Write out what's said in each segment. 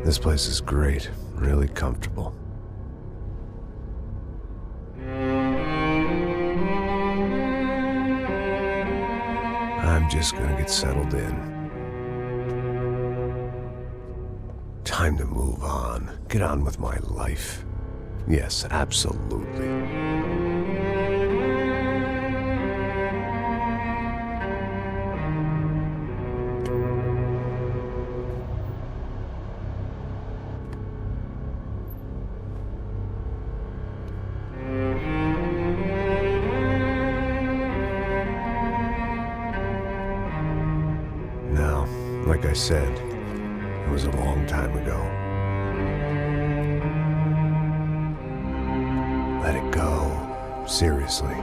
This place is great, really comfortable. I'm just gonna get settled in. Time to move on. Get on with my life. Yes, absolutely. Now, like I said, it was a long time ago. Let it go. Seriously.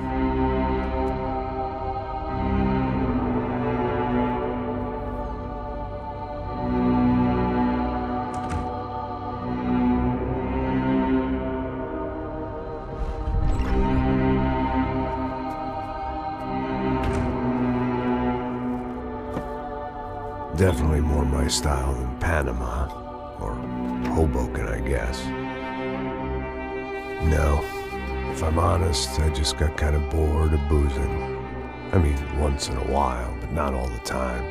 Definitely more my style than Panama, or Hoboken, I guess. No, if I'm honest, I just got kind of bored of boozing. I mean, once in a while, but not all the time.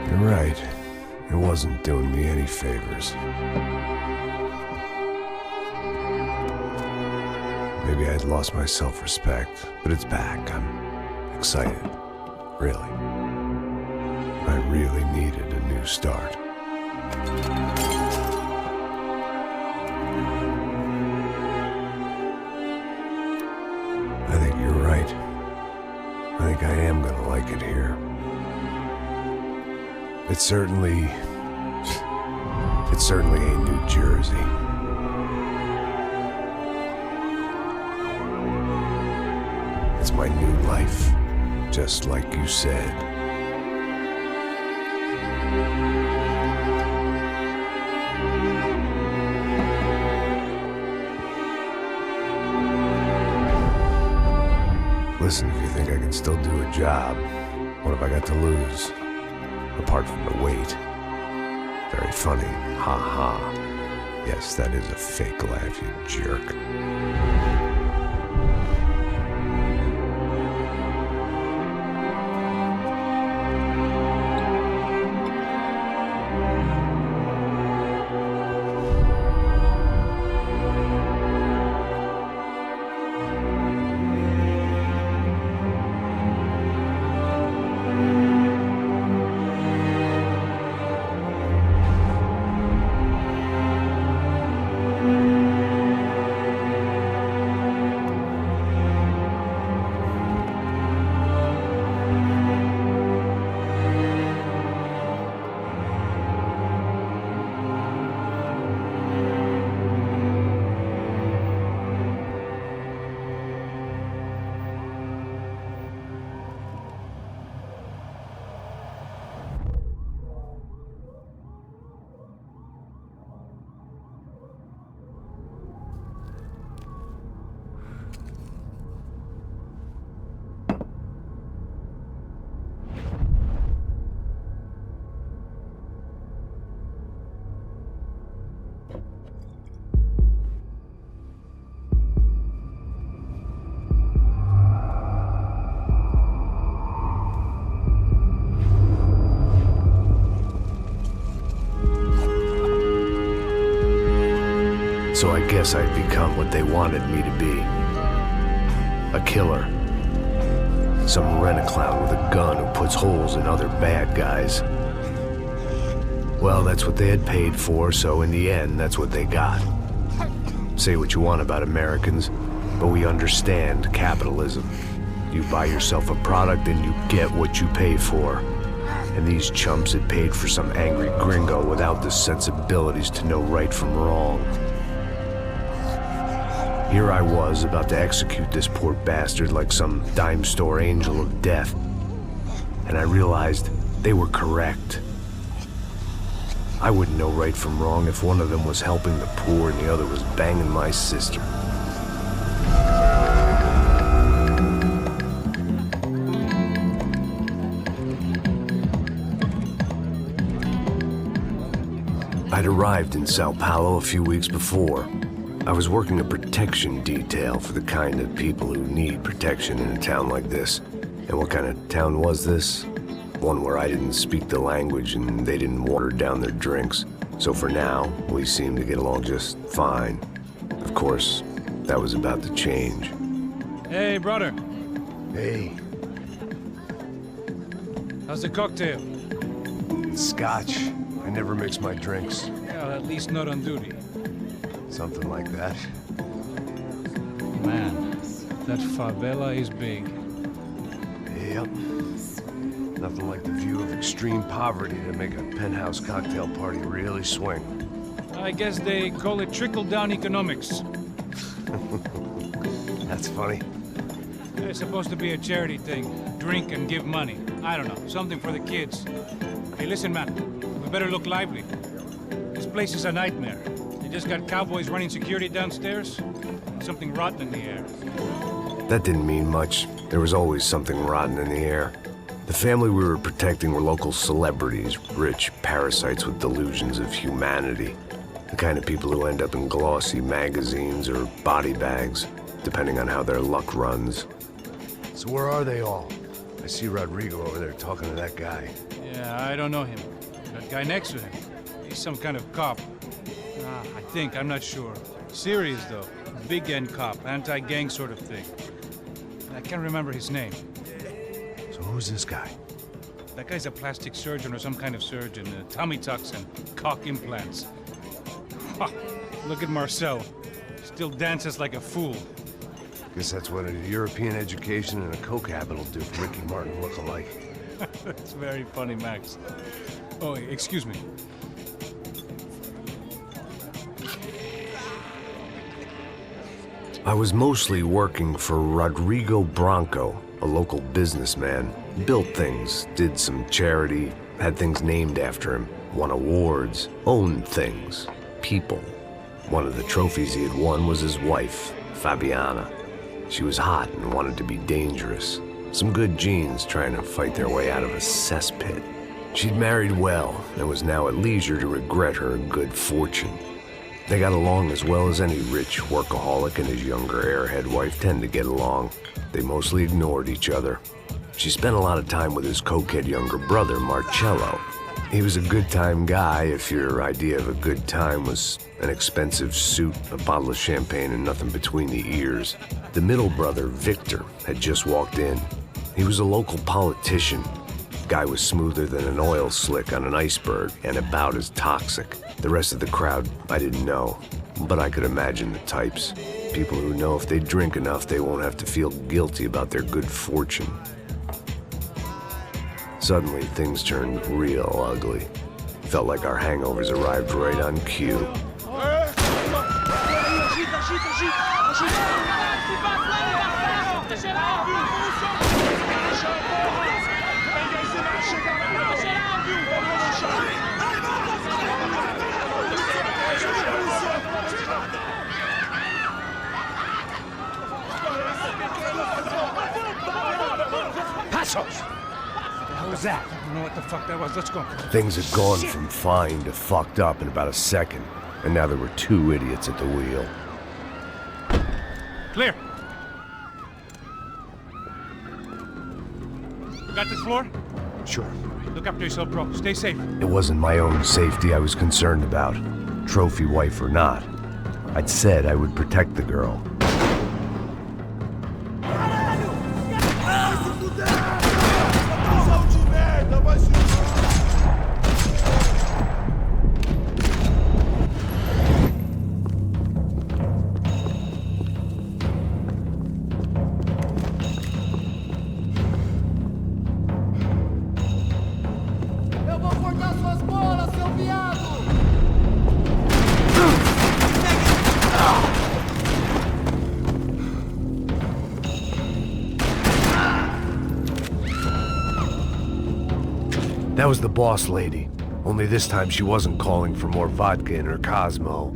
You're right, it wasn't doing me any favors. Maybe I'd lost my self-respect, but it's back. I'm excited, really. I really needed a new start. I think you're right. I think I am gonna like it here. It certainly ain't New Jersey. It's my new life. Just like you said. Listen, if you think I can still do a job, what have I got to lose? Apart from the weight. Very funny. Ha ha. Yes, that is a fake laugh, you jerk. So I guess I'd become what they wanted me to be. A killer. Some rent-a-clown with a gun who puts holes in other bad guys. Well, that's what they had paid for, so in the end, that's what they got. Say what you want about Americans, but we understand capitalism. You buy yourself a product and you get what you pay for. And these chumps had paid for some angry gringo without the sensibilities to know right from wrong. Here I was, about to execute this poor bastard like some dime store angel of death. And I realized they were correct. I wouldn't know right from wrong if one of them was helping the poor and the other was banging my sister. I'd arrived in Sao Paulo a few weeks before. I was working a protection detail for the kind of people who need protection in a town like this. And what kind of town was this? One where I didn't speak the language and they didn't water down their drinks. So for now, we seemed to get along just fine. Of course, that was about to change. Hey, brother. Hey. How's the cocktail? Scotch. I never mix my drinks. Well, at least not on duty. Something like that. Man, that favela is big. Yep. Nothing like the view of extreme poverty to make a penthouse cocktail party really swing. I guess they call it trickle-down economics. That's funny. It's supposed to be a charity thing. Drink and give money. I don't know, something for the kids. Hey, listen, man. We better look lively. This place is a nightmare. They just got cowboys running security downstairs. Something rotten in the air. That didn't mean much. There was always something rotten in the air. The family we were protecting were local celebrities, rich parasites with delusions of humanity. The kind of people who end up in glossy magazines or body bags, depending on how their luck runs. So where are they all? I see Rodrigo over there talking to that guy. Yeah, I don't know him. That guy next to him, he's some kind of cop. I think, I'm not sure. Serious, though. Big end cop, anti-gang sort of thing. I can't remember his name. So who's this guy? That guy's a plastic surgeon or some kind of surgeon. Tummy tucks and cock implants. Ha! Look at Marcel. Still dances like a fool. Guess that's what a European education and a coke habit will do for Ricky Martin look-alike. That's very funny, Max. Oh, excuse me. I was mostly working for Rodrigo Branco, a local businessman. Built things, did some charity, had things named after him, won awards, owned things, people. One of the trophies he had won was his wife, Fabiana. She was hot and wanted to be dangerous. Some good genes trying to fight their way out of a cesspit. She'd married well and was now at leisure to regret her good fortune. They got along as well as any rich workaholic and his younger airhead wife tend to get along. They mostly ignored each other. She spent a lot of time with his cokehead younger brother, Marcello. He was a good-time guy if your idea of a good time was an expensive suit, a bottle of champagne, and nothing between the ears. The middle brother, Victor, had just walked in. He was a local politician. Guy was smoother than an oil slick on an iceberg and about as toxic. The rest of the crowd, I didn't know, but I could imagine the types. People who know if they drink enough, they won't have to feel guilty about their good fortune. Suddenly, things turned real ugly. Felt like our hangovers arrived right on cue. Passos! What was that? I don't know what the fuck that was. Let's go. Things had gone from fine to fucked up in about a second, and now there were two idiots at the wheel. Clear. Got this floor? Sure. Look after yourself, bro. Stay safe. It wasn't my own safety I was concerned about, trophy wife or not. I'd said I would protect the girl. That was the boss lady. Only this time she wasn't calling for more vodka in her Cosmo.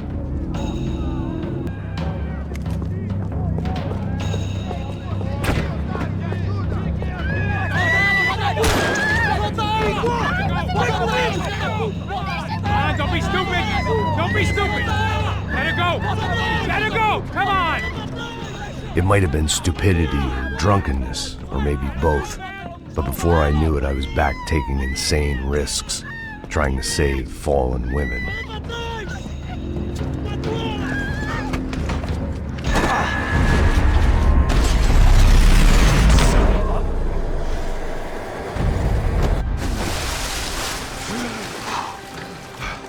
don't be stupid! Don't be stupid! Let her go! Let her go! Come on! It might have been stupidity or drunkenness, or maybe both. But before I knew it, I was back taking insane risks, trying to save fallen women.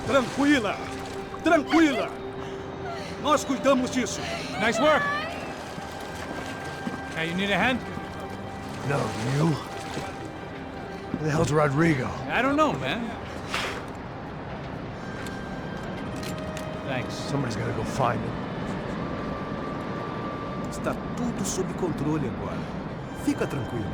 Tranquila! Tranquila! Nós cuidamos disso. Nice work! Hey, you need a hand? No, you? Where the hell's Rodrigo? I don't know, man. Thanks. Somebody's gotta go find him. Está tudo sob controle agora. Fica tranquilo.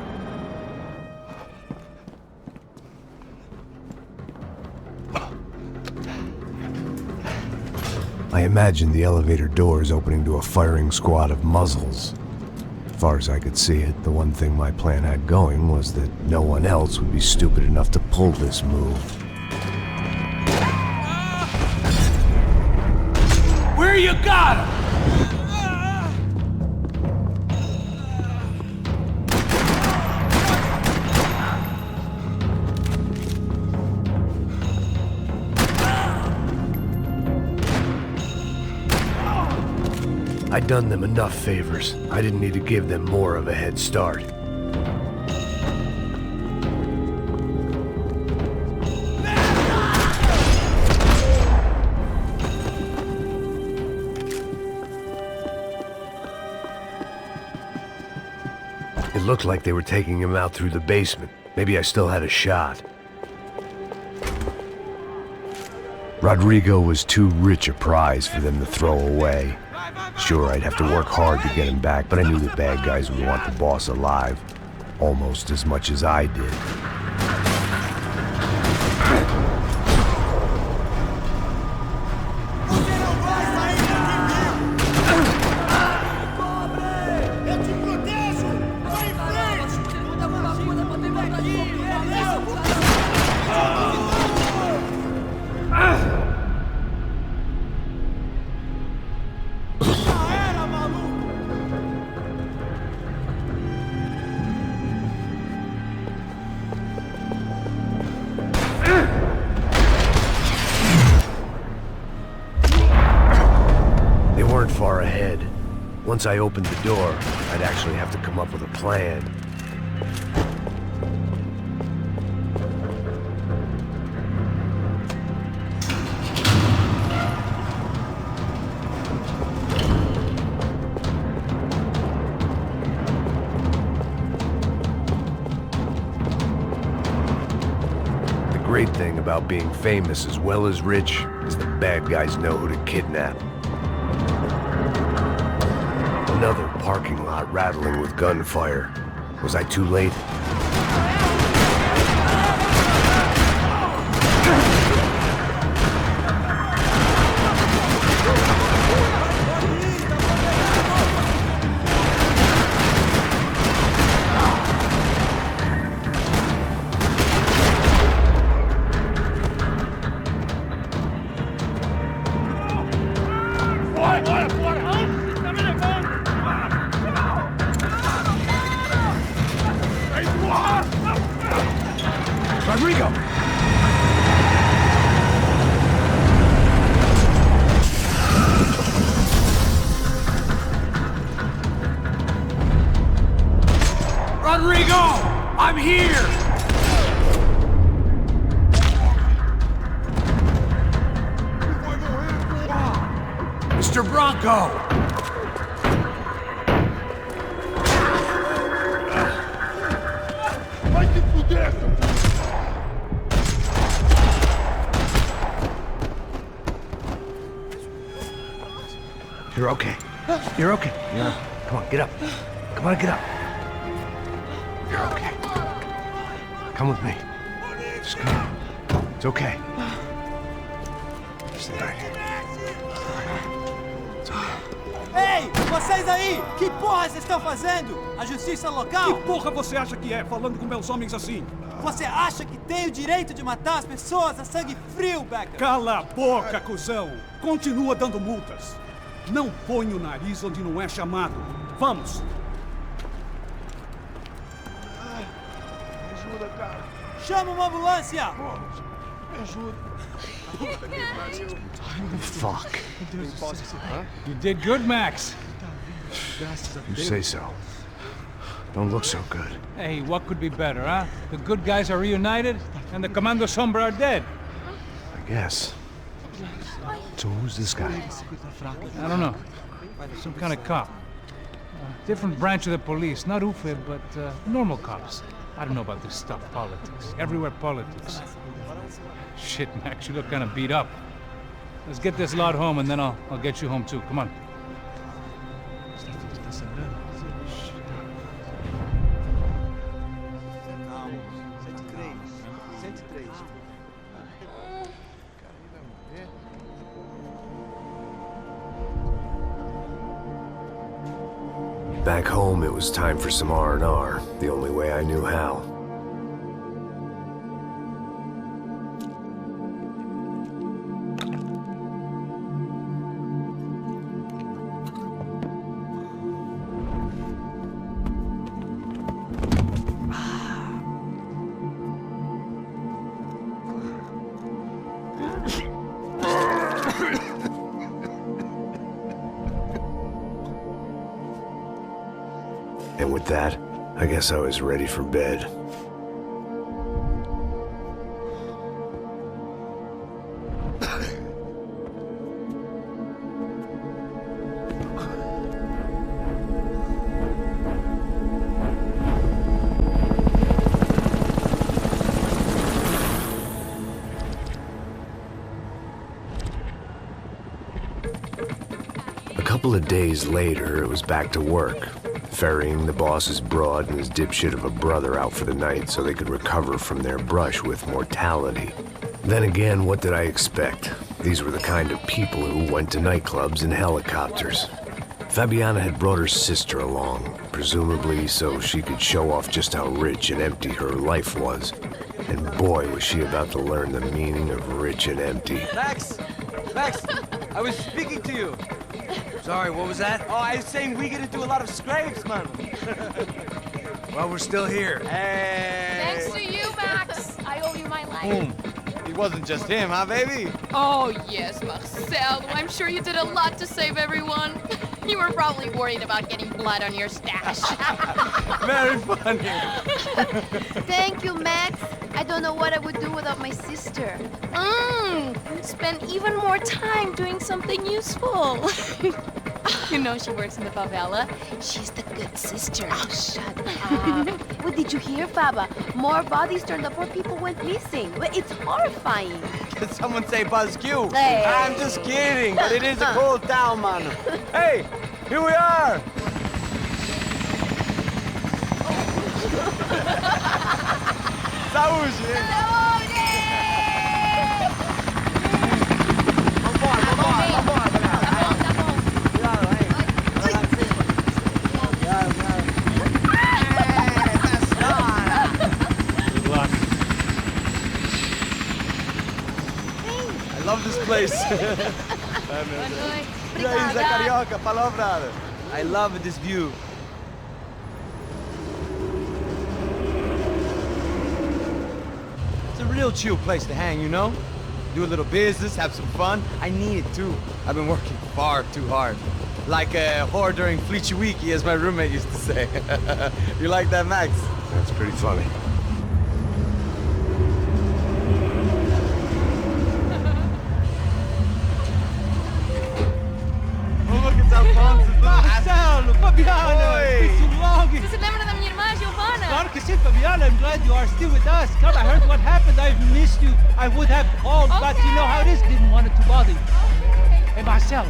I imagined the elevator doors opening to a firing squad of muzzles. As far as I could see it, the one thing my plan had going was that no one else would be stupid enough to pull this move. Where you got him? I'd done them enough favors. I didn't need to give them more of a head start. It looked like they were taking him out through the basement. Maybe I still had a shot. Rodrigo was too rich a prize for them to throw away. Sure, I'd have to work hard to get him back, but I knew the bad guys would want the boss alive, almost as much as I did. Far ahead. Once I opened the door, I'd actually have to come up with a plan. The great thing about being famous as well as rich is the bad guys know who to kidnap. Another parking lot rattling with gunfire. Was I too late? Rodrigo! Rodrigo! I'm here! Mr. Bronco! You're okay. You're okay. Yeah. Come on, get up. Come on, get up. You're okay. Come with me. Just come. It's okay. Stay right here. It's okay. Ei, vocês aí! Que porra vocês estão fazendo? A justiça local? Que porra você acha que é, falando com meus homens assim? Você acha que tem o direito de matar as pessoas a sangue frio, Becker? Cala a boca, cuzão! Continua dando multas. Não põe o nariz onde não é chamado. Vamos! Me ajuda, cara. Chama uma ambulância! Me ajuda. Fuck. You did good, Max. You say so. Don't look so good. Hey, what could be better, huh? The good guys are reunited, and the Commando Sombra are dead. I guess. So who's this guy? I don't know. Some kind of cop. Different branch of the police. Not UFE, but normal cops. I don't know about this stuff, politics. Everywhere politics. Shit, Max, you look kind of beat up. Let's get this lot home, and then I'll get you home too. Come on. Back home, it was time for some R&R, the only way I knew how. And with that, I guess I was ready for bed. A couple of days later, it was back to work. Ferrying the boss's broad and his dipshit of a brother out for the night so they could recover from their brush with mortality. Then again, what did I expect? These were the kind of people who went to nightclubs in helicopters. Fabiana had brought her sister along, presumably so she could show off just how rich and empty her life was. And boy, was she about to learn the meaning of rich and empty. Max! Max! I was speaking to you! Sorry, what was that? Oh, I was saying we gotta do a lot of scrapes, man. Well, we're still here. Hey! Thanks to you, Max. I owe you my life. It wasn't just him, huh, baby? Oh, yes, Marcel. I'm sure you did a lot to save everyone. You were probably worried about getting blood on your stash. Very funny. Thank you, Max. I don't know what I would do without my sister. Spend even more time doing something useful. You know she works in the favela. She's the good sister. Oh, shut up. What did you hear, Faba? More bodies turned up where people went missing. It's horrifying. Did someone say Buzz Q? Hey. I'm just kidding, but it is a cold town, man. Hey, here we are. Saúde! I love this place. Isla Carioca, palavra. I love this view. It's a real chill place to hang, you know? Do a little business, have some fun. I need it too. I've been working far too hard. Like a whore during Fleechy Weeky, as my roommate used to say. You like that, Max? That's pretty funny. Marcelo, Fabiana, Oi. it's too long. Você se lembra da minha irmã, Giovanna? Claro que sim, Fabiana. I'm glad you are still with us. Come, I heard what happened. I've missed you. I would have called, but you know how it is. Didn't want it to bother you. Hey, Marcelo,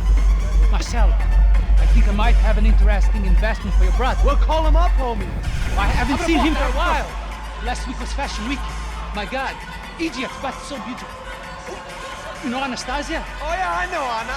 I think I might have an interesting investment for your brother. Well, call him up, homie. I haven't seen him for a while. Last week was Fashion Week. My God, Egypt, but so beautiful. You know Anastasia? Oh yeah, I know Anna.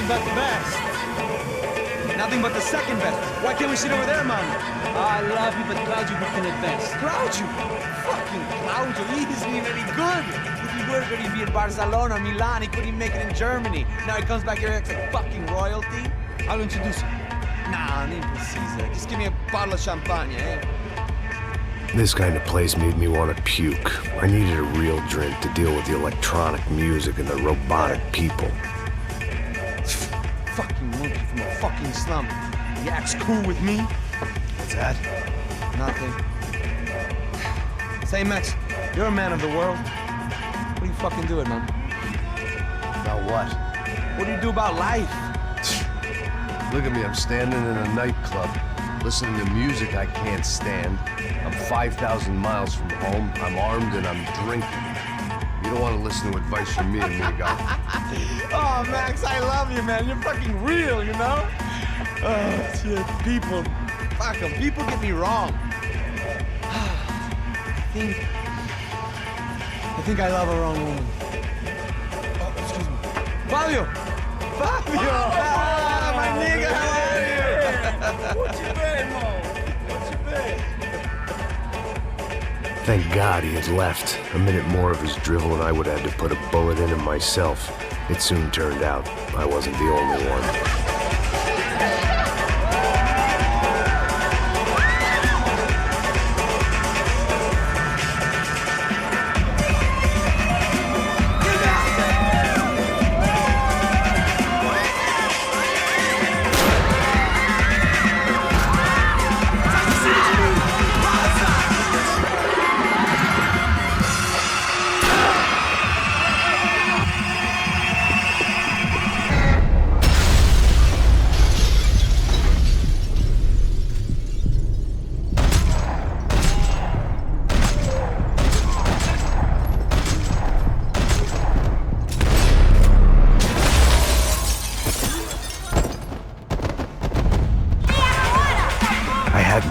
Nothing but the best. Nothing but the second best. Why can't we sit over there, man? I love you, but Claudio looking at best. Claudio? Fucking Claudio, he isn't even any good. If he were good, he'd be in Barcelona, Milan, he couldn't even make it in Germany. Now he comes back here and acts like fucking royalty. I'll introduce you. Nah, name precisa. Just give me a bottle of champagne, eh? This kind of place made me want to puke. I needed a real drink to deal with the electronic music and the robotic people. Fucking monkey from a fucking slum. He acts cool with me. What's that? Nothing. Say, Max, you're a man of the world. What are you fucking doing, man? About what? What do you do about life? Look at me, I'm standing in a nightclub, listening to music I can't stand. I'm 5,000 miles from home, I'm armed, and I'm drinking. You don't want to listen to advice from me, amigo. Oh, Max, I love you, man. You're fucking real, you know? Oh, shit. People. Fuck them. People get me wrong. I think I love a wrong woman. Oh, excuse me. Fabio! Fabio! Ah, my nigga, how are you? What you been, Mo? What you been? Thank God he had left. A minute more of his drivel and I would have had to put a bullet in him myself. It soon turned out I wasn't the only one.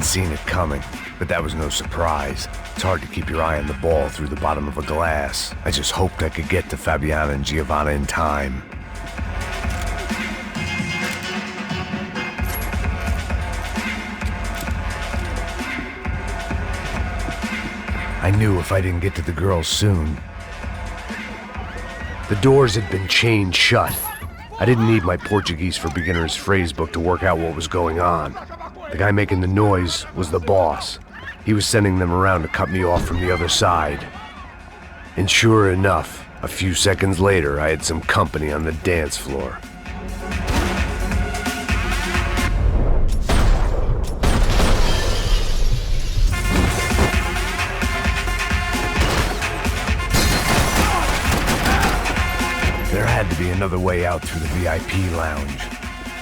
Seen it coming, but that was no surprise. It's hard to keep your eye on the ball through the bottom of a glass. I just hoped I could get to Fabiana and Giovanna in time. I knew if I didn't get to the girls soon. The doors had been chained shut. I didn't need my Portuguese for Beginners phrase book to work out what was going on. The guy making the noise was the boss. He was sending them around to cut me off from the other side. And sure enough, a few seconds later, I had some company on the dance floor. There had to be another way out through the VIP lounge.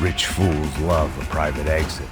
Rich fools love a private exit.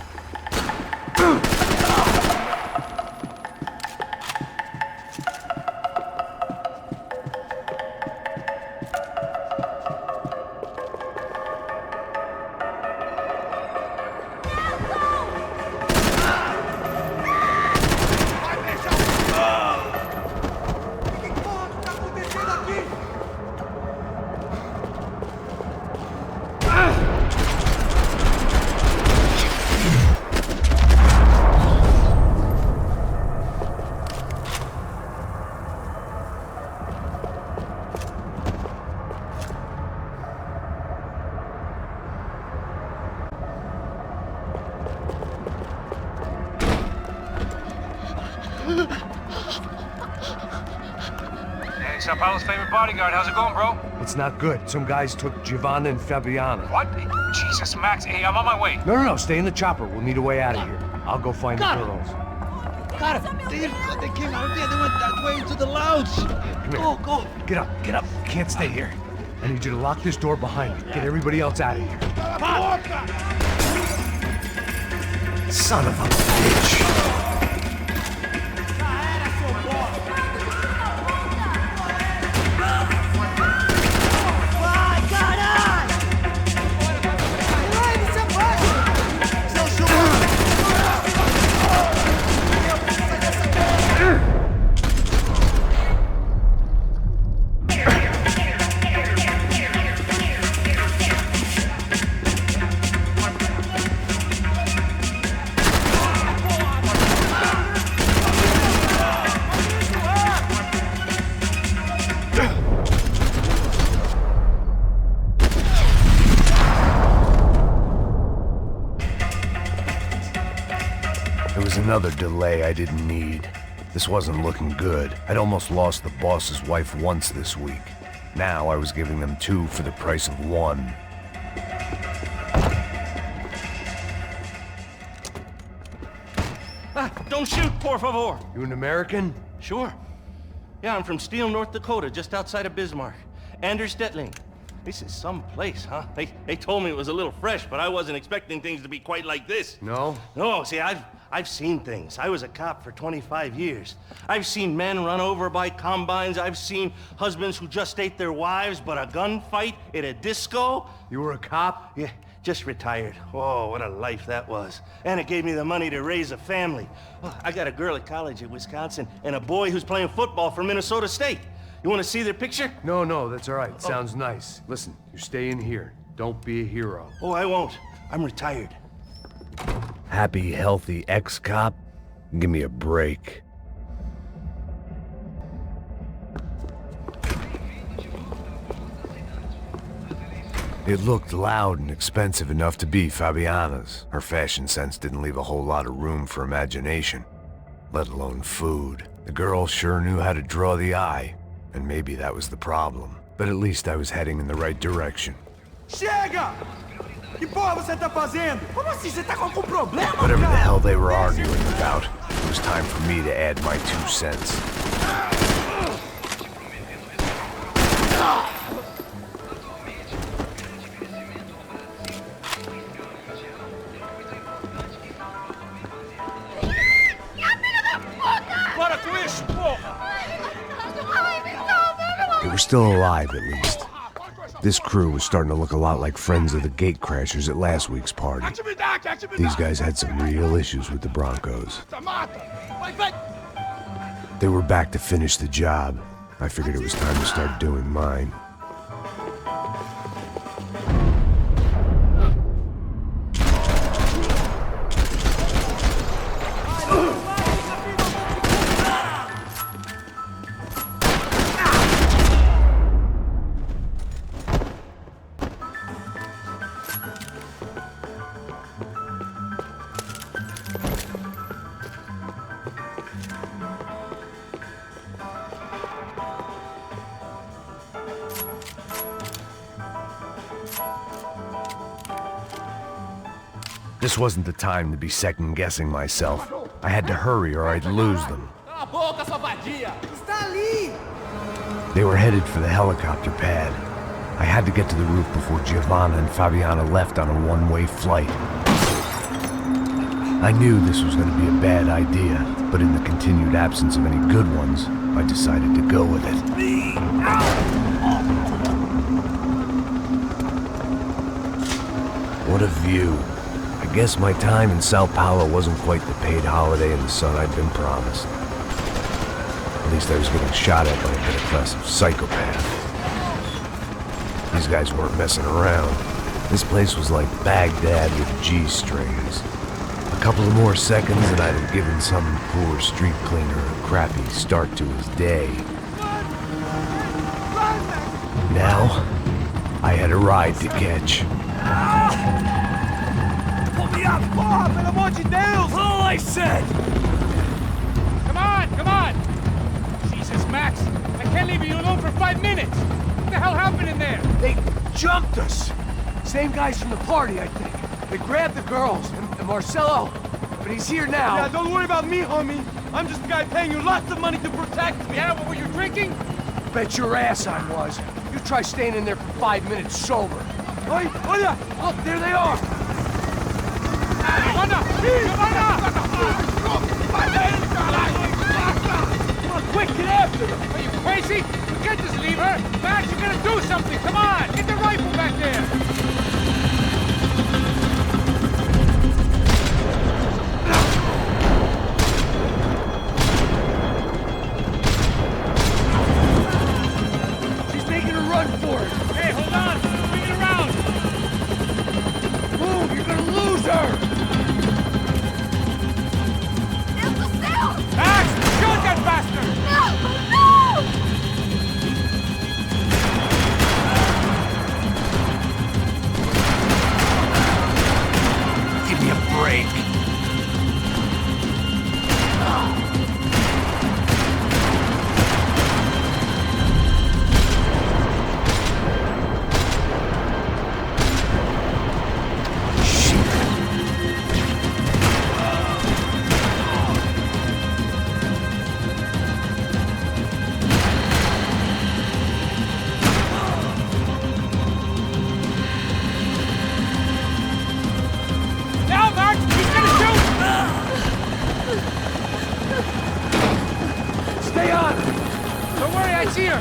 Hey, Sao Paulo's favorite bodyguard. How's it going, bro? It's not good. Some guys took Giovanna and Fabiana. What? Jesus, Max. Hey, I'm on my way. No, stay in the chopper. We'll need a way out of here. I'll go find the girls. Got him. They came out of there. They went that way into the lounge. Come here. Go. Get up. You can't stay here. I need you to lock this door behind me. Get everybody else out of here. Son of a bitch. another delay I didn't need. This wasn't looking good. I'd almost lost the boss's wife once this week. Now I was giving them 2 for the price of 1. Don't shoot, por favor. You an American? Sure. Yeah, I'm from Steele, North Dakota, just outside of Bismarck. Anders Detling. This is some place, huh? They told me it was a little fresh, but I wasn't expecting things to be quite like this. No? No, see, I've seen things. I was a cop for 25 years. I've seen men run over by combines. I've seen husbands who just ate their wives, but a gunfight at a disco. You were a cop? Yeah, just retired. Oh, what a life that was. And it gave me the money to raise a family. Oh, I got a girl at college at Wisconsin and a boy who's playing football for Minnesota State. You want to see their picture? No, that's all right. Sounds nice. Listen, you stay in here. Don't be a hero. Oh, I won't. I'm retired. Happy, healthy ex-cop? Give me a break. It looked loud and expensive enough to be Fabiana's. Her fashion sense didn't leave a whole lot of room for imagination, let alone food. The girl sure knew how to draw the eye. And maybe that was the problem. But at least I was heading in the right direction. Chega! Que porra você tá fazendo? Como assim? Você tá com algum problema, Whatever the hell they were arguing about, it was time for me to add my 2 cents. Para com isso, porra! They were still alive, at least. This crew was starting to look a lot like friends of the gatecrashers at last week's party. These guys had some real issues with the Broncos. They were back to finish the job. I figured it was time to start doing mine. This wasn't the time to be second-guessing myself. I had to hurry or I'd lose them. They were headed for the helicopter pad. I had to get to the roof before Giovanna and Fabiana left on a one-way flight. I knew this was going to be a bad idea, but in the continued absence of any good ones, I decided to go with it. What a view. I guess my time in Sao Paulo wasn't quite the paid holiday in the sun I'd been promised. At least I was getting shot at by a middle-class psychopath. These guys weren't messing around. This place was like Baghdad with G-strings. A couple of more seconds and I'd have given some poor street cleaner a crappy start to his day. Now, I had a ride to catch. Porra, pelo amor de Deus! All I said! Come on! Jesus, Max, I can't leave you alone for 5 minutes! What the hell happened in there? They jumped us! Same guys from the party, I think. They grabbed the girls, and Marcelo, but he's here now. Yeah, don't worry about me, homie. I'm just a guy paying you lots of money to protect me. Yeah, what were you drinking? Bet your ass I was. You try staying in there for 5 minutes sober. Oi, olha! Look, there they are! Giovanna! Come on, quick, get after them! Are you crazy? You can't just leave her! Max, you gotta do something! Come on! Get the rifle back there! Hey, hold on! Bring it around! Move! You're gonna lose her! Max! Shoot that bastard! No! Hands here!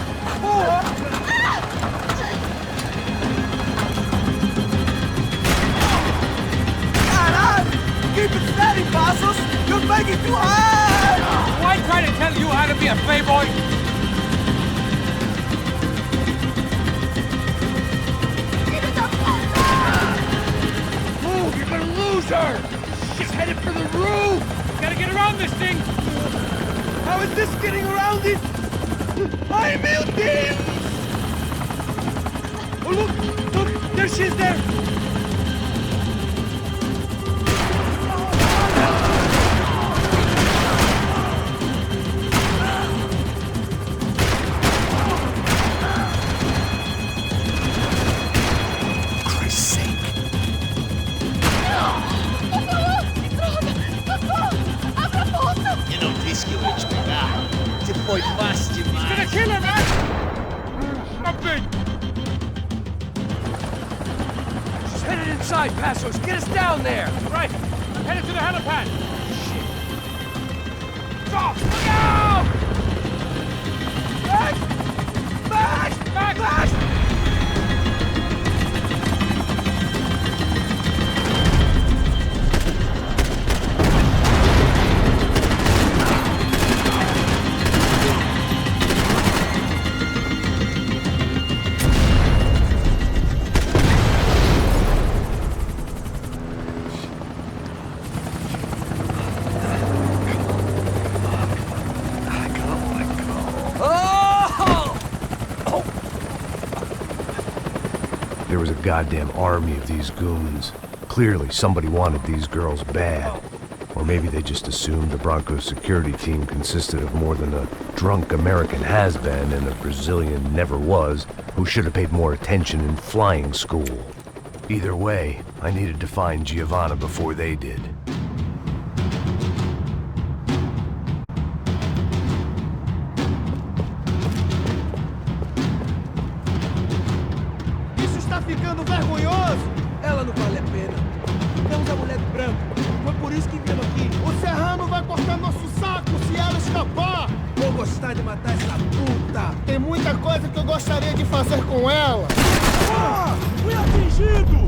Caralho! Keep it steady, Passos! You're making too hard! Do I try to tell you how to be a playboy? Move, you're gonna lose her! She's headed for the roof! Gotta get around this thing! How is this getting around it? Ai, meu Deus! Oh, look! There she is there! Eu não disse que eu ia te pegar. Você foi fácil demais. He's gonna kill her, man! Stop it! She's headed inside, Passos! Get us down there! Right! Headed to the helipad! Shit! Stop! Look out! Back! Back! Back! Back! There was a goddamn army of these goons. Clearly, somebody wanted these girls bad. Or maybe they just assumed the Broncos security team consisted of more than a drunk American has-been and a Brazilian never-was who should have paid more attention in flying school. Either way, I needed to find Giovanna before they did. Isso está ficando vergonhoso! Ela não vale a pena. Temos a mulher branca. Foi por isso que viemos aqui. O Serrano vai cortar nosso saco se ela escapar! Vou gostar de matar essa puta! Tem muita coisa que eu gostaria de fazer com ela! Ah! Fui atingido!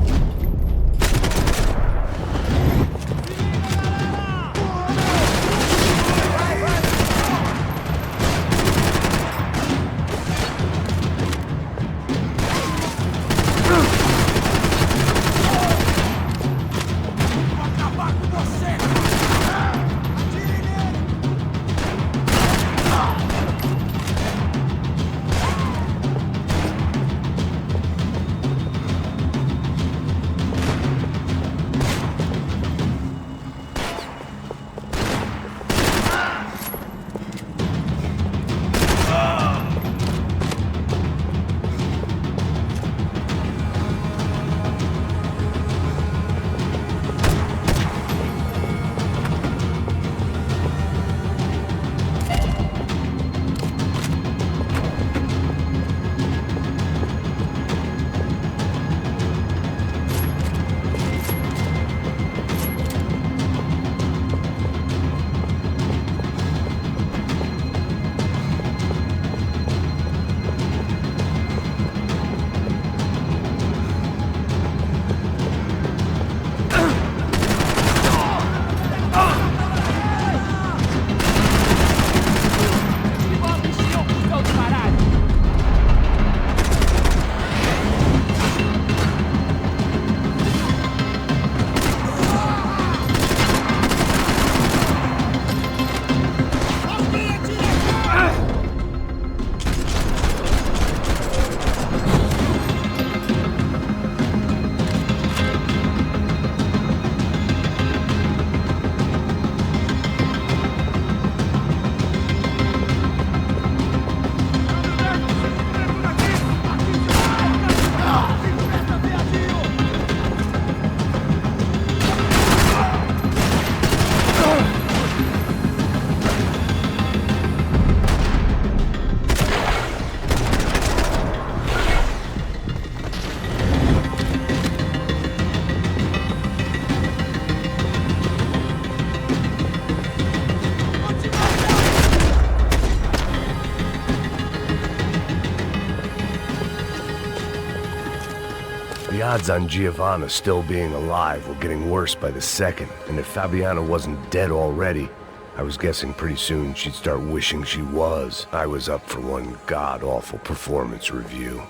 The odds on Giovanna still being alive were getting worse by the second, and if Fabiana wasn't dead already, I was guessing pretty soon she'd start wishing she was. I was up for one god-awful performance review.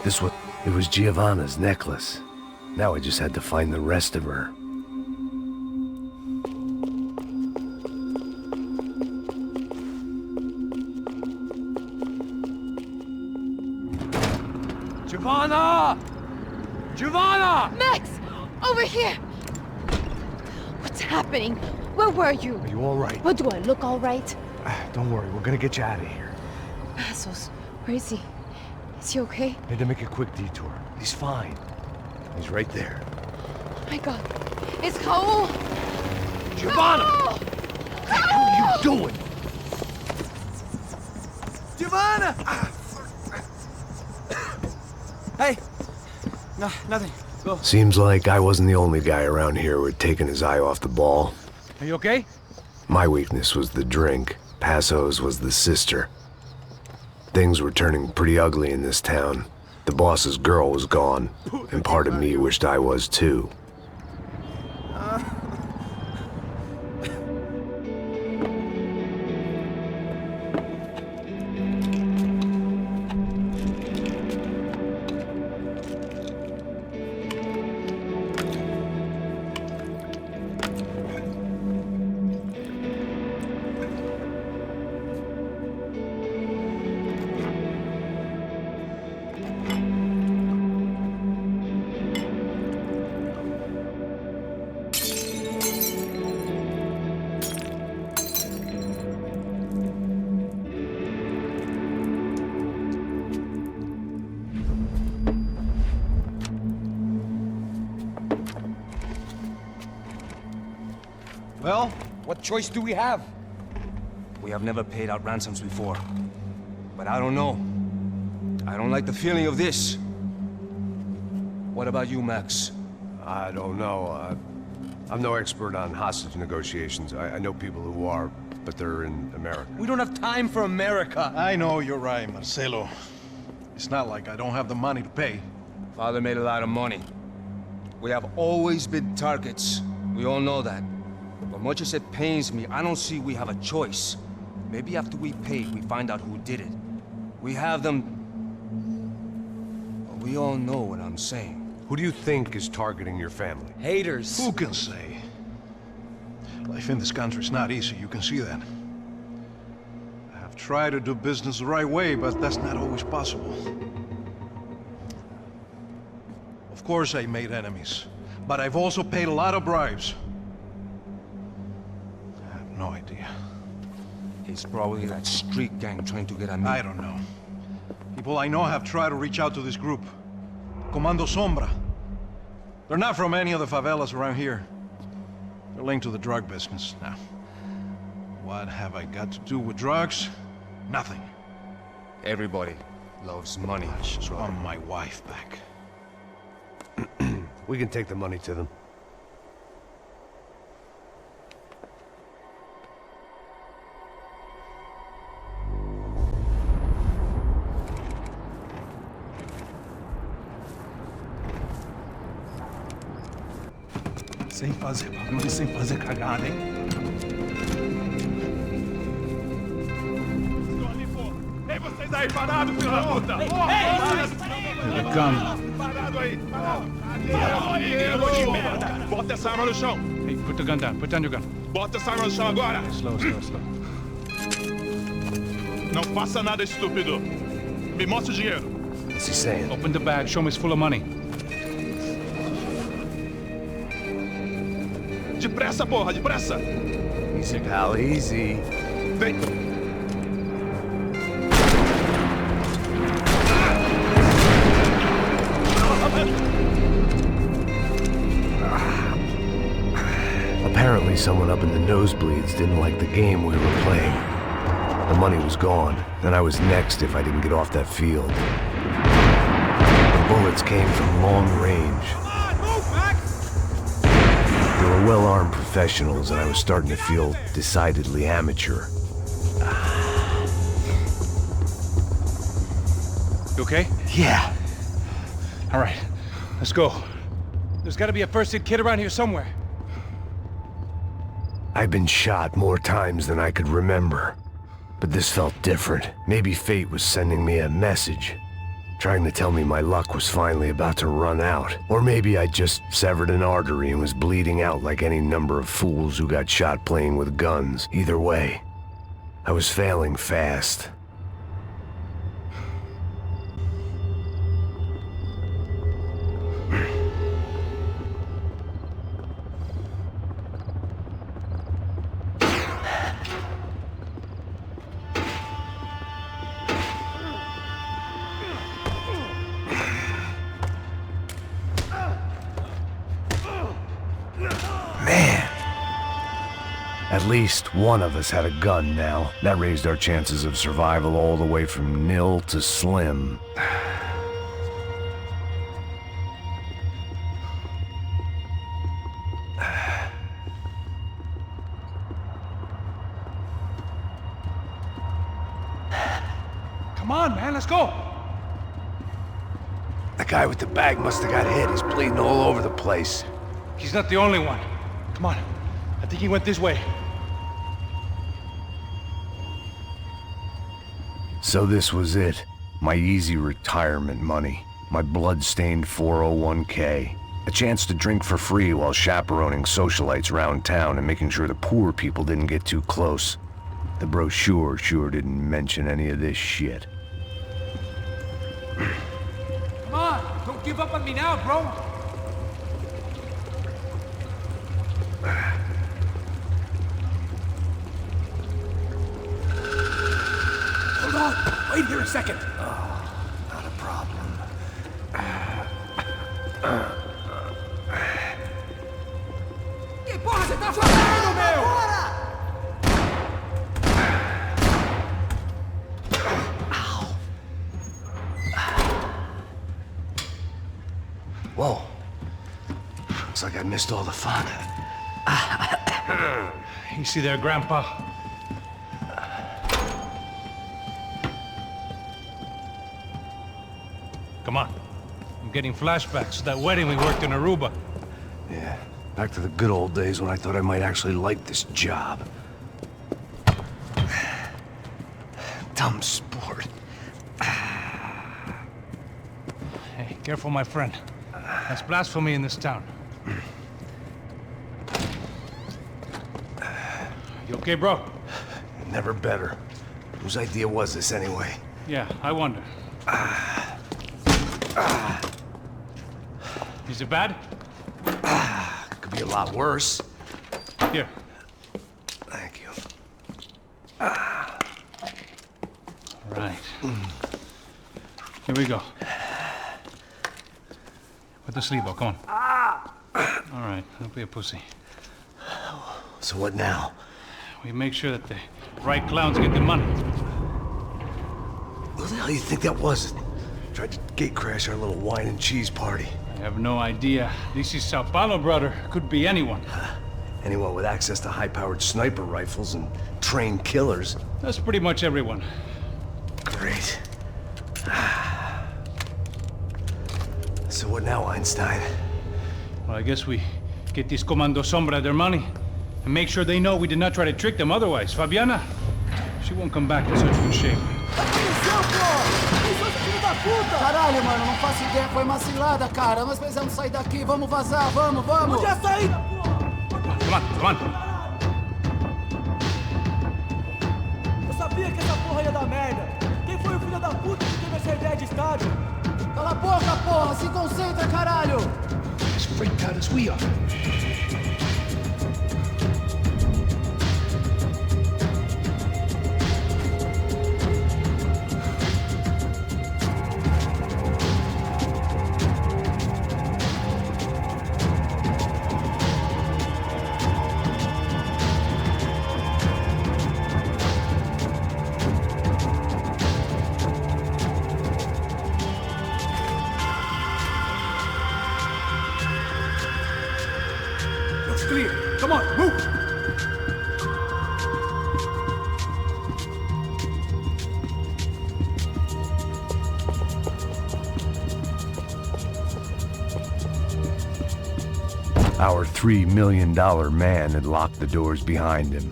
It was Giovanna's necklace. Now I just had to find the rest of her. Giovanna! Giovanna! Max! Over here! What's happening? Where were you? Are you all right? What, do I look all right? Don't worry, we're gonna get you out of here. Passos, where is he? Is he okay? Had to make a quick detour. He's fine. He's right there. My God. It's Raul! Giovanna! Raul! What the hell are you doing? Giovanna! Hey! No, nothing. Go. Seems like I wasn't the only guy around here who had taken his eye off the ball. Are you okay? My weakness was the drink. Passo's was the sister. Things were turning pretty ugly in this town. The boss's girl was gone, and part of me wished I was too. Well, what choice do we have? We have never paid out ransoms before. But I don't know. I don't like the feeling of this. What about you, Max? I don't know. I'm no expert on hostage negotiations. I know people who are, but they're in America. We don't have time for America. I know you're right, Marcelo. It's not like I don't have the money to pay. Father made a lot of money. We have always been targets. We all know that. But much as it pains me, I don't see we have a choice. Maybe after we pay, we find out who did it. We have them... Well, we all know what I'm saying. Who do you think is targeting your family? Haters. Who can say? Life in this country is not easy, you can see that. I have tried to do business the right way, but that's not always possible. Of course I made enemies, but I've also paid a lot of bribes. I have no idea. It's probably that street gang trying to get at me. I don't know. People I know have tried to reach out to this group. Comando Sombra. They're not from any of the favelas around here. They're linked to the drug business. Now, what have I got to do with drugs? Nothing. Everybody loves money. I just want my wife back. We can take the money to them. Sem fazer barulho e sem fazer cagada, hein? Ei, vocês aí parados, filho da puta! They're coming. Parado aí! De merda! Bota essa arma no chão! Hey, put the gun down. Put down your gun. Bota essa arma no chão agora! Slow, slow, slow. Não faça nada, estúpido! Me mostra o dinheiro! What's he saying? Open the bag. Show me it's full of money. Depressa, porra! Depressa! Easy, pal, easy. Vem! Apparently someone up in the nosebleeds didn't like the game we were playing. The money was gone, and I was next if I didn't get off that field. The bullets came from long range. They were well-armed professionals, and I was starting to feel decidedly amateur. You okay? Yeah. All right. Let's go. There's gotta be a first-aid kit around here somewhere. I've been shot more times than I could remember. But this felt different. Maybe fate was sending me a message, trying to tell me my luck was finally about to run out. Or maybe I just severed an artery and was bleeding out like any number of fools who got shot playing with guns. Either way, I was failing fast. At least one of us had a gun now. That raised our chances of survival all the way from nil to slim. Come on, man, let's go! The guy with the bag must have got hit. He's bleeding all over the place. He's not the only one. Come on. I think he went this way. So this was it. My easy retirement money. My blood-stained 401k. A chance to drink for free while chaperoning socialites around town and making sure the poor people didn't get too close. The brochure sure didn't mention any of this shit. Come on! Don't give up on me now, bro! Hold on! Wait here a second! Oh, not a problem. Que porra você tá fazendo, meu? Whoa. Looks like I missed all the fun. You see there, Grandpa? Come on. I'm getting flashbacks to that wedding we worked in Aruba. Yeah, back to the good old days when I thought I might actually like this job. Dumb sport. Hey, careful, my friend. That's blasphemy in this town. You okay, bro? Never better. Whose idea was this anyway? Yeah, I wonder. Is it bad? Could be a lot worse. Here. Thank you. Right. Here we go. Put the sleeve on, come on. All right, don't be a pussy. So what now? We make sure that the right clowns get the money. What the hell do you think that was? Tried to gate crash our little wine and cheese party. I have no idea. This is Sao Paulo, brother. Could be anyone. Anyone with access to high-powered sniper rifles and trained killers. That's pretty much everyone. Great. So what now, Einstein? Well, I guess we get these Comando Sombra their money and make sure they know we did not try to trick them otherwise. Fabiana, she won't come back in such good shape. Caralho, mano, não faço ideia, foi uma cilada, cara. Nós precisamos sair daqui, vamos vazar, vamos! Onde é saída, porra? Come on, come on. Eu sabia que essa porra ia dar merda. Quem foi o filho da puta que teve essa ideia de estádio? Cala a boca, porra! Se concentra, caralho! As freaked out as we are. Looks clear. Come on, move! Our $3 million man had locked the doors behind him.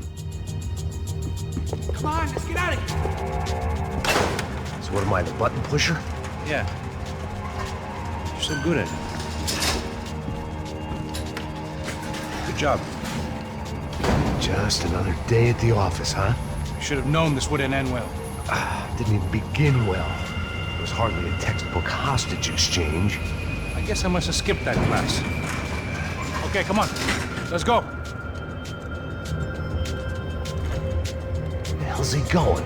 Come on, let's get out of here. So what am I, the button pusher? Yeah. You're so good at it. Good job. Just another day at the office, huh? You should have known this wouldn't end well. Didn't even begin well. It was hardly a textbook hostage exchange. I guess I must have skipped that class. Okay, come on. Let's go. Where the hell's he going?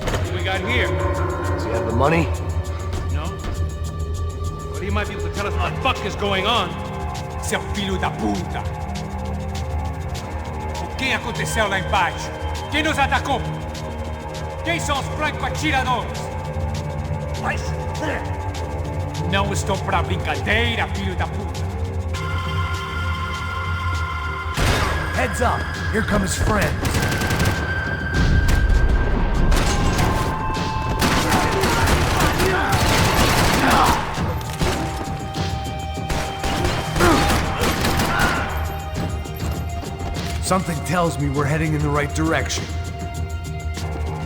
What do we got here? Does he have the money? No? But he might be able to tell us what the fuck is going on. Seu filho da puta! O que aconteceu lá embaixo? Quem nos atacou? Quem são os franco-atiradores? Não estou pra brincadeira, filho da puta! Heads up! Here come his friends. Something tells me we're heading in the right direction.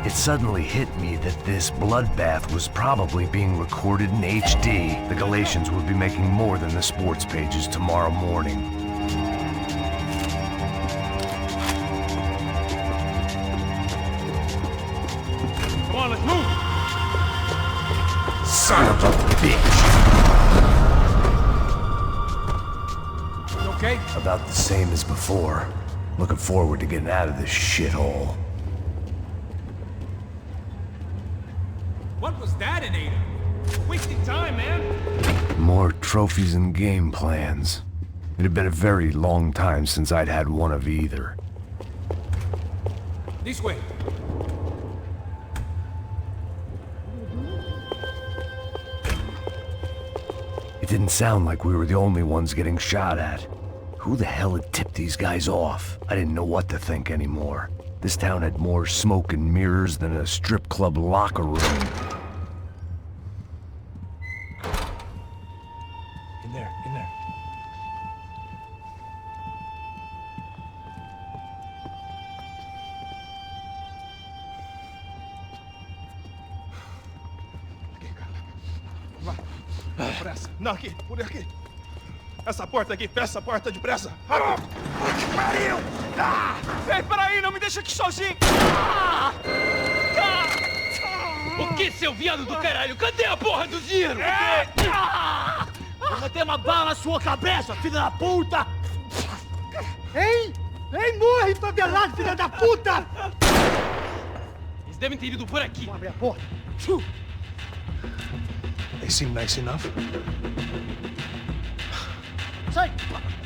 It suddenly hit me that this bloodbath was probably being recorded in HD. The Galatians would be making more than the sports pages tomorrow morning. Come on, let's move! Son of a bitch! You okay? About the same as before. Looking forward to getting out of this shithole. What was that in Ada? Wasting time, man! More trophies and game plans. It had been a very long time since I'd had one of either. This way. It didn't sound like we were the only ones getting shot at. Who the hell had tipped these guys off? I didn't know what to think anymore. This town had more smoke and mirrors than a strip club locker room. In there, in there. Pressa. Não, aqui, por aqui. Essa porta aqui, fecha essa porta depressa. Rápido! Que pariu! Ei, peraí, não me deixa aqui sozinho! O que, seu viado do caralho? Cadê a porra do dinheiro? Vou meter uma bala na sua cabeça, filha da puta! Ei! Ei, morre, favelado, filha da puta! Eles devem ter ido por aqui. Vamos abrir a porta. They seem nice enough. Sai!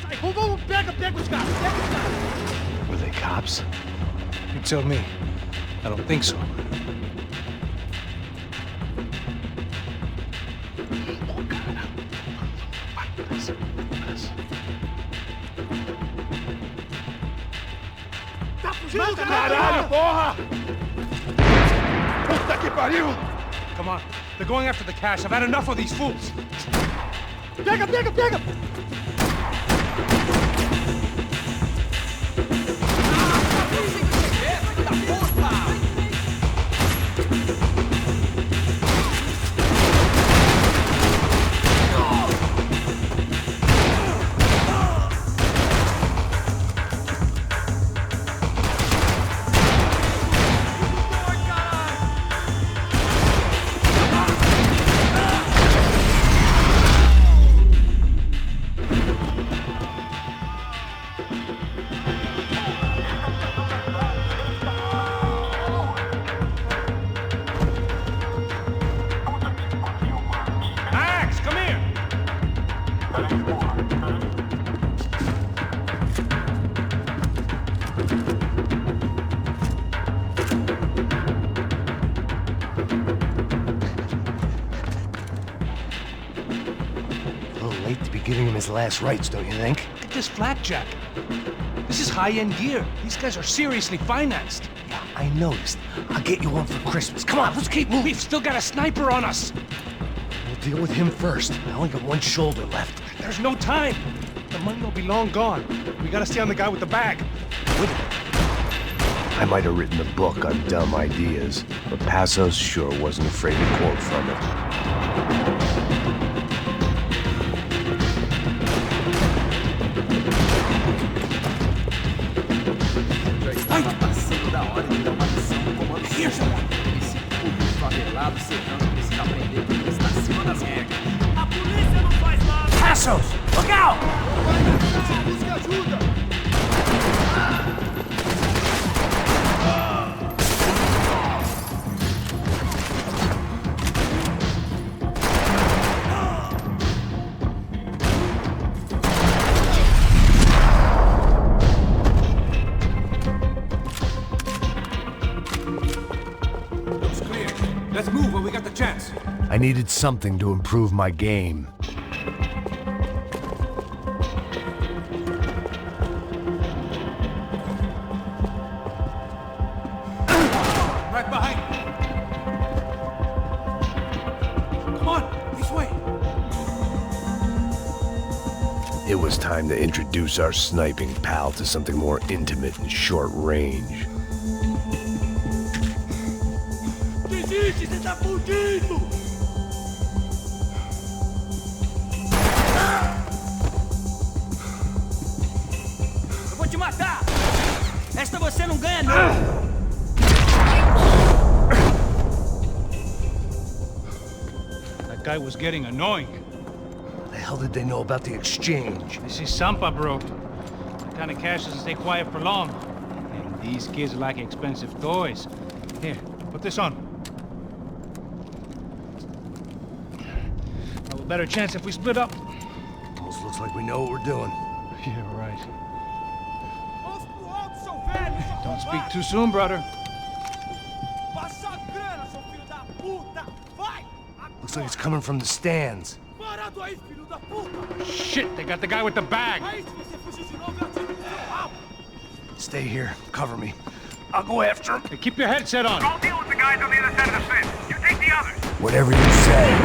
Sai! Vamos, pega os caras! Pega os caras! Were they cops? You tell me. I don't think so. Tá fugindo, Caralho, porra! Puta que pariu! Come on. They're going after the cash. I've had enough of these fools. Pega, pega, pega! Giving him his last rites, don't you think? Look at this flapjack. This is high-end gear. These guys are seriously financed. Yeah, I noticed. I'll get you one for Christmas. Come on, let's keep moving. We've still got a sniper on us. We'll deal with him first. I only got one shoulder left. There's no time. The money will be long gone. We gotta stay on the guy with the bag. Wait. I might have written a book on dumb ideas, but Passos sure wasn't afraid to quote from it. Passos! Look out! Looks clear. Let's move when we got the chance. I needed something to improve my game. Right behind you. Come on, this way. It was time to introduce our sniping pal to something more intimate and short range. Desiste, você tá fudido! Eu vou te matar! Esta você não ganha, não! That guy was getting annoying. The hell did they know about the exchange? This is Sampa, bro. The kind of cash doesn't stay quiet for long. And these kids like expensive toys. Here, put this on. Have a better chance if we split up. Almost looks like we know what we're doing. Yeah, right. Don't speak too soon, brother. Looks like it's coming from the stands. Shit, they got the guy with the bag. Stay here. Cover me. I'll go after him. Hey, keep your headset on. I'll deal with the guys on the other side of the fence. You take the others. Whatever you say.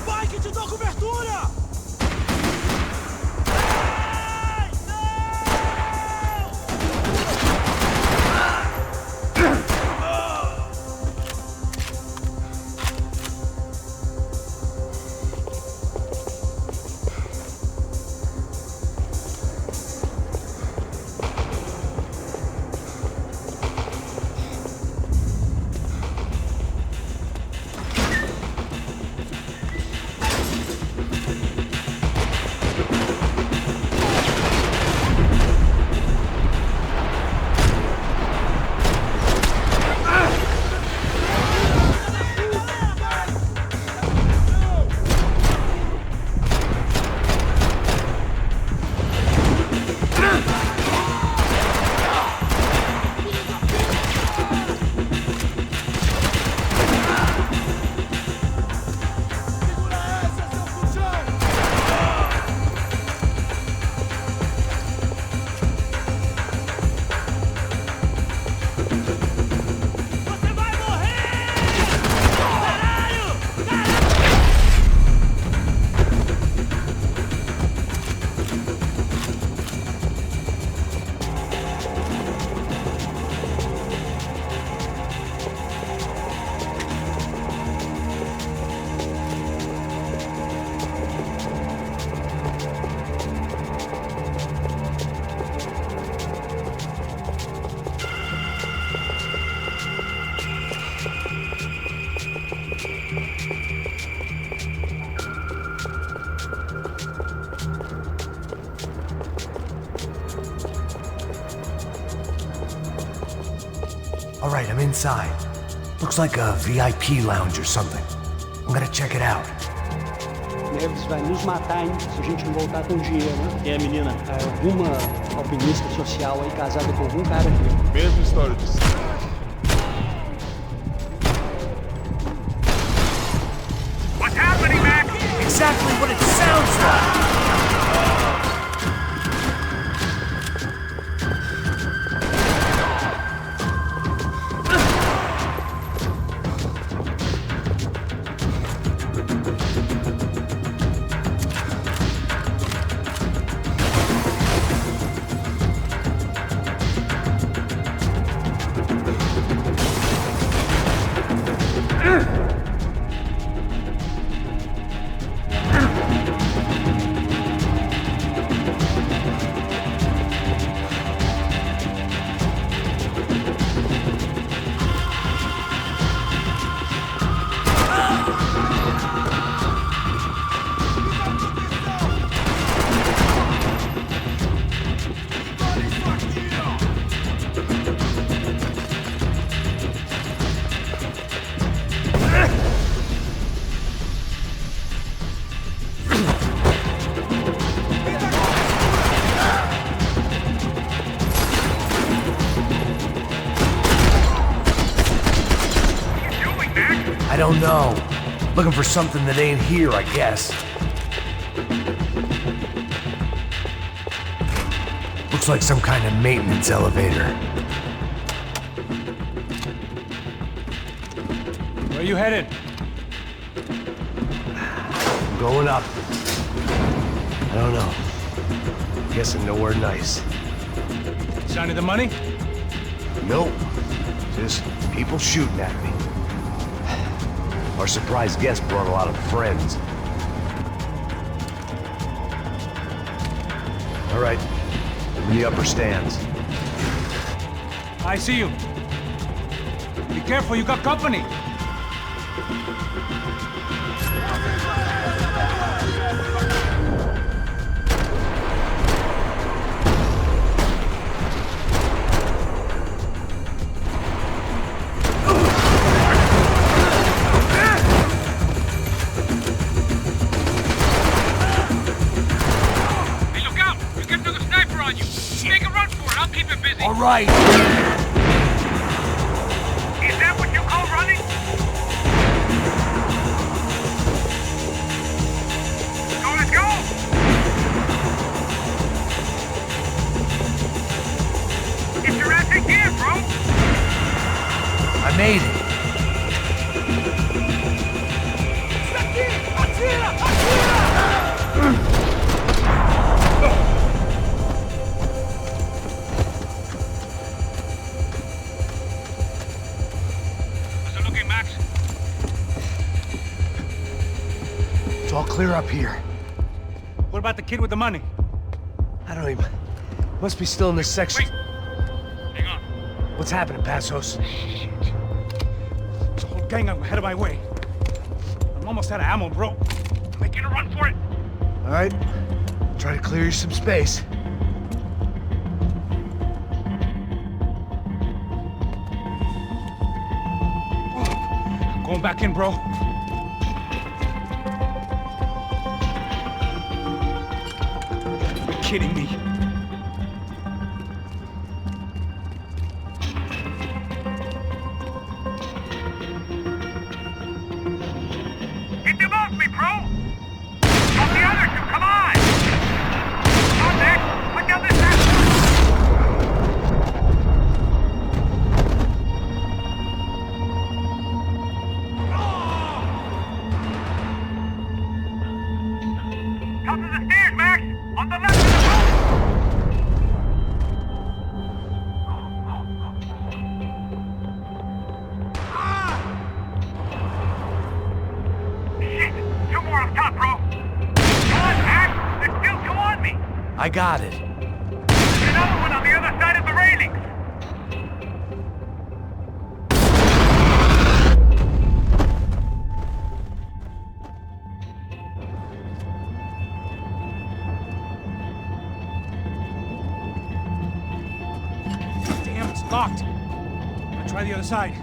Vai que te dou cobertura! All right, I'm inside. Looks like a VIP lounge or something. I'm gonna check it out. Neves vai nos matar, hein, se a gente não voltar com dinheiro, né? Quem é a menina? Alguma alpinista social aí casada com algum cara aqui. Mesma história de sempre. What's happening, Mac? Exactly what it sounds like! I don't know. Looking for something that ain't here, I guess. Looks like some kind of maintenance elevator. Where you headed? I'm going up. I don't know. Guessing nowhere nice. Sign of the money? Nope. Just people shooting at me. Our surprise guest brought a lot of friends. All right. In the upper stands. I see you. Be careful, you got company. All right. Is that what you call running? So let's go! Get your ass in gear, bro! I made it. All clear up here. What about the kid with the money? I don't even... Must be still in this section. Wait. Hang on. What's happening, Passos? There's a whole gang ahead of my way. I'm almost out of ammo, bro. Making a run for it. All right. Try to clear you some space. Going back in, bro. Kidding me. Get them off me, bro! Off the other two, come on! On there, put down this ass! Top of the stairs, Max! On the left of the road! Shit! Two more up top, bro! Come on, Max! There's still two on me! I got it. There's another one on the other side of the railings! Damn, it's locked. I'll try the other side.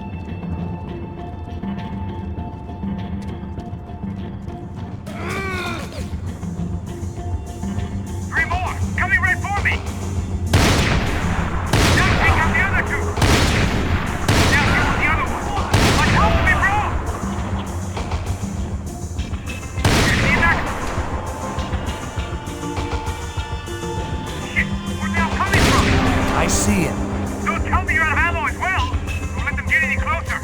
Three more! Coming right for me! Now take out the other two! Now get with the other one! Watch out for me, bro! You see that? Shit! Where's they all coming from? I see it. Don't tell me you're out of ammo as well! Don't let them get any closer!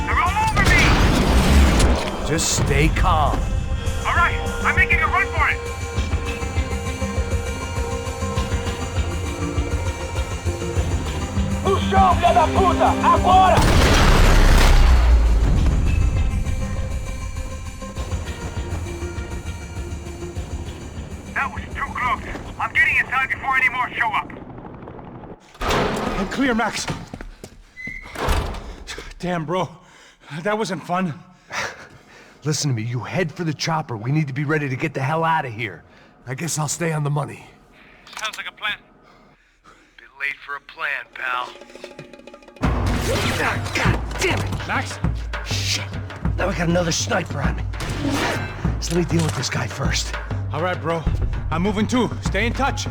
They're all over me! Just stay calm. Alright, I'm making a run for it! No chão, filha da puta! Agora! That was too close. I'm getting inside before any more show up. I'm clear, Max. Damn, bro. That wasn't fun. Listen to me, you head for the chopper. We need to be ready to get the hell out of here. I guess I'll stay on the money. Sounds like a plan. Bit late for a plan, pal. God damn it! Max? Shit. Now we got another sniper on me. So let me deal with this guy first. All right, bro. I'm moving too. Stay in touch.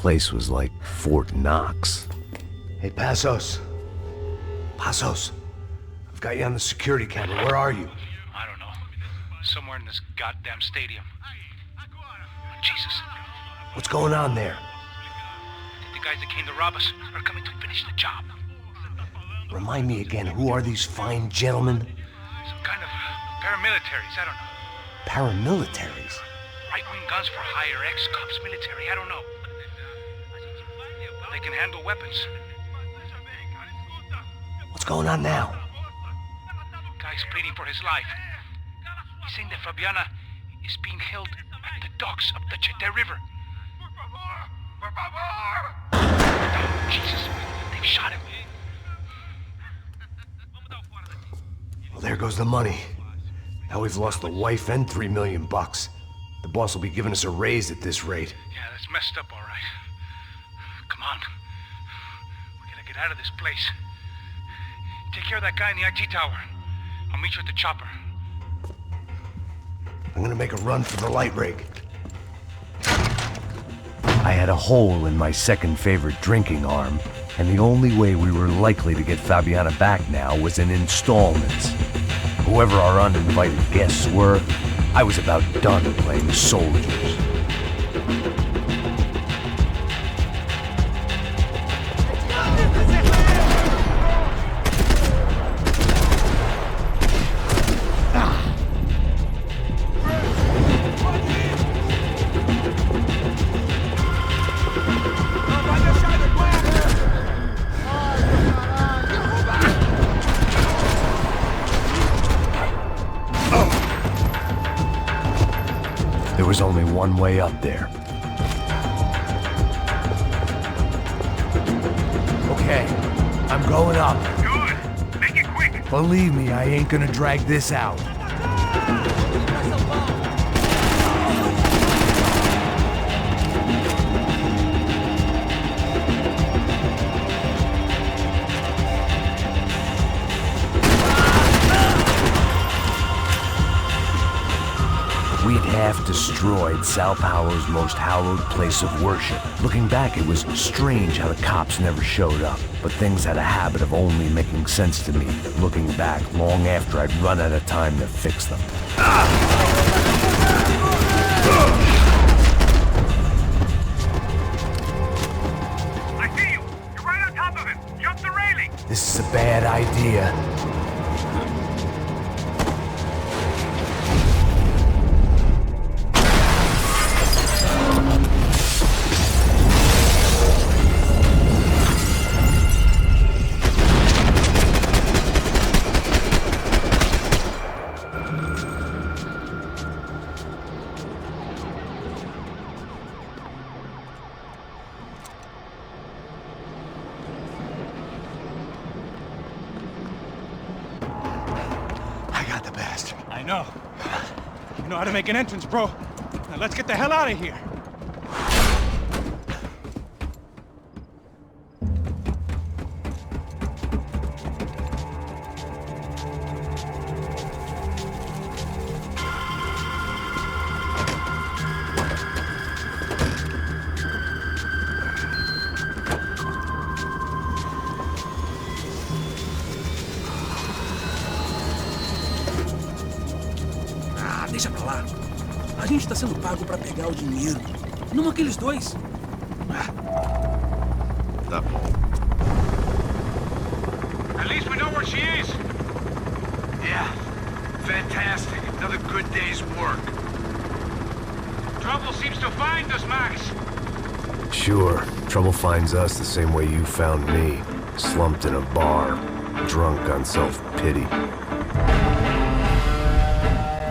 place was like Fort Knox. Hey, Passos. Passos. I've got you on the security camera. Where are you? I don't know. Somewhere in this goddamn stadium. Jesus. What's going on there? The guys that came to rob us are coming to finish the job. Remind me again, who are these fine gentlemen? Some kind of paramilitaries, I don't know. Paramilitaries? Right-wing guns for hire, ex-cops, military, I don't know. They can handle weapons. What's going on now? Guy's pleading for his life. He's saying that Fabiana is being held at the docks of the Chete River. Oh, Jesus, they've shot him. Well, there goes the money. Now we've lost the wife and $3 million. The boss will be giving us a raise at this rate. Yeah, that's messed up, all right. Come on. We gotta get out of this place. Take care of that guy in the IT tower. I'll meet you at the chopper. I'm gonna make a run for the light rig. I had a hole in my second favorite drinking arm, and the only way we were likely to get Fabiana back now was in installments. Whoever our uninvited guests were, I was about done playing soldiers. There was only one way up there. Okay, I'm going up. Good. Make it quick. Believe me, I ain't gonna drag this out. We'd half destroyed Sao Paulo's most hallowed place of worship. Looking back, it was strange how the cops never showed up, but things had a habit of only making sense to me, looking back long after I'd run out of time to fix them. I see you. You're right on top of him. Jump the railing. This is a bad idea. I know. You know how to make an entrance, bro. Now let's get the hell out of here. Deixa pra lá. A gente tá sendo pago pra pegar o dinheiro. Não aqueles dois. Tá bom. At least we know where she is. Yeah. Fantastic. Another good day's work. Trouble seems to find us, Max. Sure, trouble finds us the same way you found me. Slumped in a bar, drunk on self-pity.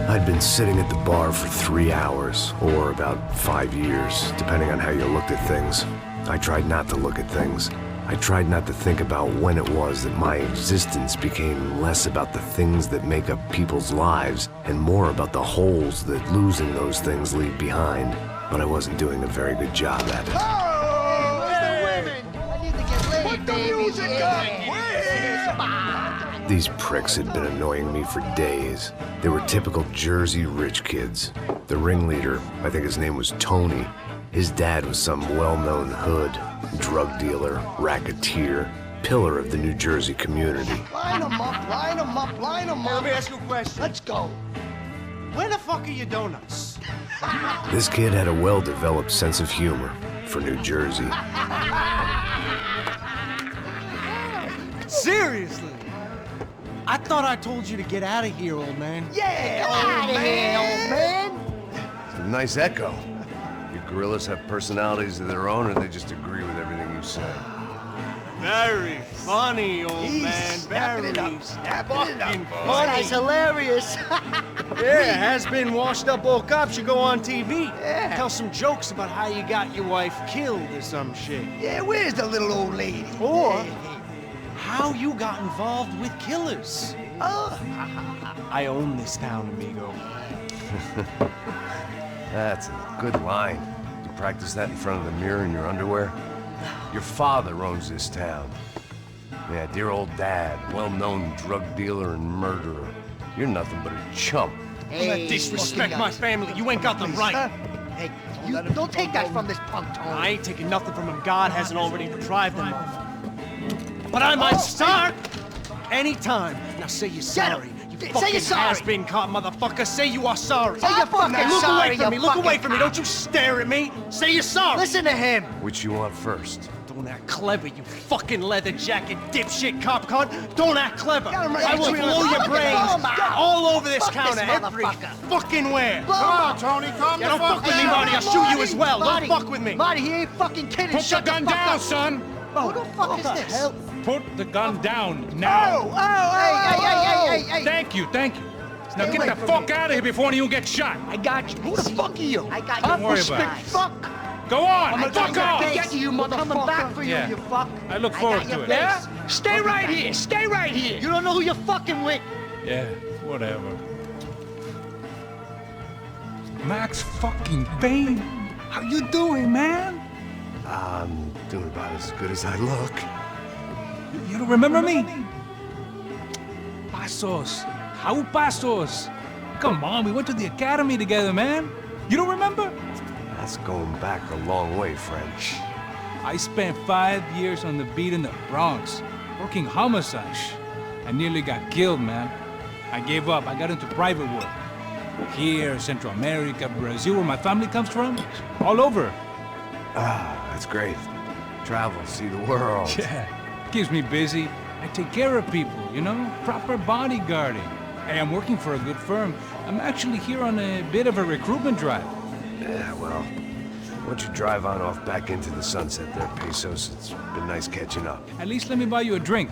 I'd been sitting at the bar for 3 hours, or about 5 years, depending on how you looked at things. I tried not to look at things. I tried not to think about when it was that my existence became less about the things that make up people's lives, and more about the holes that losing those things leave behind. But I wasn't doing a very good job at it. Oh, where's the women? I need to get laid, Put the music up! These pricks had been annoying me for days. They were typical Jersey rich kids. The ringleader, I think his name was Tony, His dad was some well-known hood, drug dealer, racketeer, pillar of the New Jersey community. Line them up, line them up, line them up. Let me ask you a question. Let's go. Where the fuck are your donuts? This kid had a well-developed sense of humor for New Jersey. Seriously? I thought I told you to get out of here, old man. Yeah, old man. It's a nice echo. Your gorillas have personalities of their own, or they just agree with everything you say? Very funny, old man. Very fucking This funny. guy's hilarious. Yeah, has-been washed-up old cop should go on TV. Yeah. Tell some jokes about how you got your wife killed or some shit. Yeah, where's the little old lady? Or how you got involved with killers. I own this town, amigo. That's a good line. You practice that in front of the mirror in your underwear? Your father owns this town. Yeah, dear old dad, well-known drug dealer and murderer. You're nothing but a chump. Hey, disrespect my family. You ain't got them right. Hey, you don't take that from this punk, Tony. I ain't taking nothing from him. God hasn't already deprived them of. But I might start anytime. Now say you're sorry. Say you're sorry. Has-been caught, motherfucker. Say you are sorry. Say you're fucking Look sorry, away from you me. Look away fucking from me. Don't you stare at me. Say you're sorry. Listen to him. Which you want first? Don't act clever, you fucking leather jacket dipshit cop cunt. Don't act clever. Got him right I will between blow the- your Look at brains him. all over this Fuck counter, this every motherfucker. fucking where. Blow Come him. on, Tony, calm Yeah, the fuck with me, Marty. I'll shoot you as well. Marty, Don't fuck with me. Marty, he ain't fucking kidding. Put the Shut gun fuck down, up. son! Who the fuck is this? Hell? Put the gun down now! Hey. Thank you, thank you. Now Stay get away the from fuck me. out of here before you get shot. I got you. Who the fuck are you? I got Don't you. worry Big about it. fuck. Go on, I'm fuck off! I get you, motherfucker. Coming back for you, Yeah. you fuck. I look got forward your to it. face. Yeah? Stay right here. Stay right here. You don't know who you're fucking with. Yeah, whatever. Max fucking Payne, how you doing, man? I'm doing about as good as I look. You don't remember me? Pasos. How Pasos? Come on, we went to the academy together, man. You don't remember? That's going back a long way, friend. I spent 5 years on the beat in the Bronx, working homicide. I nearly got killed, man. I gave up. I got into private work. Here, Central America, Brazil, where my family comes from, all over. Ah, that's great. Travel, see the world. Yeah, keeps me busy. I take care of people, you know? Proper bodyguarding. Hey, I'm working for a good firm. I'm actually here on a bit of a recruitment drive. Yeah, well, why don't you drive on off back into the sunset there, Pesos? It's been nice catching up. At least let me buy you a drink.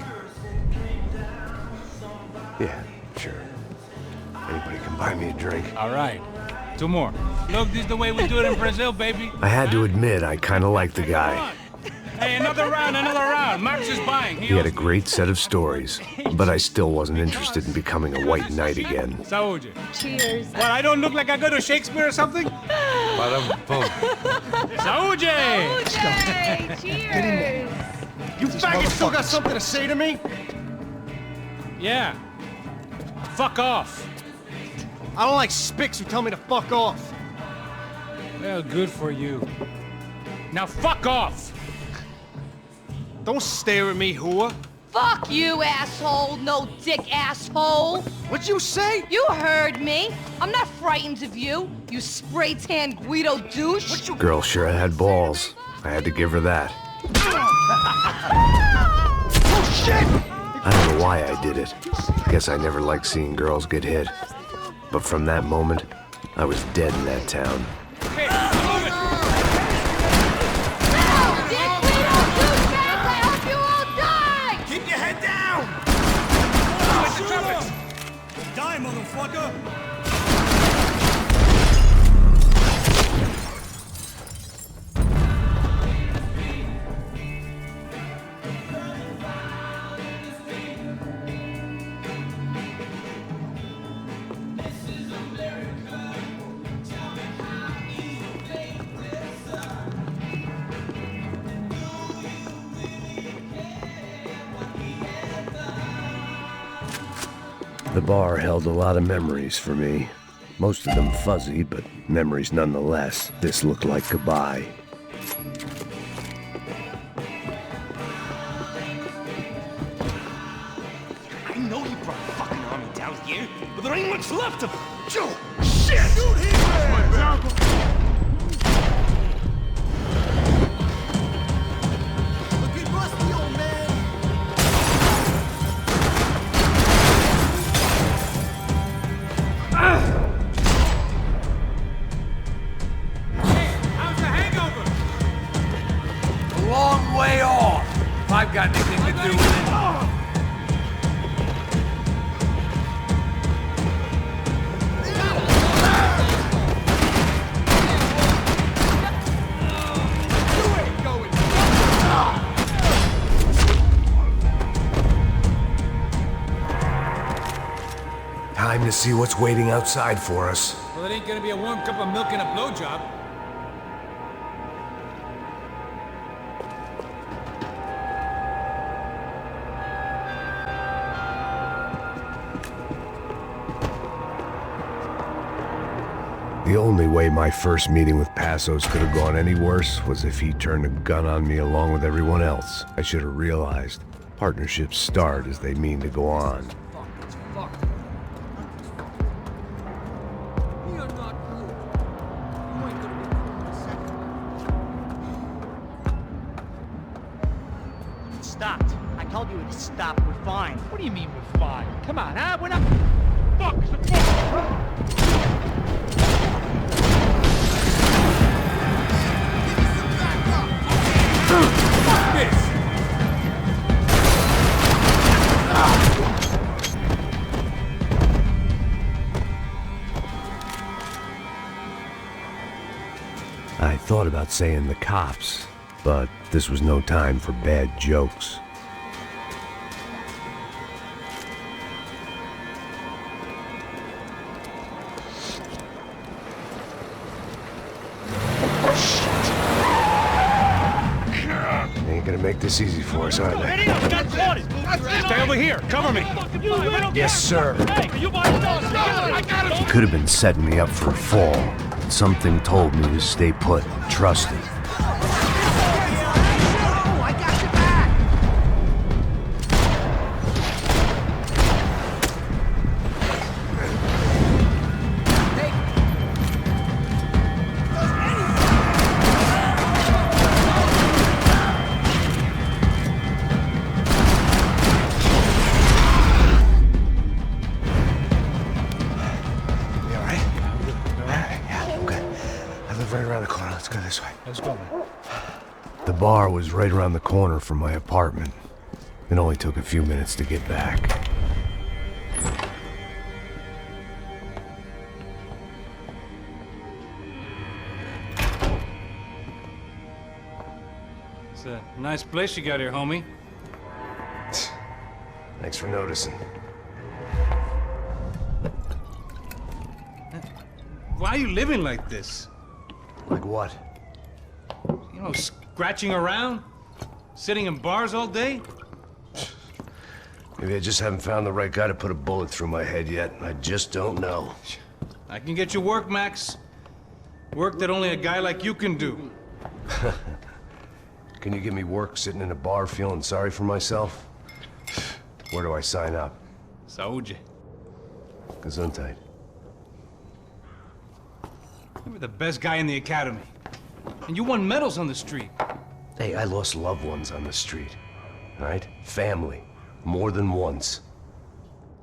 Yeah, sure. Anybody can buy me a drink. All right. 2 more. Look, this is the way we do it in Brazil, baby. I had to admit, I kind of liked the guy. Hey, another round, another round. Max is buying. He had a great set of stories, but I still wasn't interested in becoming a white knight again. Saúde. Cheers. What, I don't look like I go to Shakespeare or something? Bada-boom. Saúde! Saúde! Cheers! You faggot still got something to say to me? Yeah. Fuck off. I don't like spics who tell me to fuck off. Well, good for you. Now fuck off! Don't stare at me, whore. Fuck you, asshole! No dick asshole! What'd you say? You heard me. I'm not frightened of you, you spray-tan Guido douche. Girl sure had balls. I had to give her that. Oh, shit! I don't know why I did it. Guess I never liked seeing girls get hit. But from that moment, I was dead in that town. Hey, move it! Keep your head down! Die, motherfucker! The bar held a lot of memories for me. Most of them fuzzy, but memories nonetheless. This looked like goodbye. I know you brought a fucking army down here, but there ain't much left of it. Joe! Shit! Shoot him! Looking rusty, old man. Hey, how's the hangover? A long way off, if I've got anything to do with it. Time to see what's waiting outside for us. Well, it ain't gonna be a warm cup of milk and a blowjob. The only way my first meeting with Passos could have gone any worse was if he turned a gun on me along with everyone else. I should have realized. Partnerships start as they mean to go on. Stopped. I told you it stopped. We're fine. What do you mean we're fine? Come on, huh? We're not... Fuck! Fuck this! I thought about saying the cops, but this was no time for bad jokes. They ain't gonna make this easy for us, are they? Stay over here. Cover me. Yes, sir. I He could have been setting me up for a fall. Something told me to stay put and trust him. Let's go, man. The bar was right around the corner from my apartment. It only took a few minutes to get back. It's a nice place you got here, homie. Thanks for noticing. Why are you living like this? Like what? You know, scratching around? Sitting in bars all day? Maybe I just haven't found the right guy to put a bullet through my head yet. I just don't know. I can get you work, Max. Work that only a guy like you can do. Can you give me work sitting in a bar feeling sorry for myself? Where do I sign up? Saúde. Gesundheit. You were the best guy in the academy. And you won medals on the street. Hey, I lost loved ones on the street. All right? Family. More than once.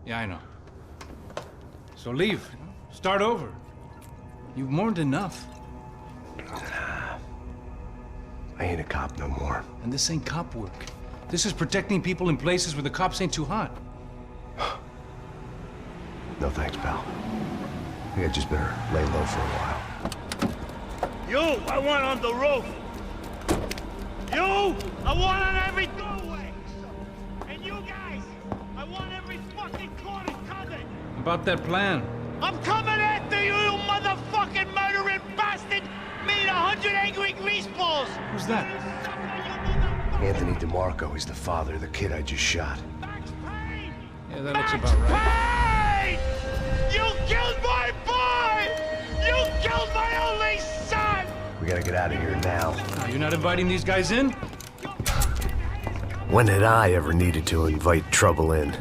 Yeah, I know. So leave. Start over. You've mourned enough. I ain't a cop no more. And this ain't cop work. This is protecting people in places where the cops ain't too hot. No thanks, pal. I think I just better lay low for a while. You, I want on the roof. You, I want on every doorway. And you guys, I want every fucking corner covered. About that plan. I'm coming after you, you motherfucking murdering bastard! Me and 100 angry greaseballs! Who's that? Anthony DeMarco. He's the father of the kid I just shot. Yeah, that looks about right. Payne! You killed my boy! get out of here now. You're not inviting these guys in? When had I ever needed to invite trouble in?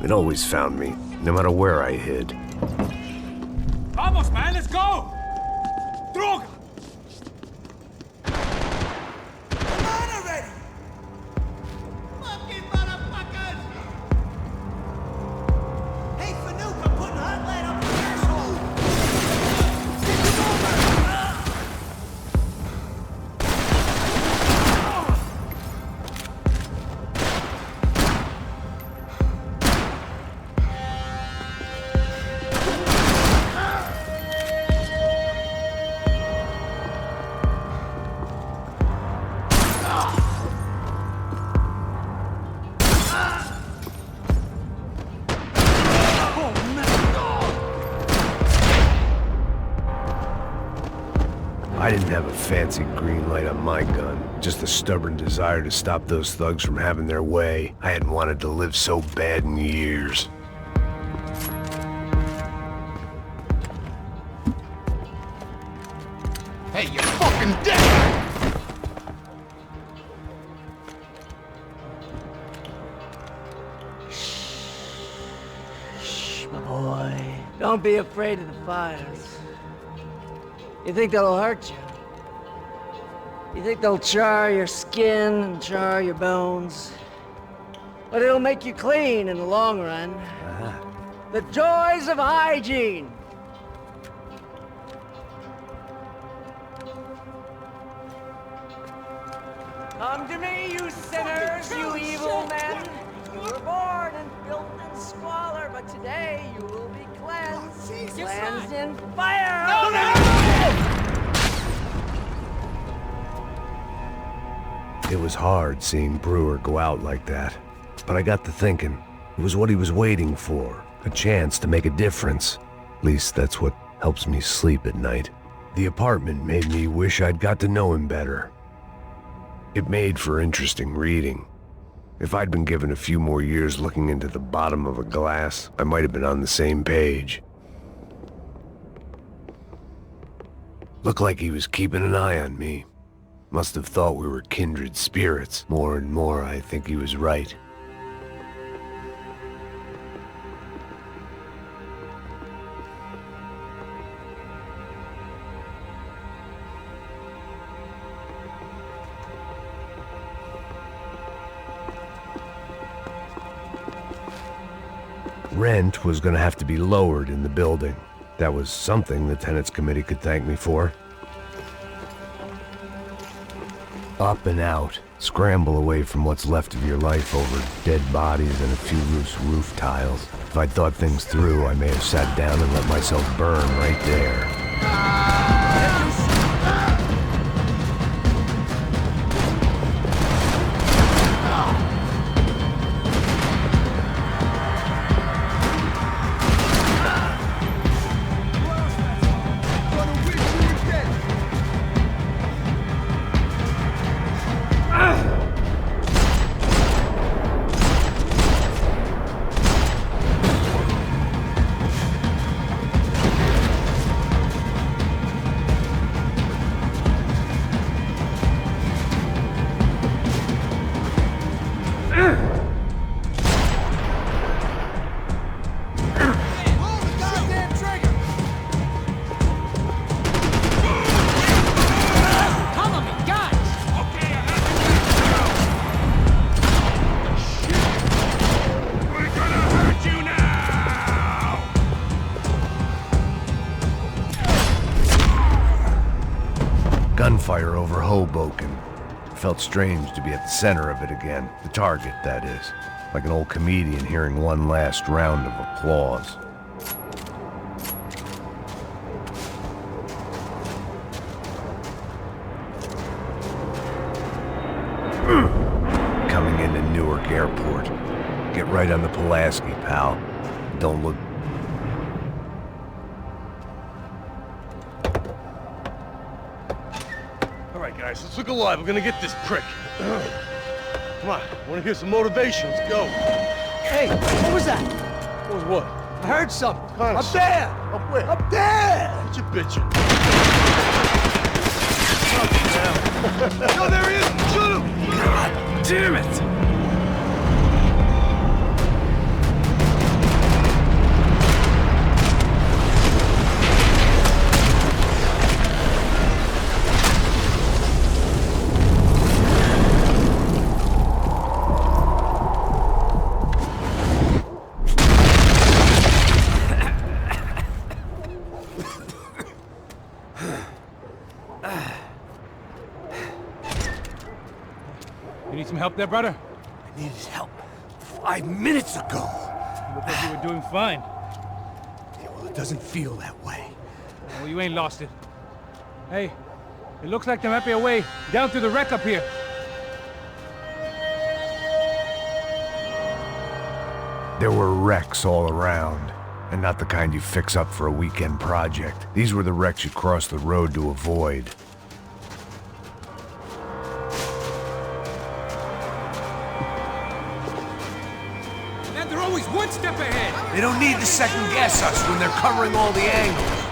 It always found me, no matter where I hid. Vamos, man, let's go! Dork! I didn't have a fancy green light on my gun, just a stubborn desire to stop those thugs from having their way. I hadn't wanted to live so bad in years. Hey, you're fucking dead! Shh, my boy. Don't be afraid of the fires. You think they'll hurt you? You think they'll char your skin and char your bones? But it'll make you clean in the long run. The joys of hygiene! Come to me, you sinners, you evil men! You were born in filth and squalor, but today you will be cleansed. Cleansed in fire! It was hard seeing Brewer go out like that, but I got to thinking, it was what he was waiting for, a chance to make a difference. At least that's what helps me sleep at night. The apartment made me wish I'd got to know him better. It made for interesting reading. If I'd been given a few more years looking into the bottom of a glass, I might have been on the same page. Looked like he was keeping an eye on me. Must have thought we were kindred spirits. More and more, I think he was right. Rent was gonna have to be lowered in the building. That was something the tenants committee could thank me for. Up and out. Scramble away from what's left of your life over dead bodies and a few loose roof tiles. If I'd thought things through, I may have sat down and let myself burn right there. Gunfire over Hoboken. Felt strange to be at the center of it again. The target, that is. Like an old comedian hearing one last round of applause. Coming into Newark Airport. Get right on the Pulaski, pal. Don't look... Guys, let's look alive. We're gonna get this prick. Come on, wanna hear some motivation? Let's go. Hey, what was that? What was what? I heard something. Up there! Up where? Up there! What you bitching? No, there he is! Shoot him! God damn it! You need some help there, brother? I needed help 5 minutes ago. You look like you were doing fine. Yeah, well, it doesn't feel that way. Well, you ain't lost it. Hey, it looks like there might be a way down through the wreck up here. There were wrecks all around, and not the kind you fix up for a weekend project. These were the wrecks you cross the road to avoid. And they're always one step ahead! They don't need to second guess us when they're covering all the angles.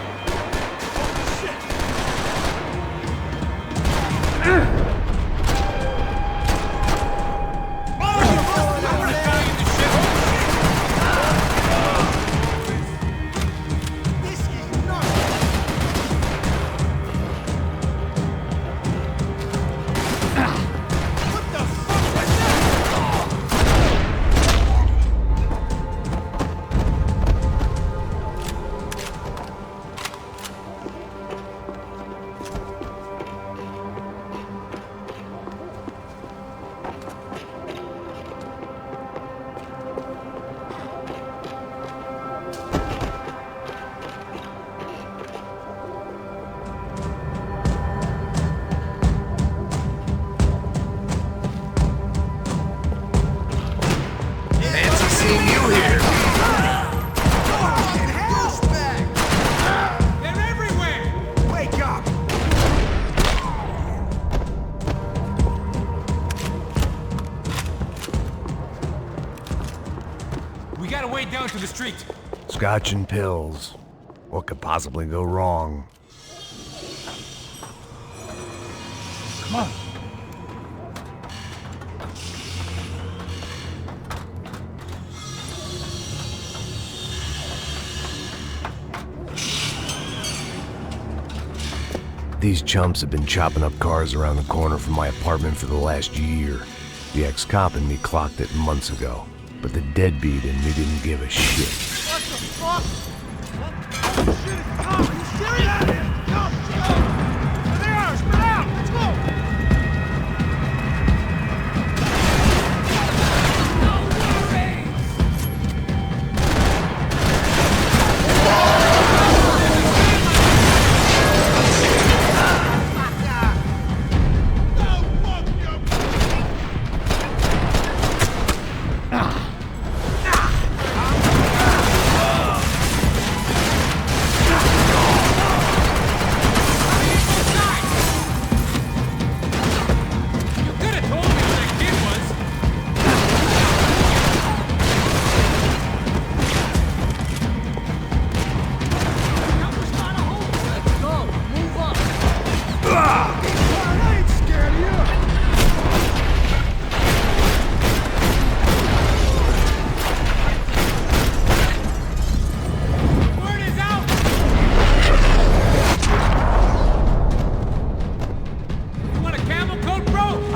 Down to the street. Scotch and pills. What could possibly go wrong? Come on. These chumps have been chopping up cars around the corner from my apartment for the last year. The ex-cop in me clocked it months ago. But the deadbeat in me didn't give a shit. What the fuck? What? Oh, shit, it's Tom! Are you serious? Come, go! There they are! Spread out! Let's go!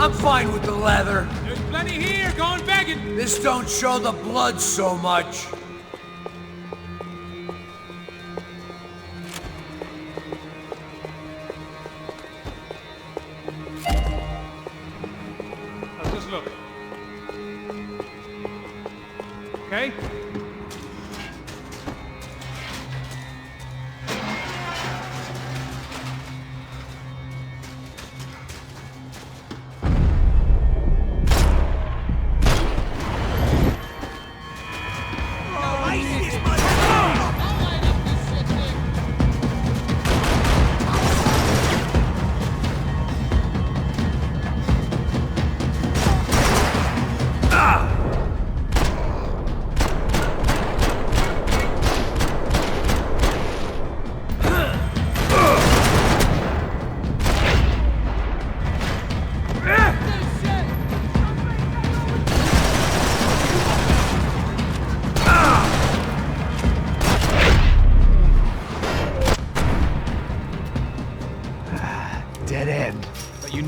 I'm fine with the leather. There's plenty here, going begging. This don't show the blood so much. How's this look? Okay?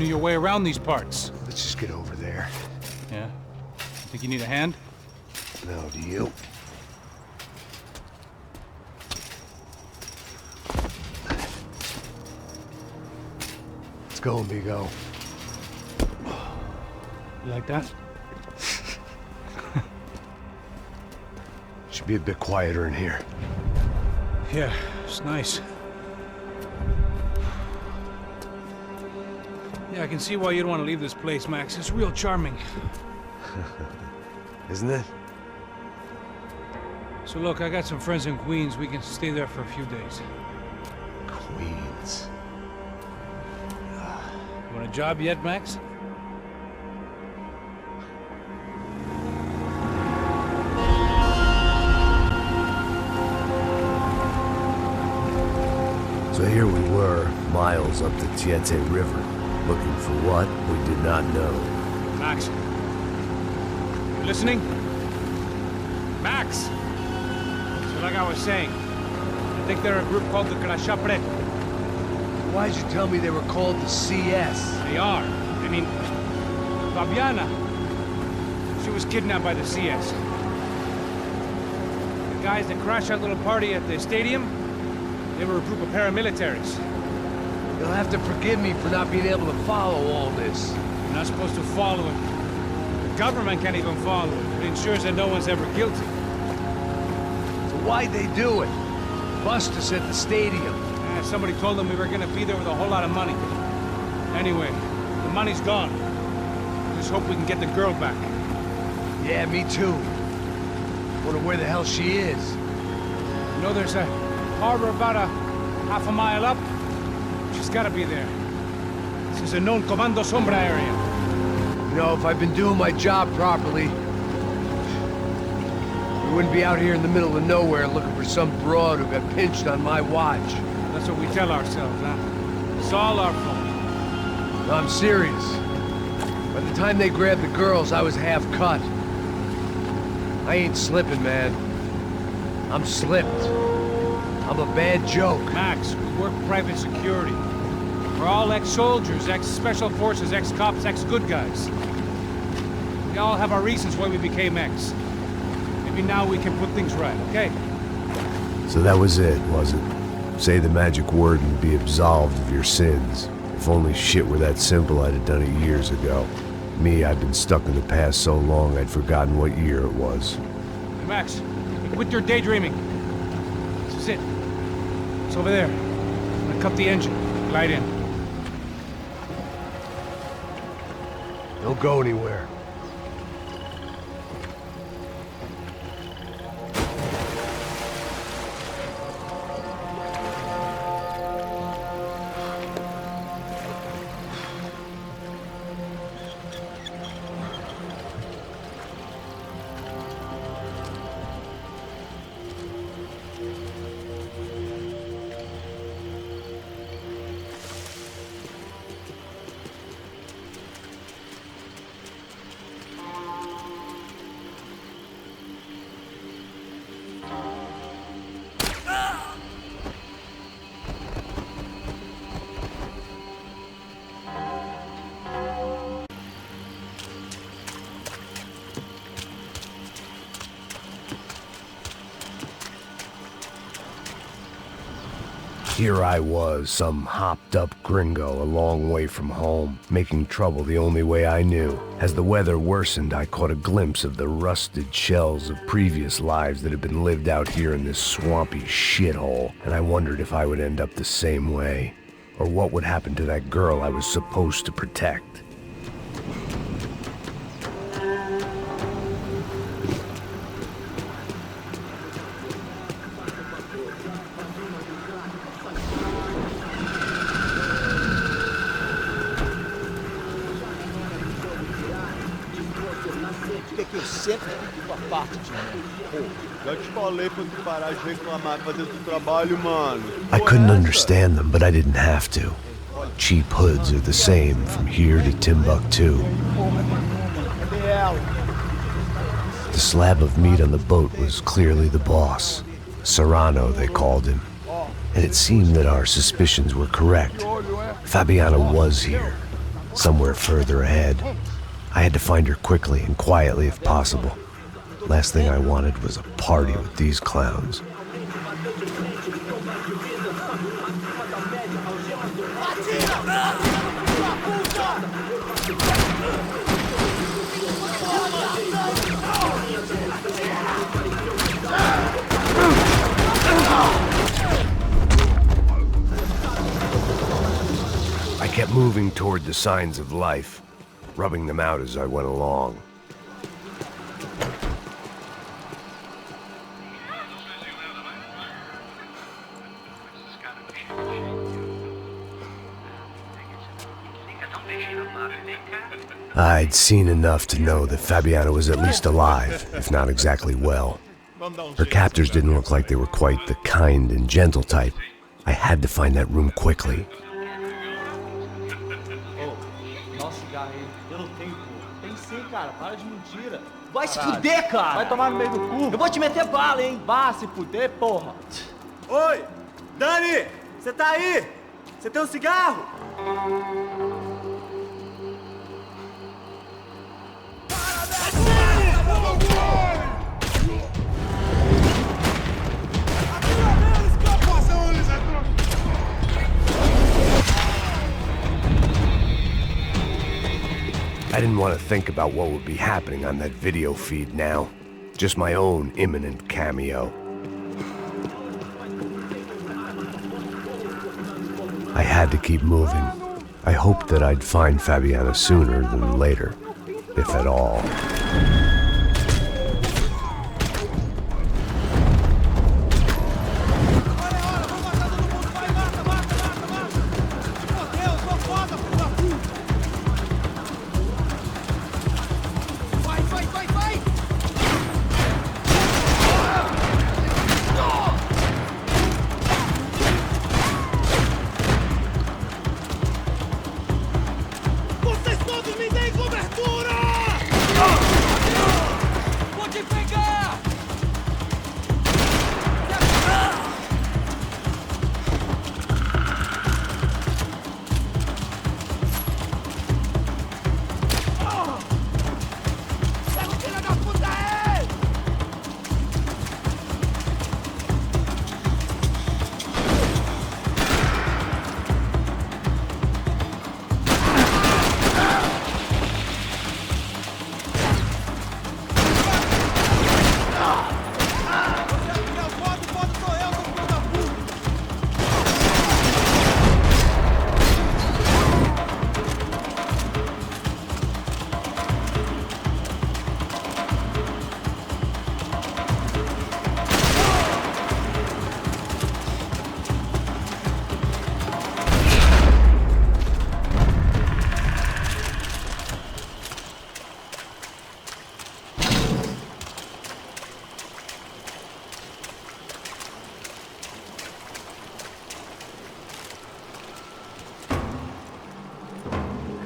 knew your way around these parts. Let's just get over there. Yeah? Think you need a hand? No, do you? Let's go, amigo. You like that? Should be a bit quieter in here. Yeah, it's nice. Yeah, I can see why you'd want to leave this place, Max. It's real charming. Isn't it? So look, I got some friends in Queens. We can stay there for a few days. Queens. You want a job yet, Max? So here we were, miles up the Tiete River, looking for what we did not know. Max. You listening? Max! So like I was saying, I think they're a group called the Crachapret. Why'd you tell me they were called the CS? They are. I mean, Fabiana, she was kidnapped by the CS. The guys that crashed that little party at the stadium, they were a group of paramilitaries. You'll have to forgive me for not being able to follow all this. You're not supposed to follow it. The government can't even follow it. It ensures that no one's ever guilty. So why'd they do it? Bust us at the stadium. Somebody told them we were gonna be there with a whole lot of money. Anyway, the money's gone. Just hope we can get the girl back. Yeah, me too. Wonder where the hell she is. You know, there's a harbor about a half a mile up. She's gotta be there. This is a known Comando Sombra area. You know, if I'd been doing my job properly, we wouldn't be out here in the middle of nowhere looking for some broad who got pinched on my watch. That's what we tell ourselves, huh? It's all our fault. No, I'm serious. By the time they grabbed the girls, I was half cut. I ain't slipping, man. I'm slipped. I'm a bad joke. Max, we work private security. We're all ex-soldiers, ex-special forces, ex-cops, ex-good guys. We all have our reasons why we became ex. Maybe now we can put things right, okay? So that was it, was it? Say the magic word and be absolved of your sins. If only shit were that simple, I'd have done it years ago. Me, I've been stuck in the past so long I'd forgotten what year it was. Hey, Max, quit your daydreaming. This is it. It's over there. I'm gonna cut the engine. Glide in. Don't go anywhere. Here I was, some hopped-up gringo a long way from home, making trouble the only way I knew. As the weather worsened, I caught a glimpse of the rusted shells of previous lives that had been lived out here in this swampy shithole, and I wondered if I would end up the same way, or what would happen to that girl I was supposed to protect. Que eu sempre fico a parte de mim. Já te falei pra tu parar de reclamar, fazer teu trabalho, mano. I couldn't understand them, but I didn't have to. Cheap hoods are the same from here to Timbuktu. The slab of meat on the boat was clearly the boss. Serrano, they called him. And it seemed that our suspicions were correct. Fabiana was here. somewhere further ahead. I had to find her quickly and quietly if possible. Last thing I wanted was a party with these clowns. I kept moving toward the signs of life, rubbing them out as I went along. I'd seen enough to know that Fabiana was at least alive, if not exactly well. Her captors didn't look like they were quite the kind and gentle type. I had to find that room quickly. Vai se fuder, cara! Vai tomar no meio do cu! Eu vou te meter bala, hein? Vá se fuder, porra! Oi! Dani! Você tá aí? Você tem um cigarro? I didn't want to think about what would be happening on that video feed now. Just my own imminent cameo. I had to keep moving. I hoped that I'd find Fabiana sooner than later, if at all.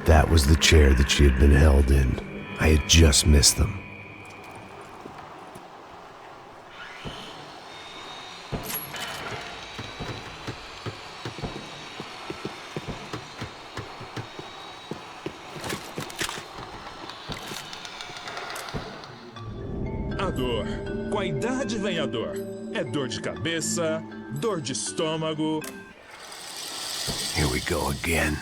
That was the chair that she had been held in. I had just missed them. A dor. Com a idade vem a dor. É dor de cabeça, dor de estômago. Here we go again.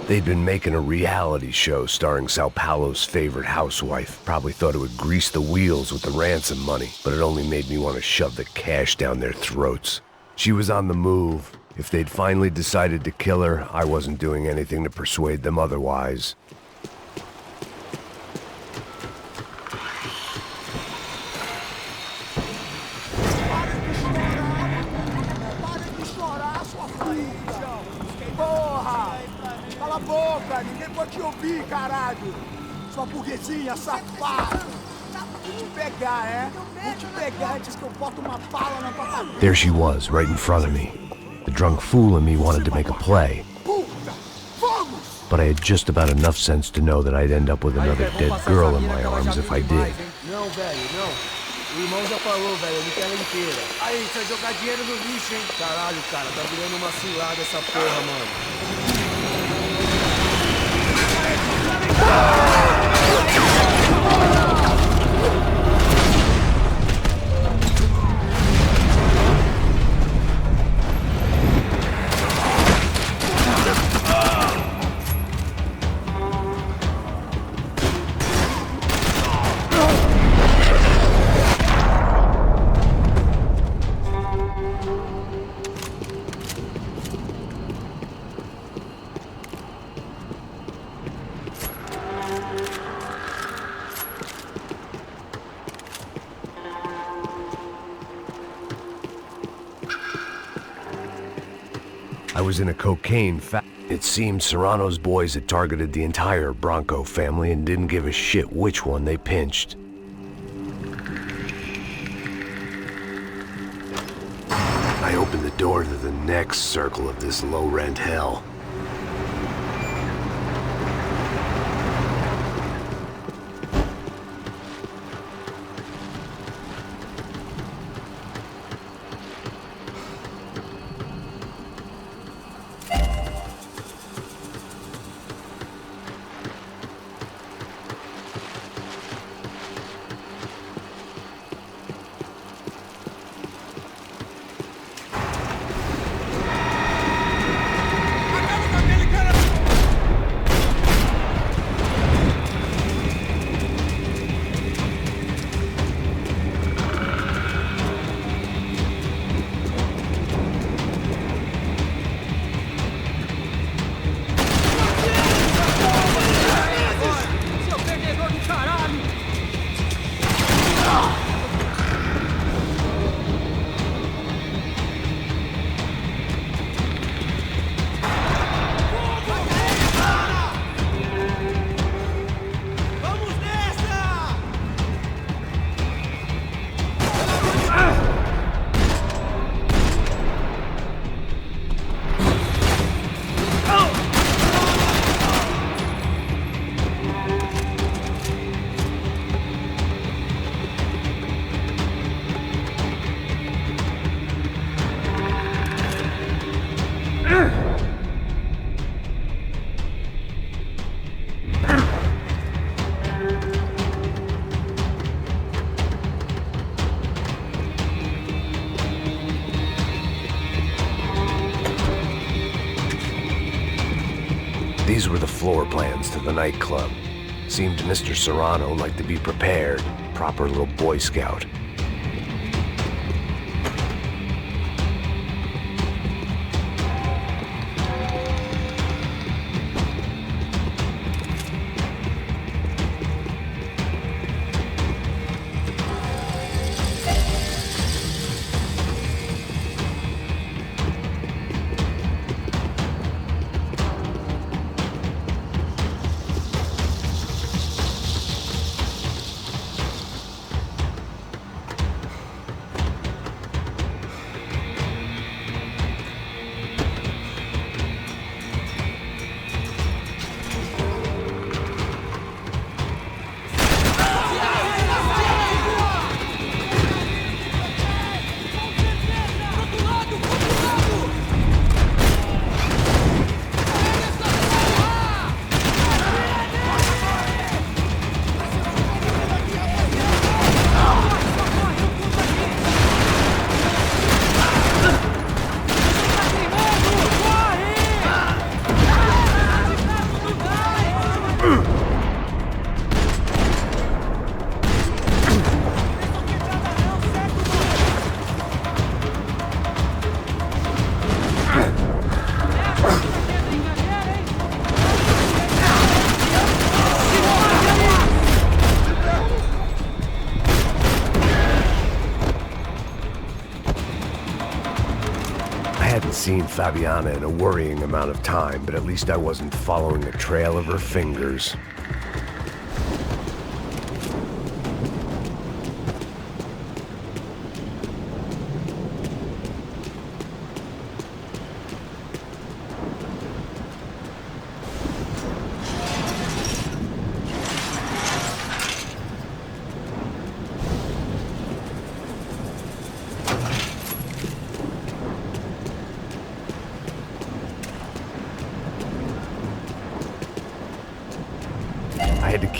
They'd been making a reality show starring Sao Paulo's favorite housewife. Probably thought it would grease the wheels with the ransom money, but it only made me want to shove the cash down their throats. She was on the move. If they'd finally decided to kill her, I wasn't doing anything to persuade them otherwise. Cala a boca, ninguém pode te ouvir, caralho! Sua burguesinha safada! Vou te pegar, é? Vou te pegar antes que eu boto uma bala na tua cabeça! There she was, right in front of me. The drunk fool in me wanted to make a play. But I had just about enough sense to know that I'd end up with another dead girl in my arms if I did. Não, velho, não. O irmão já falou, velho, ele quer ela inteira. Aí, você vai jogar dinheiro no lixo, hein? Caralho, cara, tá virando uma cilada essa porra, mano. I was in a cocaine It seemed Serrano's boys had targeted the entire Bronco family and didn't give a shit which one they pinched. I opened the door to the next circle of this low-rent hell. These were the floor plans to the nightclub. Seemed to Mr. Serrano like to be prepared, proper little Boy Scout. Seen Fabiana in a worrying amount of time, but at least I wasn't following the trail of her fingers.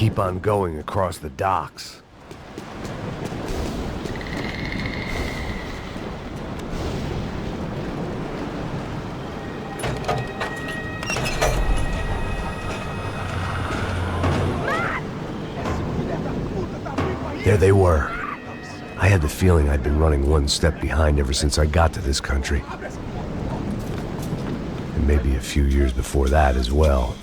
keep on going across the docks. There they were. I had the feeling I'd been running one step behind ever since I got to this country. And maybe a few years before that as well.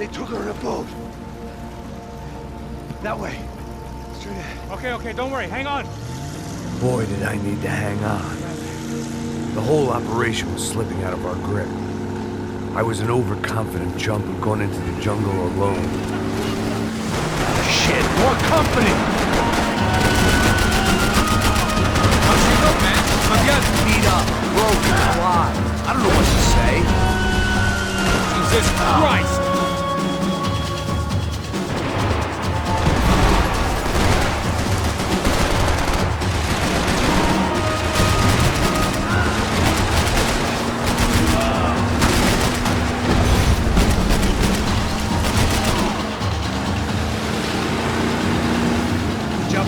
They took her in a boat. That way. Straight ahead. Okay, don't worry. Hang on. Boy, did I need to hang on. The whole operation was slipping out of our grip. I was an overconfident chump who'd gone into the jungle alone. Shit, more company! How's she look, man? My guy's beat up, broken, alive. I don't know what to say. Jesus Christ!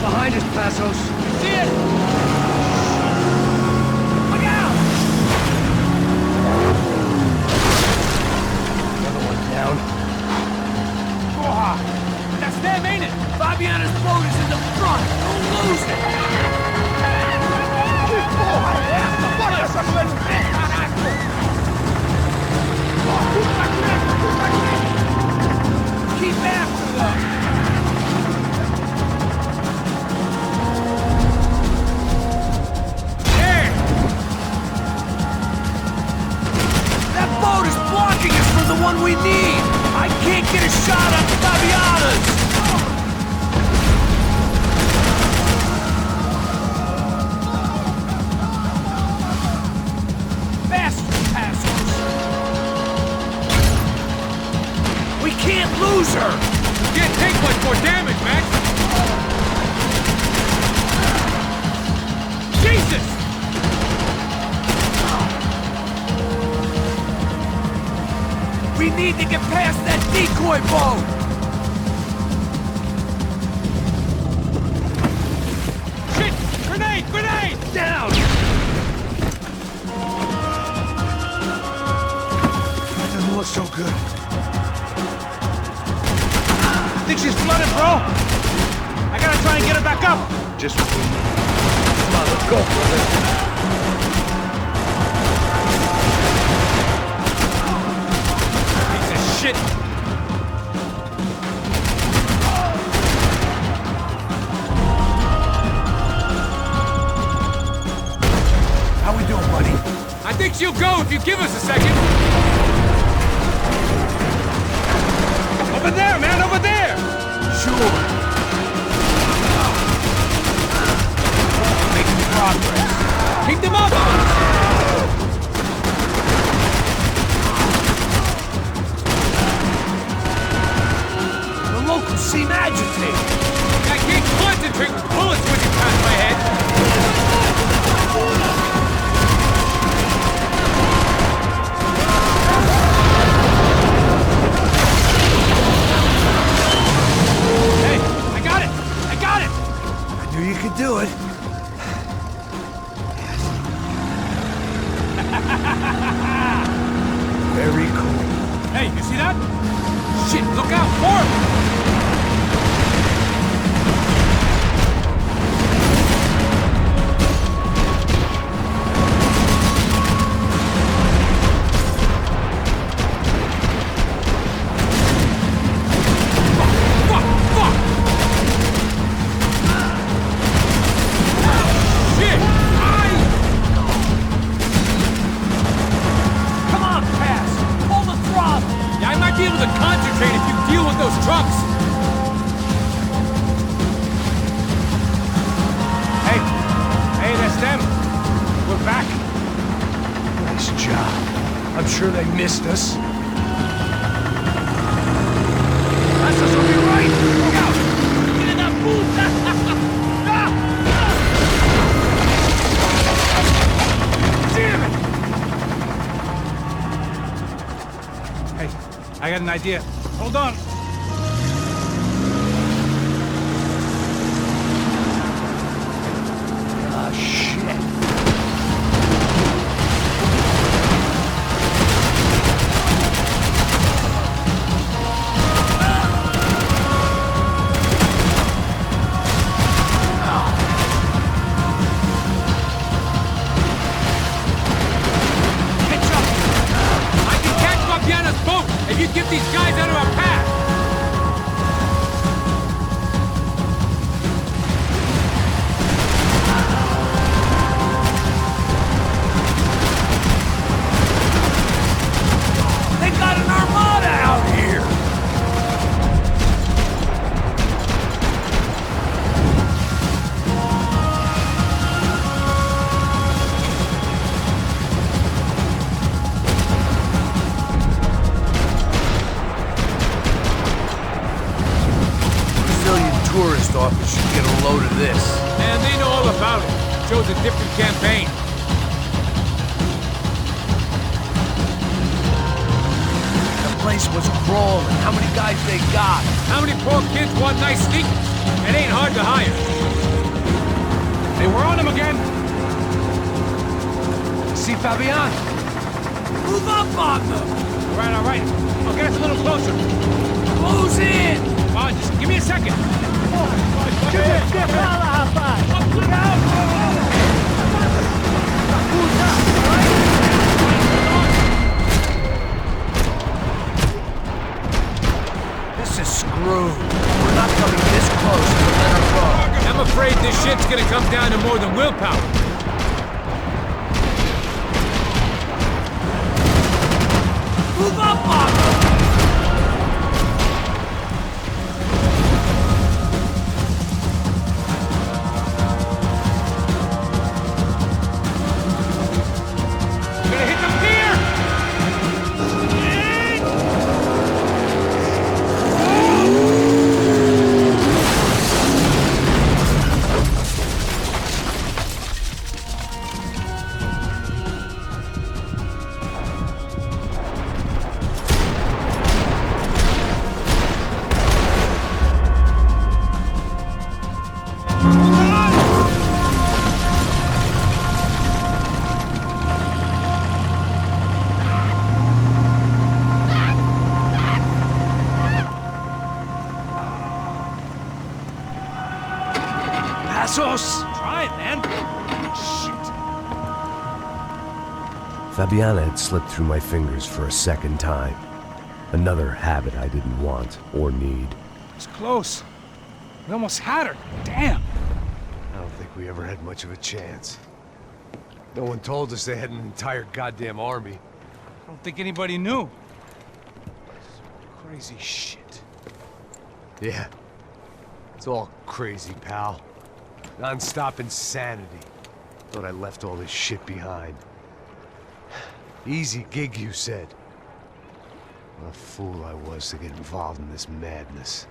Behind us, Passos. See it? Look out! Another one down. Oh, that's them, ain't it? Fabiana's boat is in the front. Don't lose it. Que porra é essa? Bora essa coisa! Caraca! Keep after them! The one we need! I can't get a shot on Fabiana's! Faster, Passos! We can't lose her! You can't take much more damage, Max! Jesus! We need to get past that decoy boat! Shit! Grenade! Down! That doesn't look so good. Think she's flooded, bro? I gotta try and get her back up! Just come on, let's go, brother. Shit! How we doing, buddy? I think she'll go if you give us a second. Over there, man, over there! Sure. Making progress. Keep them up! Locals seem agitated. I can't concentrate with bullets whizzing past my head. Hey, I got it! I knew you could do it. Very cool. Hey, you see that? Shit, look out! More! I'm sure they missed us. Passos will be right! Look out! Get in that puta! Damn it! Hey, I got an idea. Hold on. Ah, shit. If you get these guys out of our path! tourist office should get a load of this. Man, they know all about it. Shows a different campaign. The place was crawling. How many guys they got? How many poor kids want nice sneakers? It ain't hard to hire. Hey, we're on them again. See Fabian? Move up, partner! All right. I'll get us a little closer. Close in! Come on, just give me a second. This is screwed. We're not coming this close to let her go. I'm afraid this shit's gonna come down to more than willpower. Move up, partner! Gonna hit the pier! Try it, man. Shit. Fabiana had slipped through my fingers for a second time. Another habit I didn't want or need. It's close. We almost had her. Damn. I don't think we ever had much of a chance. No one told us they had an entire goddamn army. I don't think anybody knew. Crazy shit. Yeah. It's all crazy, pal. Non-stop insanity. Thought I left all this shit behind. Easy gig, you said. What a fool I was to get involved in this madness.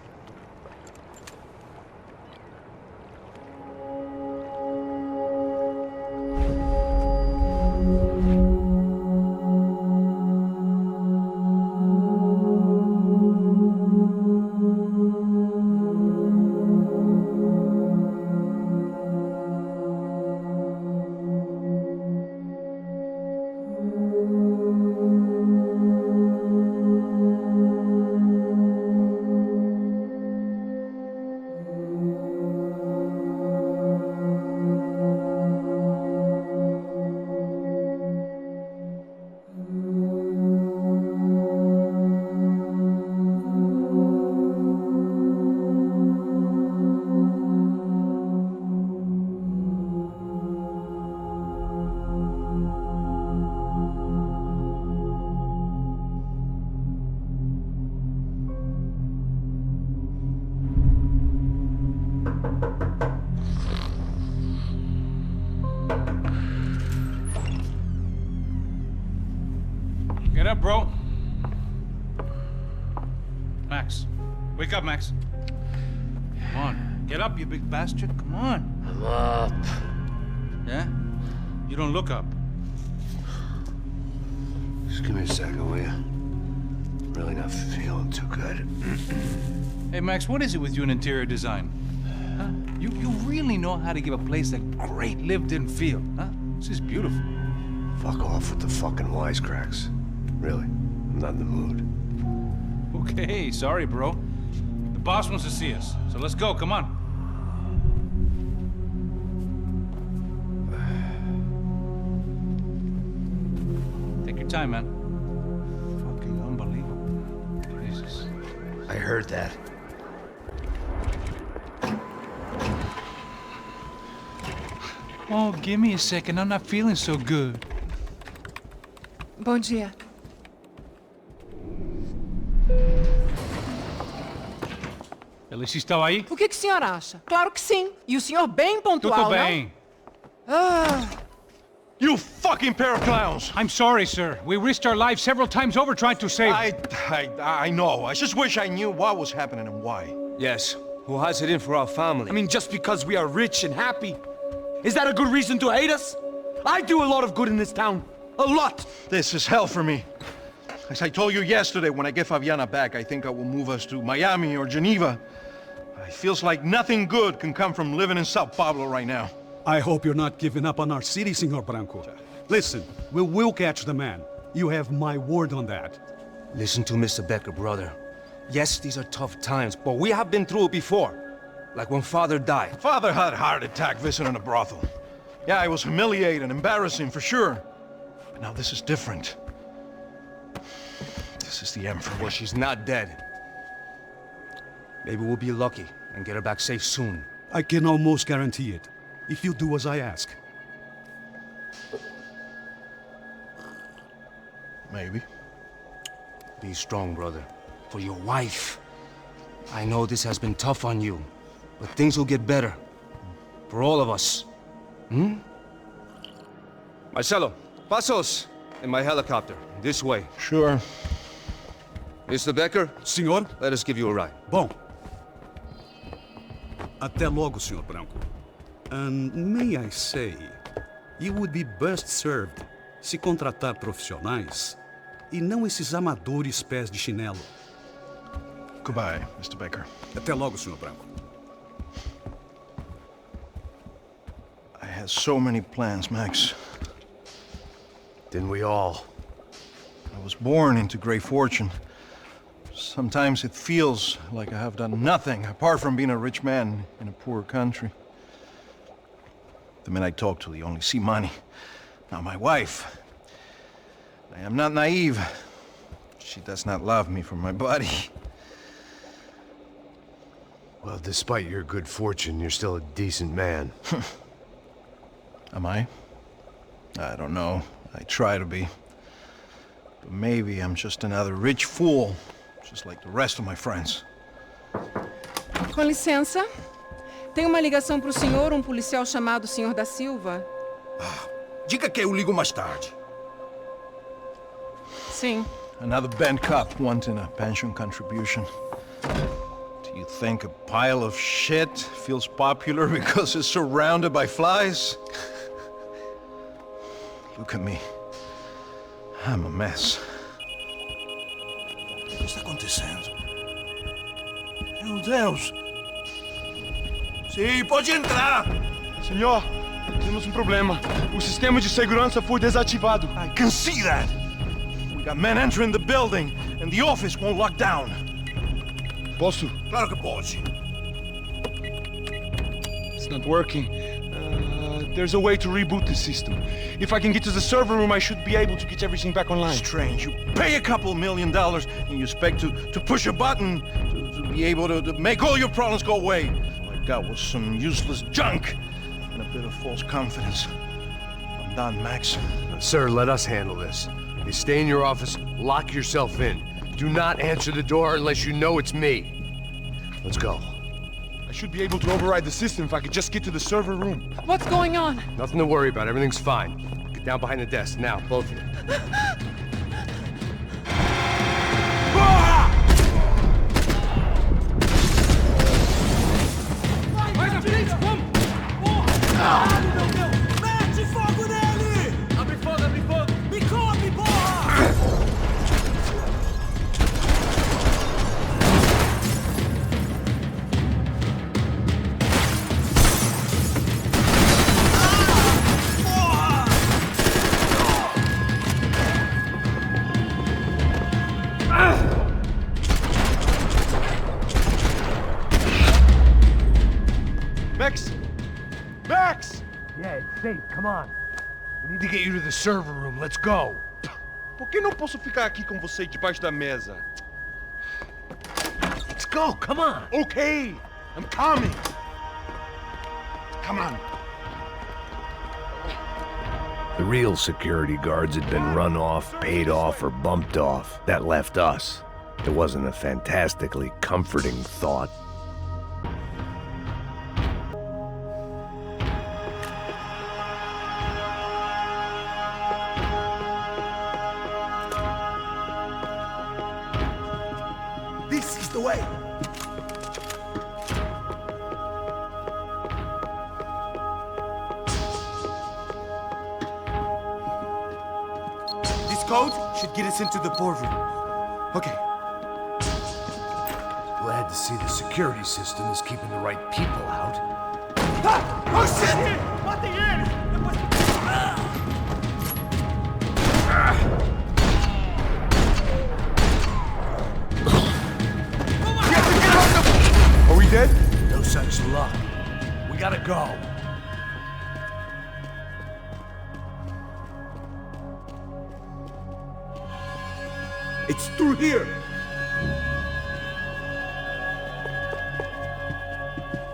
Get up, bro. Max. Wake up, Max. Come on. Get up, you big bastard. Come on. I'm up. Yeah? You don't look up. Just give me a second, will you? Really not feeling too good. Hey, Max, what is it with you and interior design? Huh? You really know how to give a place a great lived-in feel, huh? This is beautiful. Fuck off with the fucking wisecracks. Really, I'm not in the mood. Okay, sorry, bro. The boss wants to see us, so let's go, come on. Take your time, man. Fucking unbelievable. Jesus. I heard that. Oh, give me a second. I'm not feeling so good. Bom dia. Alice estava aí? O que o senhor acha? Claro que sim. E o senhor bem pontual, Tudo bem. não? Ah. You fucking pair of clowns! I'm sorry, sir. We risked our lives several times over trying to save... I know. I just wish I knew what was happening and why. Yes, who has it in for our family. I mean, just because we are rich and happy, is that a good reason to hate us? I do a lot of good in this town. A lot. This is hell for me. As I told you yesterday, when I get Fabiana back, I think I will move us to Miami or Geneva. It feels like nothing good can come from living in Sao Paulo right now. I hope you're not giving up on our city, Senor Branco. Listen, we will catch the man. You have my word on that. Listen to Mr. Becker, brother. Yes, these are tough times, but we have been through it before. Like when Father died. Father had a heart attack visiting a brothel. Yeah, it was humiliating, embarrassing, for sure. But now this is different. This is the end for me. Well, she's not dead. Maybe we'll be lucky and get her back safe soon. I can almost guarantee it, if you do as I ask. Maybe. Be strong, brother. For your wife. I know this has been tough on you, but things will get better. For all of us. Hmm? Marcelo, pasos in my helicopter. This way. Sure. Mr. Becker? Senhor? Let us give you a ride. Bom. Até logo, Senhor Branco. And may I say, you would be best served se contratar profissionais e não esses amadores pés de chinelo. Goodbye, Mr. Becker. Até logo, Senhor Branco. I had so many plans, Max. Didn't we all? I was born into great fortune. Sometimes it feels like I have done nothing apart from being a rich man in a poor country. The men I talk to, they only see money. Now my wife, I am not naive. She does not love me for my body. Well, despite your good fortune, you're still a decent man. Am I? I don't know. I try to be. But maybe I'm just another rich fool, just like the rest of my friends. Com licença. Tem uma ligação para o senhor, um policial chamado Senhor da Silva. Diga que eu ligo mais tarde. Sim. Another band cop wanting a pension contribution. Do you think a pile of shit feels popular because it's surrounded by flies? Look at me. I'm a mess. O que está acontecendo? Meu Deus! Sim, pode entrar! Senhor, temos um problema. O sistema de segurança foi desativado. I can see that! We got men entering the building, and the office won't lock down. Posso? Claro que pode. It's not working. There's a way to reboot the system. If I can get to the server room, I should be able to get everything back online. Strange. You pay a couple $1 million, and you expect to push a button to be able to make all your problems go away. All I got was some useless junk and a bit of false confidence. I'm done, Max. Sir, let us handle this. You stay in your office, lock yourself in. Do not answer the door unless you know it's me. Let's go. I should be able to override the system if I could just get to the server room. What's going on? Nothing to worry about. Everything's fine. Get down behind the desk now, both of you. Mete fogo nele! Abre fogo, abre fogo! Me come, porra! Max! Max! Yeah, it's safe. Come on. We need to get you to the server room. Let's go. Por que não posso ficar aqui com você debaixo da mesa? Let's go. Come on. Okay, I'm coming. Come on. The real security guards had been run off, paid off, or bumped off. That left us. It wasn't a fantastically comforting thought. This is the way. code should get us into the boardroom. Okay. Glad to see the security system is keeping the right people out. Ah! Oh shit! What the hell? Are we dead? No such luck. We gotta go. It's through here.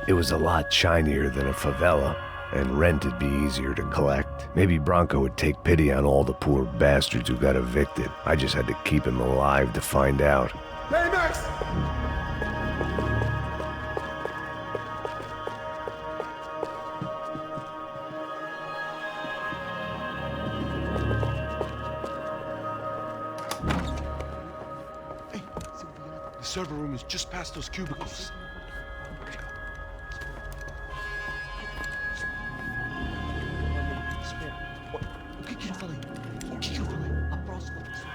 It was a lot shinier than a favela, and rent'd be easier to collect. Maybe Bronco would take pity on all the poor bastards who got evicted. I just had to keep him alive to find out. Hey, Max! The server room is just past those cubicles. O que eu falei? O que eu falei? A próxima pessoa.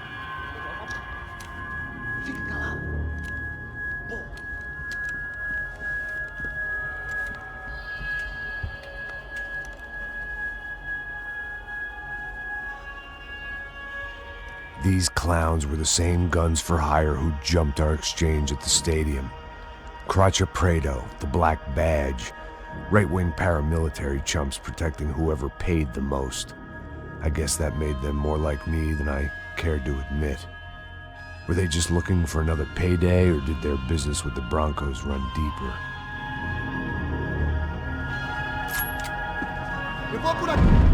Fica calado. Pô. These clowns were the same guns for hire who jumped our exchange at the stadium. Crotcha Prado, the Black Badge, right-wing paramilitary chumps protecting whoever paid the most. I guess that made them more like me than I cared to admit. Were they just looking for another payday, or did their business with the Broncos run deeper? Eu vou por aqui.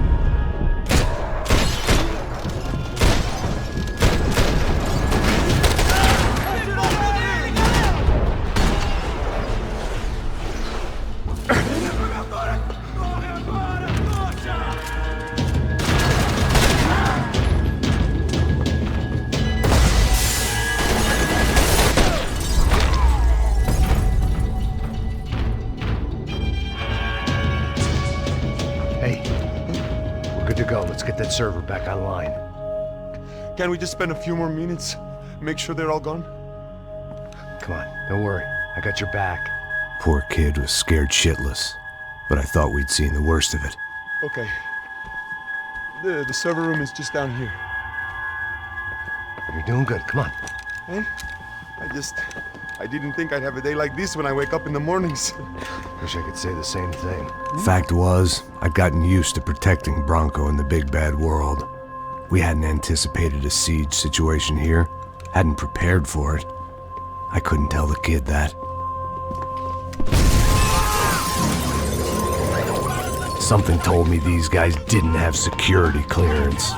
That server back online. Can't we just spend a few more minutes? Make sure they're all gone? Come on, don't worry. I got your back. Poor kid was scared shitless, but I thought we'd seen the worst of it. Okay. The server room is just down here. You're doing good. Come on. Hey? I didn't think I'd have a day like this when I wake up in the mornings. Wish I could say the same thing. Fact was, I'd gotten used to protecting Bronco in the big bad world. We hadn't anticipated a siege situation here, hadn't prepared for it. I couldn't tell the kid that. Something told me these guys didn't have security clearance.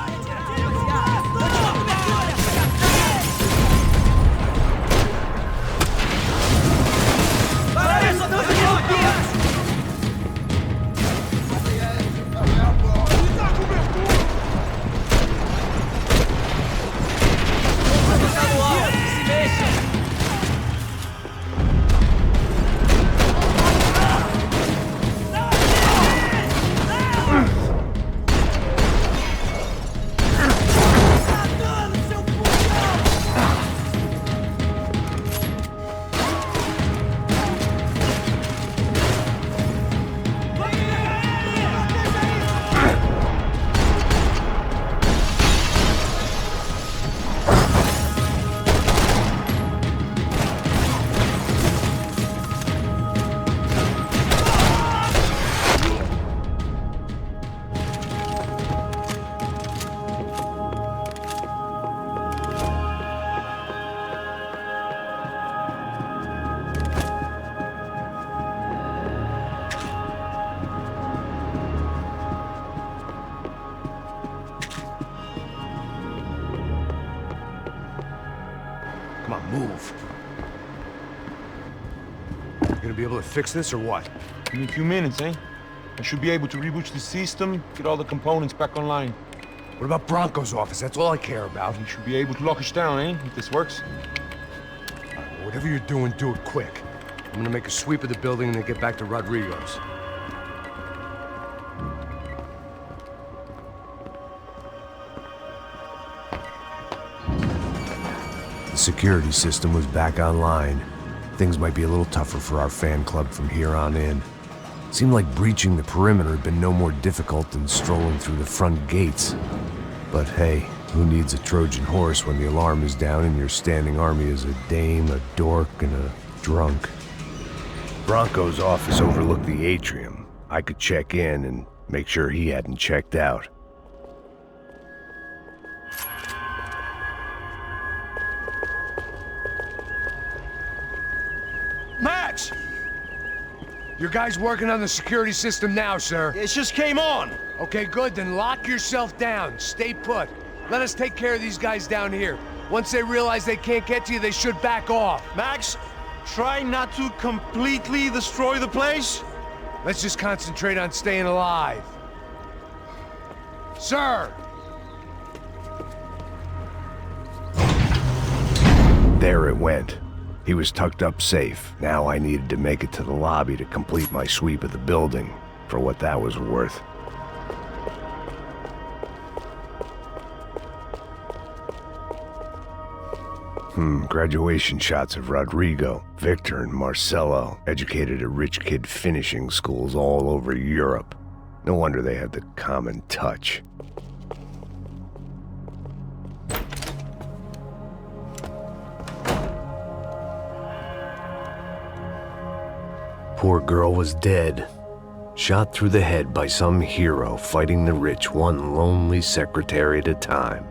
Come on, move. You gonna be able to fix this or what? In a few minutes, eh? I should be able to reboot the system, get all the components back online. What about Bronco's office? That's all I care about. You should be able to lock us down, eh? If this works. All right, well, whatever you're doing, do it quick. I'm gonna make a sweep of the building and then get back to Rodrigo's. The security system was back online. Things might be a little tougher for our fan club from here on in. Seemed like breaching the perimeter had been no more difficult than strolling through the front gates. But hey, who needs a Trojan horse when the alarm is down and your standing army is a dame, a dork, and a drunk? Bronco's office overlooked the atrium. I could check in and make sure he hadn't checked out. Max! Your guy's working on the security system now, sir. It just came on. Okay, good. Then lock yourself down. Stay put. Let us take care of these guys down here. Once they realize they can't get to you, they should back off. Max, try not to completely destroy the place. Let's just concentrate on staying alive. Sir! There it went. He was tucked up safe. Now I needed to make it to the lobby to complete my sweep of the building, for what that was worth. Graduation shots of Rodrigo, Victor, and Marcelo, educated at rich kid finishing schools all over Europe. No wonder they had the common touch. Poor girl was dead. Shot through the head by some hero fighting the rich one lonely secretary at a time.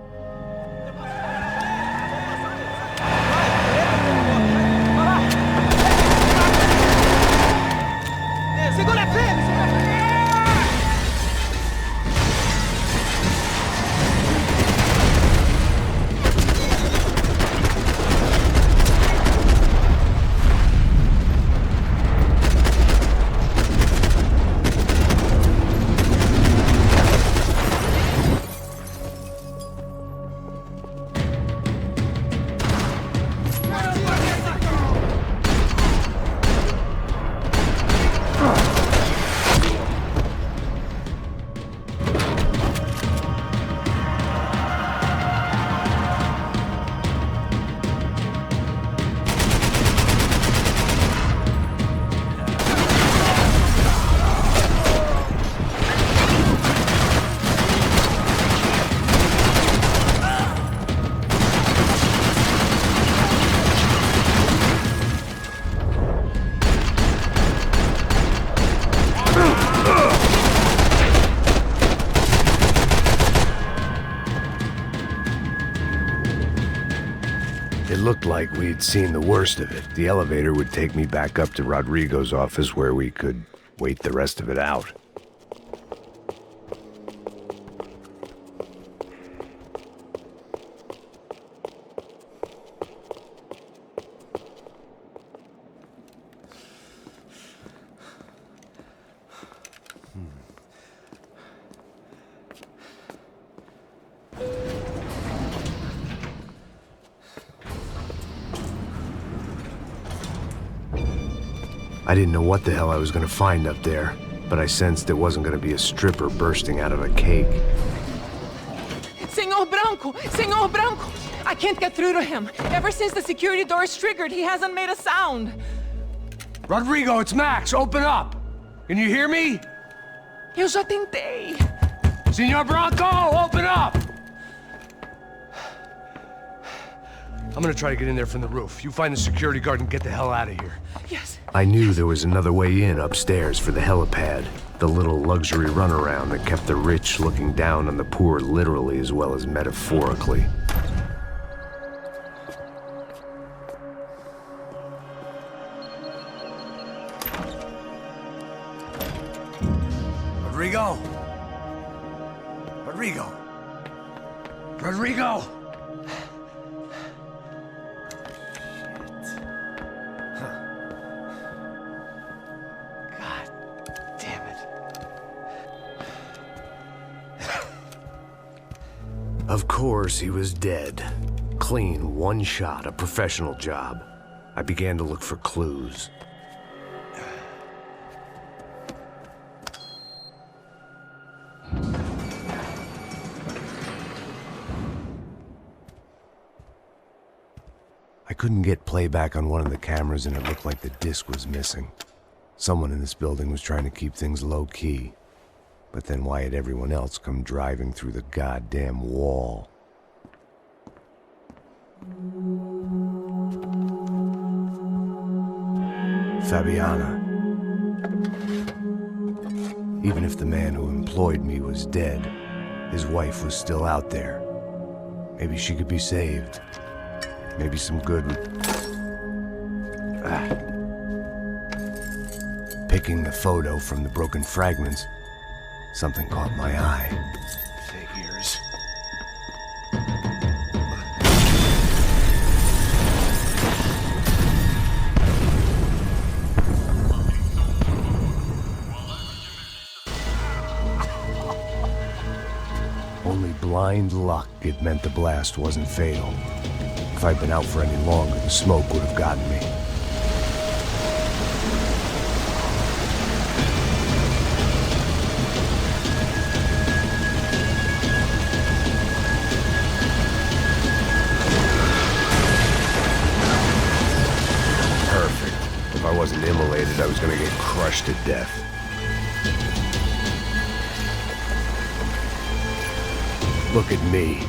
It looked like we'd seen the worst of it. The elevator would take me back up to Rodrigo's office where we could wait the rest of it out. I didn't know what the hell I was going to find up there, but I sensed it wasn't going to be a stripper bursting out of a cake. Senor Branco! Senor Branco! I can't get through to him. Ever since the security door is triggered, he hasn't made a sound. Rodrigo, it's Max. Open up. Can you hear me? Eu já tentei. Senor Branco, open up! I'm gonna try to get in there from the roof. You find the security guard and get the hell out of here. Yes. I knew there was another way in upstairs for the helipad, the little luxury runaround that kept the rich looking down on the poor literally as well as metaphorically. Rodrigo! Rodrigo! Rodrigo! Of course, he was dead. Clean, one shot, a professional job. I began to look for clues. couldn't get playback on one of the cameras and it looked like the disc was missing. Someone in this building was trying to keep things low-key. But then why had everyone else come driving through the goddamn wall? Fabiana. Even if the man who employed me was dead, his wife was still out there. Maybe she could be saved. Maybe some good would... Picking the photo from the broken fragments, something caught my eye. Figures. Only blind luck it meant the blast wasn't fatal. If I'd been out for any longer, the smoke would have gotten me. Perfect. If I wasn't immolated, I was gonna get crushed to death. Look at me.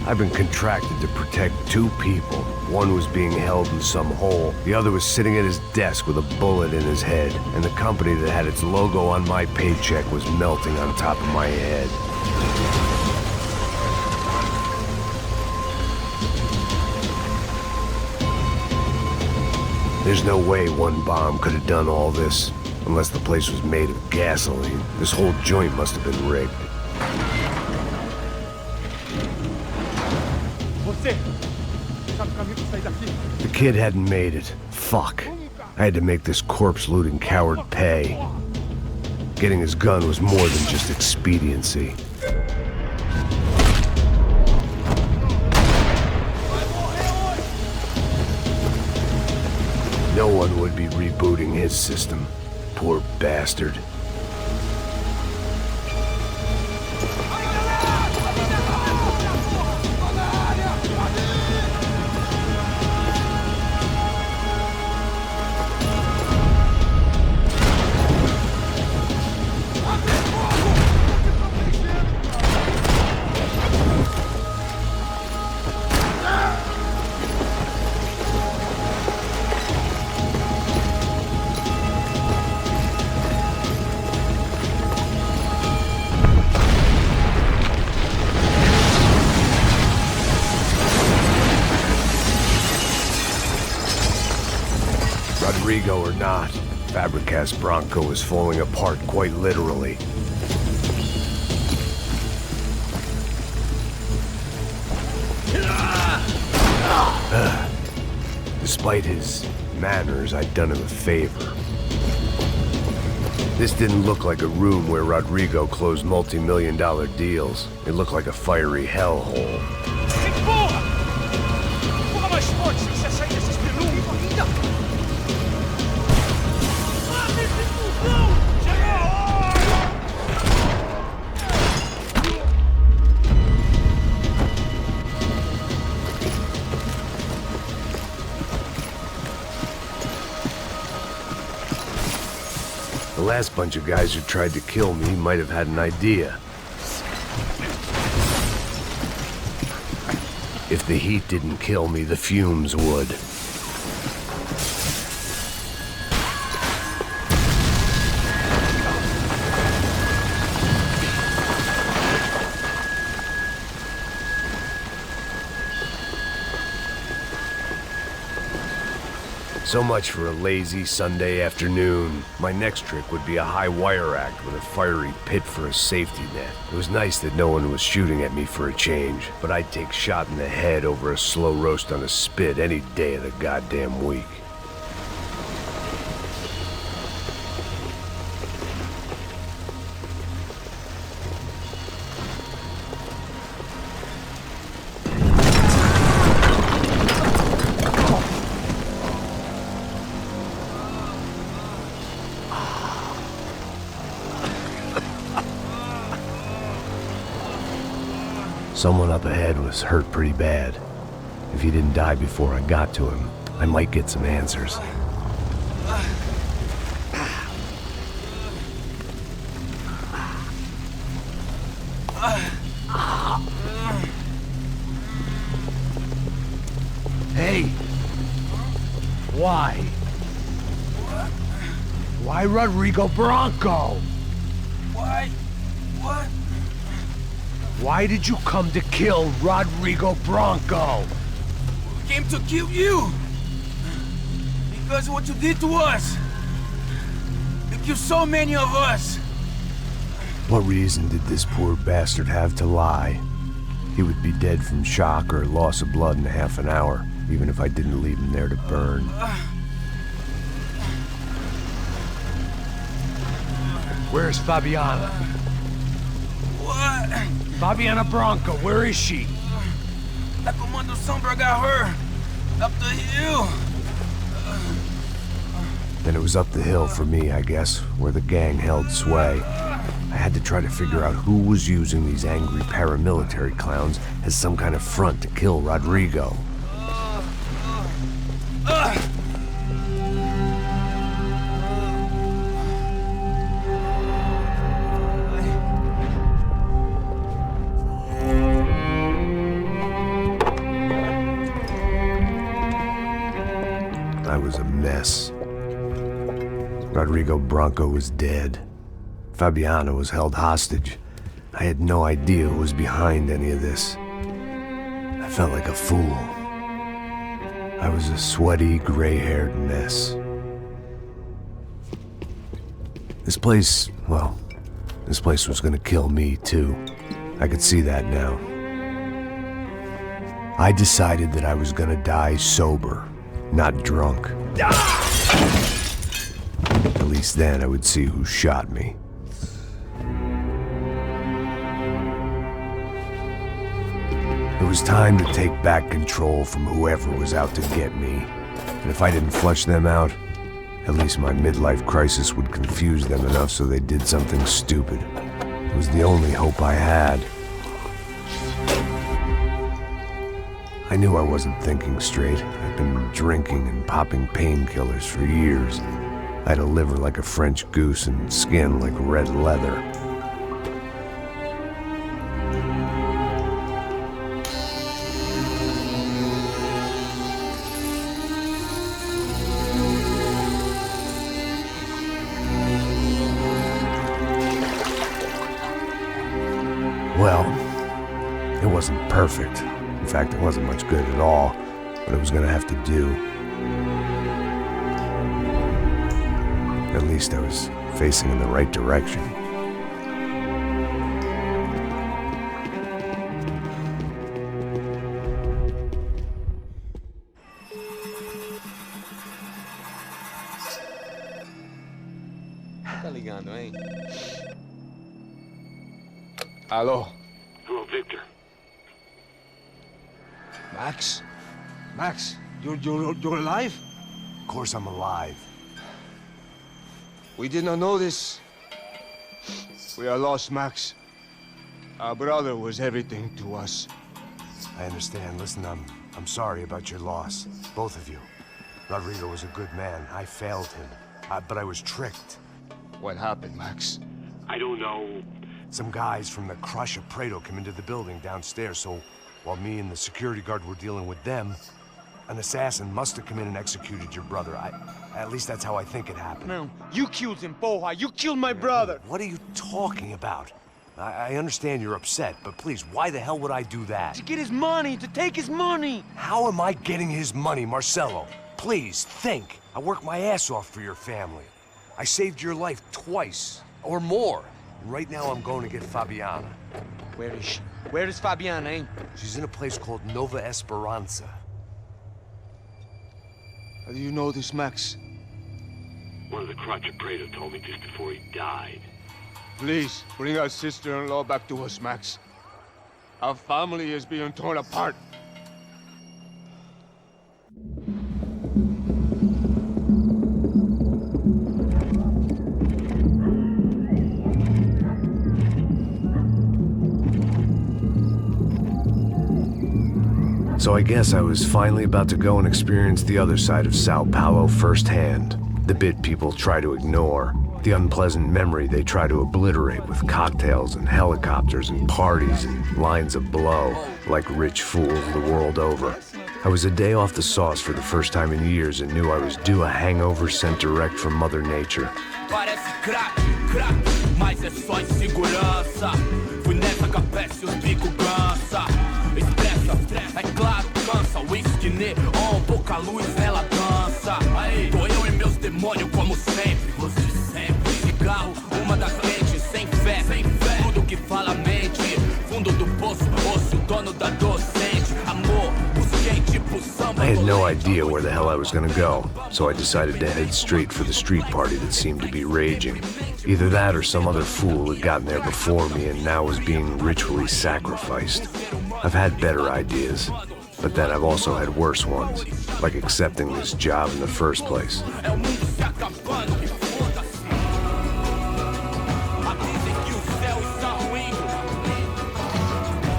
I've been contracted to protect two people. One was being held in some hole. The other was sitting at his desk with a bullet in his head. And the company that had its logo on my paycheck was melting on top of my head. There's no way one bomb could have done all this. Unless the place was made of gasoline. This whole joint must have been rigged. The kid hadn't made it. Fuck. I had to make this corpse-looting coward pay. Getting his gun was more than just expediency. No one would be rebooting his system. Poor bastard. Rodrigo or not, Fabricas Bronco is falling apart quite literally. Despite his manners, I'd done him a favor. This didn't look like a room where Rodrigo closed multi-million-dollar deals. It looked like a fiery hellhole. The last bunch of guys who tried to kill me might have had an idea. If the heat didn't kill me, the fumes would. So much for a lazy Sunday afternoon. My next trick would be a high wire act with a fiery pit for a safety net. It was nice that no one was shooting at me for a change, but I'd take shot in the head over a slow roast on a spit any day of the goddamn week. Someone up ahead was hurt pretty bad. If he didn't die before I got to him, I might get some answers. Hey! Why? Why Rodrigo Bronco? Why? What? Why did you come to kill Rodrigo Bronco? We came to kill you! Because of what you did to us! You killed so many of us! What reason did this poor bastard have to lie? He would be dead from shock or loss of blood in half an hour, even if I didn't leave him there to burn. Where's Fabiana? What? Fabiana Bronco, where is she? La Comando Sombra got her! Up the hill! Then it was up the hill for me, I guess, where the gang held sway. I had to try to figure out who was using these angry paramilitary clowns as some kind of front to kill Rodrigo. I was a mess. Rodrigo Bronco was dead. Fabiana was held hostage. I had no idea who was behind any of this. I felt like a fool. I was a sweaty, gray-haired mess. This place, well, this place was gonna kill me too. I could see that now. I decided that I was gonna die sober, not drunk. At least then I would see who shot me. It was time to take back control from whoever was out to get me. And if I didn't flush them out, at least my midlife crisis would confuse them enough so they did something stupid. It was the only hope I had. I knew I wasn't thinking straight. I'd been drinking and popping painkillers for years. I had a liver like a French goose and skin like red leather. Well, it wasn't perfect. In fact, it wasn't much good at all, but it was gonna have to do. At least I was facing in the right direction. Tá ligando, hein? Alô? Hello, Victor. Max? Max, you're alive? Of course I'm alive. We did not know this. We are lost, Max. Our brother was everything to us. I understand. Listen, I'm sorry about your loss. Both of you. Rodrigo was a good man. I failed him. But I was tricked. What happened, Max? I don't know. Some guys from the Crush of Prado came into the building downstairs, so while me and the security guard were dealing with them, an assassin must have come in and executed your brother. At least that's how I think it happened. No, you killed him, Porra. You killed my brother. What are you talking about? I understand you're upset, but please, why the hell would I do that? To get his money, to take his money. How am I getting his money, Marcelo? Please, think. I worked my ass off for your family. I saved your life twice, or more. And right now I'm going to get Fabiana. Where is she? Where is Fabiana, eh? She's in a place called Nova Esperanza. How do you know this, Max? One of the Crotch of Prado told me just before he died. Please, bring our sister-in-law back to us, Max. Our family is being torn apart. So I guess I was finally about to go and experience the other side of Sao Paulo firsthand. The bit people try to ignore. The unpleasant memory they try to obliterate with cocktails and helicopters and parties and lines of blow, like rich fools the world over. I was a day off the sauce for the first time in years and knew I was due a hangover sent direct from Mother Nature. Parece crack, mas é só insegurança. Fui nessa capeste, os bico cansa. Estressa, é claro, cansa. Whisky, neon, pouca luz, ela dança. Aí, tô eu e meus demônios como sempre. Você sempre. Cigarro, uma das lentes, sem fé. Tudo que fala mente. Fundo do poço, osso, dono da docente. Amor, busquei tipo samba. I had no idea where the hell I was gonna go, so I decided to head straight for the street party that seemed to be raging. Either that or some other fool had gotten there before me and now was being ritually sacrificed. I've had better ideas, but then I've also had worse ones, like accepting this job in the first place.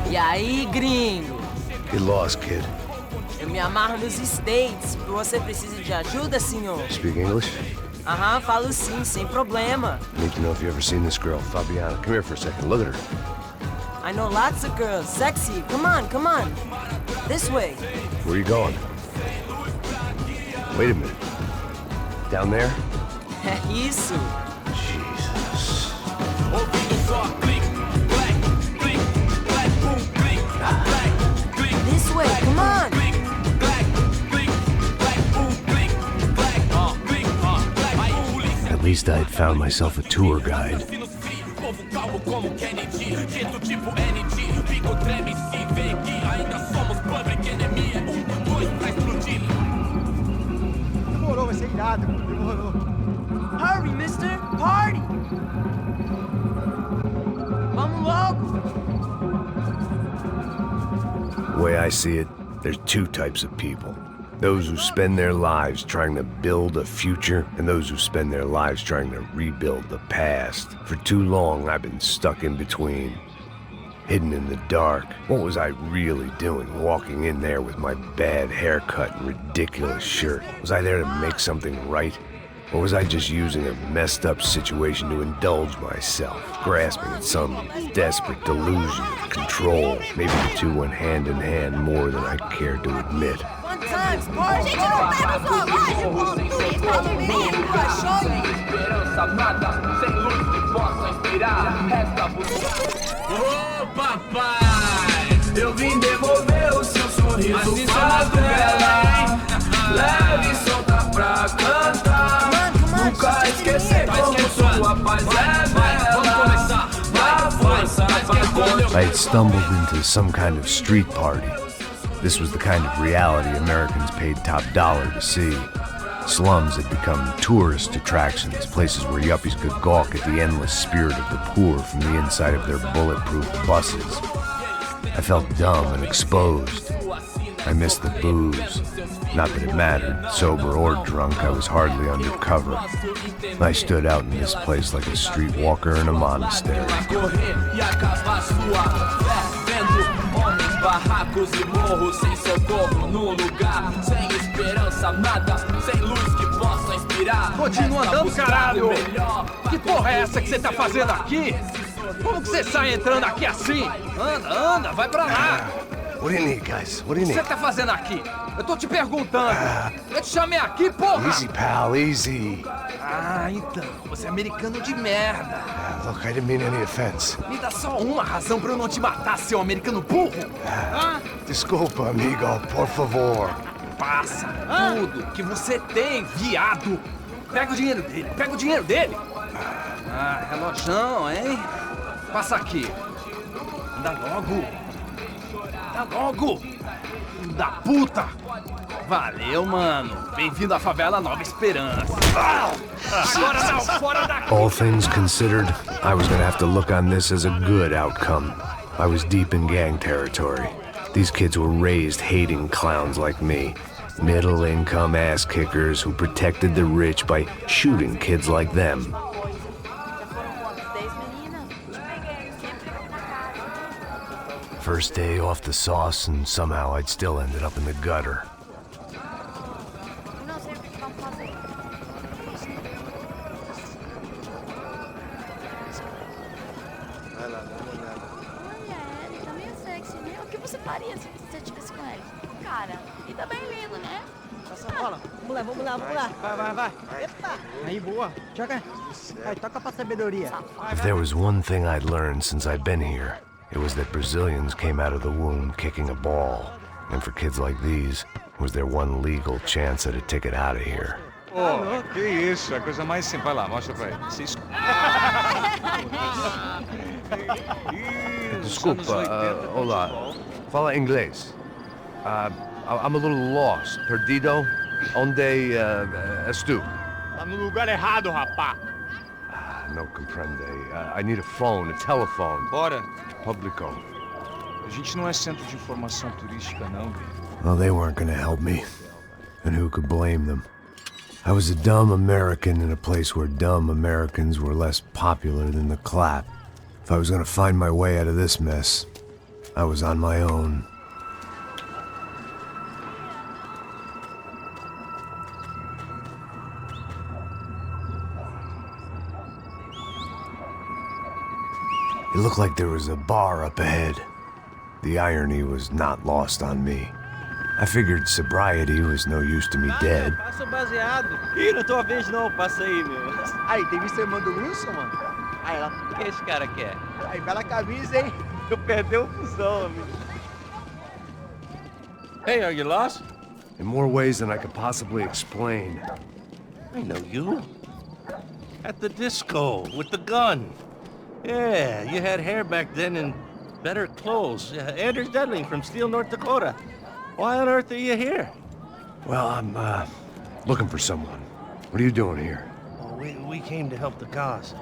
E aí, gringo? Get lost, kid. Eu me amarro nos States. Você precisa de ajuda, senhor? Speak English? Aham, falo sim, sem problema. I need to know if you've ever seen this girl, Fabiana. Come here for a second. Look at her. I know lots of girls. Sexy. Come on, come on. This way. Where are you going? Wait a minute. Down there? É isso. Jesus. This way, come on. At least I had found myself a tour guide. Demorou, vai ser irado, demorou. Hurry, mister. Party. Vamos logo. The way I see it, there's two types of people. Those who spend their lives trying to build a future, and those who spend their lives trying to rebuild the past. For too long, I've been stuck in between. Hidden in the dark. What was I really doing, walking in there with my bad haircut and ridiculous shirt? Was I there to make something right? Or was I just using a messed up situation to indulge myself, grasping at some desperate delusion of control? Maybe the two went hand in hand more than I cared to admit. Fun times, party. Gente, não tá no relógio, ponto. Isso tá de medo, cachorro. Esperança nada, sem luz que possa inspirar. Resta buscar. Ô, papai, eu vim devolver o seu sorriso para dela. Leve e solta pra cantar. Nunca esquecer como sua paz é bela. A força I had stumbled into some kind of street party. This was the kind of reality Americans paid top dollar to see. Slums had become tourist attractions, places where yuppies could gawk at the endless spirit of the poor from the inside of their bulletproof buses. I felt dumb and exposed. I missed the booze. Not that it mattered, sober or drunk, I was hardly under cover. I stood out in this place like a streetwalker in a monastery. Barracos e morros sem socorro no lugar, sem esperança, nada, sem luz que possa inspirar. Continua andando, caralho! Que porra é essa que você tá fazendo aqui? Como que você sai entrando aqui assim? Anda, vai pra lá! What do you need, guys? What do you O que need? você tá fazendo aqui? Eu tô te perguntando. Eu te chamei aqui, porra! Easy, pal, easy. Ah, então, você é americano de merda. Look, I didn't mean any offense. Me dá só uma razão pra eu não te matar, seu americano burro. Desculpa, amigo, por favor. Passa tudo que você tem, viado. Pega o dinheiro dele, Ah, relojão, hein? Passa aqui. Anda logo. Filho da puta. Valeu, mano. Bem-vindo à favela Nova Esperança. Agora não, fora daqui. All things considered, I was gonna have to look on this as a good outcome. I was deep in gang territory. These kids were raised hating clowns like me. Middle-income ass-kickers who protected the rich by shooting kids like them. First day off the sauce, and somehow I'd still ended up in the gutter. Aí, boa. Joga. Vai, toca pra sabedoria. If there was one thing I'd learned since I'd been here, it was that Brazilians came out of the womb kicking a ball. And for kids like these, it was their one legal chance at a ticket out of here. Oh, que isso, é a coisa mais simples. Vai lá, mostra pra ele. Desculpa, olá. Fala inglês. I'm a little lost. Perdido? Onde és tu? Tá no lugar errado, rapá. No comprende. I need a phone, a telephone. Bora. Publico. A gente não é centro de informação turística, não. Well, they weren't gonna help me. And who could blame them? I was a dumb American in a place where dumb Americans were less popular than the clap. If I was gonna find my way out of this mess, I was on my own. It looked like there was a bar up ahead. The irony was not lost on me. I figured sobriety was no use to me dead. Passa baseado. Ih, não tô a vez não, passa aí, meu. Aí, tem visto a irmã do Wilson, mano? Aí, lá. O que esse cara quer? Aí, bela camisa, hein? Eu perdeu o fusão, amigo. Hey, are you lost? In more ways than I could possibly explain. I know you. At the disco, with the gun. Yeah, you had hair back then and better clothes. Anders Dudley from Steele, North Dakota. Why on earth are you here? Well, I'm, looking for someone. What are you doing here? Oh, we came to help the cause.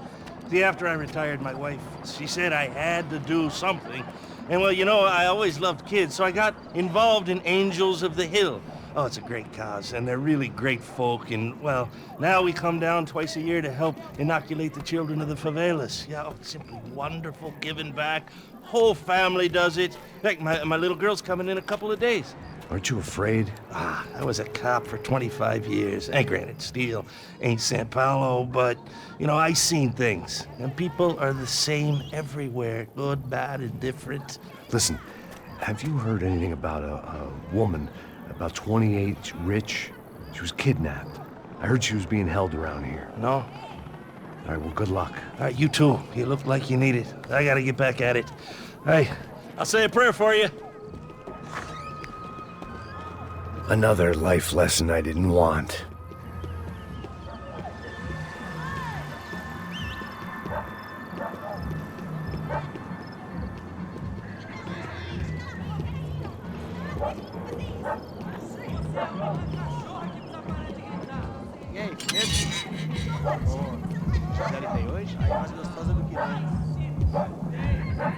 See, after I retired, my wife, she said I had to do something. And, well, you know, I always loved kids, so I got involved in Angels of the Hill. Oh, it's a great cause, and they're really great folk, and, well, now we come down twice a year to help inoculate the children of the favelas. Yeah, oh, it's simply wonderful, giving back. Whole family does it. Heck, my little girl's coming in a couple of days. Aren't you afraid? I was a cop for 25 years. And granted, Steele ain't San Paulo, but, you know, I seen things. And people are the same everywhere, good, bad, and different. Listen, have you heard anything about a woman, about 28, rich? She was kidnapped. I heard she was being held around here. No? All right, well, good luck. All right, you too. You look like you need it. I gotta get back at it. All right, I'll say a prayer for you. Another life lesson I didn't want. E aí, mesmo? Já tem hoje? Aí mais gostosa do que antes.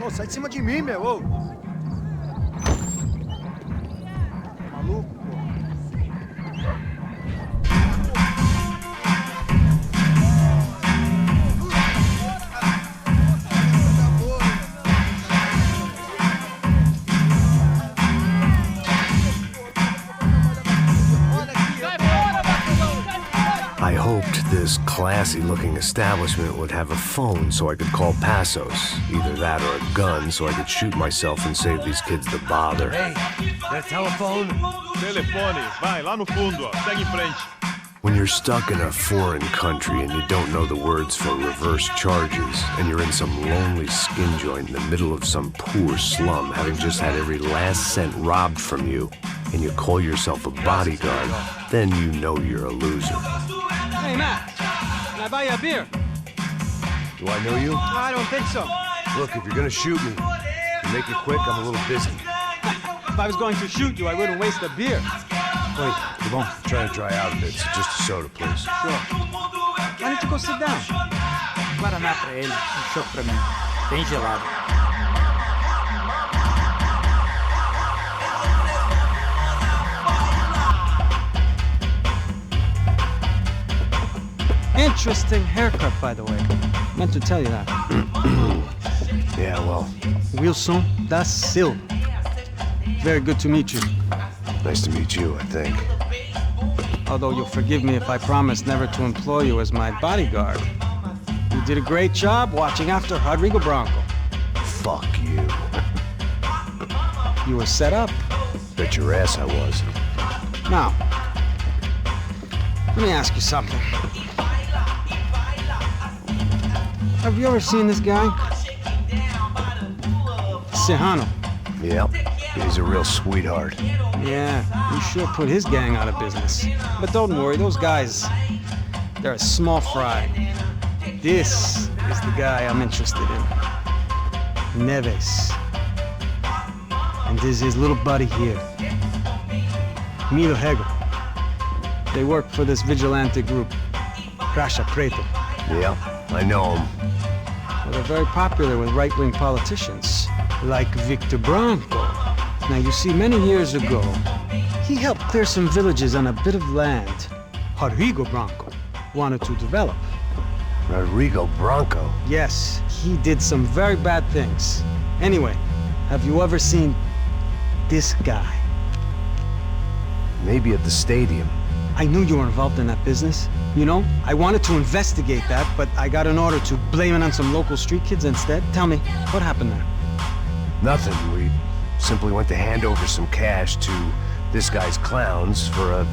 Ô, sai de cima de mim, meu! Ô. Maluco, pô. I hoped this classy-looking establishment would have a phone so I could call Passos. Either that or a gun so I could shoot myself and save these kids the bother. Hey, that telephone? Telefone, vai, lá no fundo, ó. Segue em frente. When you're stuck in a foreign country and you don't know the words for reverse charges, and you're in some lonely skin joint in the middle of some poor slum, having just had every last cent robbed from you, and you call yourself a bodyguard, then you know you're a loser. Hey, Matt, can I buy you a beer? Do I know you? I don't think so. Look, if you're gonna shoot me, you make it quick, I'm a little busy. If I was going to shoot you, I wouldn't waste a beer. Wait, come on. I'm trying to dry out a bit, so just a soda, please. Sure. Why don't you go sit down? Guaraná pra ele, chopp pra mim. Bem gelado. Interesting haircut, by the way. Meant to tell you that. Yeah, well... Wilson da Silva. Very good to meet you. Nice to meet you, I think. Although you'll forgive me if I promise never to employ you as my bodyguard. You did a great job watching after Rodrigo Branco. Fuck you. You were set up. Bet your ass I was. Now, let me ask you something. Have you ever seen this guy? Serrano. Yep. He's a real sweetheart. Yeah, you sure put his gang out of business. But don't worry, those guys, they're a small fry. This is the guy I'm interested in. Neves. And this is his little buddy here. Milo Hegel. They work for this vigilante group, Crasha Preto. Yeah, I know him. Well, they're very popular with right-wing politicians, like Victor Branco. Now, you see, many years ago, he helped clear some villages on a bit of land Rodrigo Branco wanted to develop. Rodrigo Branco? Yes, he did some very bad things. Anyway, have you ever seen this guy? Maybe at the stadium. I knew you were involved in that business. You know, I wanted to investigate that, but I got an order to blame it on some local street kids instead. Tell me, what happened there? Nothing. We simply went to hand over some cash to this guy's clowns for a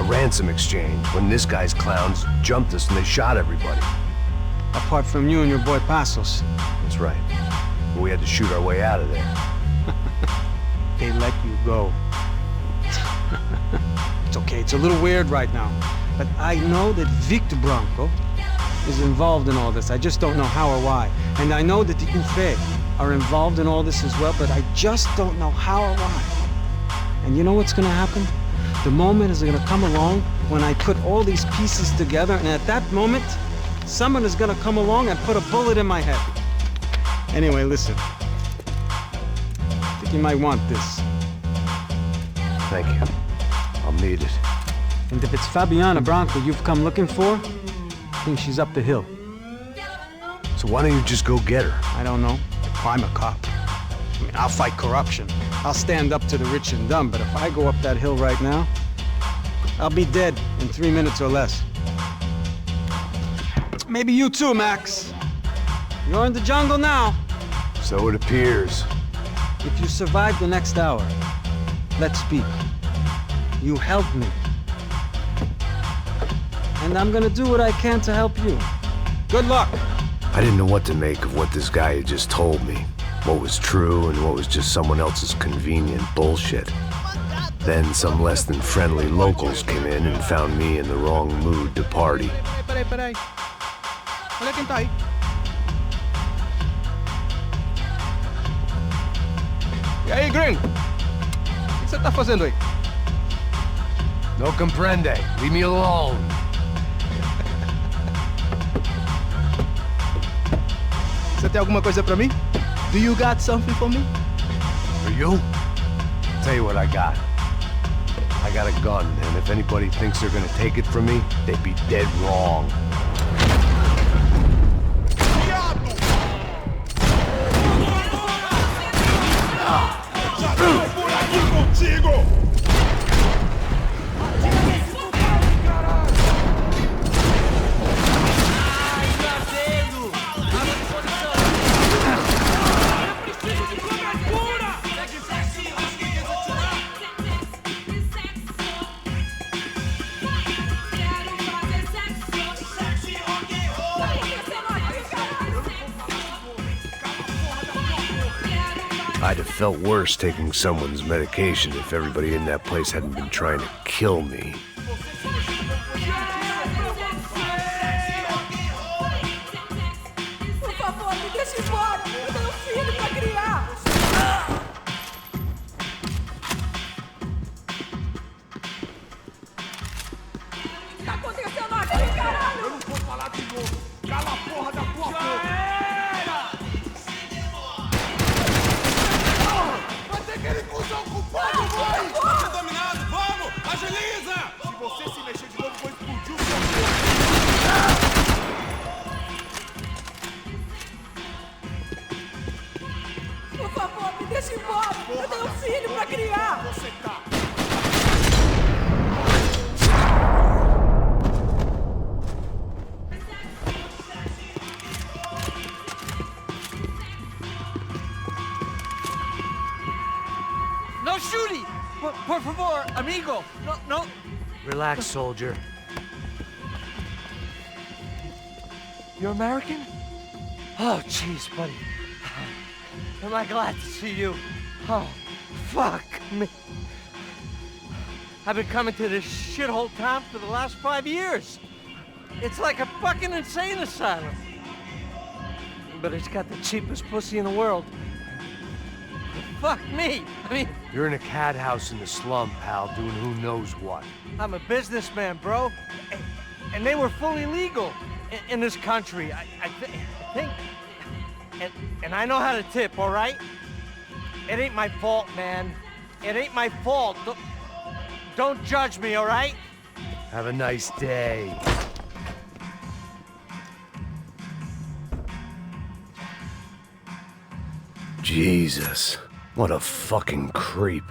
ransom exchange when this guy's clowns jumped us and they shot everybody. Apart from you and your boy Passos. That's right. We had to shoot our way out of there. They let you go. It's okay, it's a little weird right now. But I know that Victor Branco is involved in all this. I just don't know how or why. And I know that the UFE are involved in all this as well, but I just don't know how or why. And you know what's gonna happen? The moment is gonna come along when I put all these pieces together, and at that moment, someone is gonna come along and put a bullet in my head. Anyway, listen. I think you might want this. Thank you. I'll need it. And if it's Fabiana Branco you've come looking for, I think she's up the hill. So why don't you just go get her? I don't know. I'm a cop. I mean, I'll fight corruption. I'll stand up to the rich and dumb, but if I go up that hill right now, I'll be dead in 3 minutes or less. Maybe you too, Max. You're in the jungle now. So it appears. If you survive the next hour, let's speak. You help me. And I'm gonna do what I can to help you. Good luck. I didn't know what to make of what this guy had just told me. What was true and what was just someone else's convenient bullshit. Then some less than friendly locals came in and found me in the wrong mood to party. Peraí. Olha quem tá aí. E aí, gringo? O que você tá fazendo aí? No comprende. Leave me alone. Você tem alguma coisa pra mim? Do you got something for me? For you? Tell you what I got. I got a gun, and if anybody thinks they're gonna take it from me, they'd be dead wrong. I'd have felt worse taking someone's medication if everybody in that place hadn't been trying to kill me. Por favor, me deixe embora. Eu tenho um filho pra criar. O que tá acontecendo aqui, caralho? Eu não vou falar de novo. Cala a porra da tua boca. Aquele cuzão culpado, vai! Tá dominado, vamos! Agiliza! Se você se mexer de novo, vou explodir o seu corpo! shooting! Por favor, amigo! No. Relax, soldier. You're American? Oh, jeez, buddy. Am I glad to see you? Oh, fuck me. I've been coming to this shithole town for the last 5 years. It's like a fucking insane asylum. But it's got the cheapest pussy in the world. Fuck me. I mean... You're in a cat house in the slum, pal, doing who knows what. I'm a businessman, bro. And they were fully legal in this country. I think... And I know how to tip, all right? It ain't my fault, man. It ain't my fault. Don't judge me, all right? Have a nice day. Jesus, what a fucking creep.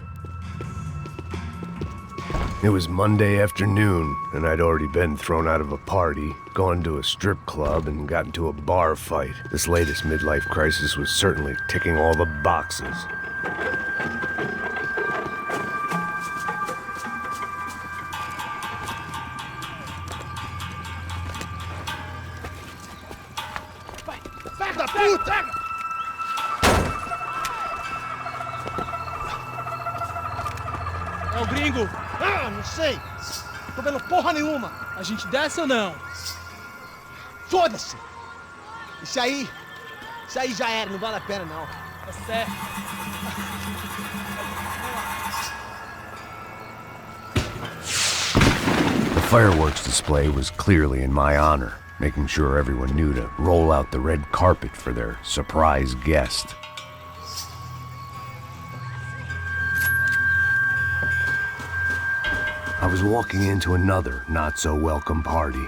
It was Monday afternoon, and I'd already been thrown out of a party, gone to a strip club, and got into a bar fight. This latest midlife crisis was certainly ticking all the boxes. Filho da puta! É o gringo! Ah, não sei. Tô vendo porra nenhuma. A gente desce ou não? Foda-se. Isso aí já era, não vale a pena não. Tá certo. The fireworks display was clearly in my honor, making sure everyone knew to roll out the red carpet for their surprise guest. I was walking into another not-so-welcome party.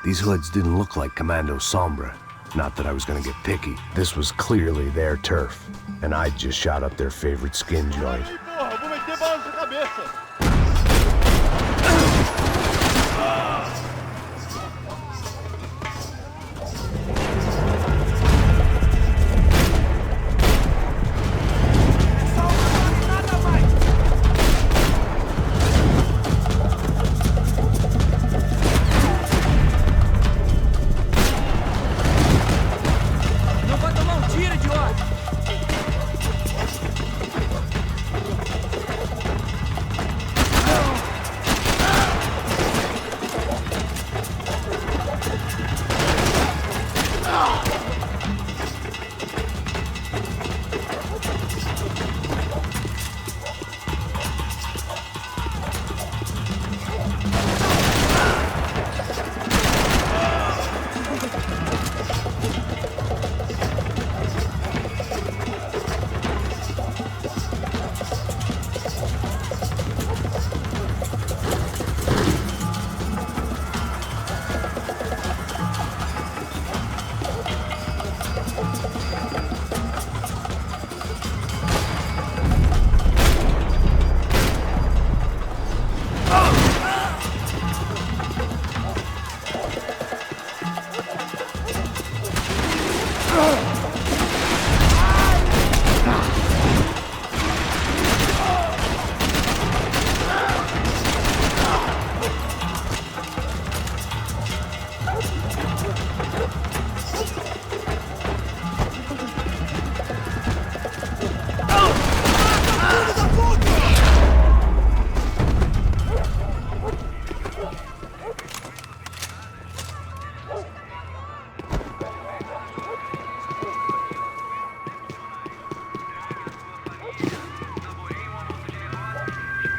These hoods didn't look like Commando Sombra. Not that I was gonna get picky. This was clearly their turf, and I'd just shot up their favorite skin joint. Porra, vou meter bala na sua cabeça.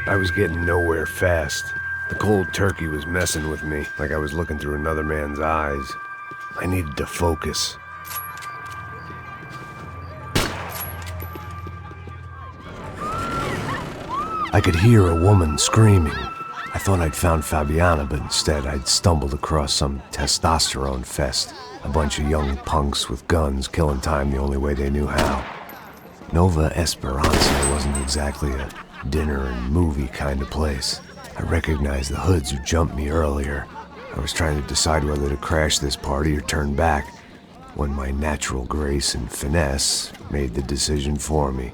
I was getting nowhere fast. The cold turkey was messing with me, like I was looking through another man's eyes. I needed to focus. I could hear a woman screaming. I thought I'd found Fabiana, but instead I'd stumbled across some testosterone fest. A bunch of young punks with guns killing time the only way they knew how. Nova Esperanza wasn't exactly a dinner and movie kind of place. I recognized the hoods who jumped me earlier. I was trying to decide whether to crash this party or turn back, when my natural grace and finesse made the decision for me.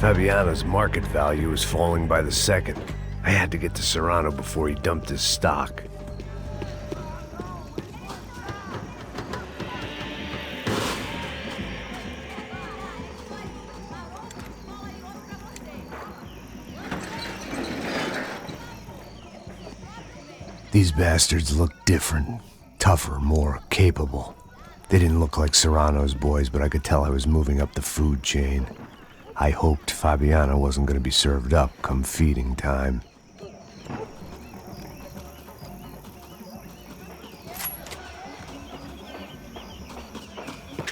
Fabiano's market value was falling by the second. I had to get to Serrano before he dumped his stock. These bastards looked different, tougher, more capable. They didn't look like Serrano's boys, but I could tell I was moving up the food chain. I hoped Fabiano wasn't going to be served up come feeding time.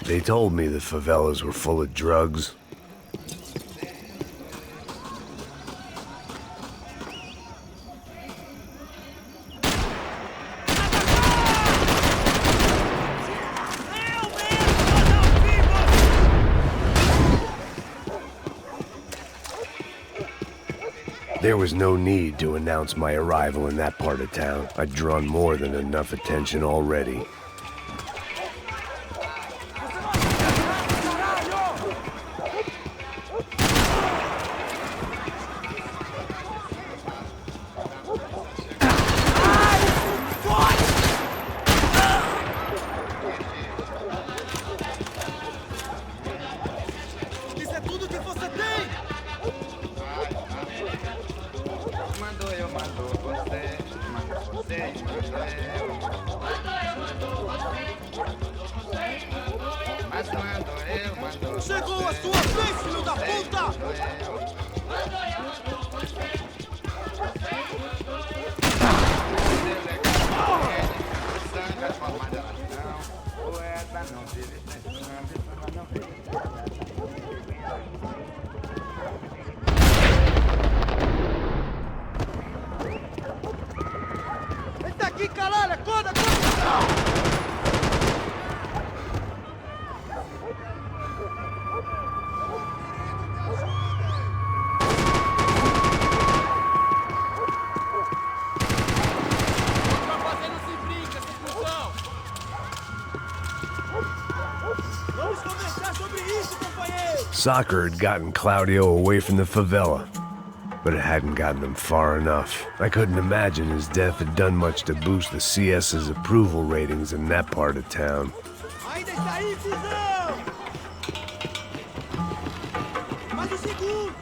They told me the favelas were full of drugs. There was no need to announce my arrival in that part of town. I'd drawn more than enough attention already. Chegou a sua vez, filho da puta! Ele tá aqui, caralho! Acorda, acorda! Soccer had gotten Claudio away from the favela, but it hadn't gotten him far enough. I couldn't imagine his death had done much to boost the CS's approval ratings in that part of town. Ainda está aí, Fizão! Mais um segundo!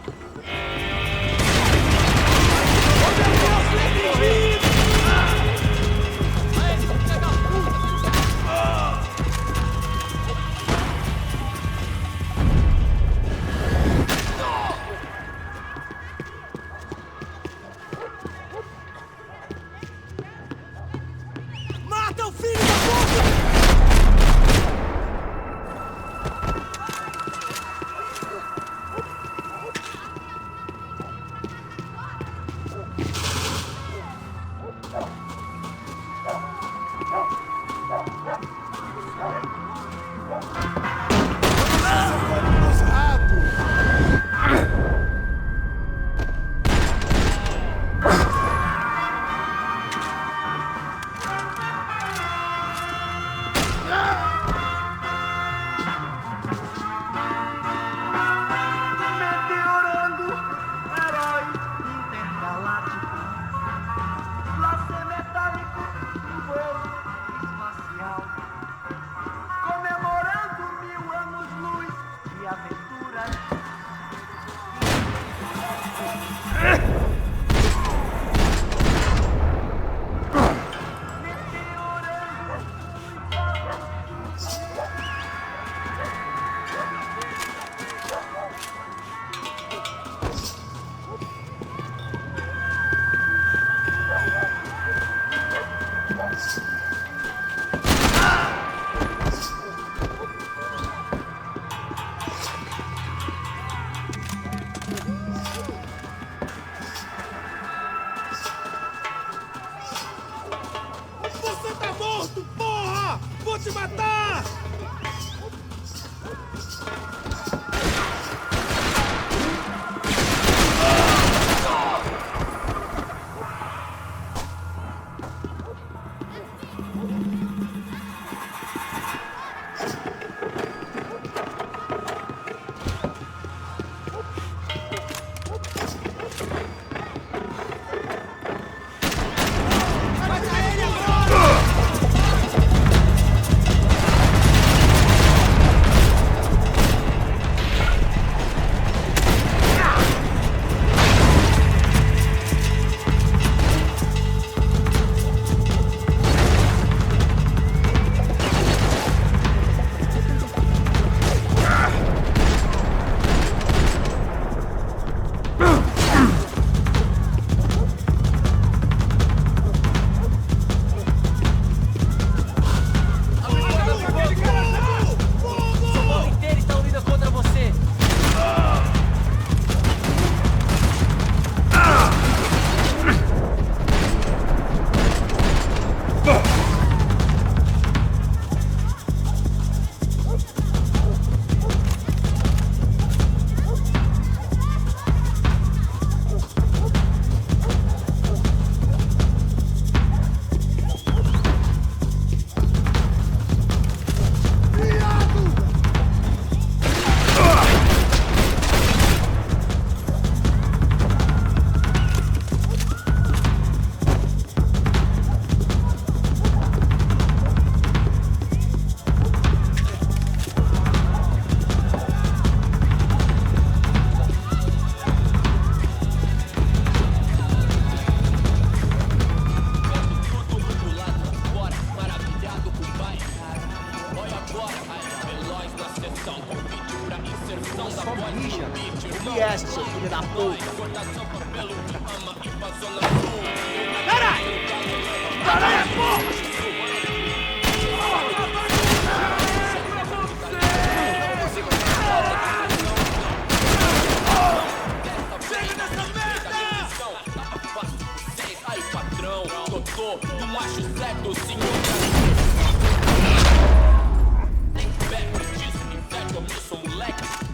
padrão. Doutor, do macho certo, senhor.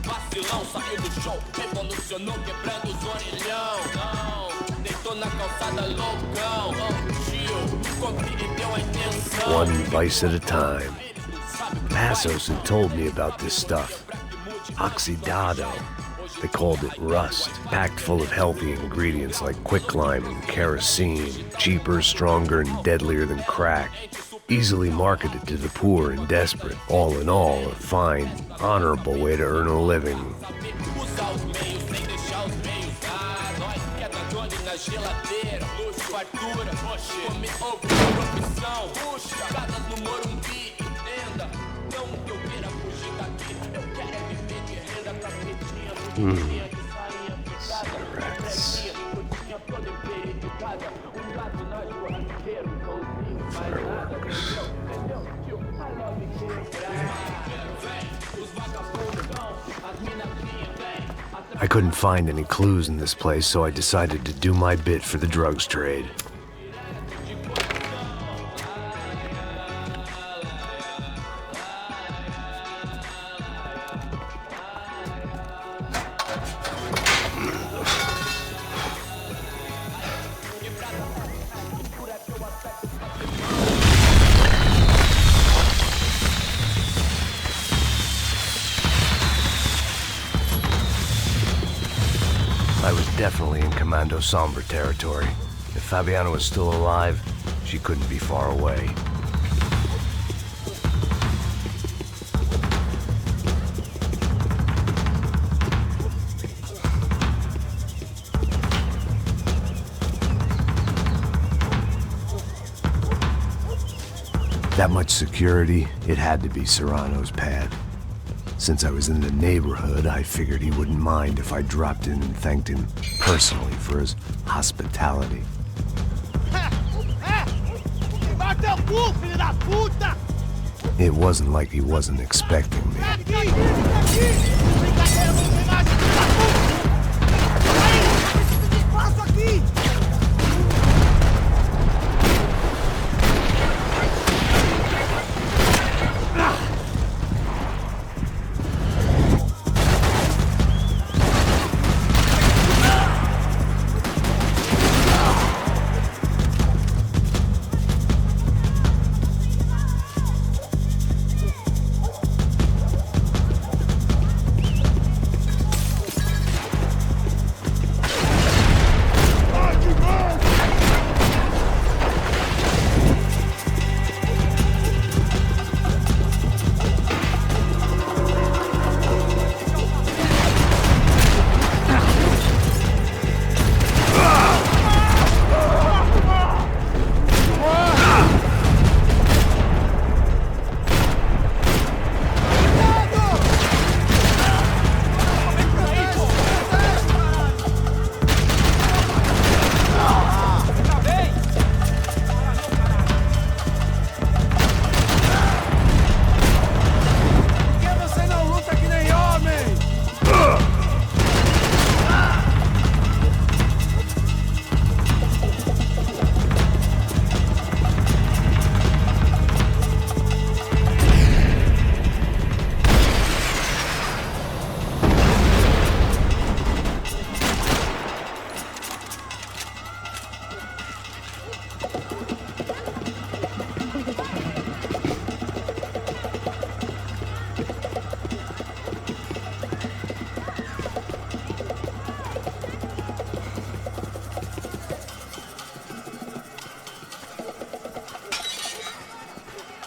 Vacilão, saiu do show, revolucionou, quebrando os orelhão. Deitou na calçada loucão. Tio, confia e deu a intenção. One vice at a time. Passos had told me about this stuff. Oxidado. They called it rust, packed full of healthy ingredients like quicklime and kerosene, cheaper, stronger, and deadlier than crack. Easily marketed to the poor and desperate. All in all, a fine, honorable way to earn a living. Cigarettes. Fireworks. I couldn't find any clues in this place, so I decided to do my bit for the drugs trade. I was definitely in Commando Sombra territory. If Fabiana was still alive, she couldn't be far away. That much security, it had to be Serrano's pad. Since I was in the neighborhood, I figured he wouldn't mind if I dropped in and thanked him personally for his hospitality. It wasn't like he wasn't expecting me.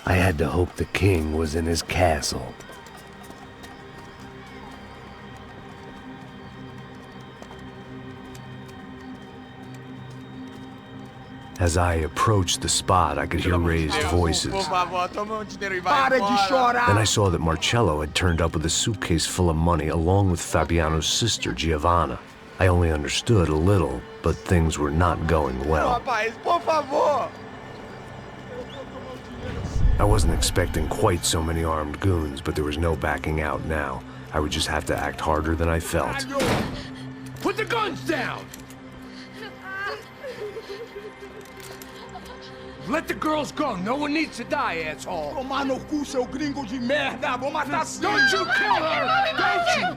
I had to hope the king was in his castle. As I approached the spot, I could hear raised voices. Then I saw that Marcello had turned up with a suitcase full of money along with Fabiano's sister, Giovanna. I only understood a little, but things were not going well. I wasn't expecting quite so many armed goons, but there was no backing out now. I would just have to act harder than I felt. Put the guns down! Let the girls go. No one needs to die, asshole. Tomar no cu, seu gringo de merda! Vou matar sim! Don't you kill her! Don't you!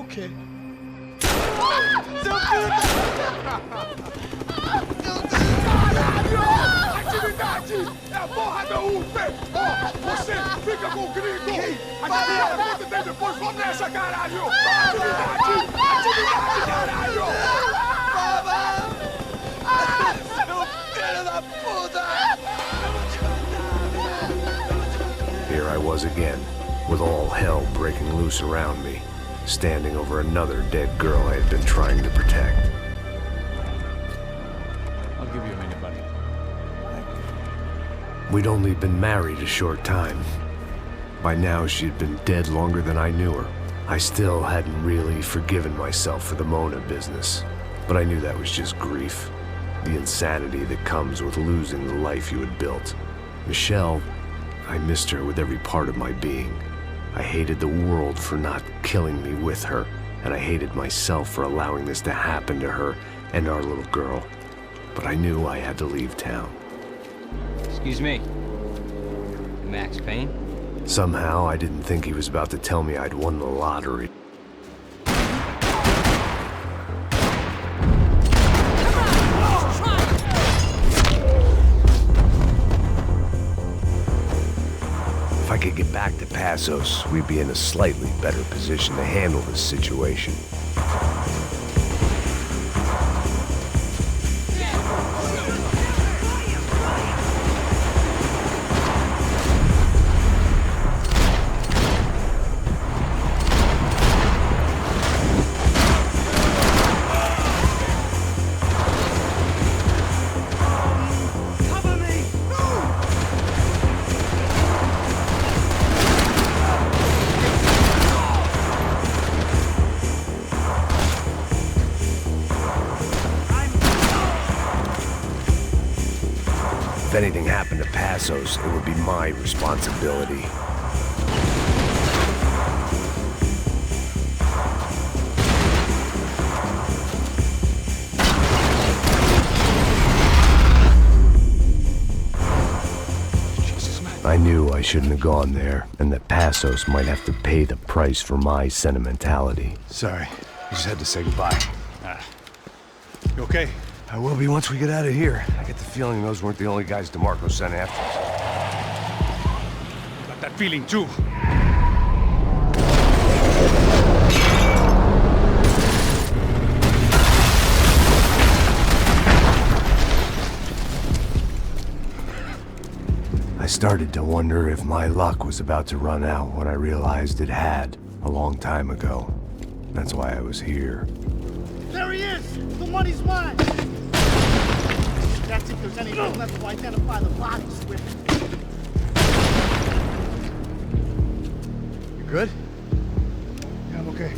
Ok. Seu filho Caralho! Atividade! É a porra da UP! Ó, você fica com o gringo! A galera conta tem depois, vamos nessa, caralho! Atividade! Atividade, caralho! Seu filho da puta! Here I was again, with all hell breaking loose around me, standing over another dead girl I had been trying to protect. I'll give you a minute, buddy. We'd only been married a short time. By now, she'd been dead longer than I knew her. I still hadn't really forgiven myself for the Mona business, but I knew that was just grief. The insanity that comes with losing the life you had built. Michelle, I missed her with every part of my being. I hated the world for not killing me with her, and I hated myself for allowing this to happen to her and our little girl. But I knew I had to leave town. Excuse me. Max Payne? Somehow, I didn't think he was about to tell me I'd won the lottery. If I could get back to Passos, we'd be in a slightly better position to handle this situation. If anything happened to Passos, it would be my responsibility. I knew I shouldn't have gone there, and that Passos might have to pay the price for my sentimentality. Sorry, I just had to say goodbye. You okay? I will be once we get out of here. I get the feeling those weren't the only guys DeMarco sent after us. Got that feeling too. I started to wonder if my luck was about to run out when I realized it had, a long time ago. That's why I was here. There he is! The money's mine! That's if there's anything left to identify the bodies with. You good? Yeah, I'm okay.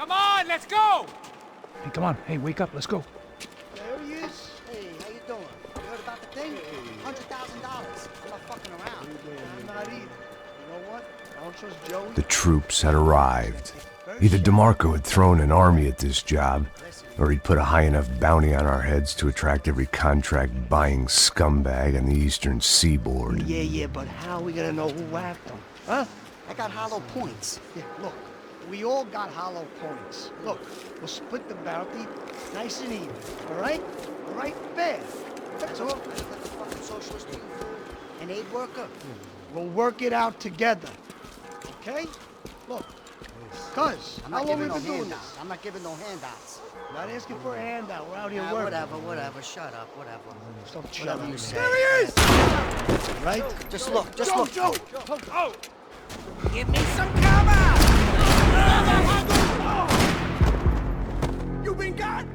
Come on, let's go! Hey, come on. Hey, wake up. Let's go. There he is. Hey, how you doing? You heard about the thing? $100,000. I'm not fucking around. I'm not either. You know what? I don't trust Joey. The troops had arrived. Either DeMarco had thrown an army at this job, or he'd put a high enough bounty on our heads to attract every contract-buying scumbag on the eastern seaboard. Yeah, but how are we gonna know who whacked him? Huh? I got hollow points. Yeah, look. We all got hollow points. Look, we'll split the bounty nice and even. All right? All right? Fair. That's all. Like the fucking socialist union. An aid worker. We'll work it out together. Okay? Look. Cuz, how long we been doing this? I'm not giving no handouts. Not asking for a handout. We're out here Nah, working. Whatever. Shut up, whatever. Stop Whatever you say. There he is! Right? Just look, Joe! Oh! Give me some cover! You been got?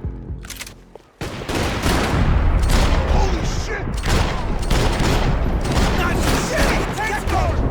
Holy shit! Not shit! Take cover!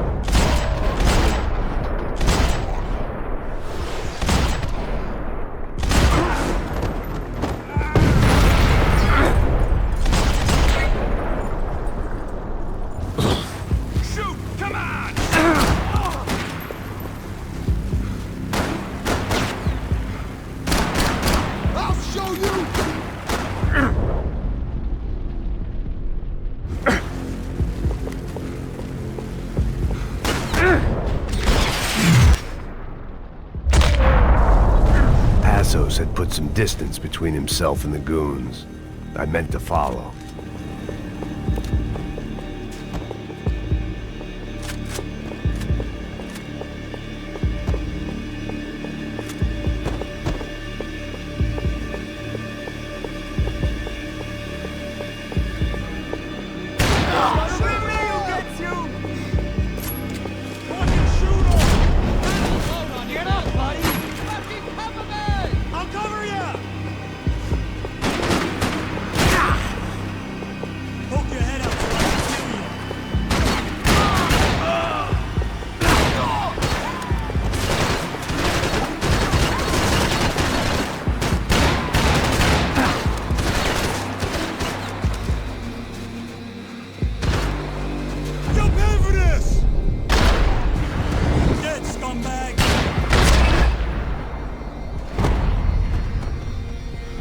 Had put some distance between himself and the goons. I meant to follow.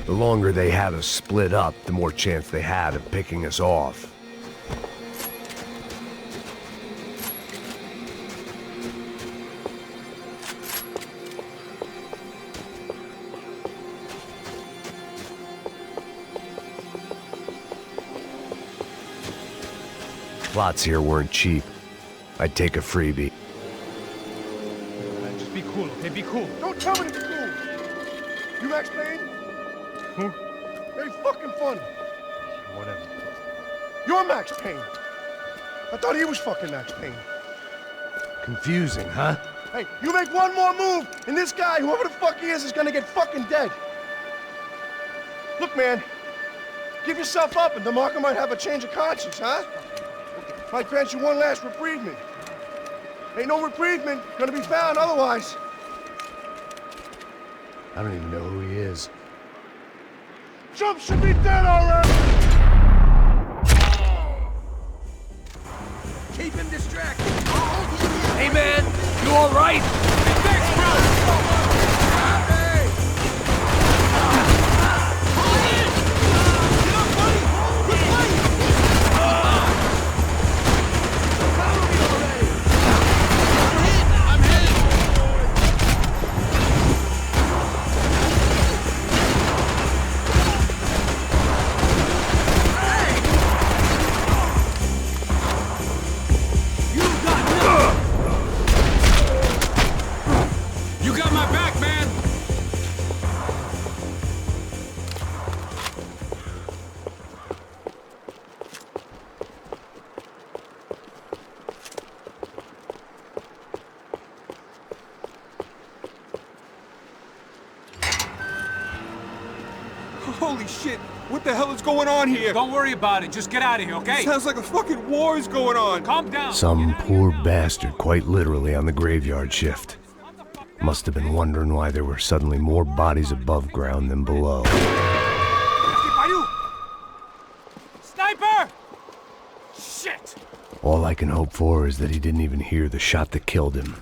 The longer they had us split up, the more chance they had of picking us off. Lots here weren't cheap. I'd take a freebie. Just be cool, okay? Be cool. Don't tell me to be cool! You Max Payne? Who? Very fucking funny. Whatever. You're Max Payne. I thought he was fucking Max Payne. Confusing, huh? Hey, you make one more move, and this guy, whoever the fuck he is gonna get fucking dead. Look, man. Give yourself up, and DeMarco might have a change of conscience, huh? Might grant you one last reprievement. Ain't no reprievement gonna be found otherwise. I don't even know who he is. Chump should be dead already! Keep him distracted. Hey, man, you all right? Thanks, bro. Holy shit! What the hell is going on here? Don't worry about it. Just get out of here, okay? Sounds like a fucking war is going on. Calm down. Some poor bastard, quite literally, on the graveyard shift. Must have been wondering why there were suddenly more bodies above ground than below. Sniper! Shit! All I can hope for is that he didn't even hear the shot that killed him.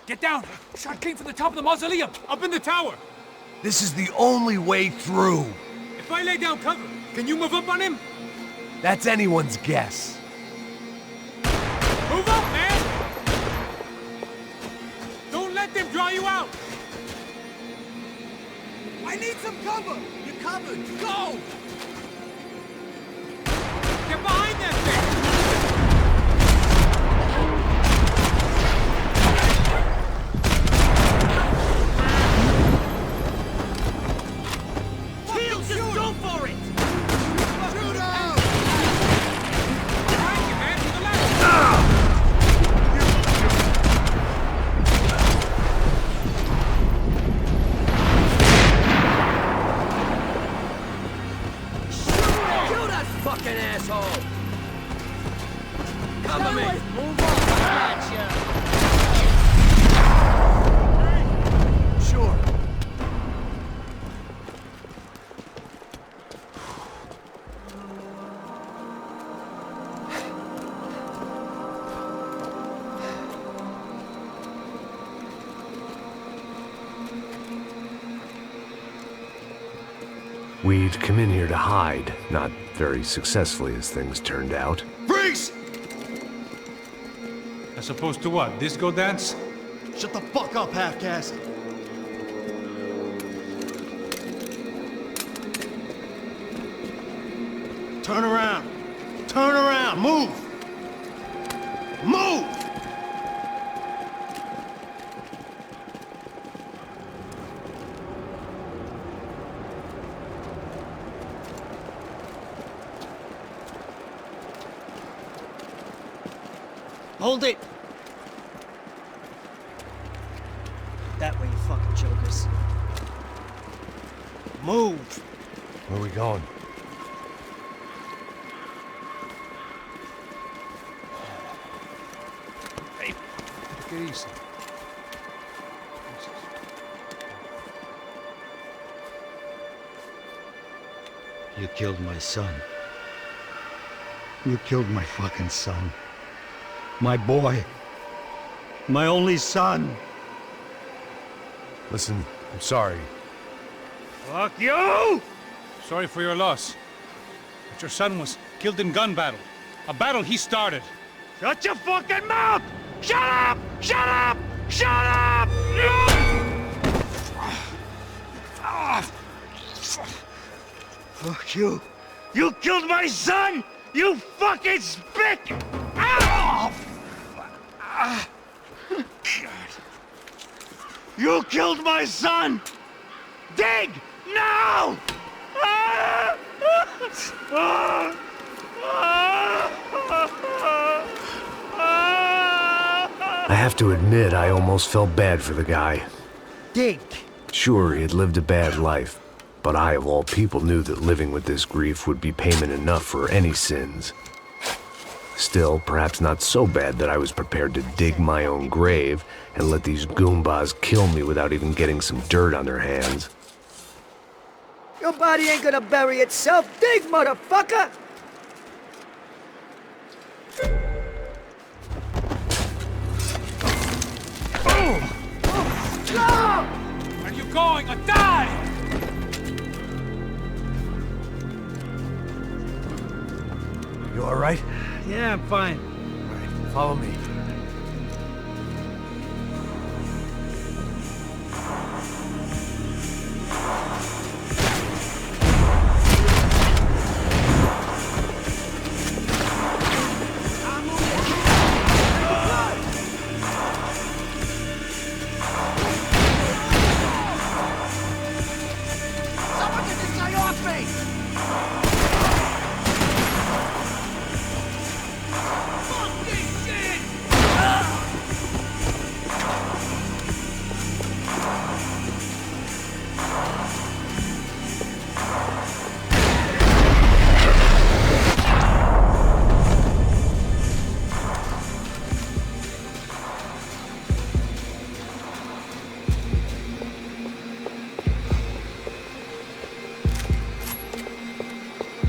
Get down! Shot came from the top of the mausoleum, up in the tower! This is the only way through. If I lay down cover, can you move up on him? That's anyone's guess. Move up, man! Don't let them draw you out! I need some cover! You're covered! Go! Get behind that thing! Just go for it! Shoot out! Right, your hand to the left! Shoot that fucking asshole! Cover me! Move on! Gotcha! Sure. We'd come in here to hide, not very successfully as things turned out. Freeze! As opposed to what? Disco dance? Shut the fuck up, half-caste! Turn around! Turn around! Move! Move! Hold it! That way, you fucking jokers. Move! Where are we going? Hey, take it easy. You killed my son. You killed my fucking son. My boy. My only son. Listen, I'm sorry. Fuck you! Sorry for your loss. But your son was killed in gun battle. A battle he started. Shut your fucking mouth! Shut up! Shut up! Shut up! Fuck you. You killed my son! You fucking spick! Ow! God. You killed my son! Dig! Now! I have to admit, I almost felt bad for the guy. Dig! Sure, he had lived a bad life, but I, of all people, knew that living with this grief would be payment enough for any sins. Still, perhaps not so bad that I was prepared to dig my own grave and let these Goombas kill me without even getting some dirt on their hands. Your body ain't gonna bury itself. Dig, motherfucker! Where are you going? Or die! You all right? Yeah, I'm fine. All right, follow me. Someone get this guy off me! Fuck this shit!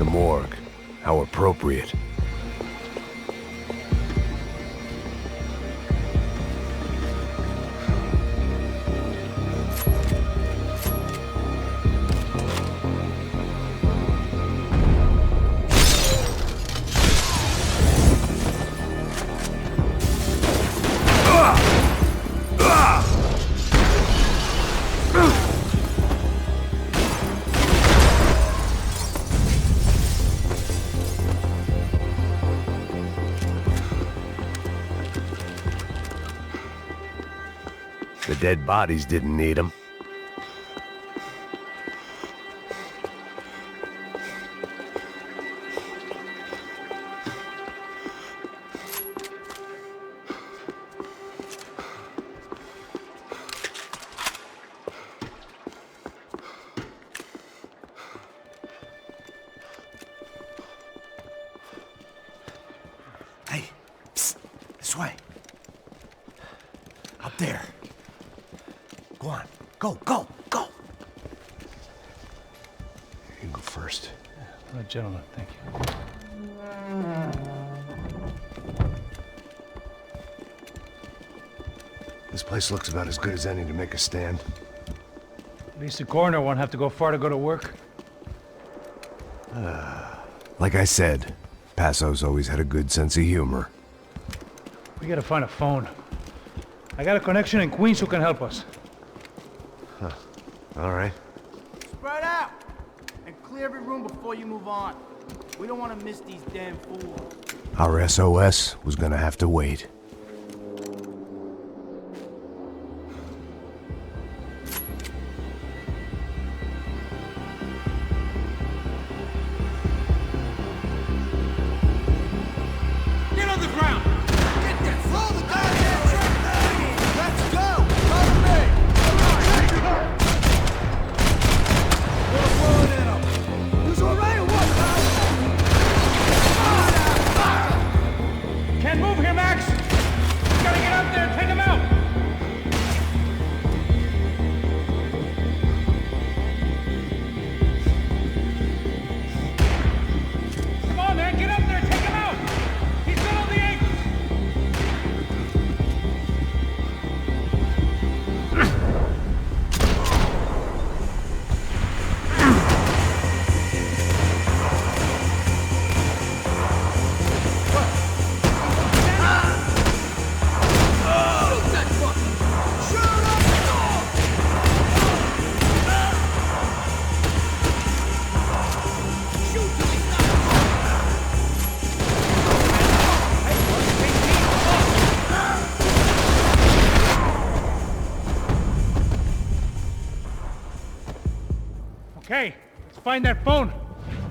morgue. How appropriate. The dead bodies didn't need them. Hey, psst, this way. Up there. Go on. Go, go, go! You go first. Gentlemen, thank you. This place looks about as good as any to make a stand. At least the coroner won't have to go far to go to work. Like I said, Passo's always had a good sense of humor. We gotta find a phone. I got a connection in Queens who can help us. Huh. All right. Spread out! And clear every room before you move on. We don't want to miss these damn fools. Our SOS was gonna have to wait. Get on the ground! Get there! Slow the goddamn train! Let's go! Follow me! We're blowing in them! You alright or what, pal? Can't move here, Max! You gotta get up there and take him out! Come on, man, get up there and take him out! He's still on the ankles! Shoot that fucker! Shoot him! Shoot till he's not. Okay, let's find that phone.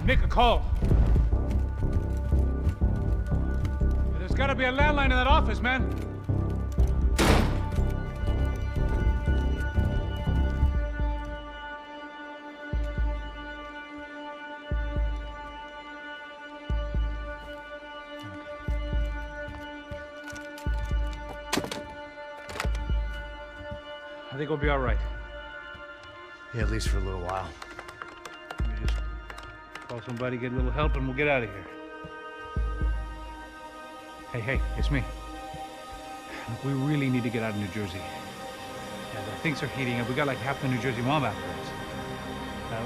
Make a call. There's gotta be a landline in that office, man. I think we'll be all right. Yeah, at least for a little while. We just call somebody, get a little help, and we'll get out of here. Hey, it's me. Look, we really need to get out of New Jersey. Yeah, things are heating up. We got like half the New Jersey mob after us.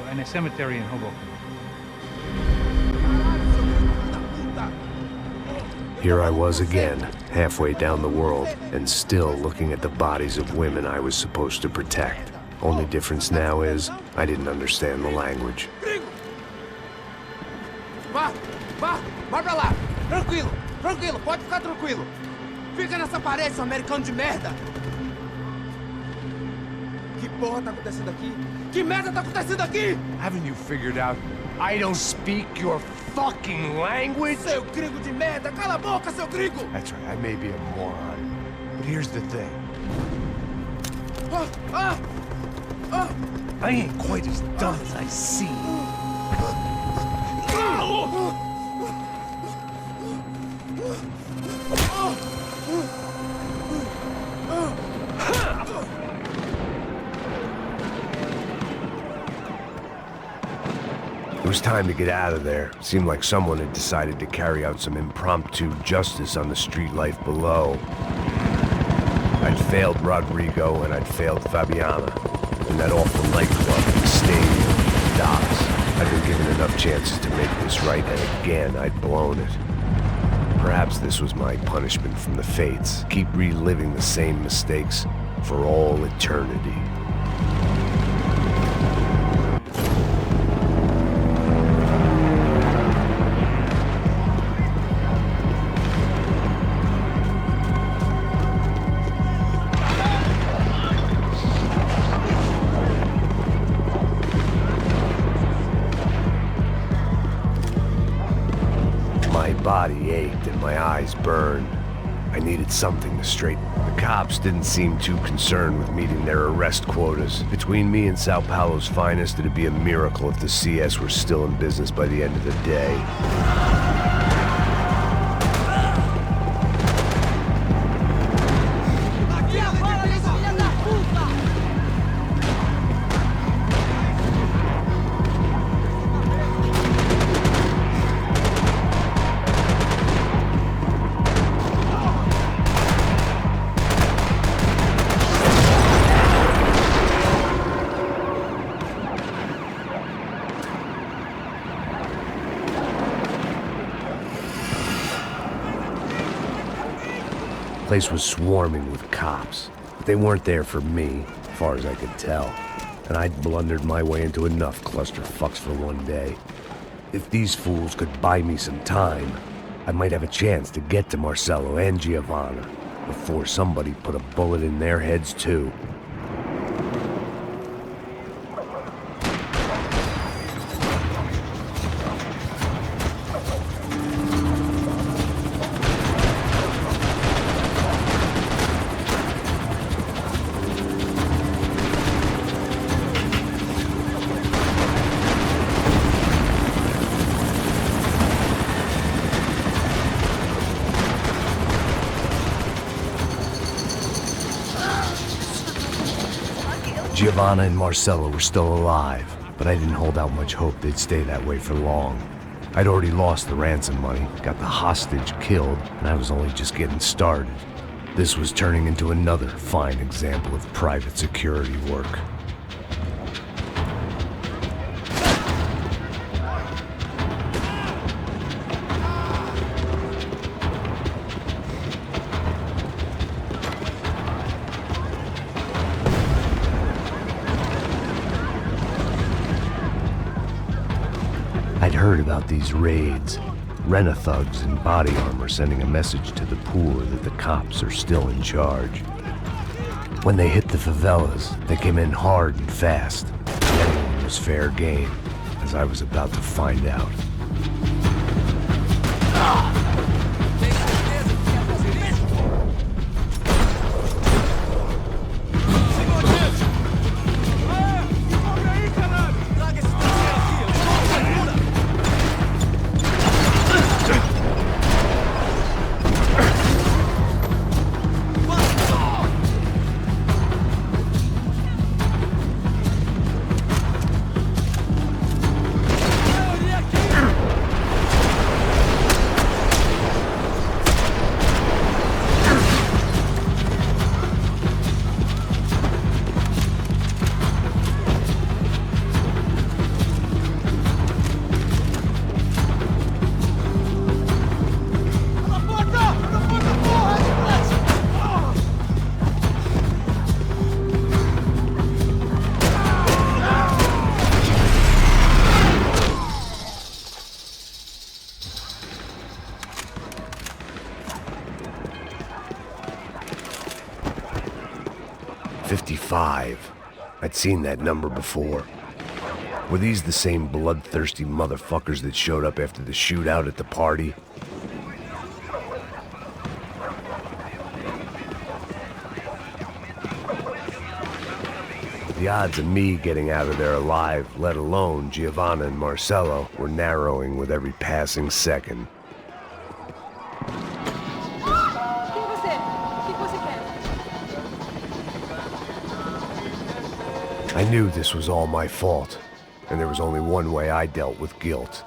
And a cemetery in Hoboken. Here I was again, halfway down the world, and still looking at the bodies of women I was supposed to protect. Only difference now is, I didn't understand the language. Vá pra lá. Tranquilo, pode ficar tranquilo. Fica nessa parede, seu americano de merda. Que porra tá acontecendo aqui? Que merda tá acontecendo aqui? Haven't you figured out I don't speak your fucking language? Seu gringo de merda, cala a boca, seu gringo! That's right, I may be a moron, but here's the thing. I ain't quite as dumb as I seem. was time to get out of there. Seemed like someone had decided to carry out some impromptu justice on the street life below. I'd failed Rodrigo and I'd failed Fabiana. In that awful nightclub, the stadium, the docks. I'd been given enough chances to make this right, and again, I'd blown it. Perhaps this was my punishment from the fates. Keep reliving the same mistakes for all eternity. My body ached and my eyes burned. I needed something to straighten. The cops didn't seem too concerned with meeting their arrest quotas. Between me and Sao Paulo's finest, it'd be a miracle if the CS were still in business by the end of the day. The place was swarming with cops, but they weren't there for me, as far as I could tell. And I'd blundered my way into enough clusterfucks for one day. If these fools could buy me some time, I might have a chance to get to Marcelo and Giovanna before somebody put a bullet in their heads too. Giovanna and Marcelo were still alive, but I didn't hold out much hope they'd stay that way for long. I'd already lost the ransom money, got the hostage killed, and I was only just getting started. This was turning into another fine example of private security work. I'd heard about these raids. Rent-a-thugs in body armor sending a message to the poor that the cops are still in charge. When they hit the favelas, they came in hard and fast. Anyone was fair game, as I was about to find out. I'd seen that number before. Were these the same bloodthirsty motherfuckers that showed up after the shootout at the party? The odds of me getting out of there alive, let alone Giovanna and Marcelo, were narrowing with every passing second. I knew this was all my fault. and there was only one way I dealt with guilt.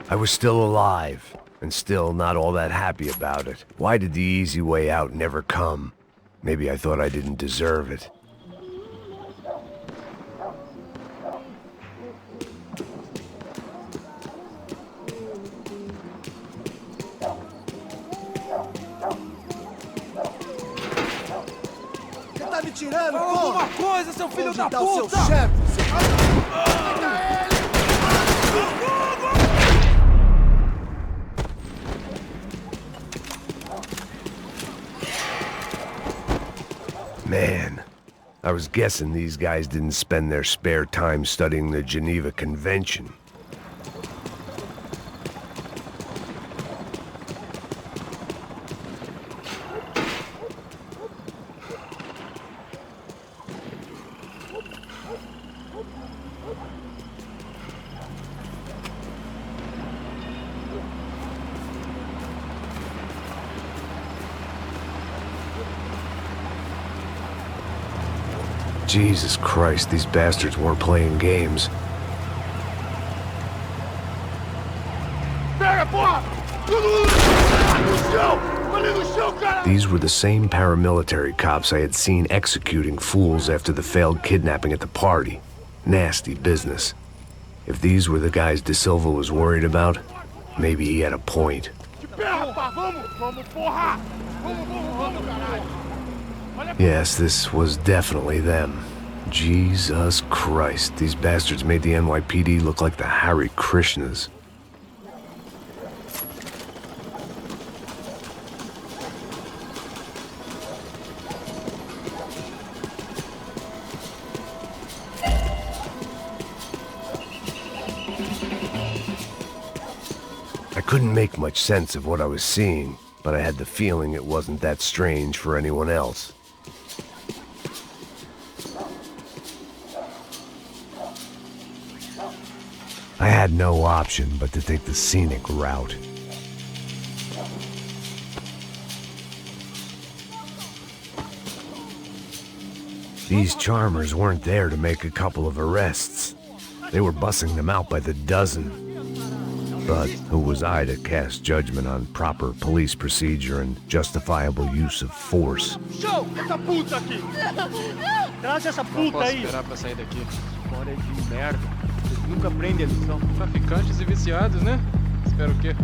I was still alive, and still not all that happy about it. Why did the easy way out never come? Maybe I thought I didn't deserve it. Você tá me tirando, Fala porra? alguma coisa, seu filho da Onde tá o puta! seu chefe, seu... Man, I was guessing these guys didn't spend their spare time studying the Geneva Convention. Jesus Christ, these bastards weren't playing games. These were the same paramilitary cops I had seen executing fools after the failed kidnapping at the party. Nasty business. If these were the guys De Silva was worried about, maybe he had a point. Yes, this was definitely them. Jesus Christ, these bastards made the NYPD look like the Hare Krishnas. I couldn't make much sense of what I was seeing, but I had the feeling it wasn't that strange for anyone else. I had no option but to take the scenic route. These charmers weren't there to make a couple of arrests. They were bussing them out by the dozen. But who was I to cast judgment on proper police procedure and justifiable use of force? Show! Essa puta aqui! Traz essa puta aí! Não posso esperar pra sair daqui. Fora de merda. Vocês nunca aprendem a lição. Traficantes e viciados, né? Espero o quê?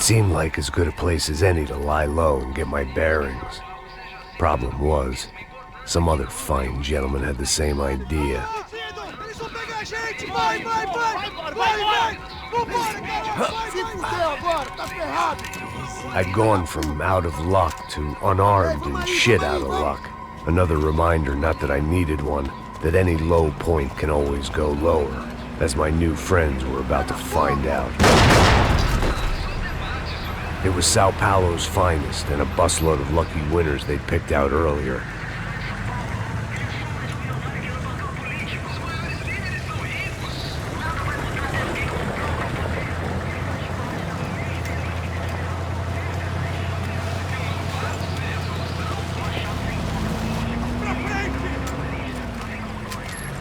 seemed like as good a place as any to lie low and get my bearings. Problem was, some other fine gentleman had the same idea. I'd gone from out of luck to unarmed and shit out of luck. Another reminder, not that I needed one, that any low point can always go lower, as my new friends were about to find out. It was Sao Paulo's finest and a busload of lucky winners they'd picked out earlier.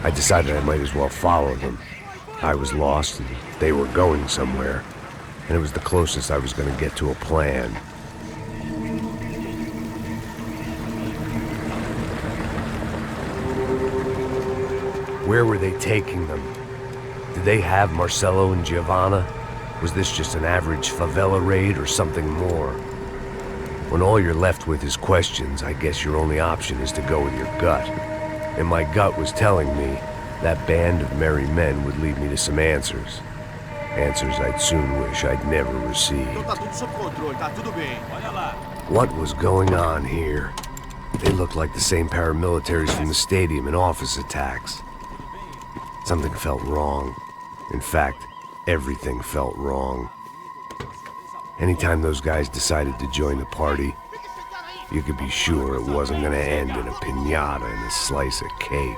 I decided I might as well follow them. I was lost and they were going somewhere, and it was the closest I was going to get to a plan. Where were they taking them? Did they have Marcelo and Giovanna? Was this just an average favela raid or something more? When all you're left with is questions, I guess your only option is to go with your gut. And my gut was telling me that band of merry men would lead me to some answers. Answers I'd soon wish I'd never received. What was going on here? They looked like the same paramilitaries from the stadium in office attacks. Something felt wrong. In fact, everything felt wrong. Anytime those guys decided to join the party, you could be sure it wasn't gonna end in a piñata and a slice of cake.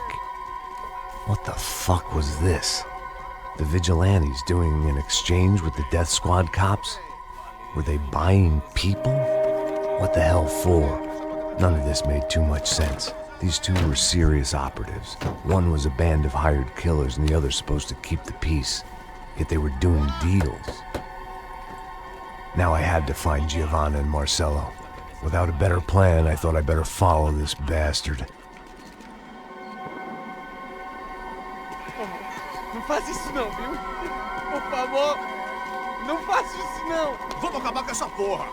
What the fuck was this? The vigilantes doing an exchange with the death squad cops? Were they buying people? What the hell for? None of this made too much sense. These two were serious operatives. One was a band of hired killers and the other supposed to keep the peace. Yet they were doing deals. Now I had to find Giovanna and Marcelo. Without a better plan, I thought I'd better follow this bastard. Não faz isso não, viu? Por favor, não faça isso não. Vamos acabar com essa porra.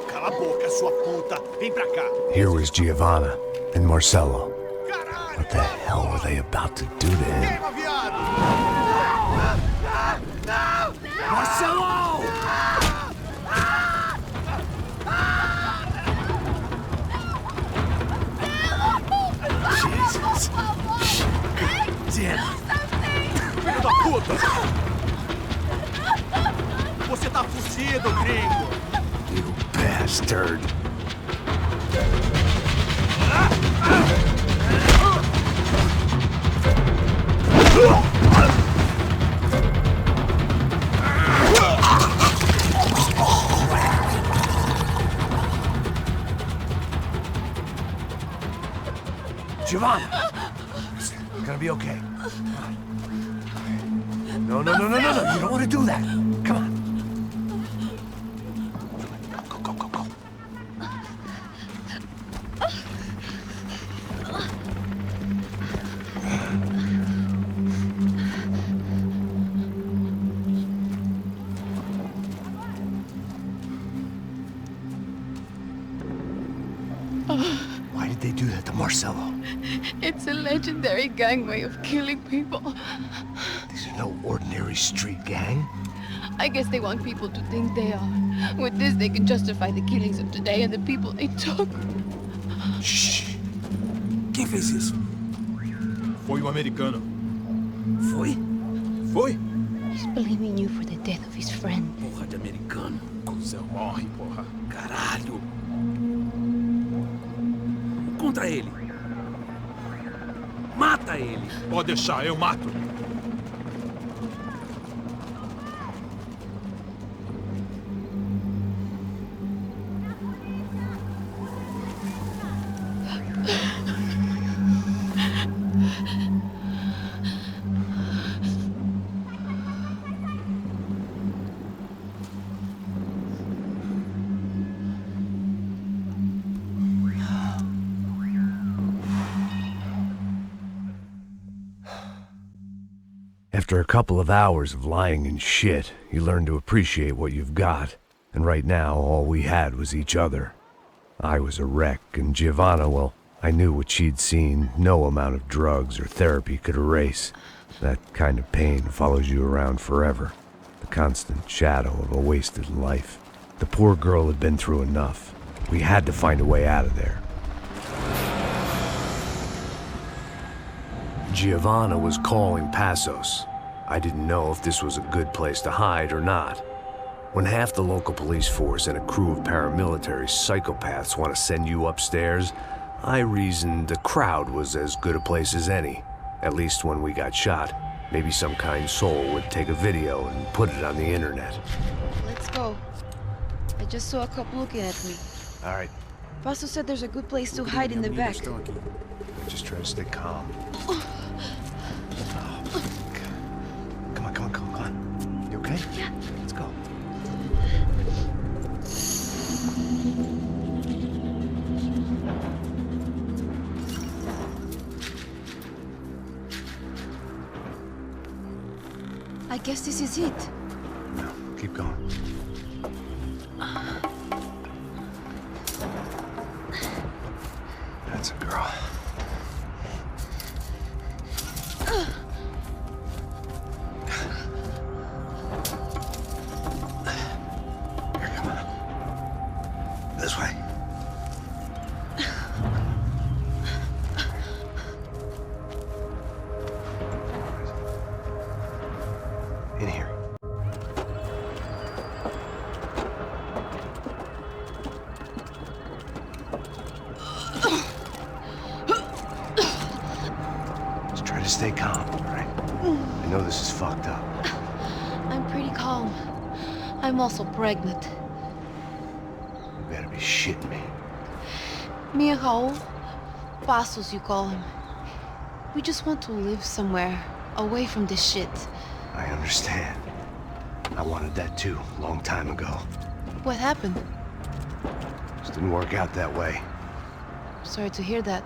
Cala a boca, sua puta. Vem pra cá. Here was Giovanna and Marcelo. What the hell were they about to do to him? Marcelo! Jesus. Damn. Filho da puta! Você tá fugido, gringo! You bastard! Giovanna! It's gonna be okay. No, no, no, no, no, no! You don't want to do that! Come on! Go, go, go, go! Why did they do that to Marcelo? It's a legendary gang way of killing people. These are no ordinary street gang. I guess they want people to think they are. With this, they can justify the killings of today and the people they took. Shh. Quem fez isso? Foi um americano. Foi? Foi? He's blaming you for the death of his friend. Porra de americano. Cusão morre, porra. Caralho. Contra ele. Mata ele. Pode deixar, eu mato. After a couple of hours of lying in shit, you learn to appreciate what you've got. And right now, all we had was each other. I was a wreck, and Giovanna, well, I knew what she'd seen no amount of drugs or therapy could erase. That kind of pain follows you around forever. The constant shadow of a wasted life. The poor girl had been through enough. We had to find a way out of there. Giovanna was calling Passos. I didn't know if this was a good place to hide or not. When half the local police force and a crew of paramilitary psychopaths want to send you upstairs, I reasoned the crowd was as good a place as any. At least when we got shot, maybe some kind soul would take a video and put it on the internet. Let's go. I just saw a couple looking at me. All right. Pastor said there's a good place to hide in the back. Just try to stay calm. Come on. You okay? Yeah. Let's go. I guess this is it. No, keep going. That's a girl. Here, come on. This way. In here. Just try to stay calm, all right? I know this is fucked up. I'm pretty calm. I'm also pregnant. You better be shitting me. Me and Raul, Passos you call him. We just want to live somewhere, away from this shit. I understand. I wanted that too, a long time ago. What happened? Just didn't work out that way. Sorry to hear that.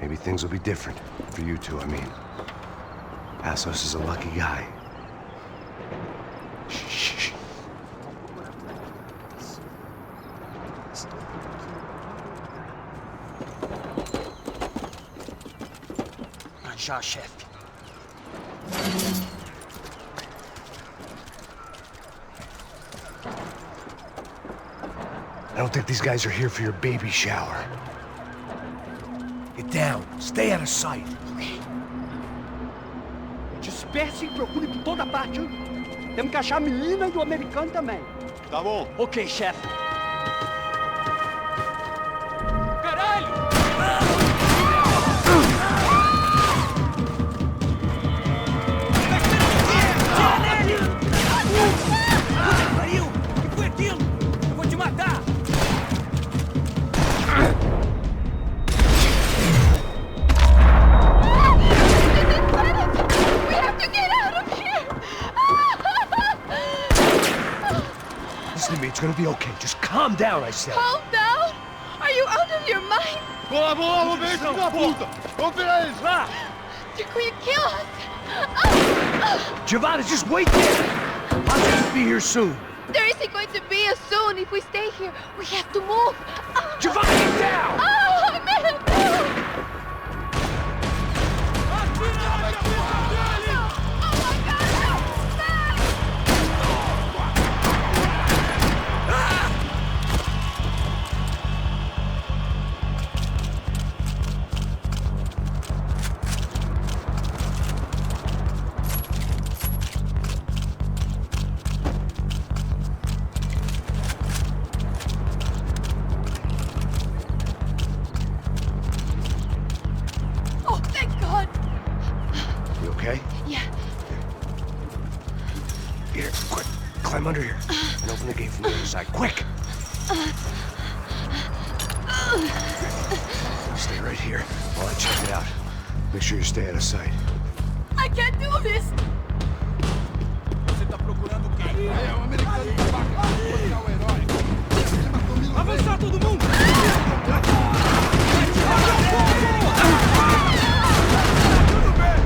Maybe things will be different. For you two, I mean. Passos is a lucky guy. Shh. Já, chefe. I don't think these guys are here for your baby shower. Get down. Stay out of sight. Okay. Disperse e procure por toda parte, hein? Temos que achar a menina e o americano também. Tá bom. Ok, chefe. It's gonna be okay. Just calm down, I said. Calm down? Are you out of your mind? Vamos ver esse filho da puta! Vamos pegar eles, lá! They're going to kill us! Giovanna, just wait there! I'll just be here soon. There isn't going to be a soon if we stay here. We have to move. Giovanna, get down! Oh, man! Climb under here and open the gate from the other side. Quick! Stay right here while I check it out. Make sure you stay out of sight. I can't do this! Você tá procurando quem? É o americano de faca. Você é o herói. Avançar todo mundo! Tudo bem!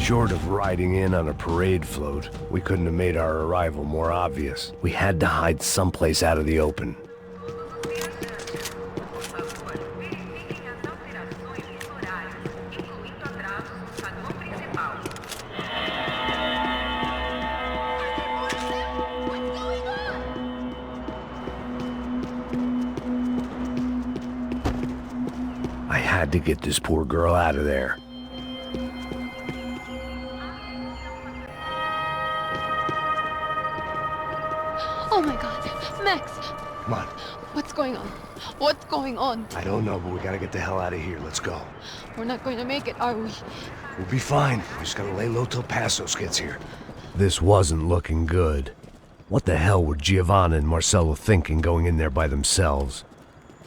Short of riding in on a parade float, we couldn't have made our arrival more obvious. We had to hide someplace out of the open. I had to get this poor girl out of there. Oh my God, Max! Come on. What's going on? What's going on? I don't know, but we gotta get the hell out of here. Let's go. We're not going to make it, are we? We'll be fine. We just gotta lay low till Passos gets here. This wasn't looking good. What the hell were Giovanna and Marcello thinking going in there by themselves?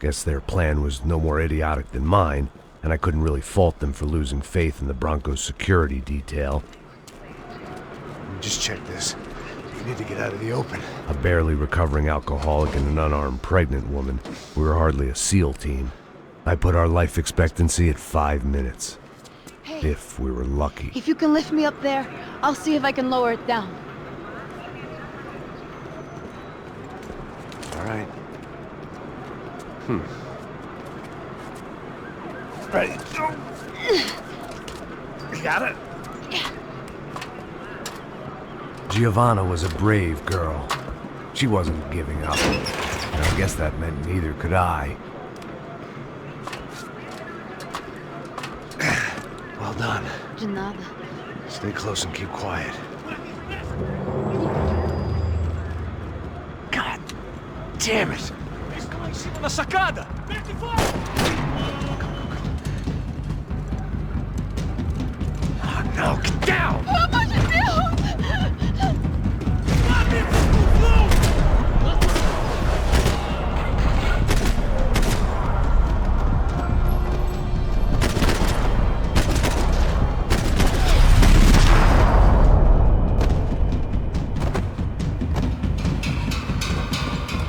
Guess their plan was no more idiotic than mine, and I couldn't really fault them for losing faith in the Broncos security detail. Just check this. We need to get out of the open. A barely recovering alcoholic and an unarmed pregnant woman. We were hardly a SEAL team. I put our life expectancy at 5 minutes. Hey, if we were lucky. if you can lift me up there, I'll see if I can lower it down. All right. Ready? You got it? Giovanna was a brave girl. She wasn't giving up. And I guess that meant neither could I. Well done. De nada. Stay close and keep quiet. God damn it! Na sacada! Oh, no, get down! Pelo amor de Deus!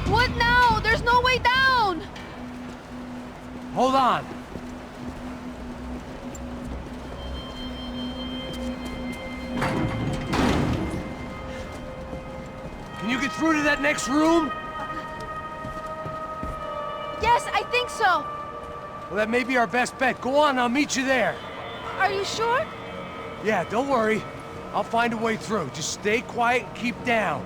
What now? There's no way down! Hold on! Can you get through to that next room? Yes, I think so. Well, that may be our best bet. Go on, I'll meet you there. Are you sure? Yeah, don't worry. I'll find a way through. Just stay quiet and keep down.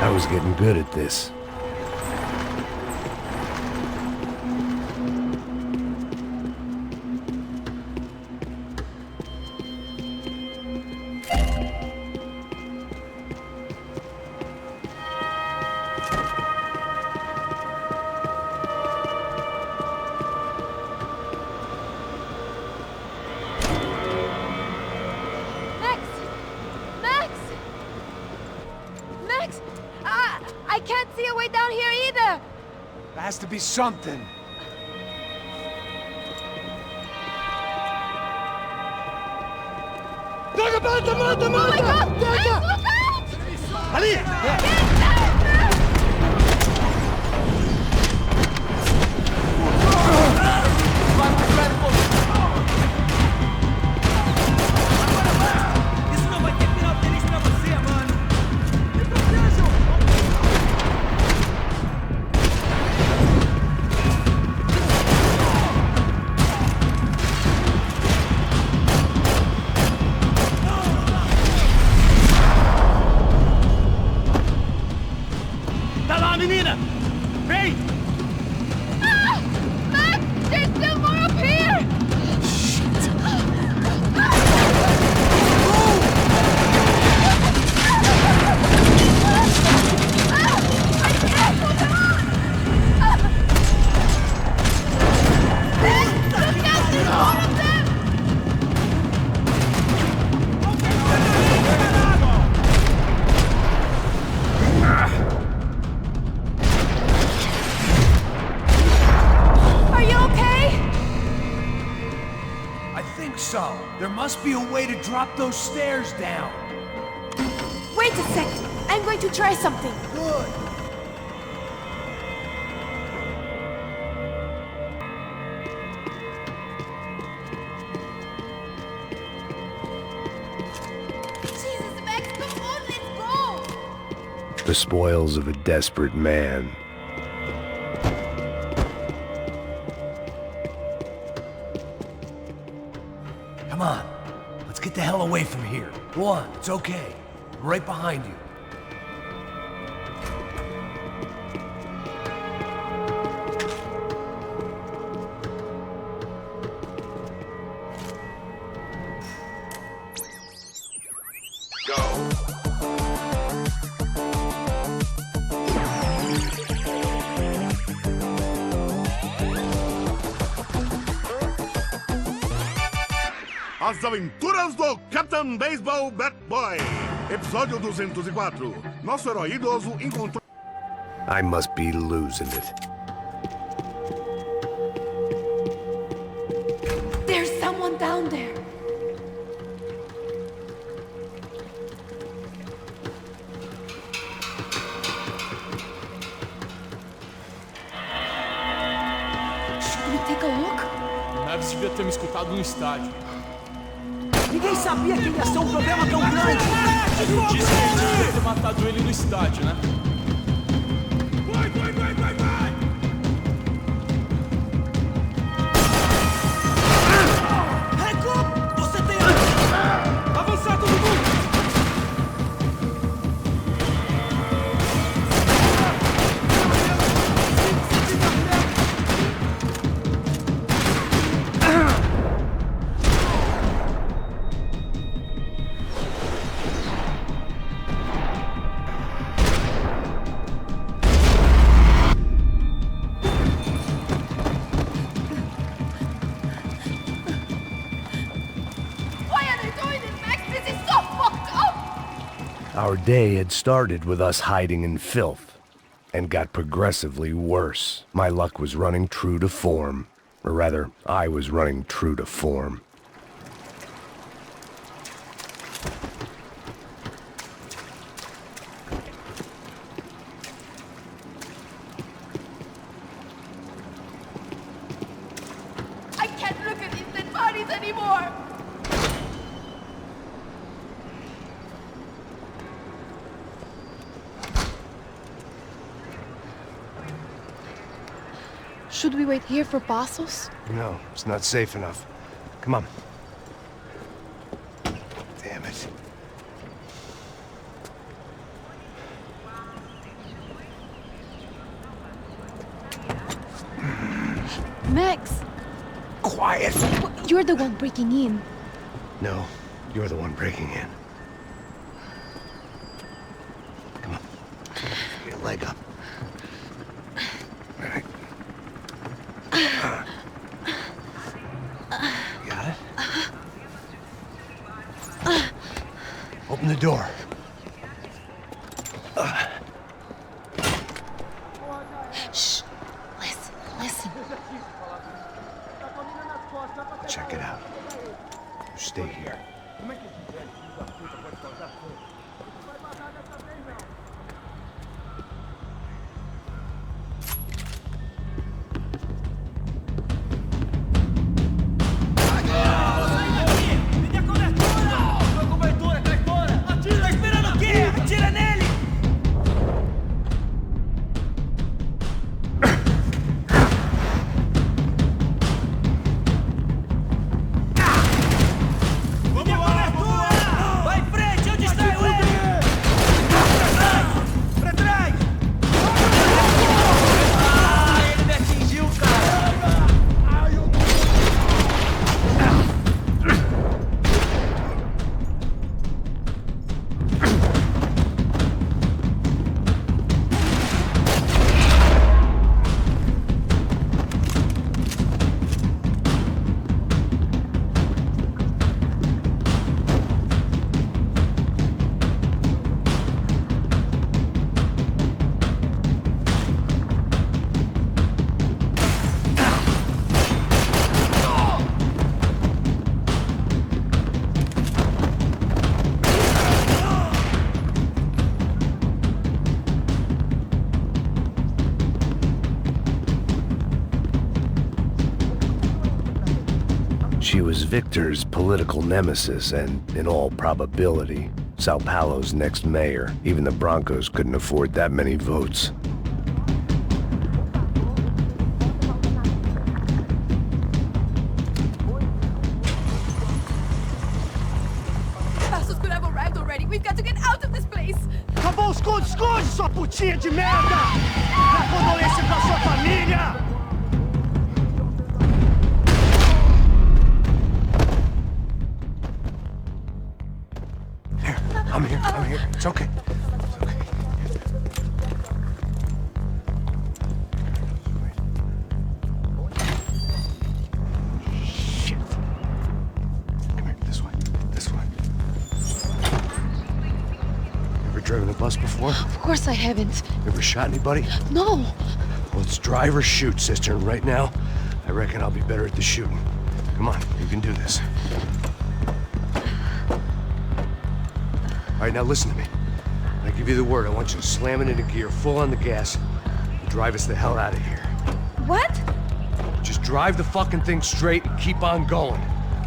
I was getting good at this. Max! Max! Max! I can't see a way down here either! There has to be something. Mata, mata, Oh my God! mata! Max, look out! Ali! Isso não vai ter final feliz pra você, mano. Me protejam! so. There must be a way to drop those stairs down. Wait a second. I'm going to try something. Good. Jesus, Max, come on, let's go! The spoils of a desperate man. Come on. Let's get the hell away from here. Go on, it's okay. I'm right behind you. As Aventuras do Capitão Baseball Bat Boy. Episódio 204. Nosso herói idoso encontrou... I must be losing it. There's someone down there. Should we take a look? Neves devia ter me escutado no estádio. Ninguém sabia que ia ser um problema tão grande! Eu disse que a gente devia ter matado ele no estádio, né? Vai! Hancock, você tem... Avançar todo mundo! Our day had started with us hiding in filth, and got progressively worse. My luck was running true to form. Or rather, I was running true to form. I can't look at these dead bodies anymore! Should we wait here for Passos? No, it's not safe enough. Come on. Damn it. Max! Quiet! You're the one breaking in. No, you're the one breaking in. Come on. Get your leg up. All right. Got it? Open the door. Shh. Listen. Check it out. You stay here. Vai em frente, onde está o She was Victor's political nemesis and, in all probability, Sao Paulo's next mayor. Even the Broncos couldn't afford that many votes. Passos could have arrived already. We've got to get out of this place. Acabou, esconde, esconde, sua putinha de merda! Dá condolência pra sua família! I'm here. It's okay. Shit. Come here, this way. Ever driven a bus before? Of course I haven't. Ever shot anybody? No. Well, it's drive or shoot, sister, and right now, I reckon I'll be better at the shooting. Come on, you can do this. All right, now listen to me. When I give you the word, I want you to slam it into gear, full on the gas, and drive us the hell out of here. What? Just drive the fucking thing straight and keep on going.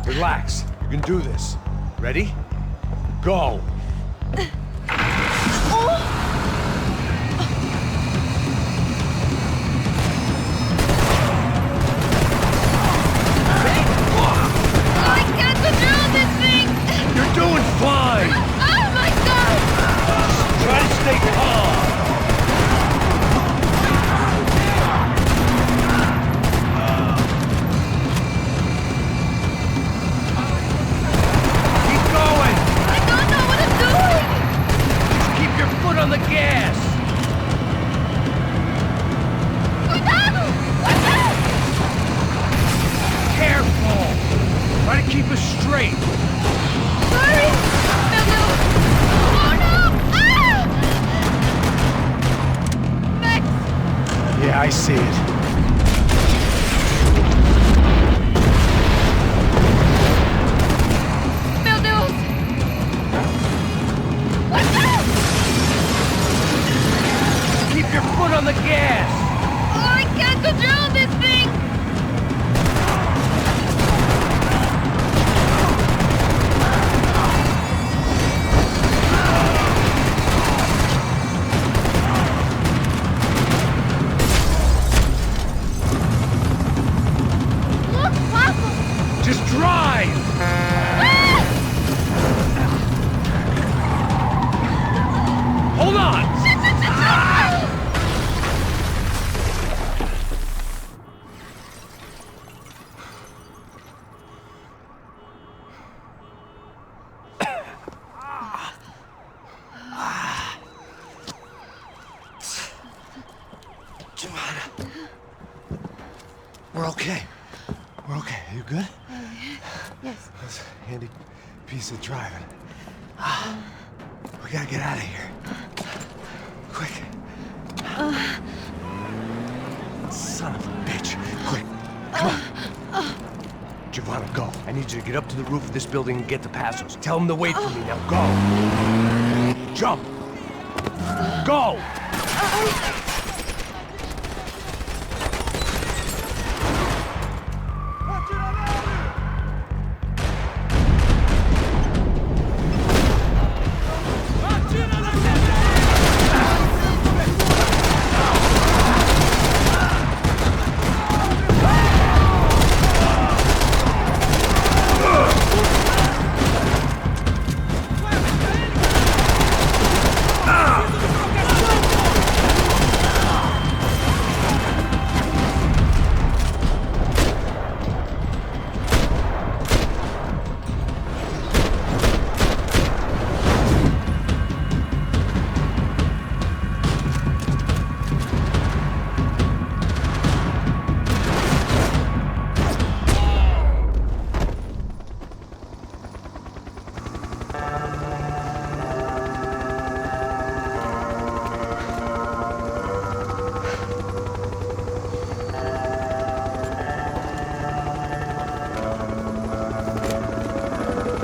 Relax. You can do this. Ready? Go. I can't control this thing! You're doing fine! Oh my god! Try to stay calm! Keep going! I don't know what I'm doing! Just keep your foot on the gas! Cuidado! Watch out! Careful! Try to keep us straight! Sorry! Meu Deus! Oh no! Ah! Max! Yeah, I see it. Meu Deus! Watch out! Keep your foot on the gas! Oh, I can't control this thing! Look, Paco! Just drive! Hold on! Giovanna. We're okay. We're okay. You good? Yes. That's a handy piece of driving. We gotta get out of here. Quick. Son of a bitch. Quick. Come on. Giovanna, go. I need you to get up to the roof of this building and get the Passos. Tell them to wait for me. Now go. Jump. Go.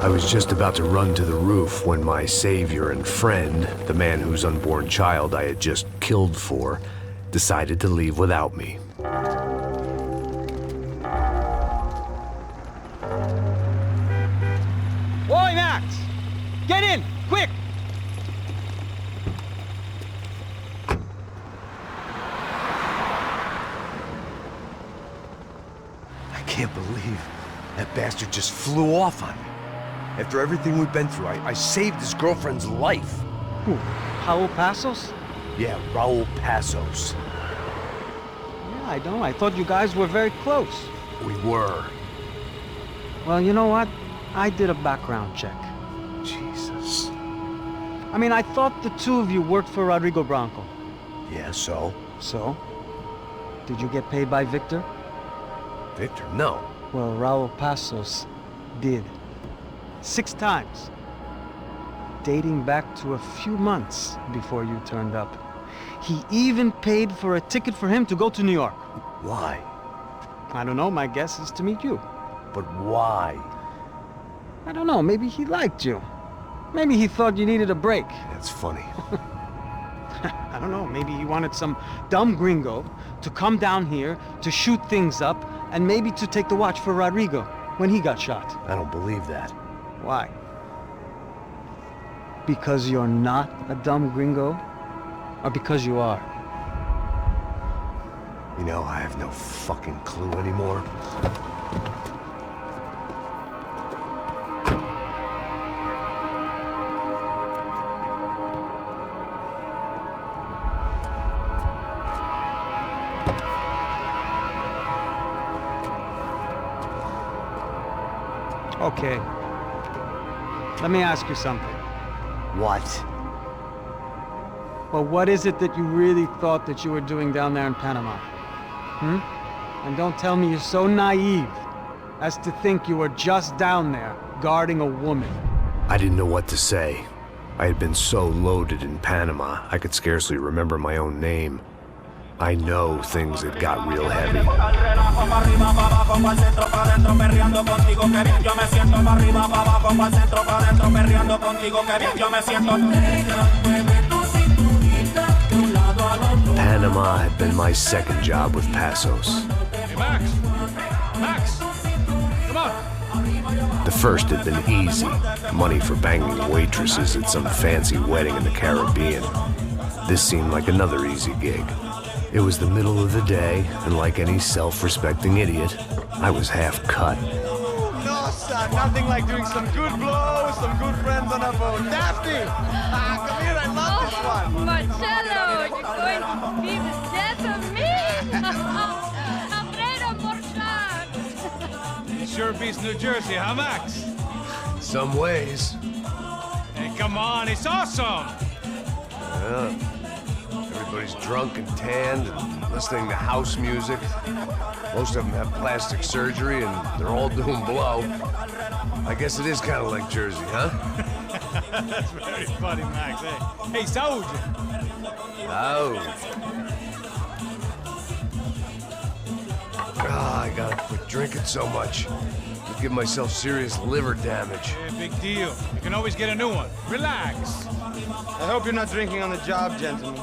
I was just about to run to the roof when my savior and friend, the man whose unborn child I had just killed for, decided to leave without me. Oi, Max! Get in, quick! I can't believe that bastard just flew off on me. After everything we've been through, I saved his girlfriend's life. Who? Raul Passos? Yeah, Raul Passos. Yeah, I know. I thought you guys were very close. We were. Well, you know what? I did a background check. Jesus. I mean, I thought the two of you worked for Rodrigo Branco. Yeah, so? So? Did you get paid by Victor? Victor? No. Well, Raul Passos did. 6 times. Dating back to a few months before you turned up. He even paid for a ticket for him to go to New York. Why? I don't know. My guess is to meet you. But why? I don't know. Maybe he liked you. Maybe he thought you needed a break. That's funny. I don't know. Maybe he wanted some dumb gringo to come down here to shoot things up and maybe to take the watch for Rodrigo when he got shot. I don't believe that. Why? Because you're not a dumb gringo? Or because you are? You know, I have no fucking clue anymore. Okay. Let me ask you something. What? Well, what is it that you really thought that you were doing down there in Panama? And don't tell me you're so naive as to think you were just down there guarding a woman. I didn't know what to say. I had been so loaded in Panama, I could scarcely remember my own name. I know things had got real heavy. Panama had been my second job with Passos. Hey, Max! Max! Come on! The first had been easy. Money for banging waitresses at some fancy wedding in the Caribbean. This seemed like another easy gig. It was the middle of the day, and like any self-respecting idiot, I was half cut. No, son, nothing like doing some good blows, some good friends on a boat. Daphne! Come here, I love this one. Marcello, you're going to be the death of me? Alfredo Morchan! It sure beats New Jersey, huh, Max? Some ways. Hey, come on, it's awesome! Yeah. Everybody's drunk and tanned and listening to house music. Most of them have plastic surgery and they're all doing blow. I guess it is kind of like Jersey, huh? That's very funny, Max. Hey, Saúde! I gotta quit drinking so much. I'll give myself serious liver damage. Yeah, big deal. You can always get a new one. Relax. I hope you're not drinking on the job, gentlemen.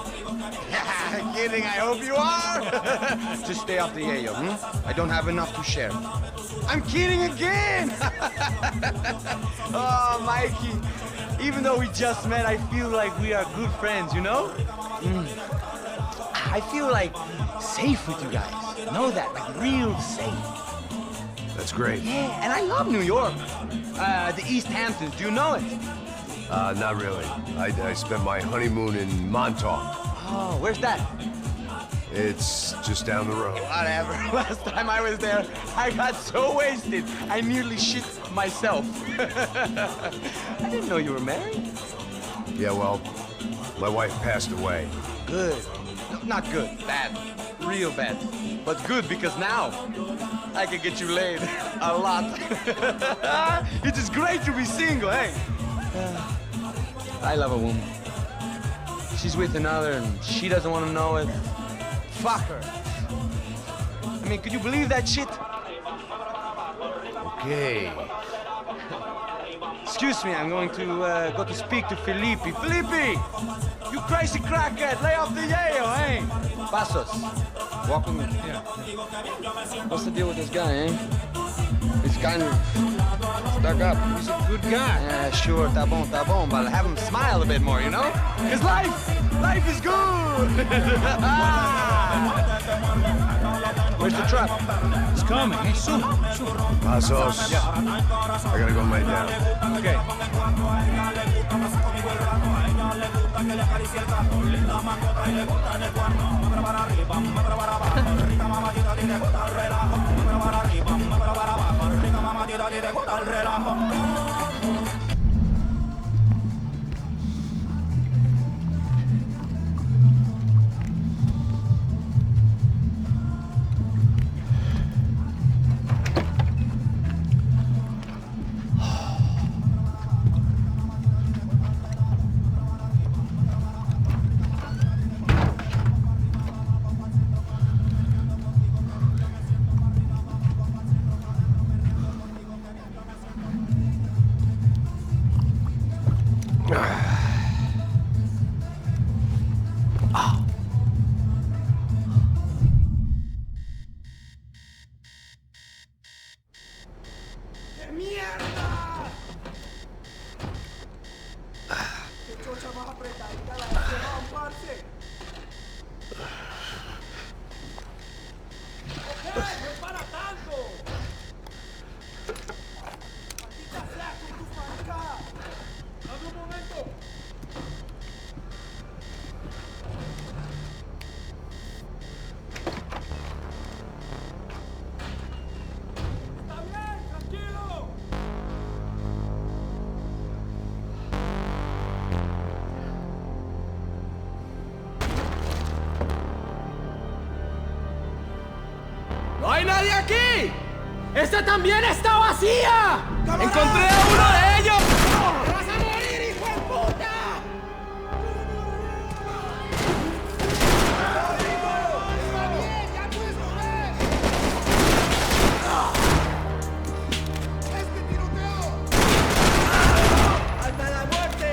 Kidding, I hope you are. Just stay off the yayo, I don't have enough to share. I'm kidding again! Oh, Mikey, even though we just met, I feel like we are good friends, you know? I feel like safe with you guys. Know that, like real safe. That's great. Yeah, and I love New York. The East Hamptons, do you know it? Not really. I spent my honeymoon in Montauk. Oh, where's that? It's just down the road. Whatever. Last time I was there, I got so wasted, I nearly shit myself. I didn't know you were married. Yeah, well, my wife passed away. Good. No, not good. Bad. Real bad. But good because now I can get you laid a lot. It is great to be single, hey? I love a woman. She's with another and she doesn't want to know it. Fuck her. I mean, could you believe that shit? Okay. Excuse me, I'm going to go to speak to Felipe. Felipe! You crazy crackhead, lay off the yayo, eh? Passos, walk with me. Yeah. What's the deal with this guy, eh? Is He's kind of stuck up. He's a good guy. Yeah, sure, tá bom, but have him smile a bit more, you know? Because life is good! Where's the truck? It's coming, eh? Soon. Passos. Yeah. I gotta go lay down. Okay. ¡No hay nadie aquí! ¡Esta también está vacía! ¡Encontré a uno de ellos! ¡Vas a morir, hijo de puta! ¡Este tiroteo! ¡Hasta la muerte!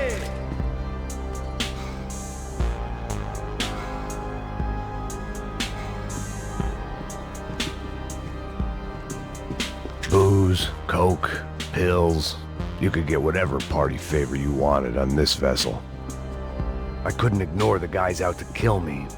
Booze, coke, pills. You could get whatever party favor you wanted on this vessel. I couldn't ignore the guys out to kill me.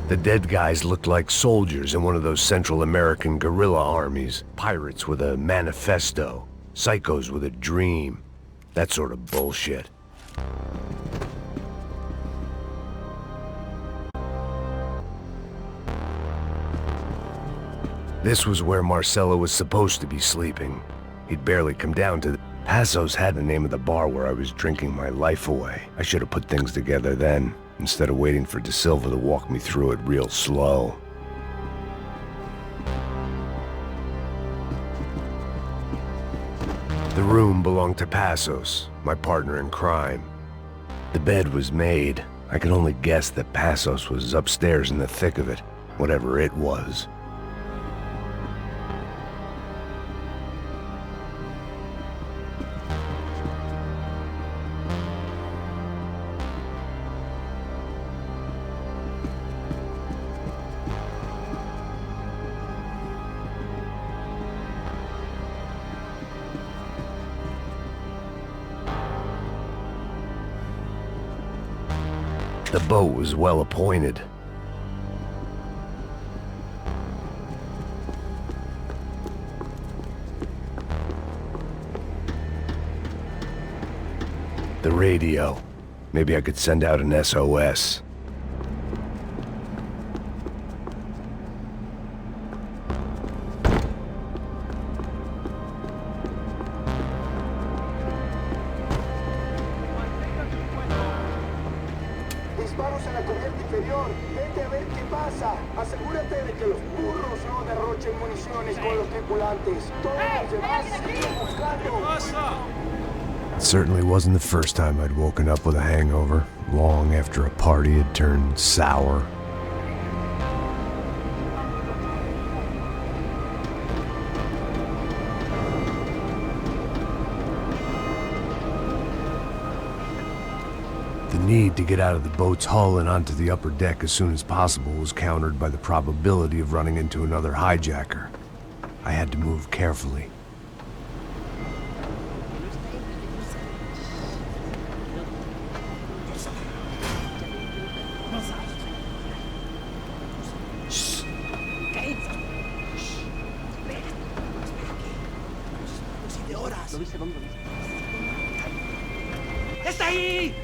The dead guys looked like soldiers in one of those Central American guerrilla armies. Pirates with a manifesto. Psychos with a dream. That sort of bullshit. This was where Marcelo was supposed to be sleeping. He'd barely come down to the... Passos had the name of the bar where I was drinking my life away. I should have put things together then, instead of waiting for De Silva to walk me through it real slow. The room belonged to Passos, my partner in crime. The bed was made. I could only guess that Passos was upstairs in the thick of it, whatever it was. The boat was well appointed. The radio. Maybe I could send out an SOS. Disparos en la cubierta inferior. Vete a ver qué pasa. Asegúrate de que los burros no derrochen municiones con los tripulantes. Todos los demás siguen buscando. It certainly wasn't the first time I'd woken up with a hangover, long after a party had turned sour. need to get out of the boat's hull and onto the upper deck as soon as possible was countered by the probability of running into another hijacker. I had to move carefully. ¡Está ahí!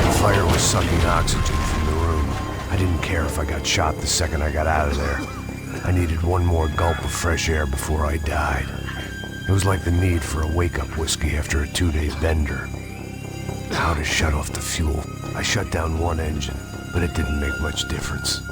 The fire was sucking oxygen from the room. I didn't care if I got shot the second I got out of there. I needed one more gulp of fresh air before I died. It was like the need for a wake-up whiskey after a 2-day bender. How to shut off the fuel. I shut down one engine, but it didn't make much difference.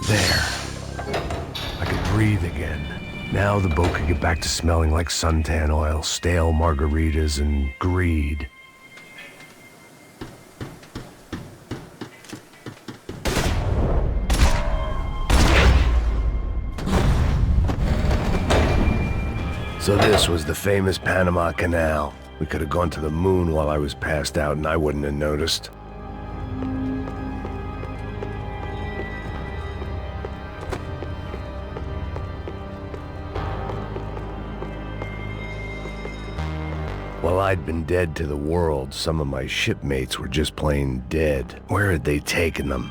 There. I could breathe again. Now the boat could get back to smelling like suntan oil, stale margaritas, and greed. So this was the famous Panama Canal. We could have gone to the moon while I was passed out and I wouldn't have noticed. While I'd been dead to the world, some of my shipmates were just plain dead. Where had they taken them?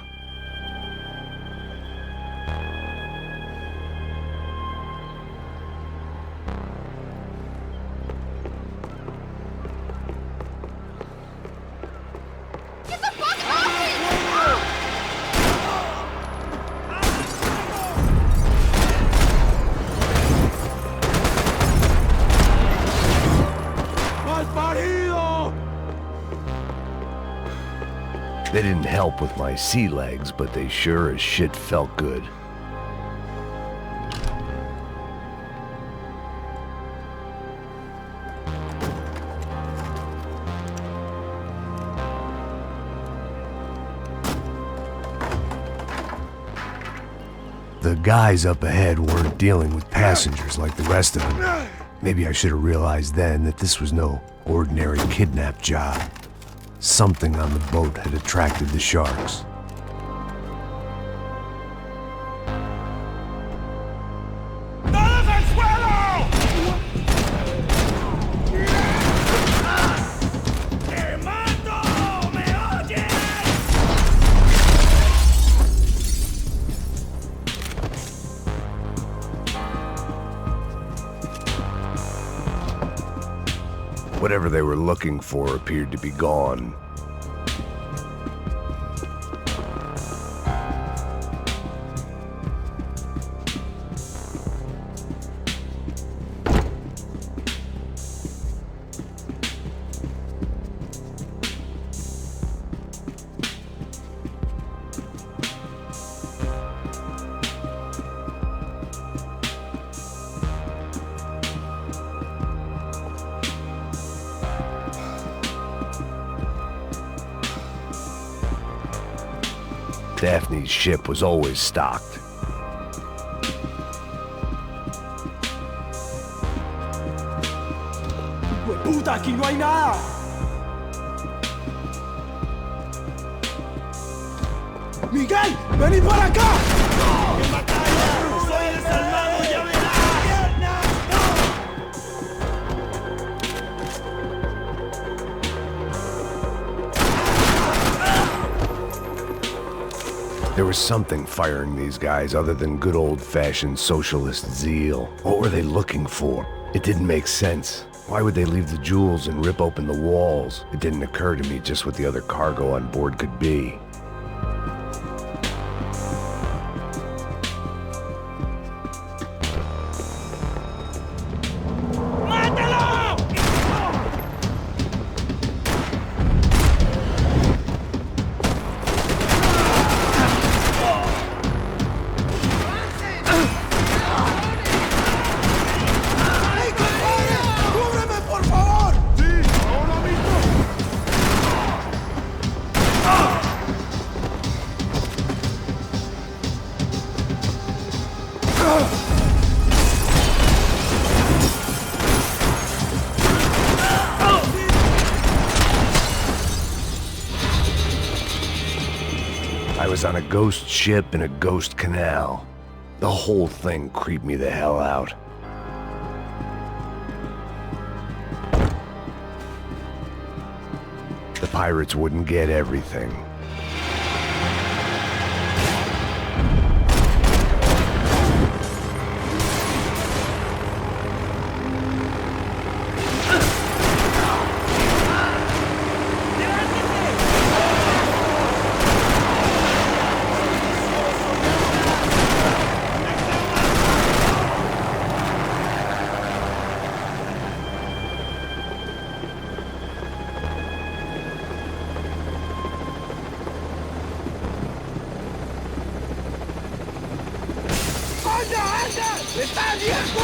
They didn't help with my sea legs, but they sure as shit felt good. The guys up ahead weren't dealing with passengers like the rest of them. Maybe I should have realized then that this was no ordinary kidnap job. Something on the boat had attracted the sharks. Whatever they were looking for appeared to be gone. Daphne's ship was always stocked. ¡Puta, aquí no hay nada! ¡Miguel, vení para acá! ¡Qué batalla! ¡Soy el salvado, ya verás! There was something firing these guys other than good old-fashioned socialist zeal. What were they looking for? It didn't make sense. Why would they leave the jewels and rip open the walls? It didn't occur to me just what the other cargo on board could be. I was on a ghost ship in a ghost canal. The whole thing creeped me the hell out. The pirates wouldn't get everything. ¡Está viejo!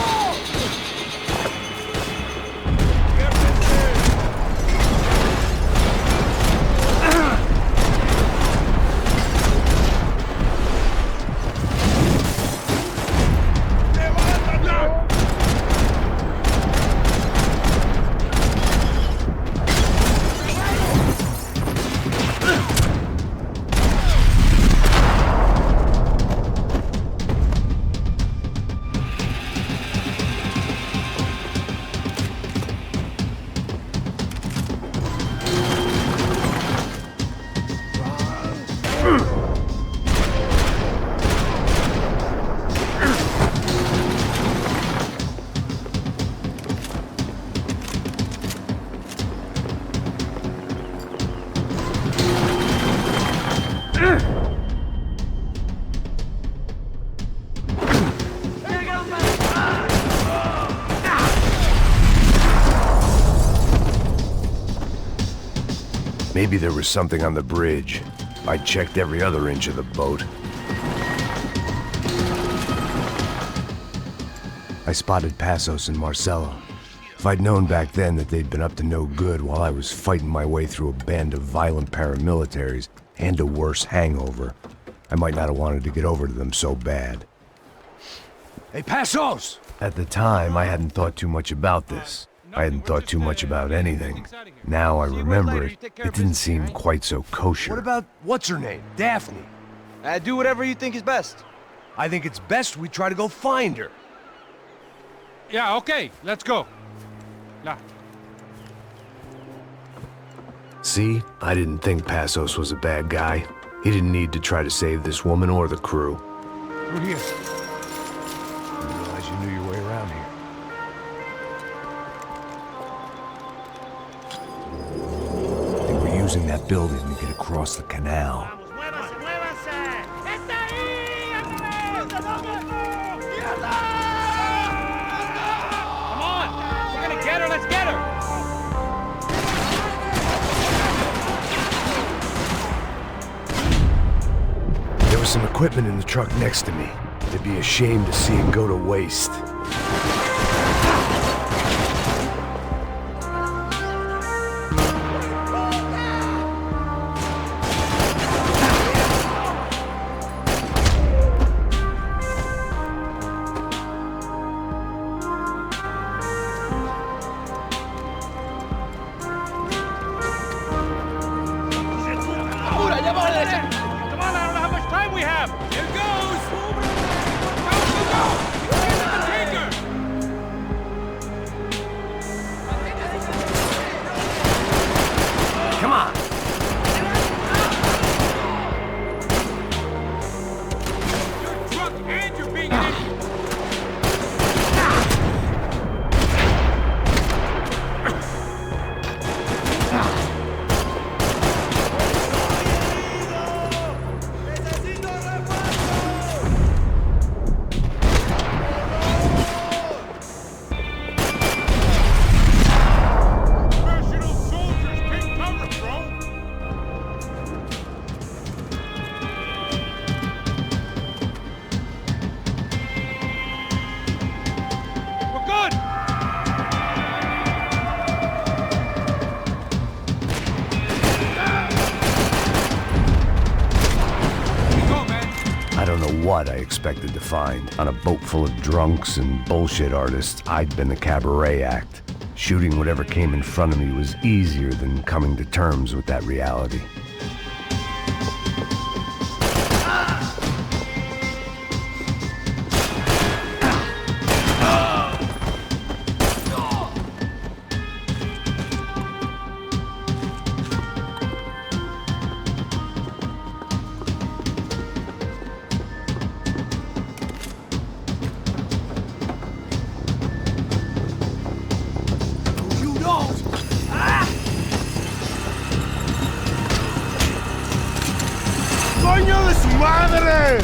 Maybe there was something on the bridge. I checked every other inch of the boat. I spotted Passos and Marcelo. If I'd known back then that they'd been up to no good while I was fighting my way through a band of violent paramilitaries and a worse hangover, I might not have wanted to get over to them so bad. Hey, Passos! At the time, I hadn't thought too much about this. I hadn't thought too much about anything. Now I remember it, it didn't seem quite so kosher. What about, what's her name? Daphne? Do whatever you think is best. I think it's best we try to go find her. Yeah, okay, let's go. La. See? I didn't think Passos was a bad guy. He didn't need to try to save this woman or the crew. Through here. I didn't realize you knew your way around here. They were using that building to get across the canal. Get her, let's get her! There was some equipment in the truck next to me. It'd be a shame to see it go to waste. What I expected to find. On a boat full of drunks and bullshit artists, I'd been the cabaret act. Shooting whatever came in front of me was easier than coming to terms with that reality. madre!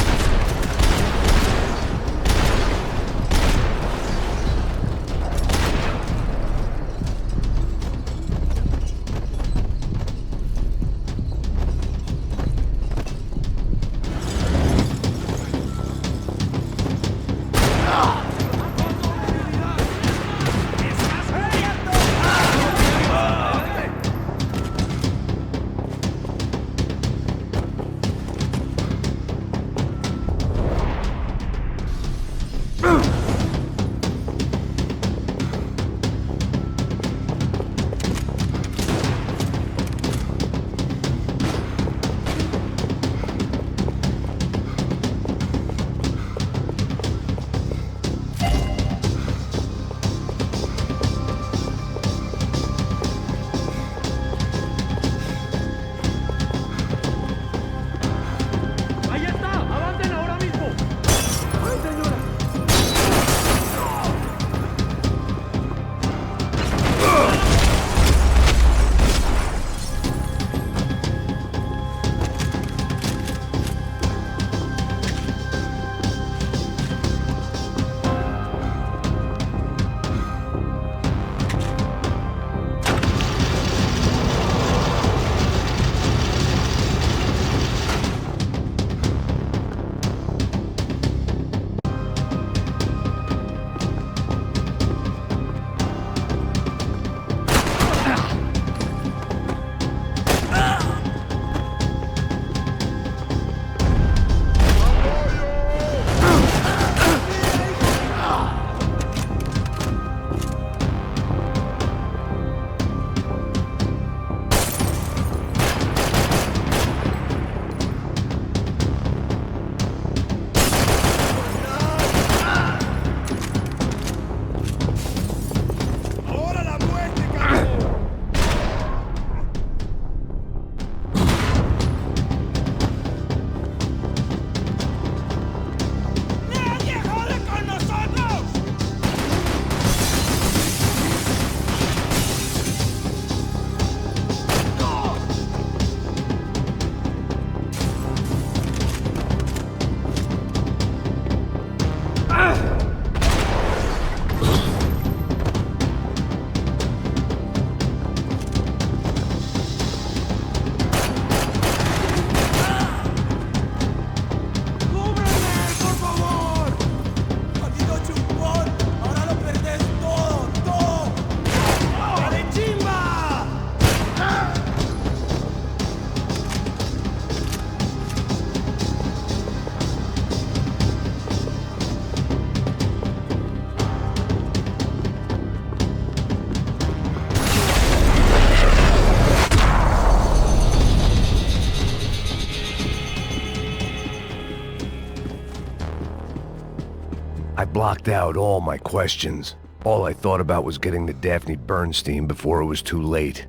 I blocked out all my questions. All I thought about was getting to Daphne Bernstein before it was too late.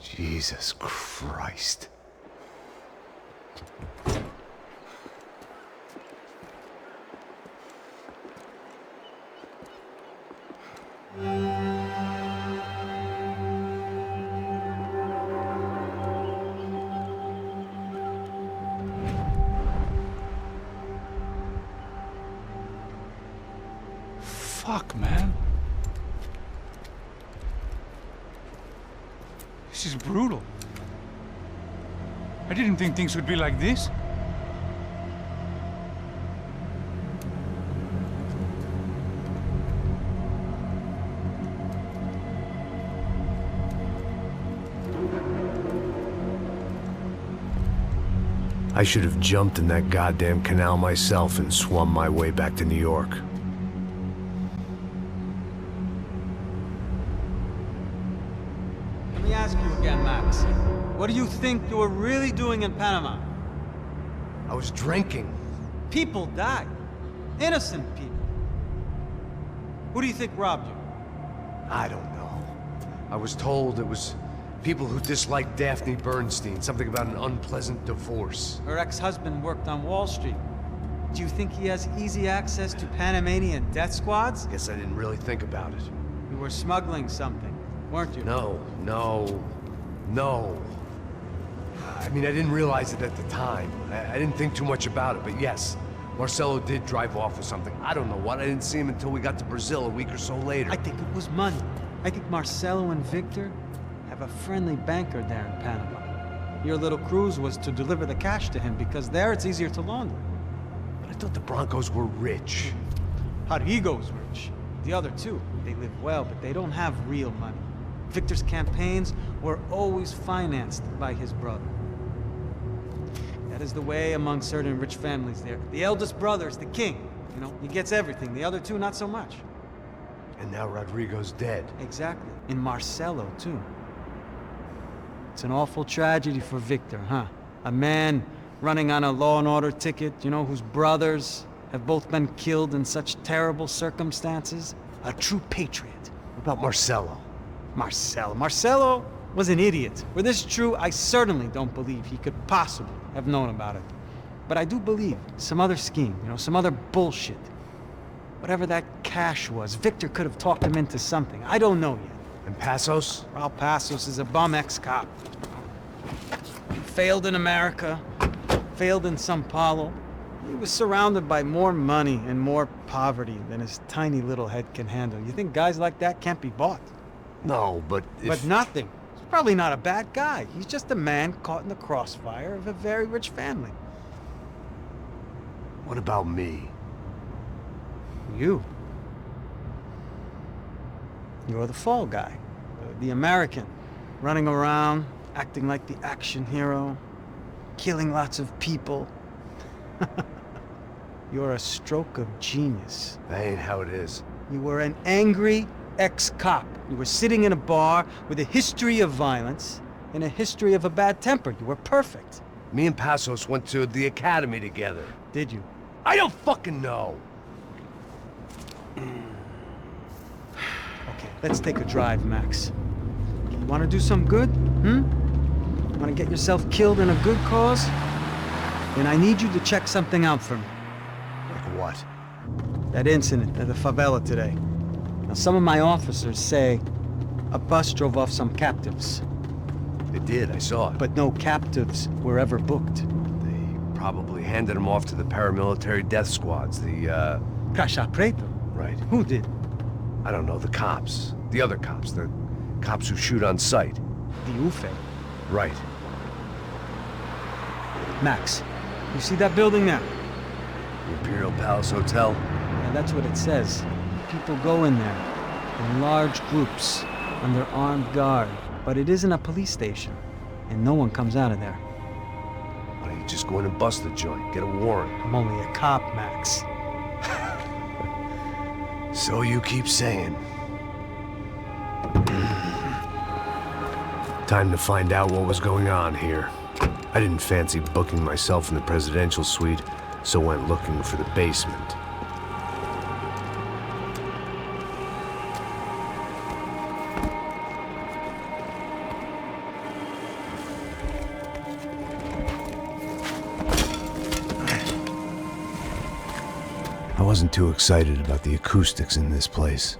Jesus Christ. Fuck, man. This is brutal. I didn't think things would be like this. I should have jumped in that goddamn canal myself and swum my way back to New York. Let me ask you again, Max. What do you think you were really doing in Panama? I was drinking. People died. Innocent people. Who do you think robbed you? I don't know. I was told it was people who disliked Daphne Bernstein, something about an unpleasant divorce. Her ex-husband worked on Wall Street. Do you think he has easy access to Panamanian death squads? Guess I didn't really think about it. You were smuggling something. weren't you? No. I mean, I didn't realize it at the time. I didn't think too much about it, but yes, Marcelo did drive off with something. I don't know what. I didn't see him until we got to Brazil a week or so later. I think it was money. I think Marcelo and Victor have a friendly banker there in Panama. Your little cruise was to deliver the cash to him because there it's easier to launder. But I thought the Broncos were rich. Rodrigo's rich. The other two, they live well, but they don't have real money. Victor's campaigns were always financed by his brother. That is the way among certain rich families there. The eldest brother is the king. You know, he gets everything. The other two, not so much. And now Rodrigo's dead. Exactly. And Marcelo, too. It's an awful tragedy for Victor, huh? A man running on a law and order ticket, you know, whose brothers have both been killed in such terrible circumstances. A true patriot. What about Marcelo? Marcelo was an idiot. Were this true, I certainly don't believe he could possibly have known about it. But I do believe some other scheme, you know, some other bullshit. Whatever that cash was, Victor could have talked him into something. I don't know yet. And Passos? Raul Passos is a bum ex-cop. Failed in America, failed in São Paulo. He was surrounded by more money and more poverty than his tiny little head can handle. You think guys like that can't be bought? No, but if... But nothing. He's probably not a bad guy. He's just a man caught in the crossfire of a very rich family. What about me? You. You're the fall guy. The American. Running around, acting like the action hero. Killing lots of people. You're a stroke of genius. That ain't how it is. You were an angry ex-cop. You were sitting in a bar with a history of violence and a history of a bad temper. You were perfect. Me and Passos went to the academy together. Did you? I don't fucking know. Okay, let's take a drive, Max. You want to do some good? Want to get yourself killed in a good cause? Then I need you to check something out for me. Like what? That incident at the favela today. Now, some of my officers say a bus drove off some captives. They did, I saw it. But no captives were ever booked. They probably handed them off to the paramilitary death squads, the, Caixa Preto? Right. Who did? I don't know, the cops. The other cops. The cops who shoot on sight. The UFE? Right. Max, you see that building there? The Imperial Palace Hotel? Yeah, that's what it says. People go in there in large groups under armed guard. But it isn't a police station, and no one comes out of there. Why don't you just go in and bust the joint? Get a warrant. I'm only a cop, Max. So you keep saying. Time to find out what was going on here. I didn't fancy booking myself in the presidential suite, so went looking for the basement. I wasn't too excited about the acoustics in this place.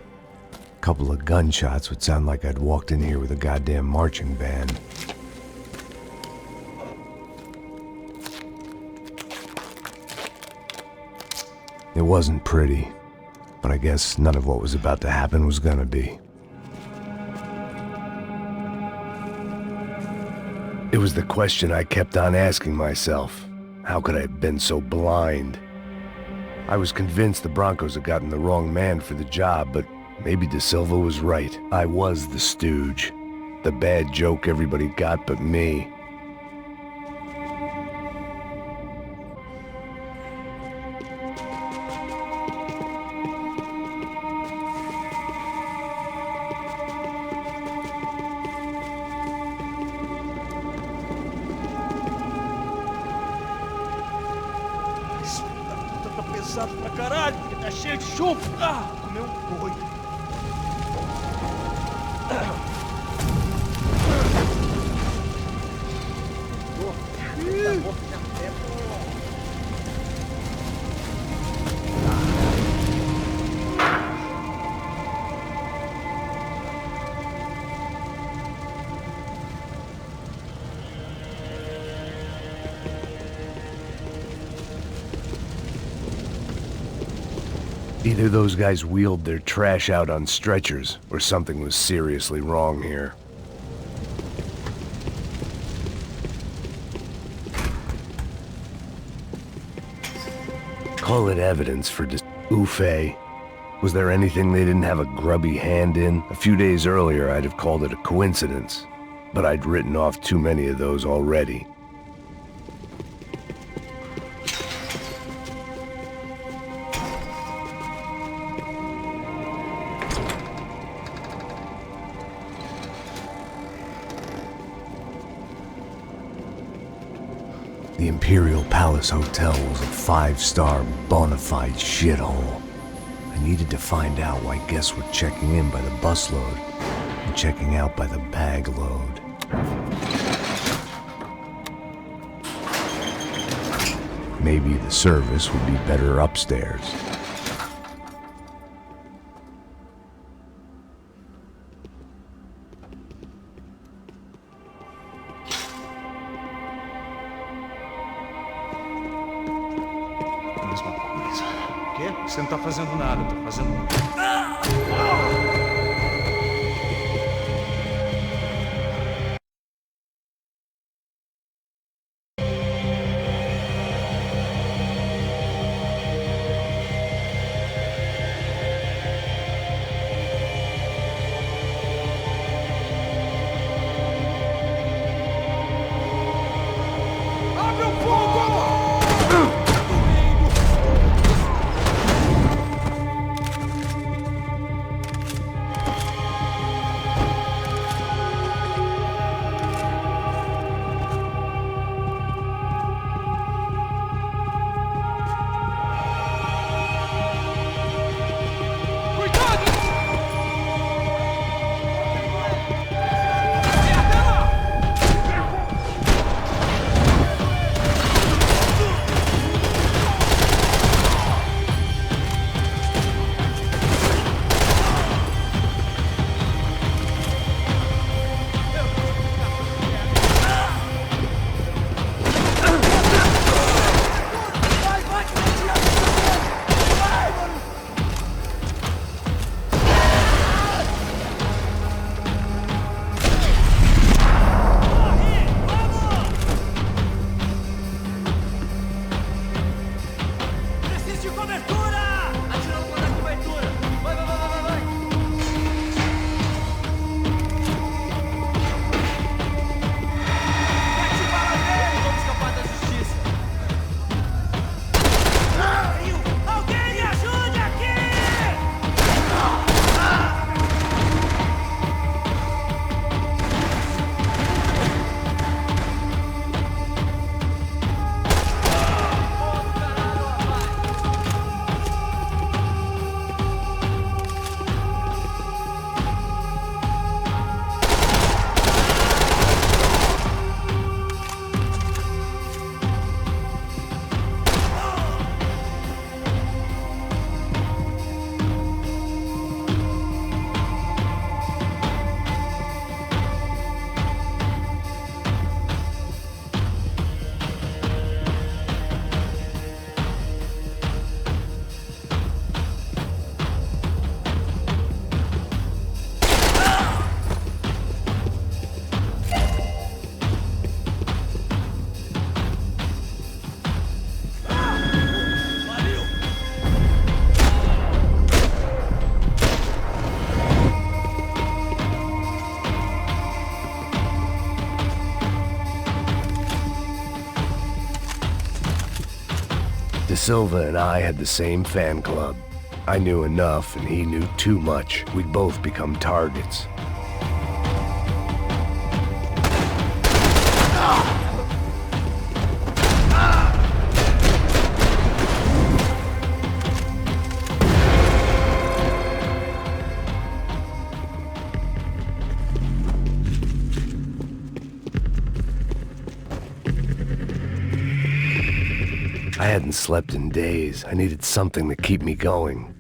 A couple of gunshots would sound like I'd walked in here with a goddamn marching band. It wasn't pretty, but I guess none of what was about to happen was gonna be. It was the question I kept on asking myself. How could I have been so blind? I was convinced the Broncos had gotten the wrong man for the job, but maybe De Silva was right. I was the stooge. The bad joke everybody got but me. Pesado pra caralho, porque tá cheio de chumbo. Ah, comeu boi. Either those guys wheeled their trash out on stretchers, or something was seriously wrong here. Call it evidence for Ufe. Was there anything they didn't have a grubby hand in? A few days earlier, I'd have called it a coincidence, but I'd written off too many of those already. The Imperial Palace Hotel was a 5-star bona fide shithole. I needed to find out why guests were checking in by the busload and checking out by the bag load. Maybe the service would be better upstairs. O quê? Você não tá fazendo nada, eu tô fazendo... De Silva and I had the same fan club. I knew enough and he knew too much. We'd both become targets. I hadn't slept in days. I needed something to keep me going.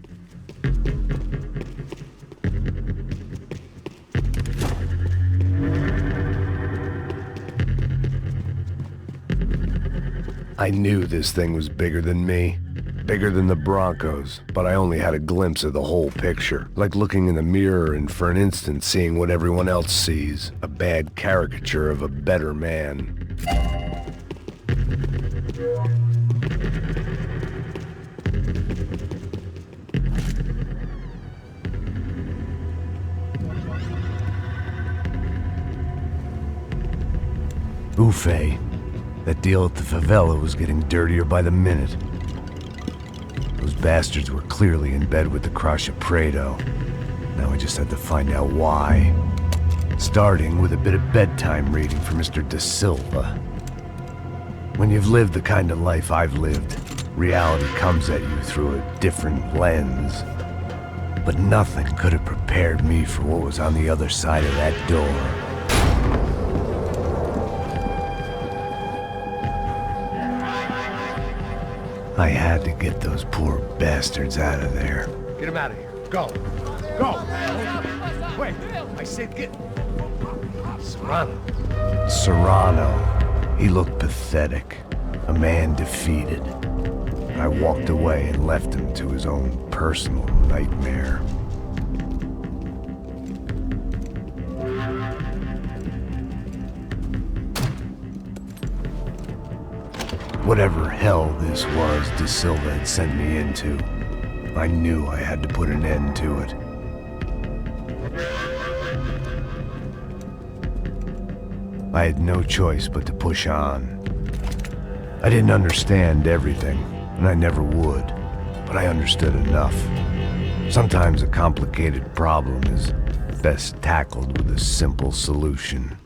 I knew this thing was bigger than me. bigger than the Broncos, but I only had a glimpse of the whole picture. Like looking in the mirror and for an instant seeing what everyone else sees. A bad caricature of a better man. Buffet. That deal at the favela was getting dirtier by the minute. Those bastards were clearly in bed with the Crusher Prado. Now I just had to find out why. Starting with a bit of bedtime reading for Mr. Da Silva. When you've lived the kind of life I've lived, reality comes at you through a different lens. But nothing could have prepared me for what was on the other side of that door. I had to get those poor bastards out of there. Get him out of here. Go. Go! Wait, I said get... Serrano. Serrano. He looked pathetic. A man defeated. I walked away and left him to his own personal nightmare. Whatever hell this was Da Silva had sent me into, I knew I had to put an end to it. I had no choice but to push on. I didn't understand everything, and I never would, but I understood enough. Sometimes a complicated problem is best tackled with a simple solution.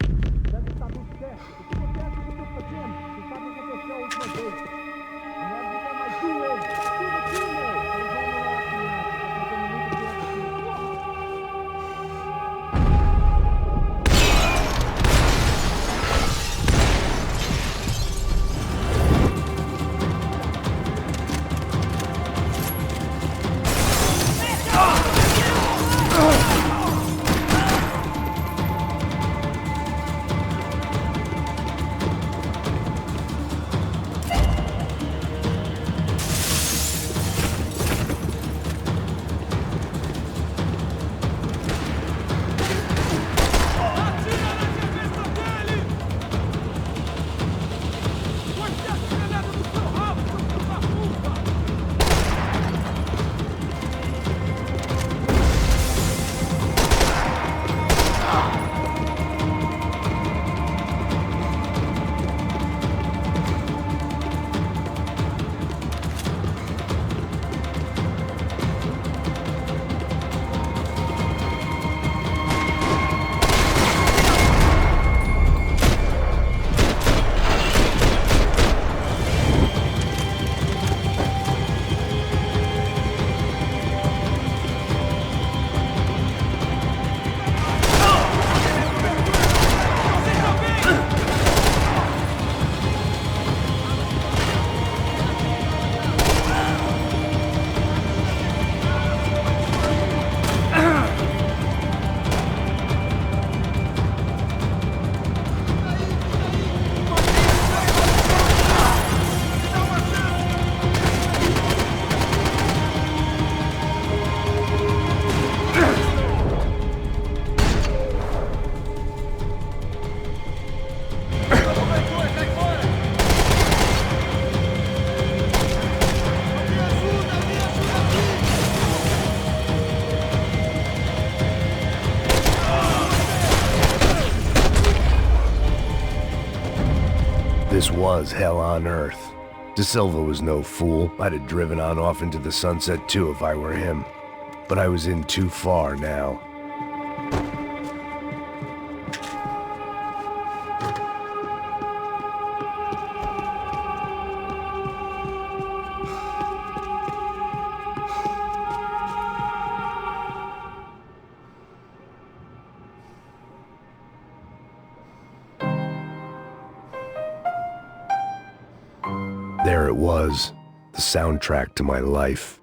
This was hell on earth. Da Silva was no fool. I'd have driven on off into the sunset too if I were him. But I was in too far now. There it was, the soundtrack to my life.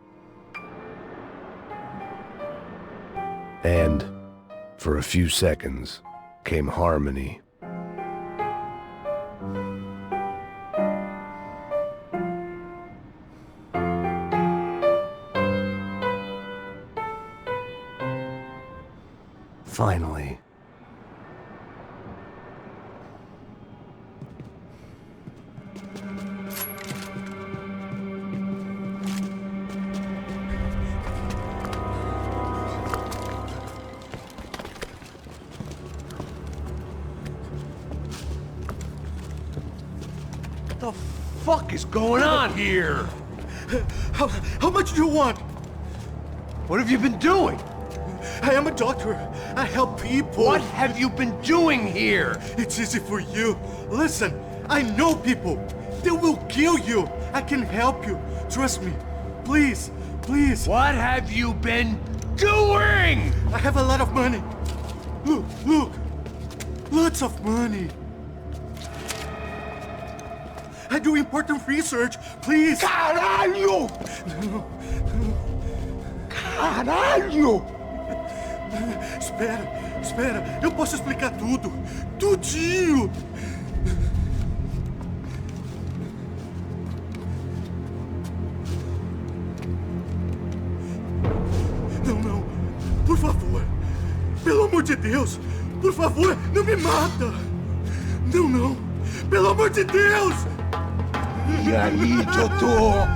And, for a few seconds, came harmony. the fuck is going on here? How much do you want? What have you been doing? I am a doctor. I help people. What have you been doing here? It's easy for you. Listen, I know people. They will kill you. I can help you. Trust me. Please, please. What have you been doing? I have a lot of money. Look, look. Lots of money. I do important research. Please. Caralho! Caralho! Espera, espera. Eu posso explicar tudo. Tudinho. Não, não. Por favor. Pelo amor de Deus. Por favor, não me mata. Não, não. Pelo amor de Deus. E aí, doutor?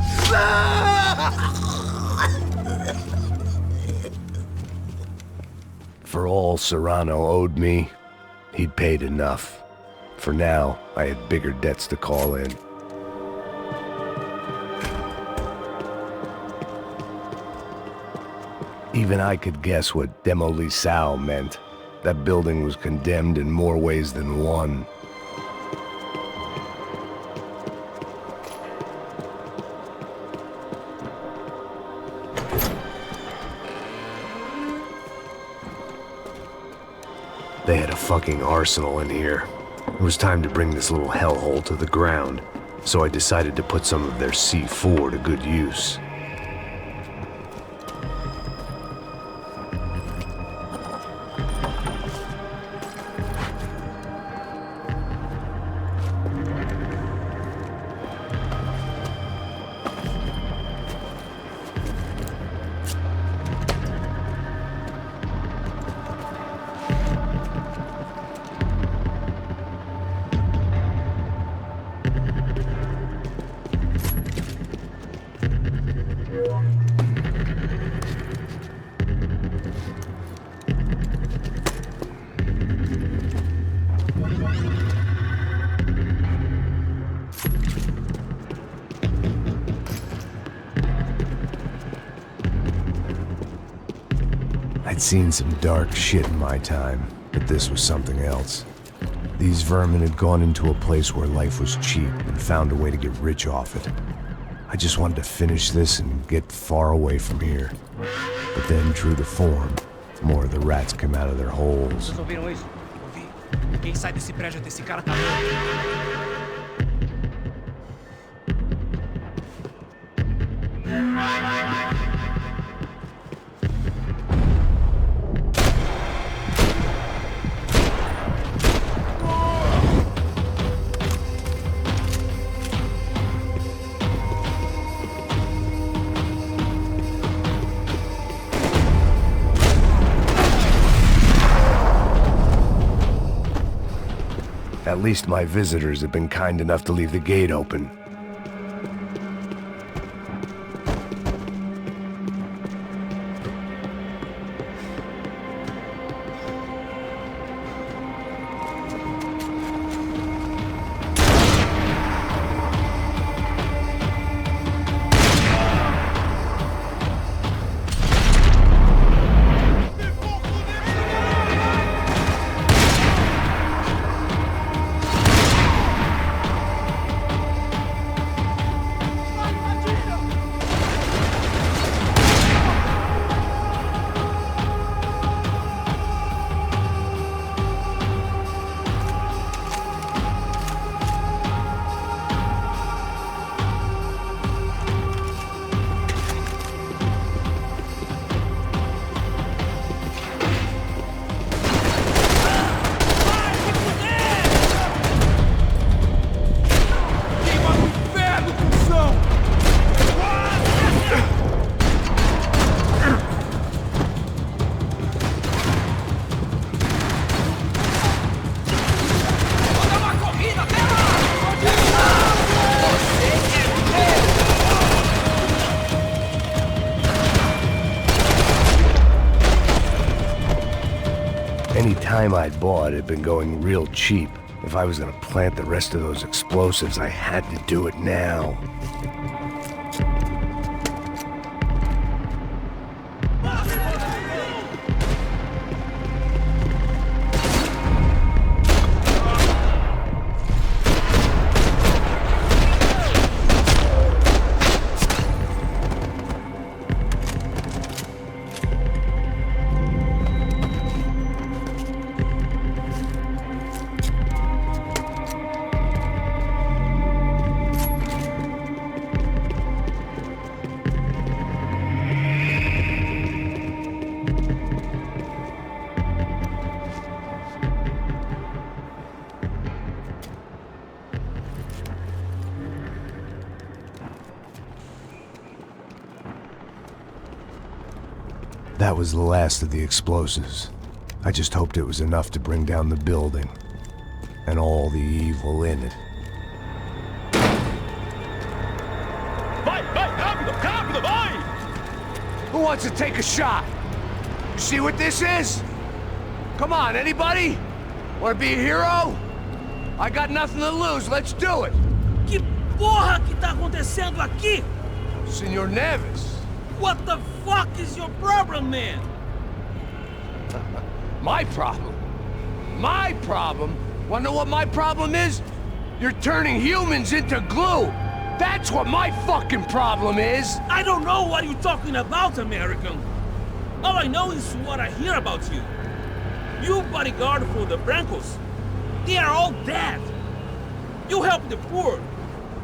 For all Serrano owed me, he'd paid enough. For now, I had bigger debts to call in. Even I could guess what demolição meant. That building was condemned in more ways than one. They had a fucking arsenal in here. It was time to bring this little hellhole to the ground, so I decided to put some of their C4 to good use. I'd seen some dark shit in my time, but this was something else. These vermin had gone into a place where life was cheap and found a way to get rich off it. I just wanted to finish this and get far away from here. But then, true to form, more of the rats came out of their holes. Vocês ouviram isso? Ouvi. Quem sai desse prédio desse cara tá morto. At least my visitors have been kind enough to leave the gate open. Any time I'd bought had been going real cheap. If I was gonna plant the rest of those explosives, I had to do it now. That was the last of the explosives. I just hoped it was enough to bring down the building and all the evil in it. Vai, rápido, rápido, vai! Who wants to take a shot? You see what this is? Come on, anybody? Want to be a hero? I got nothing to lose, let's do it! Que porra que tá acontecendo aqui? Senor Neves. What the fuck is your problem, man? My problem? My problem? Wanna know what my problem is? You're turning humans into glue! That's what my fucking problem is! I don't know what you're talking about, American. All I know is what I hear about you. You bodyguard for the Brancos. They are all dead. You help the poor.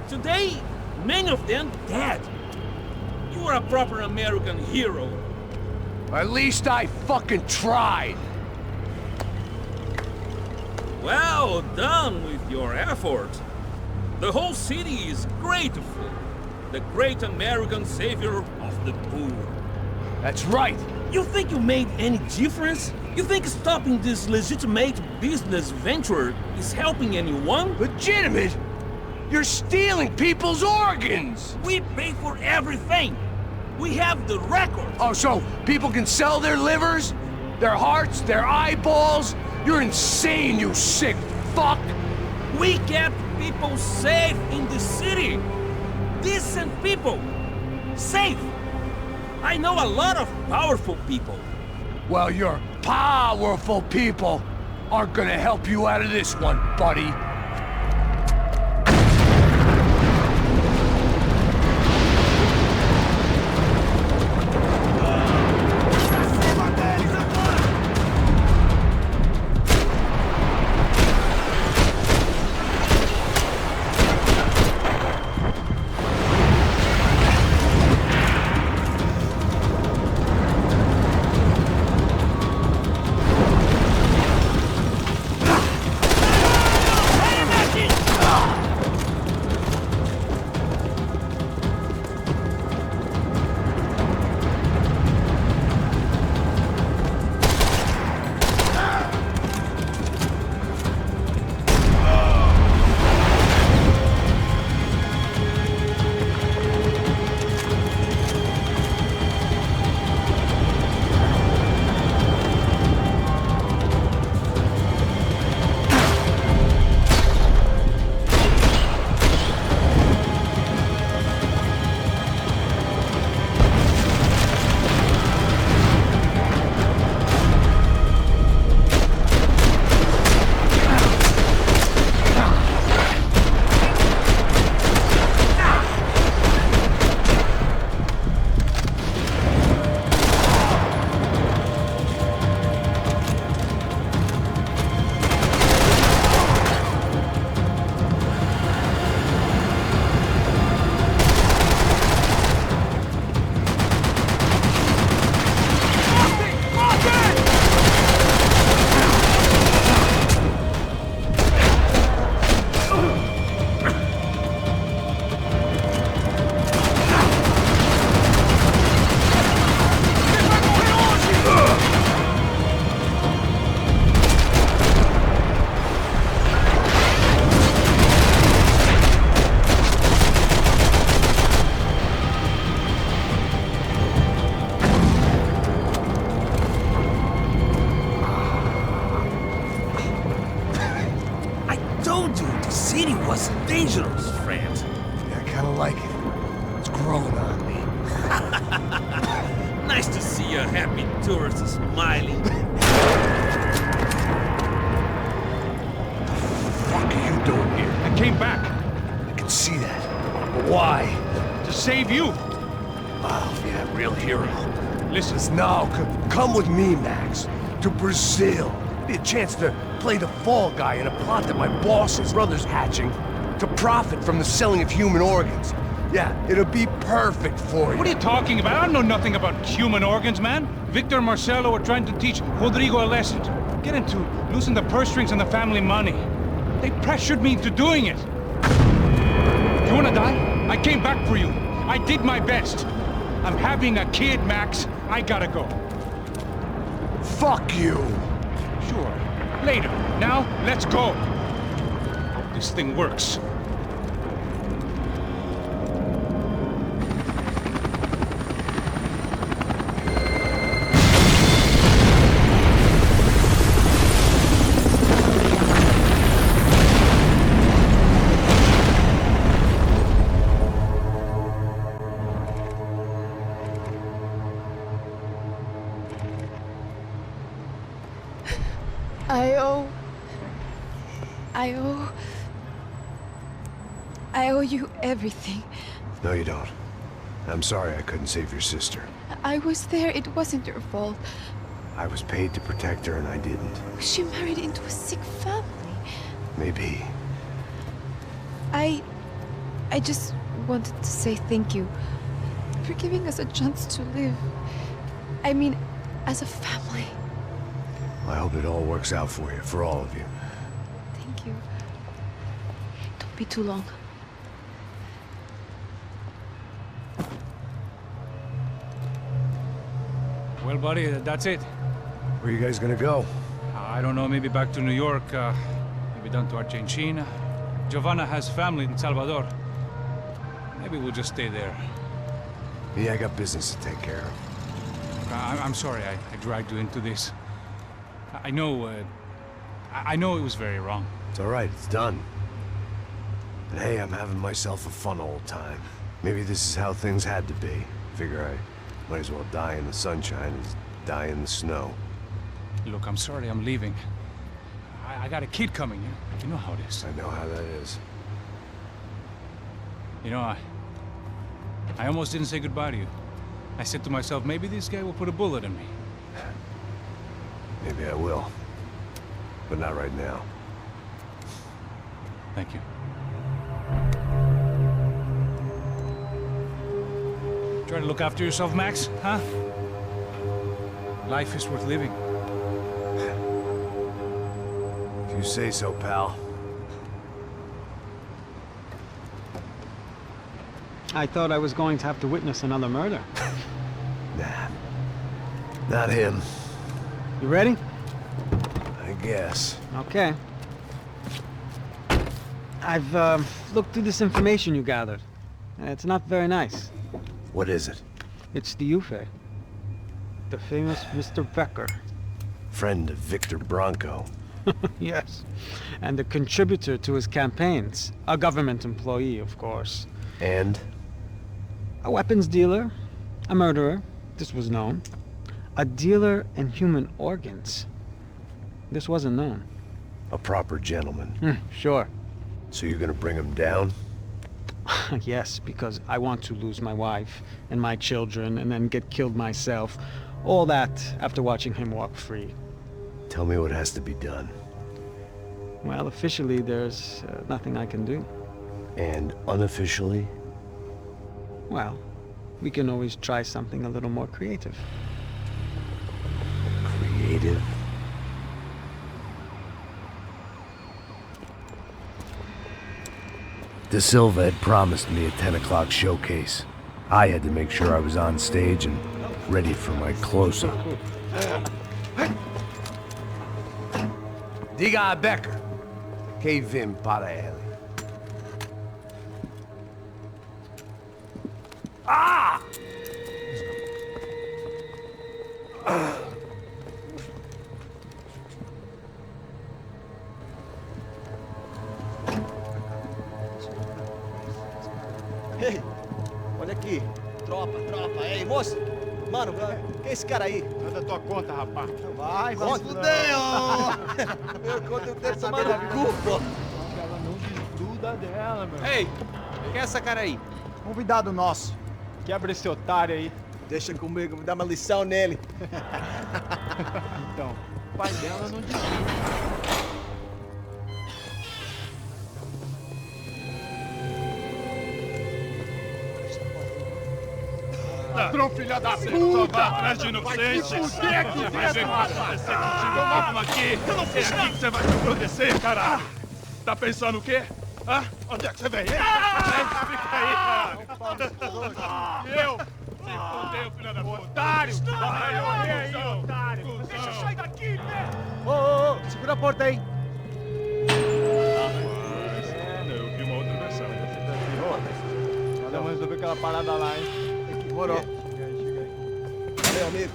Today, many of them dead. You are a proper American hero. At least I fucking tried. Well done with your effort. The whole city is grateful. The great American savior of the poor. That's right. You think you made any difference? You think stopping this legitimate business venture is helping anyone? Legitimate? You're stealing people's organs! We pay for everything! We have the record! Oh, so people can sell their livers? Their hearts? Their eyeballs? You're insane, you sick fuck! We kept people safe in the city! Decent people! Safe! I know a lot of powerful people. Well, your powerful people aren't gonna help you out of this one, buddy. told you the city was dangerous, friend. Yeah, I kinda like it. It's growing on me. Nice to see a happy tourist smiling. What are you doing here? I came back. I can see that. But why? To save you. Wow, yeah, real hero. Listen. Now, come with me, Max. To Brazil. Be a chance to play the fall guy in a plot that my boss's brother's hatching. To profit from the selling of human organs. Yeah, it'll be perfect for you. What are you talking about? I know nothing about human organs, man. Victor and Marcelo are trying to teach Rodrigo a lesson. Get into losing the purse strings and the family money. They pressured me into doing it. You wanna die? I came back for you. I did my best. I'm having a kid, Max. I gotta go. Fuck you! Sure. Later. Now, let's go. Hope this thing works. I owe you everything. No, you don't. I'm sorry I couldn't save your sister. I was there. It wasn't your fault. I was paid to protect her and I didn't. She married into a sick family. Maybe. I just wanted to say thank you for giving us a chance to live. I mean, as a family. I hope it all works out for you, for all of you. Thank you. Don't be too long. Well, buddy, that's it. Where are you guys gonna go? I don't know, maybe back to New York, maybe down to Argentina. Giovanna has family in Salvador. Maybe we'll just stay there. Yeah, I got business to take care of. I'm sorry I dragged you into this. I know it was very wrong. It's all right, it's done. But hey, I'm having myself a fun old time. Maybe this is how things had to be. Figure I might as well die in the sunshine as die in the snow. Look, I'm sorry I'm leaving. I got a kid coming. You know how it is. I know how that is. You know, I almost didn't say goodbye to you. I said to myself, maybe this guy will put a bullet in me. Maybe I will. But not right now. Thank you. Try to look after yourself, Max, huh? Life is worth living. If you say so, pal. I thought I was going to have to witness another murder. Nah. Not him. You ready? I guess. Okay. I've looked through this information you gathered. It's not very nice. What is it? It's the Ufe. The famous Mr. Becker. Friend of Victor Bronco. Yes. And a contributor to his campaigns. A government employee, of course. And? A weapons dealer. A murderer. This was known. A dealer in human organs. This wasn't known. A proper gentleman. Sure. So you're gonna bring him down? Yes, because I want to lose my wife and my children and then get killed myself. All that after watching him walk free. Tell me what has to be done. Well, officially, there's nothing I can do. And unofficially? Well, we can always try something a little more creative. Creative? De Silva had promised me a 10 o'clock showcase. I had to make sure I was on stage and ready for my close-up. Diga a Becker. Que vim para ele. Ah! Ei, olha aqui. Tropa. Ei, moço. Mano, quem é esse cara aí? É da tua conta, rapaz. Vai fudeu! Meu conta eu quero tomar no cu, pô. Ela não desgruda dela, meu. Ei, quem é essa cara aí? Convidado nosso. Quebra esse otário aí. Deixa comigo, me dá uma lição nele. Então, o pai dela não desgruda. Ladrão, filha da puta! Vai atrás de inocente! Vai aqui dentro! Vai ver o que vai acontecer contigo! Vamos aqui! Eu não fiz nada! É aqui que você vai se proteger, caralho! Tá pensando o quê? Hã? Onde é que você vem? Fica aí, caralho! Eu? Se fodeu, filha da puta! Otário! Vai, olha aí, otário! Deixa eu sair daqui, né? Ô, segura a porta aí! Eu vi uma outra versão. Vamos resolver aquela parada lá, hein? Morou. Chega aí. Valeu, amigo.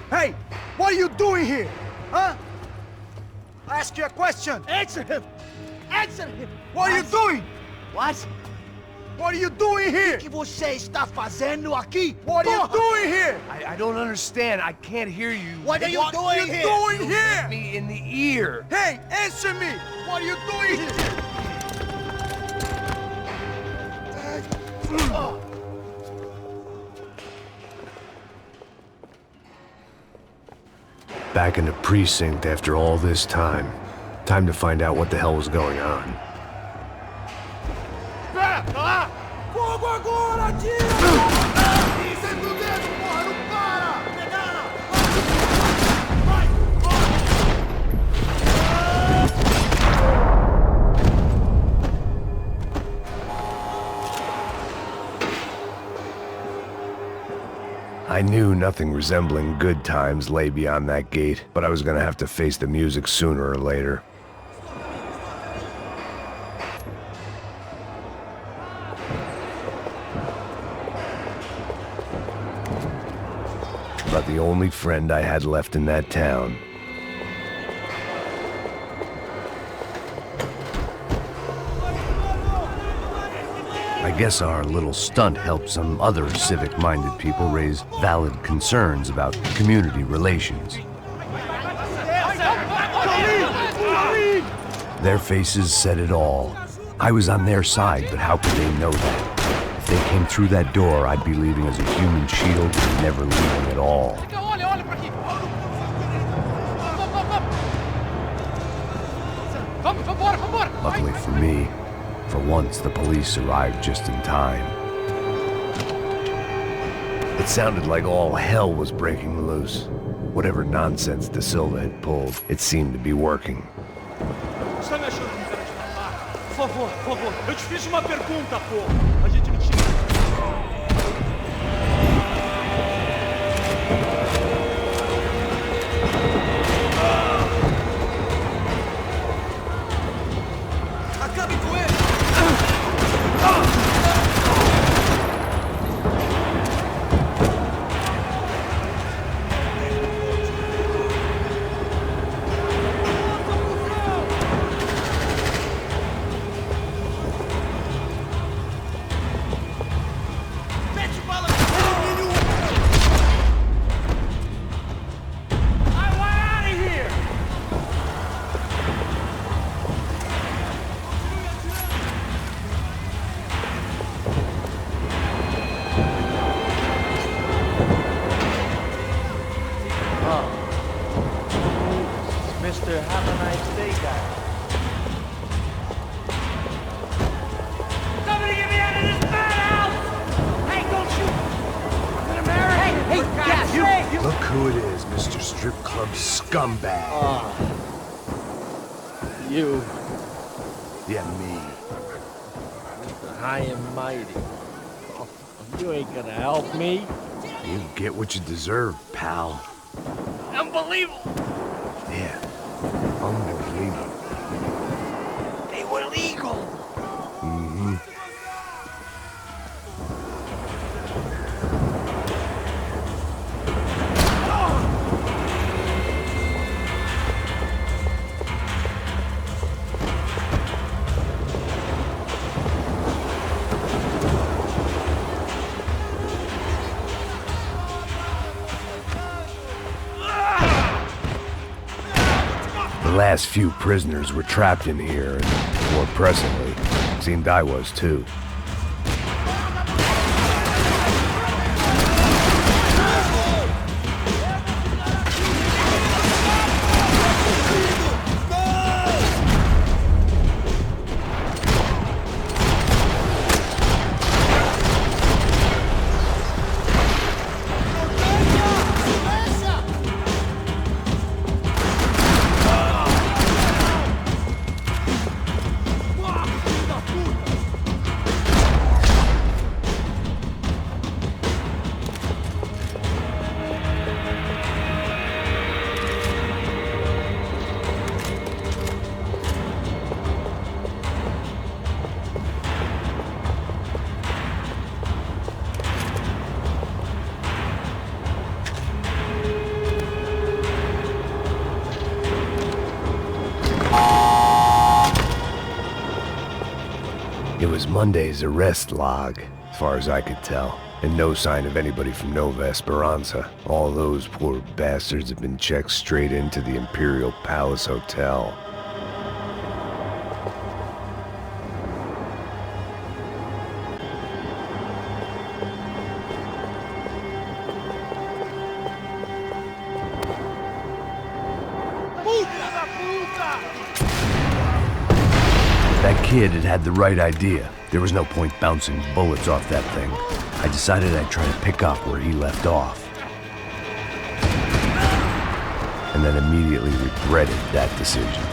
Hey, what are you doing here? Huh? I ask you a question. Answer him. Answer him. What are you doing? What? What are you doing here? O que você está fazendo aqui? What are you doing here? I don't understand. I can't hear you. What are you doing here? You hit me in the ear. Hey, answer me. What are you doing here? Back in the precinct after all this time. Time to find out what the hell was going on. Fogo agora, atira! Isso é do dedo, porra, não para! Pegaram! Vai! I knew nothing resembling good times lay beyond that gate, but I was gonna have to face the music sooner or later. About the only friend I had left in that town. I guess our little stunt helped some other civic-minded people raise valid concerns about community relations. Their faces said it all. I was on their side, but how could they know that? If they came through that door, I'd be leaving as a human shield and never leaving at all. Luckily for me, for once the police arrived just in time. It sounded like all hell was breaking loose. Whatever nonsense De Silva had pulled, it seemed to be working. Você tá me achando com cara de matar? Por favor. Eu te fiz uma pergunta, pô. A gente não tinha... Acabe com ele! Mister, have a nice day, guy. Somebody get me out of this madhouse! Hey, don't shoot! I'm an American! Hey, yes, you! Look who it is, Mr. Strip Club scumbag. You. Yeah, me. High and mighty. Oh, you ain't gonna help me. You get what you deserve, pal. Unbelievable. Yeah. Unbelievable. They were legal! The last few prisoners were trapped in here, and more pressingly, it seemed I was too. It was Monday's arrest log, as far as I could tell, and no sign of anybody from Nova Esperanza. All those poor bastards had been checked straight into the Imperial Palace Hotel. That kid had had the right idea. There was no point bouncing bullets off that thing. I decided I'd try to pick up where he left off. And then immediately regretted that decision.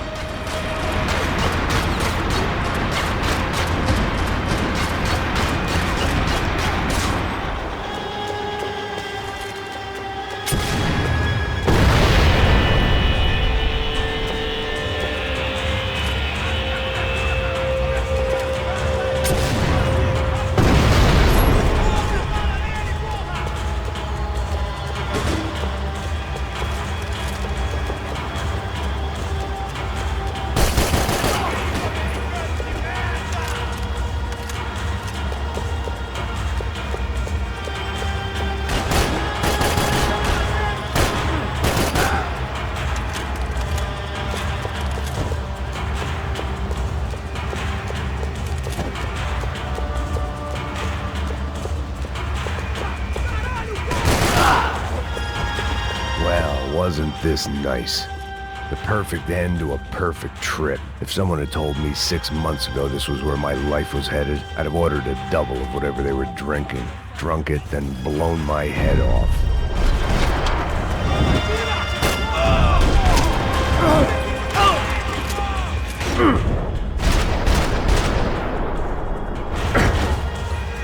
Wasn't this nice? The perfect end to a perfect trip. If someone had told me 6 months ago this was where my life was headed, I'd have ordered a double of whatever they were drinking, drunk it, then blown my head off.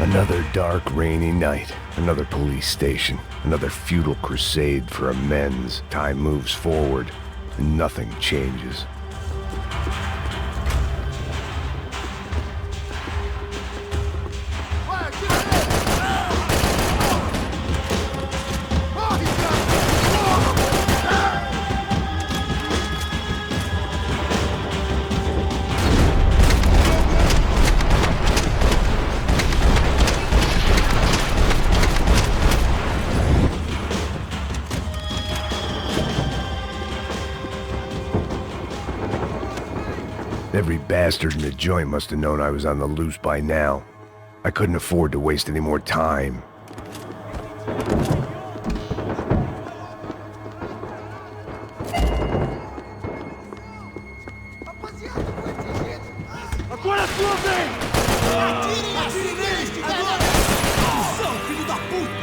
Another dark, rainy night. Another police station. Another futile crusade for amends. Time moves forward, and nothing changes. Every bastard in the joint must have known I was on the loose by now. I couldn't afford to waste any more time. Agora é sua vez! Atire neles! Agora! Maldição, filho da puta!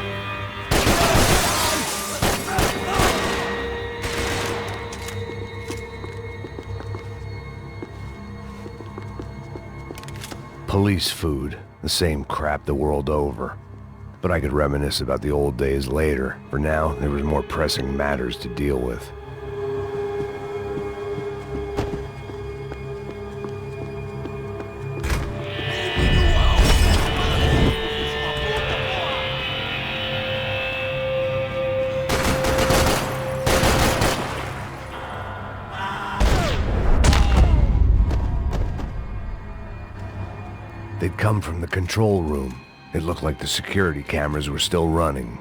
Police food, the same crap the world over. But I could reminisce about the old days later. For now, there was more pressing matters to deal with. They'd come from the control room. It looked like the security cameras were still running.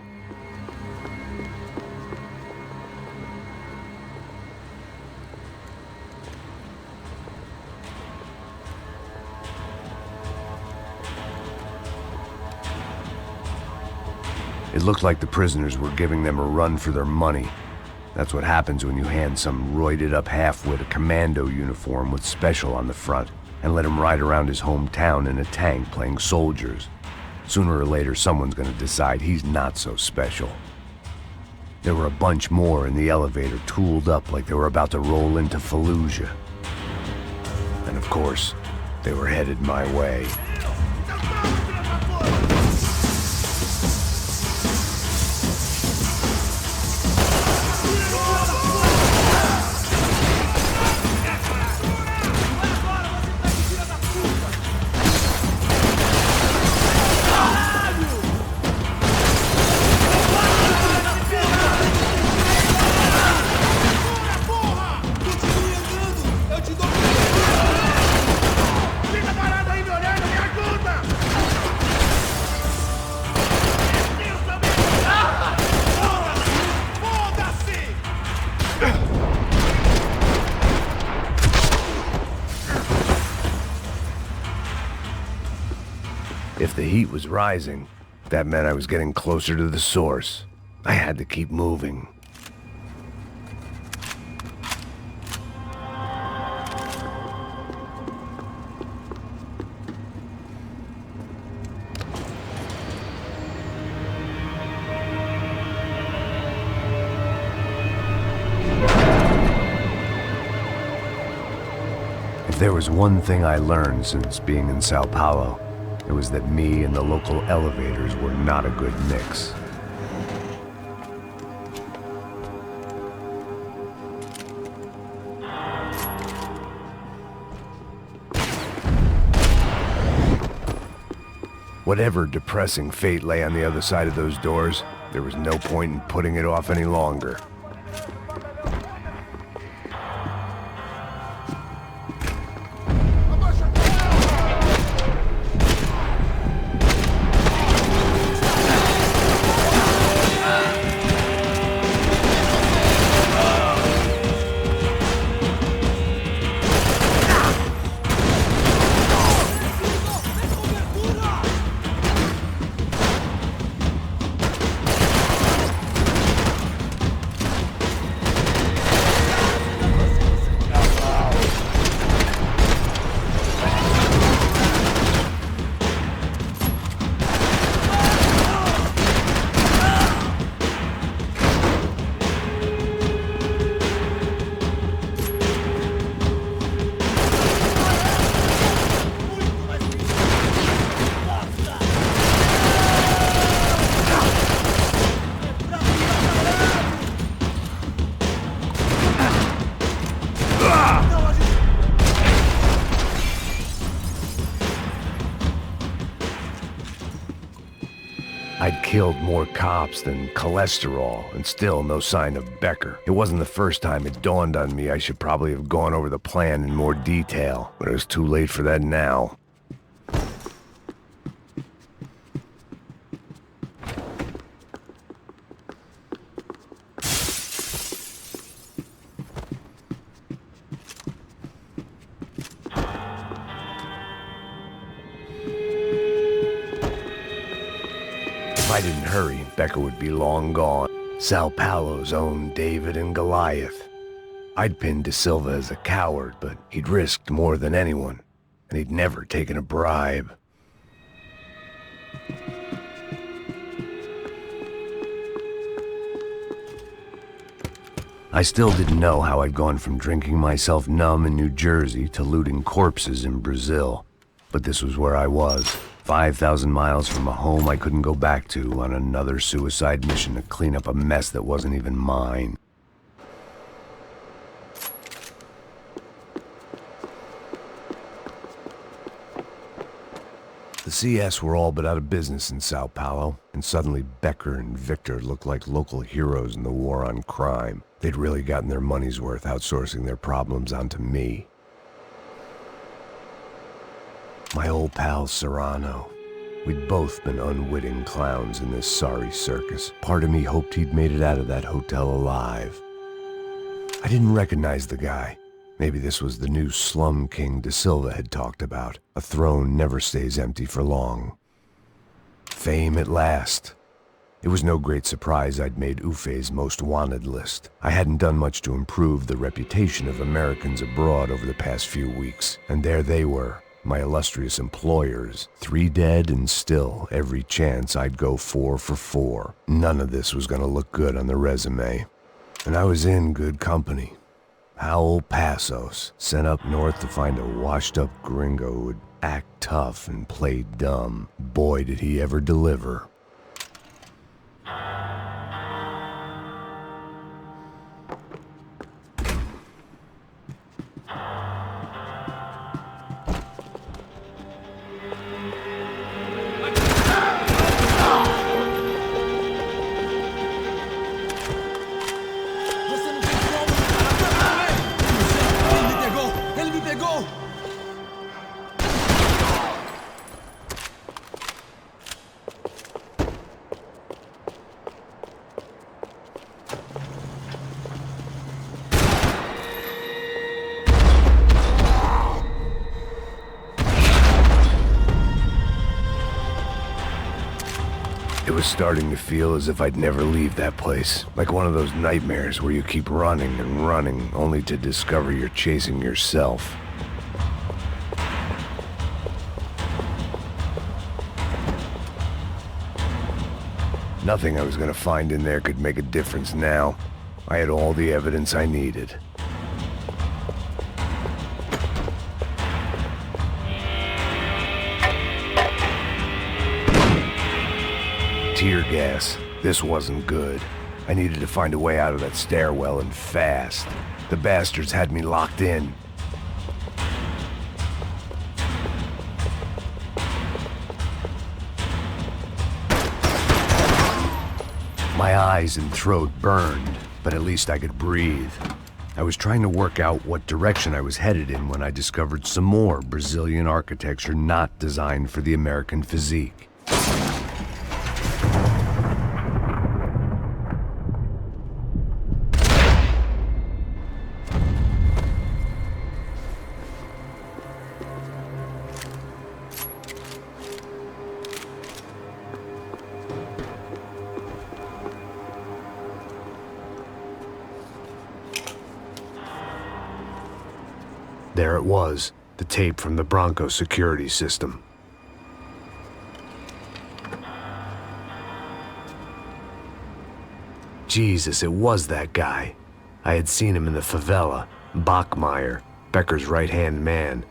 It looked like the prisoners were giving them a run for their money. That's what happens when you hand some roided-up half-wit a commando uniform with special on the front and let him ride around his hometown in a tank playing soldiers. Sooner or later, someone's gonna decide he's not so special. There were a bunch more in the elevator, tooled up like they were about to roll into Fallujah. And of course, they were headed my way. If the heat was rising, that meant I was getting closer to the source. I had to keep moving. If there was one thing I learned since being in Sao Paulo, it was that me and the local elevators were not a good mix. Whatever depressing fate lay on the other side of those doors, there was no point in putting it off any longer. I'd killed more cops than cholesterol, and still no sign of Becker. It wasn't the first time it dawned on me I should probably have gone over the plan in more detail, but it was too late for that now. If I didn't hurry, Becker would be long gone. Sao Paulo's own David and Goliath. I'd pinned De Silva as a coward, but he'd risked more than anyone, and he'd never taken a bribe. I still didn't know how I'd gone from drinking myself numb in New Jersey to looting corpses in Brazil, but this was where I was. 5,000 miles from a home I couldn't go back to on another suicide mission to clean up a mess that wasn't even mine. The CS were all but out of business in Sao Paulo, and suddenly Becker and Victor looked like local heroes in the war on crime. They'd really gotten their money's worth outsourcing their problems onto me. My old pal Serrano. We'd both been unwitting clowns in this sorry circus. Part of me hoped he'd made it out of that hotel alive. I didn't recognize the guy. Maybe this was the new slum king De Silva had talked about. A throne never stays empty for long. Fame at last. It was no great surprise I'd made Ufe's most wanted list. I hadn't done much to improve the reputation of Americans abroad over the past few weeks, and there they were, my illustrious employers, 3 dead and still every chance I'd go 4 for 4. None of this was gonna look good on the resume. And I was in good company. Howell Passos, sent up north to find a washed-up gringo who would act tough and play dumb. Boy, did he ever deliver. It was starting to feel as if I'd never leave that place. Like one of those nightmares where you keep running and running, only to discover you're chasing yourself. Nothing I was gonna find in there could make a difference now. I had all the evidence I needed. Tear gas. This wasn't good. I needed to find a way out of that stairwell and fast. The bastards had me locked in. My eyes and throat burned, but at least I could breathe. I was trying to work out what direction I was headed in when I discovered some more Brazilian architecture not designed for the American physique. There it was, the tape from the Bronco security system. Jesus, it was that guy. I had seen him in the favela, Bachmeyer, Becker's right-hand man.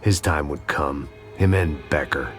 His time would come, him and Becker.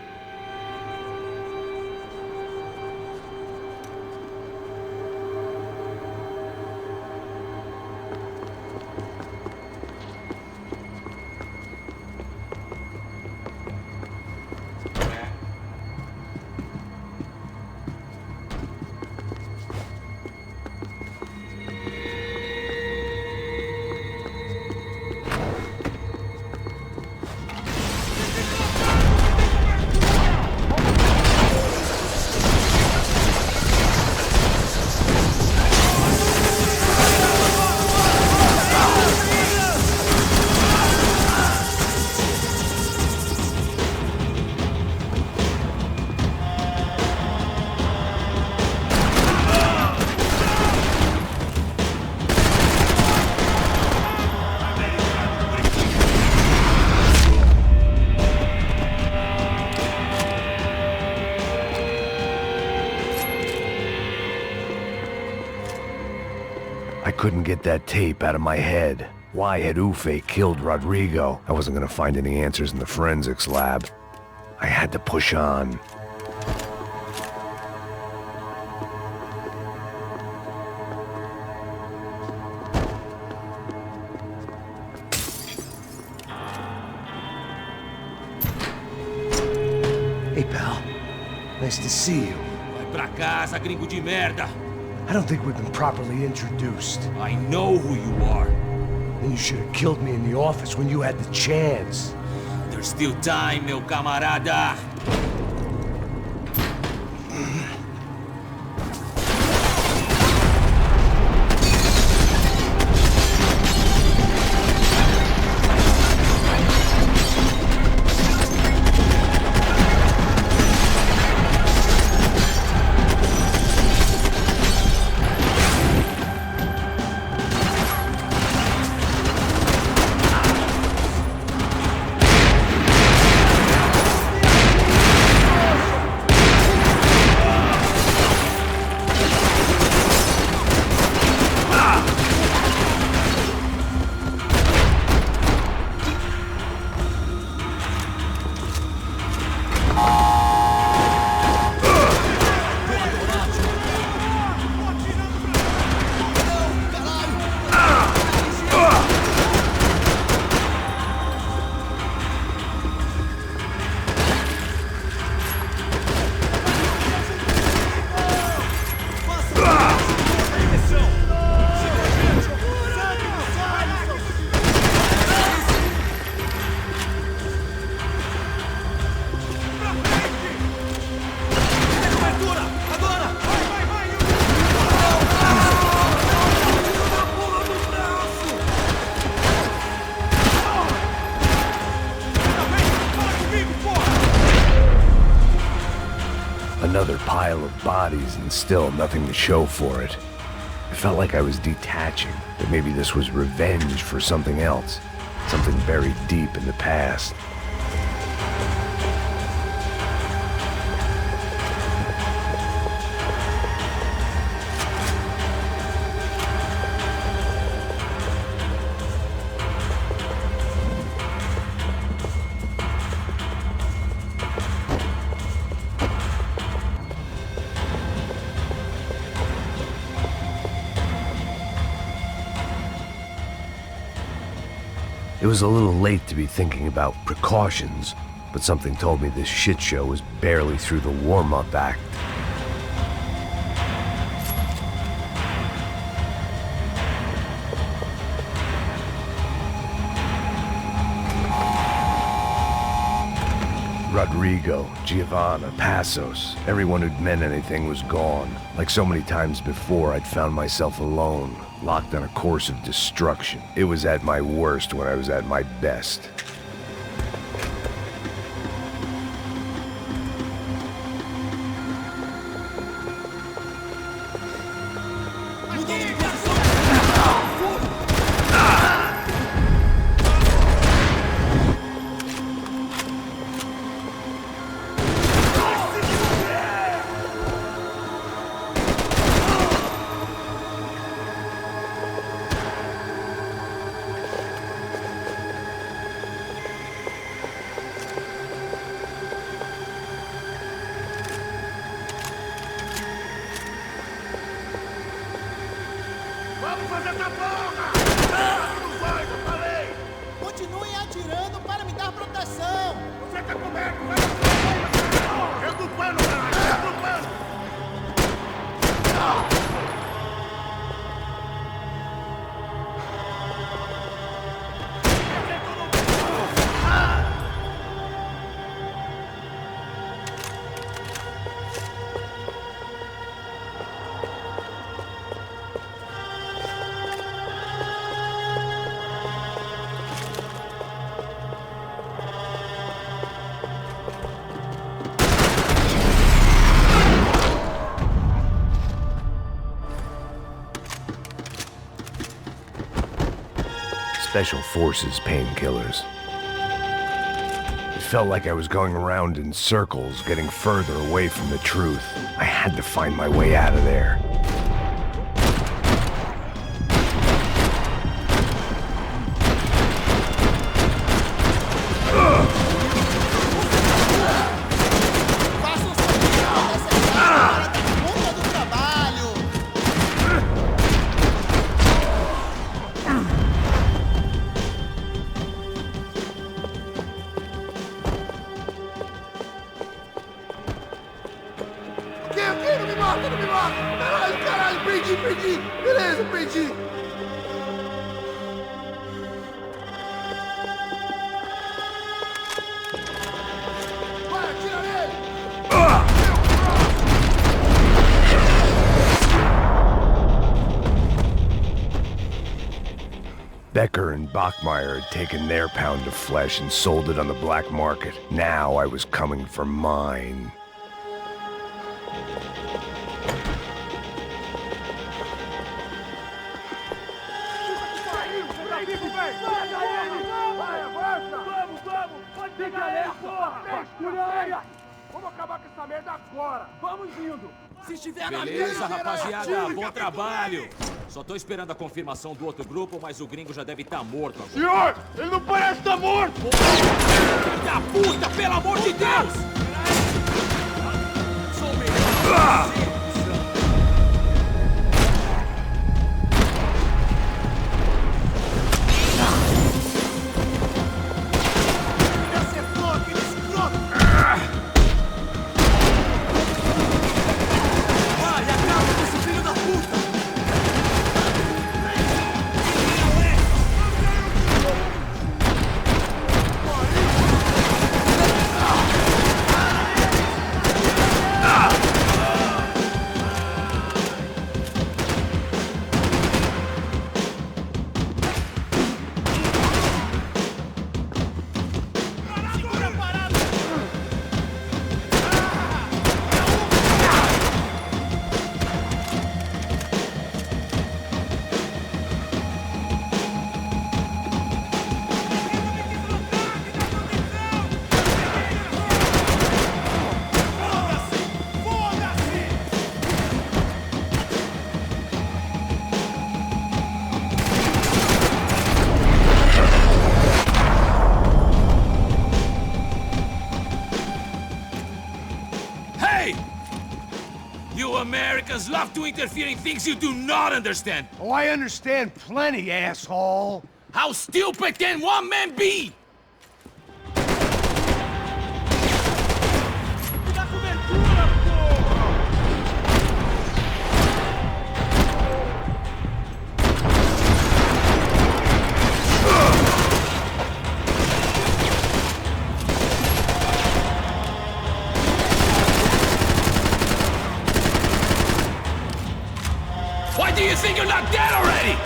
I couldn't get that tape out of my head. Why had Ufe killed Rodrigo? I wasn't gonna find any answers in the forensics lab. I had to push on. Hey, pal. Nice to see you. Vai pra casa, gringo de merda! I don't think we've been properly introduced. I know who you are. Then you should have killed me in the office when you had the chance. There's still time, meu camarada. another pile of bodies and still nothing to show for it. It felt like I was detaching, that maybe this was revenge for something else, something buried deep in the past. It was a little late to be thinking about precautions, but something told me this shit show was barely through the warm-up act. Rodrigo, Giovanna, Passos, everyone who'd meant anything was gone. Like so many times before, I'd found myself alone, locked on a course of destruction. It was at my worst when I was at my best. Vamos fazer essa porra! Não vai, eu falei! Continuem atirando para me dar proteção! Você tá coberto, vai na porra! Entra no pano, caralho! Entra no pano! Special Forces painkillers. It felt like I was going around in circles, getting further away from the truth. I had to find my way out of there. Não me mata! Caralho, perdi! Beleza, perdi! Vai, atira nele! Becker and Bachmeyer had taken their pound of flesh and sold it on the black market. Now I was coming for mine. Vamos acabar com essa merda agora! Vamos indo! Se estiver na Beleza, rapaziada, bom trabalho! Só tô esperando a confirmação do outro grupo, mas o gringo já deve estar morto agora. Senhor, ele não parece estar morto! Filho da puta, pelo amor de Deus! Sou melhor! Americans love to interfere in things you do not understand. Oh, I understand plenty, asshole. How stupid can one man be? Why do you think you're not dead already?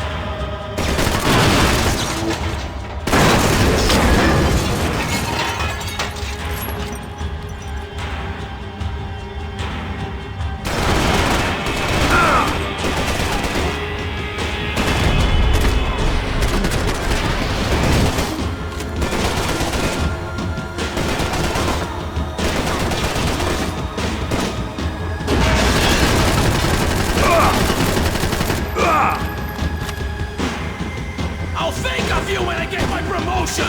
I'll think of you when I get my promotion!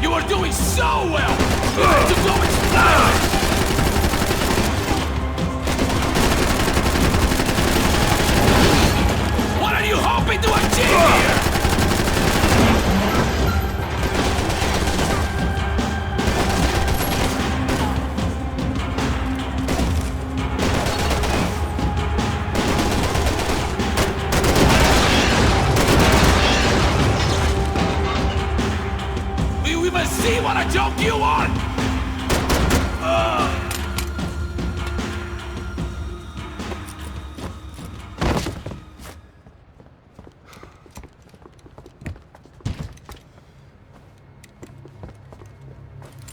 You are doing so well! You have to go explode! What are you hoping to achieve here? Do you even see what a joke you are?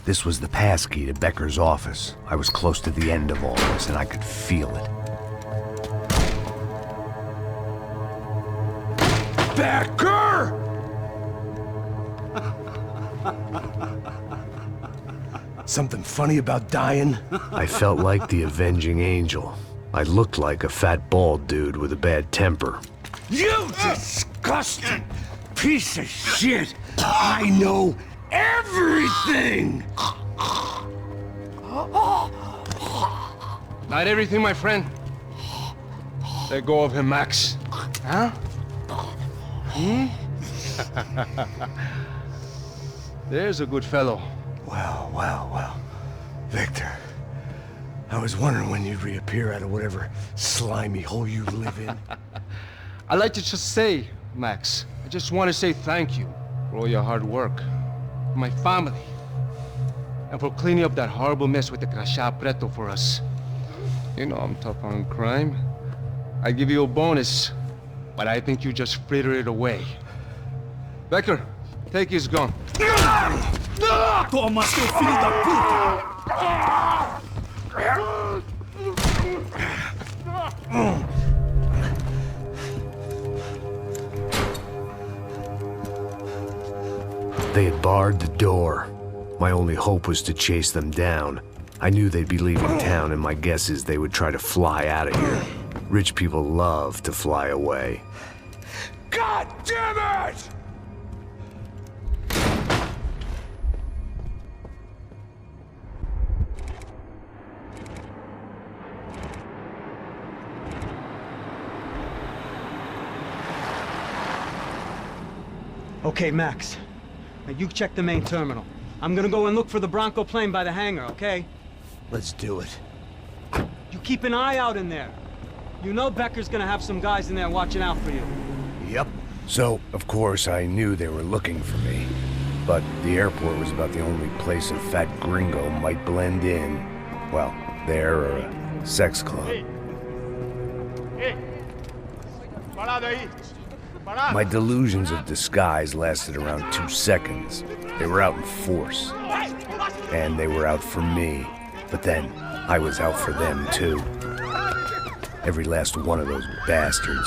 This was the passkey to Becker's office. I was close to the end of all this, and I could feel it. Becker! Something funny about dying? I felt like the avenging angel. I looked like a fat bald dude with a bad temper. You disgusting piece of shit! I know everything! Not everything, my friend. Let go of him, Max. Huh? There's a good fellow. Well. Victor, I was wondering when you'd reappear out of whatever slimy hole you live in. I'd like to just say, Max, I just want to say thank you for all your hard work, for my family, and for cleaning up that horrible mess with the Crachá Preto for us. You know I'm tough on crime. I give you a bonus, but I think you just fritter it away. Becker, take his gun. Toma, seu filho da puta! They had barred the door. My only hope was to chase them down. I knew they'd be leaving town, and my guess is they would try to fly out of here. Rich people love to fly away. God damn it! Okay, Max. Now you check the main terminal. I'm gonna go and look for the Bronco plane by the hangar, okay? Let's do it. You keep an eye out in there. You know Becker's gonna have some guys in there watching out for you. Yep. So, of course, I knew they were looking for me. But the airport was about the only place a fat gringo might blend in. Well, there or a sex club. Parado aí! My delusions of disguise lasted around 2 seconds. They were out in force. And they were out for me. But then, I was out for them too. Every last one of those bastards.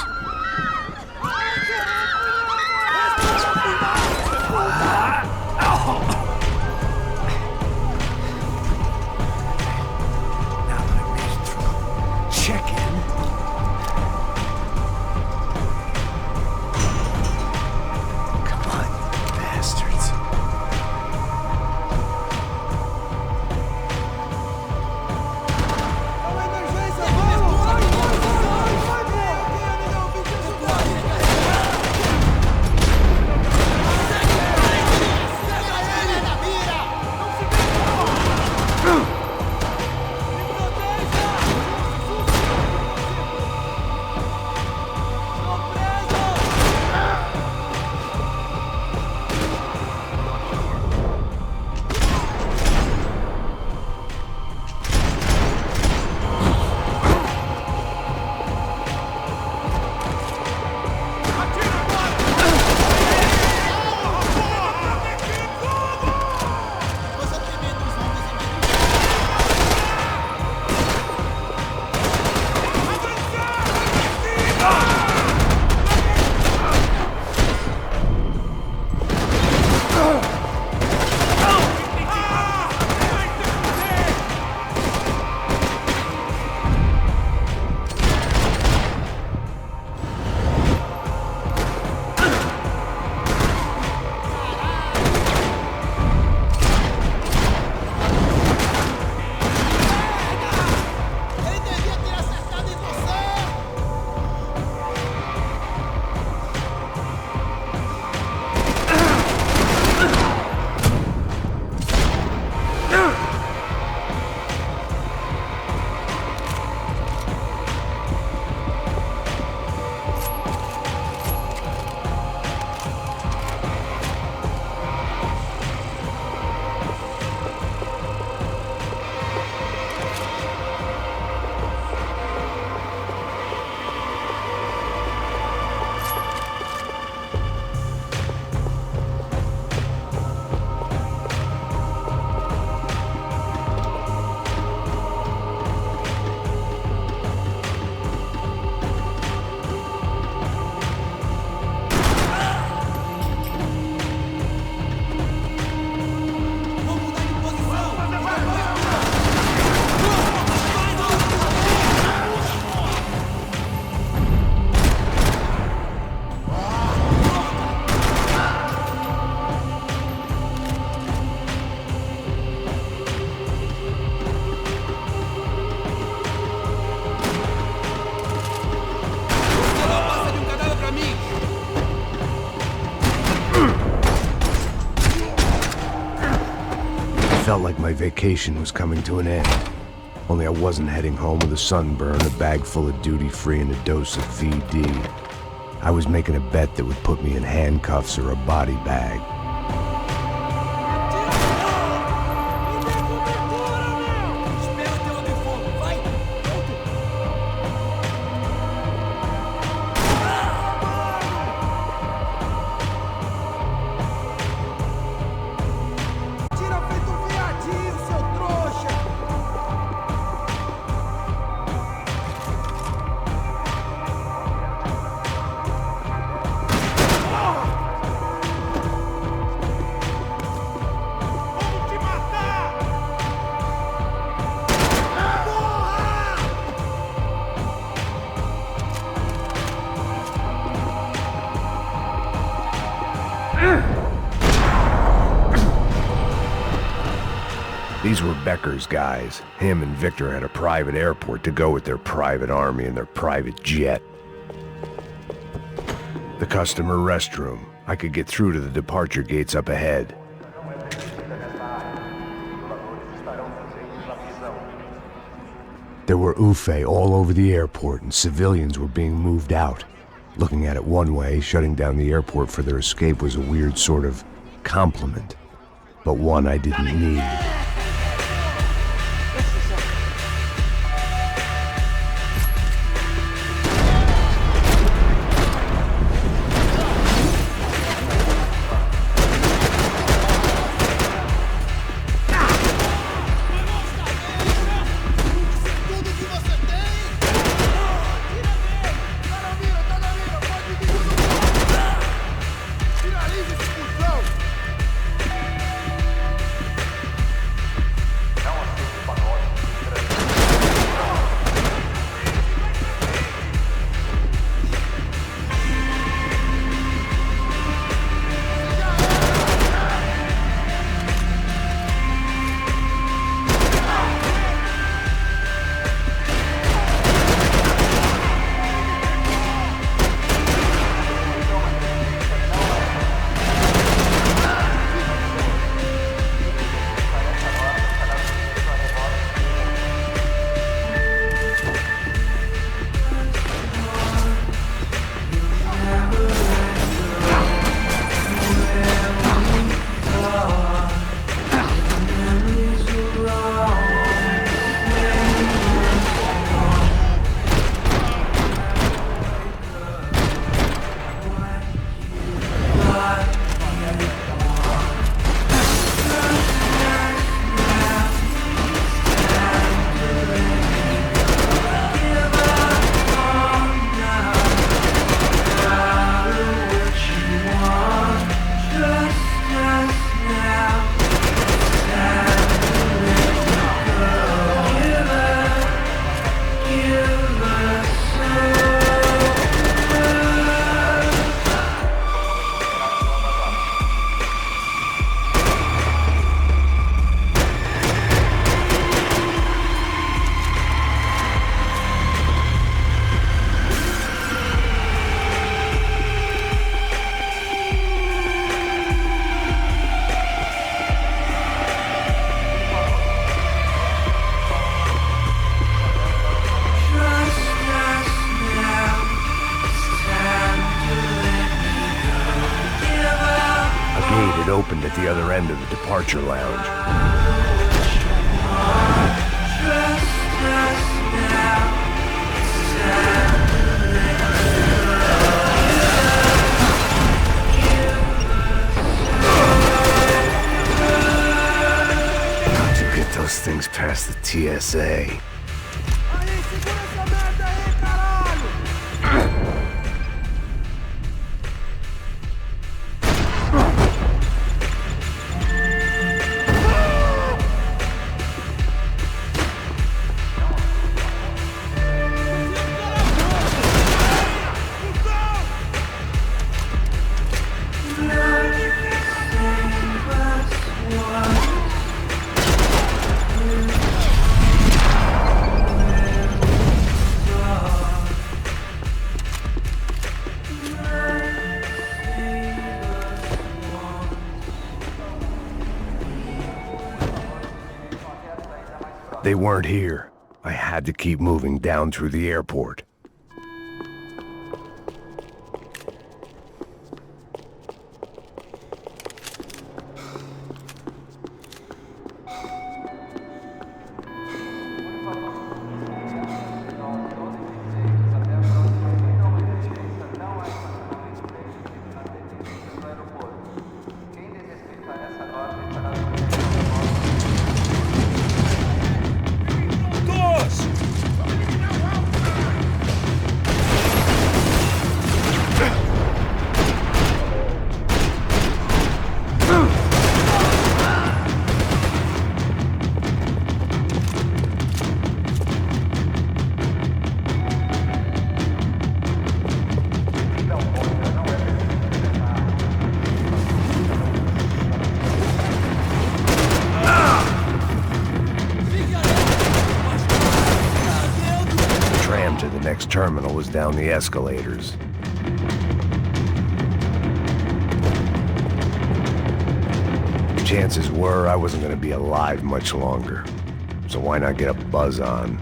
felt like my vacation was coming to an end. Only I wasn't heading home with a sunburn, a bag full of duty-free, and a dose of VD. I was making a bet that would put me in handcuffs or a body bag. These were Becker's guys. Him and Victor had a private airport to go with their private army and their private jet. The customer restroom. I could get through to the departure gates up ahead. There were UFE all over the airport, and civilians were being moved out. Looking at it one way, shutting down the airport for their escape was a weird sort of compliment, but one I didn't need. Opened at the other end of the departure lounge. How'd you get those things past the TSA? They weren't here. I had to keep moving down through the airport. Next terminal was down the escalators. Chances were I wasn't going to be alive much longer, so why not get a buzz on?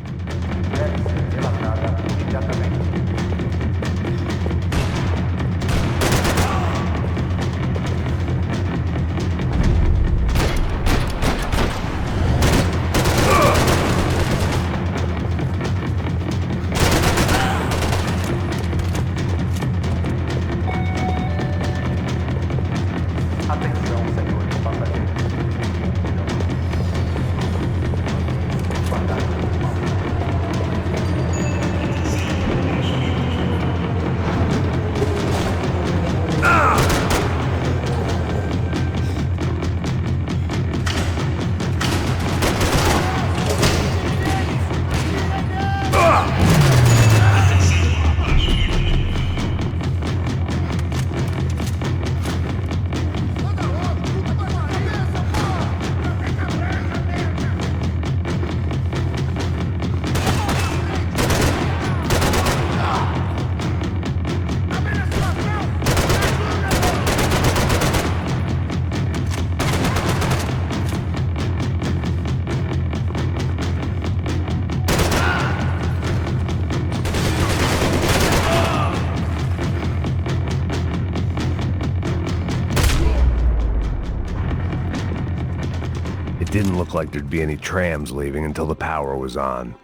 Didn't look like there'd be any trams leaving until the power was on.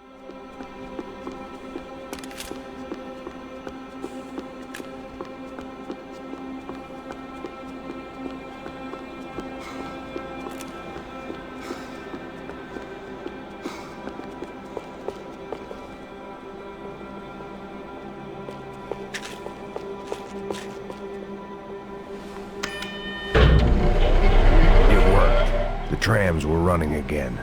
Trams were running again.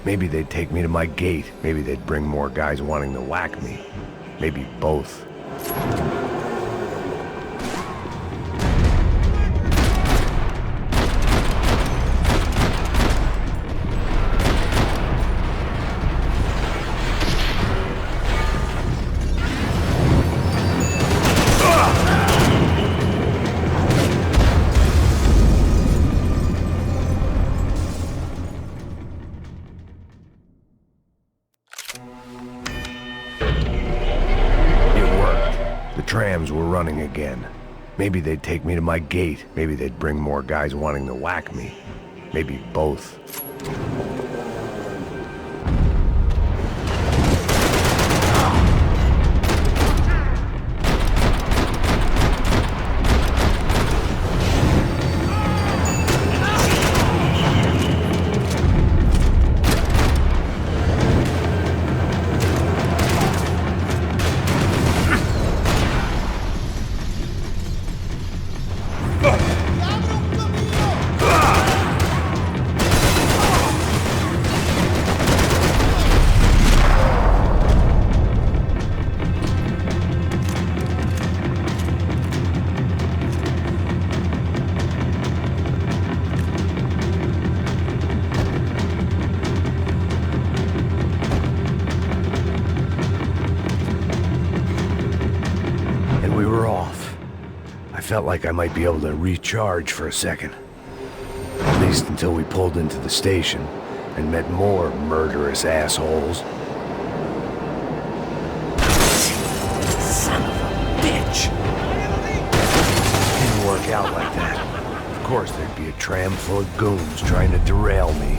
Maybe they'd take me to my gate. Maybe they'd bring more guys wanting to whack me. Maybe both. Trams were running again. Maybe they'd take me to my gate. Maybe they'd bring more guys wanting to whack me. Maybe both. Felt like I might be able to recharge for a second. At least until we pulled into the station. and met more murderous assholes. Son of a bitch! Didn't work out like that. Of course, there'd be a tram full of goons trying to derail me.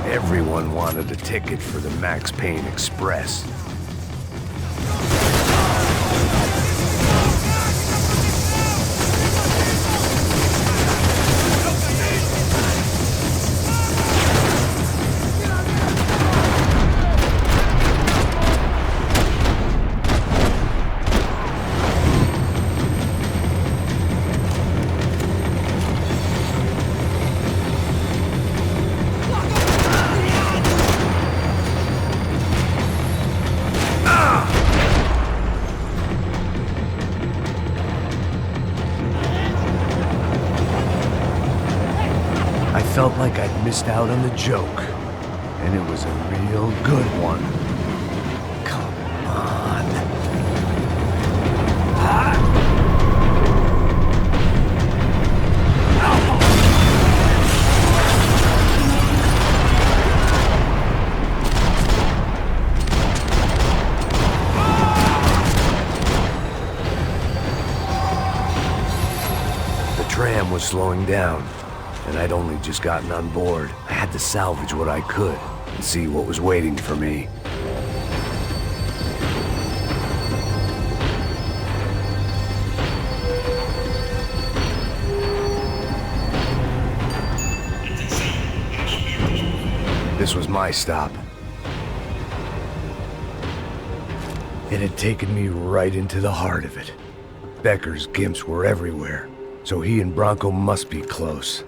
Everyone wanted a ticket for the Max Payne Express. I felt like I'd missed out on the joke, and it was a real good one. Come on. The tram was slowing down, and I'd only just gotten on board. I had to salvage what I could and see what was waiting for me. This was my stop. It had taken me right into the heart of it. Becker's gimps were everywhere, so he and Bronco must be close.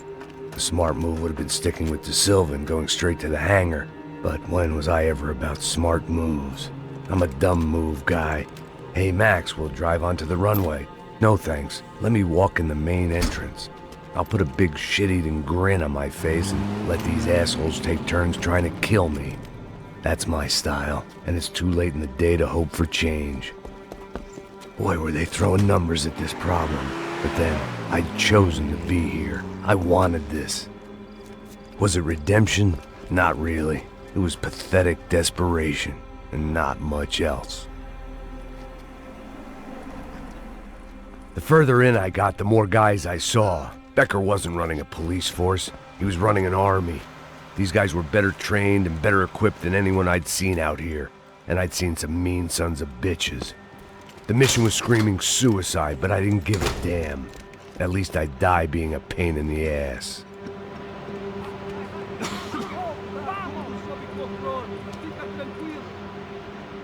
The smart move would have been sticking with De Silva and going straight to the hangar. But when was I ever about smart moves? I'm a dumb move guy. Hey Max, we'll drive onto the runway. No thanks, let me walk in the main entrance. I'll put a big shit-eating grin on my face and let these assholes take turns trying to kill me. That's my style, and it's too late in the day to hope for change. Boy, were they throwing numbers at this problem. But then, I'd chosen to be here. I wanted this. Was it redemption? Not really. It was pathetic desperation, and not much else. The further in I got, the more guys I saw. Becker wasn't running a police force. He was running an army. These guys were better trained and better equipped than anyone I'd seen out here. And I'd seen some mean sons of bitches. The mission was screaming suicide, but I didn't give a damn. At least I'd die being a pain in the ass.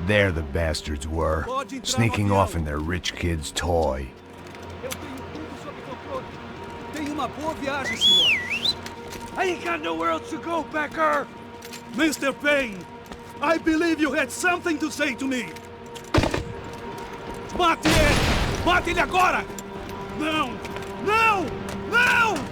There the bastards were, sneaking off in their rich kid's toy. Tenha uma boa viagem, senhor. I ain't got nowhere else to go, Becker. Mr. Payne, I believe you had something to say to me. Mate ele! Mate ele agora! Não! Não! Não!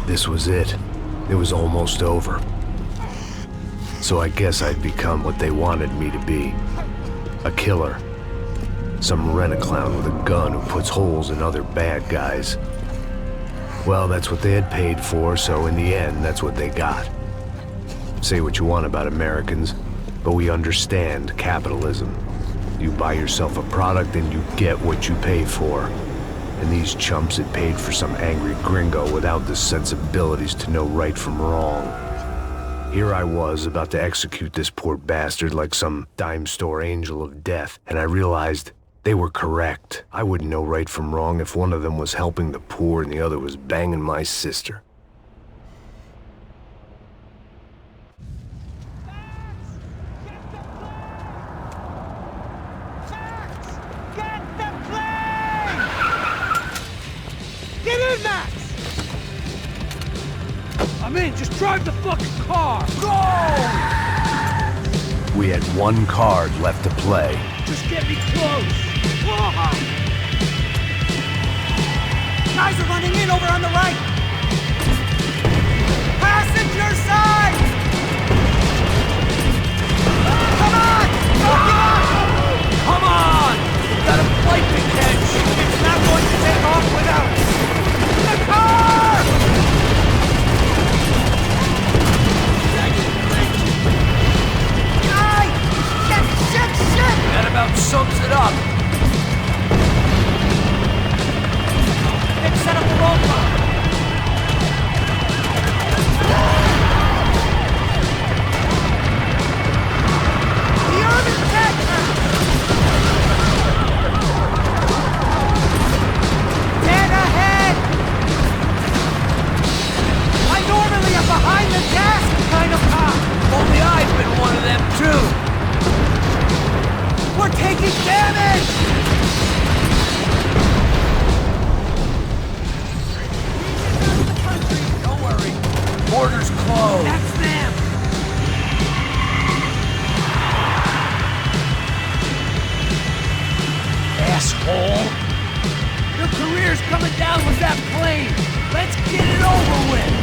This was it. It was almost over. So I guess I'd become what they wanted me to be. A killer. Some rent-a-clown with a gun who puts holes in other bad guys. Well, that's what they had paid for, so in the end, that's what they got. Say what you want about Americans, but we understand capitalism. You buy yourself a product and you get what you pay for. And these chumps had paid for some angry gringo without the sensibilities to know right from wrong. Here I was, about to execute this poor bastard like some dime store angel of death, and I realized they were correct. I wouldn't know right from wrong if one of them was helping the poor and the other was banging my sister. Get in, Max! I'm in, just drive the fucking car! Go! We had one card left to play. Just get me close! Whoa! Guys are running in over on the right! Passenger side! Come on! Come on! We've got a flight to catch! It's not going to take off without us! The car! Guys! Shit! That about sums it up. They've set up a roadblock. The urban tech! Dead ahead! I normally am behind the desk kind of cop. Only I've been one of them too. We're taking damage! Don't worry. Border's closed. That's them! Asshole! Your career's coming down with that plane! Let's get it over with!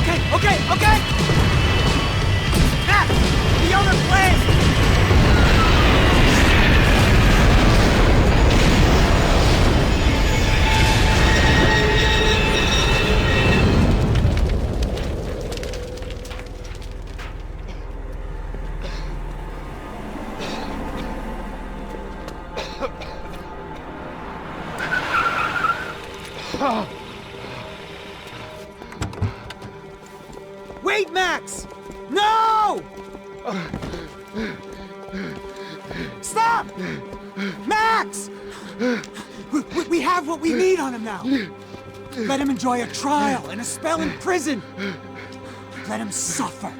Okay! Matt! The other plane! Wait, Max! No! Stop! Max! We have what we need on him now. Let him enjoy a trial and a spell in prison. Let him suffer.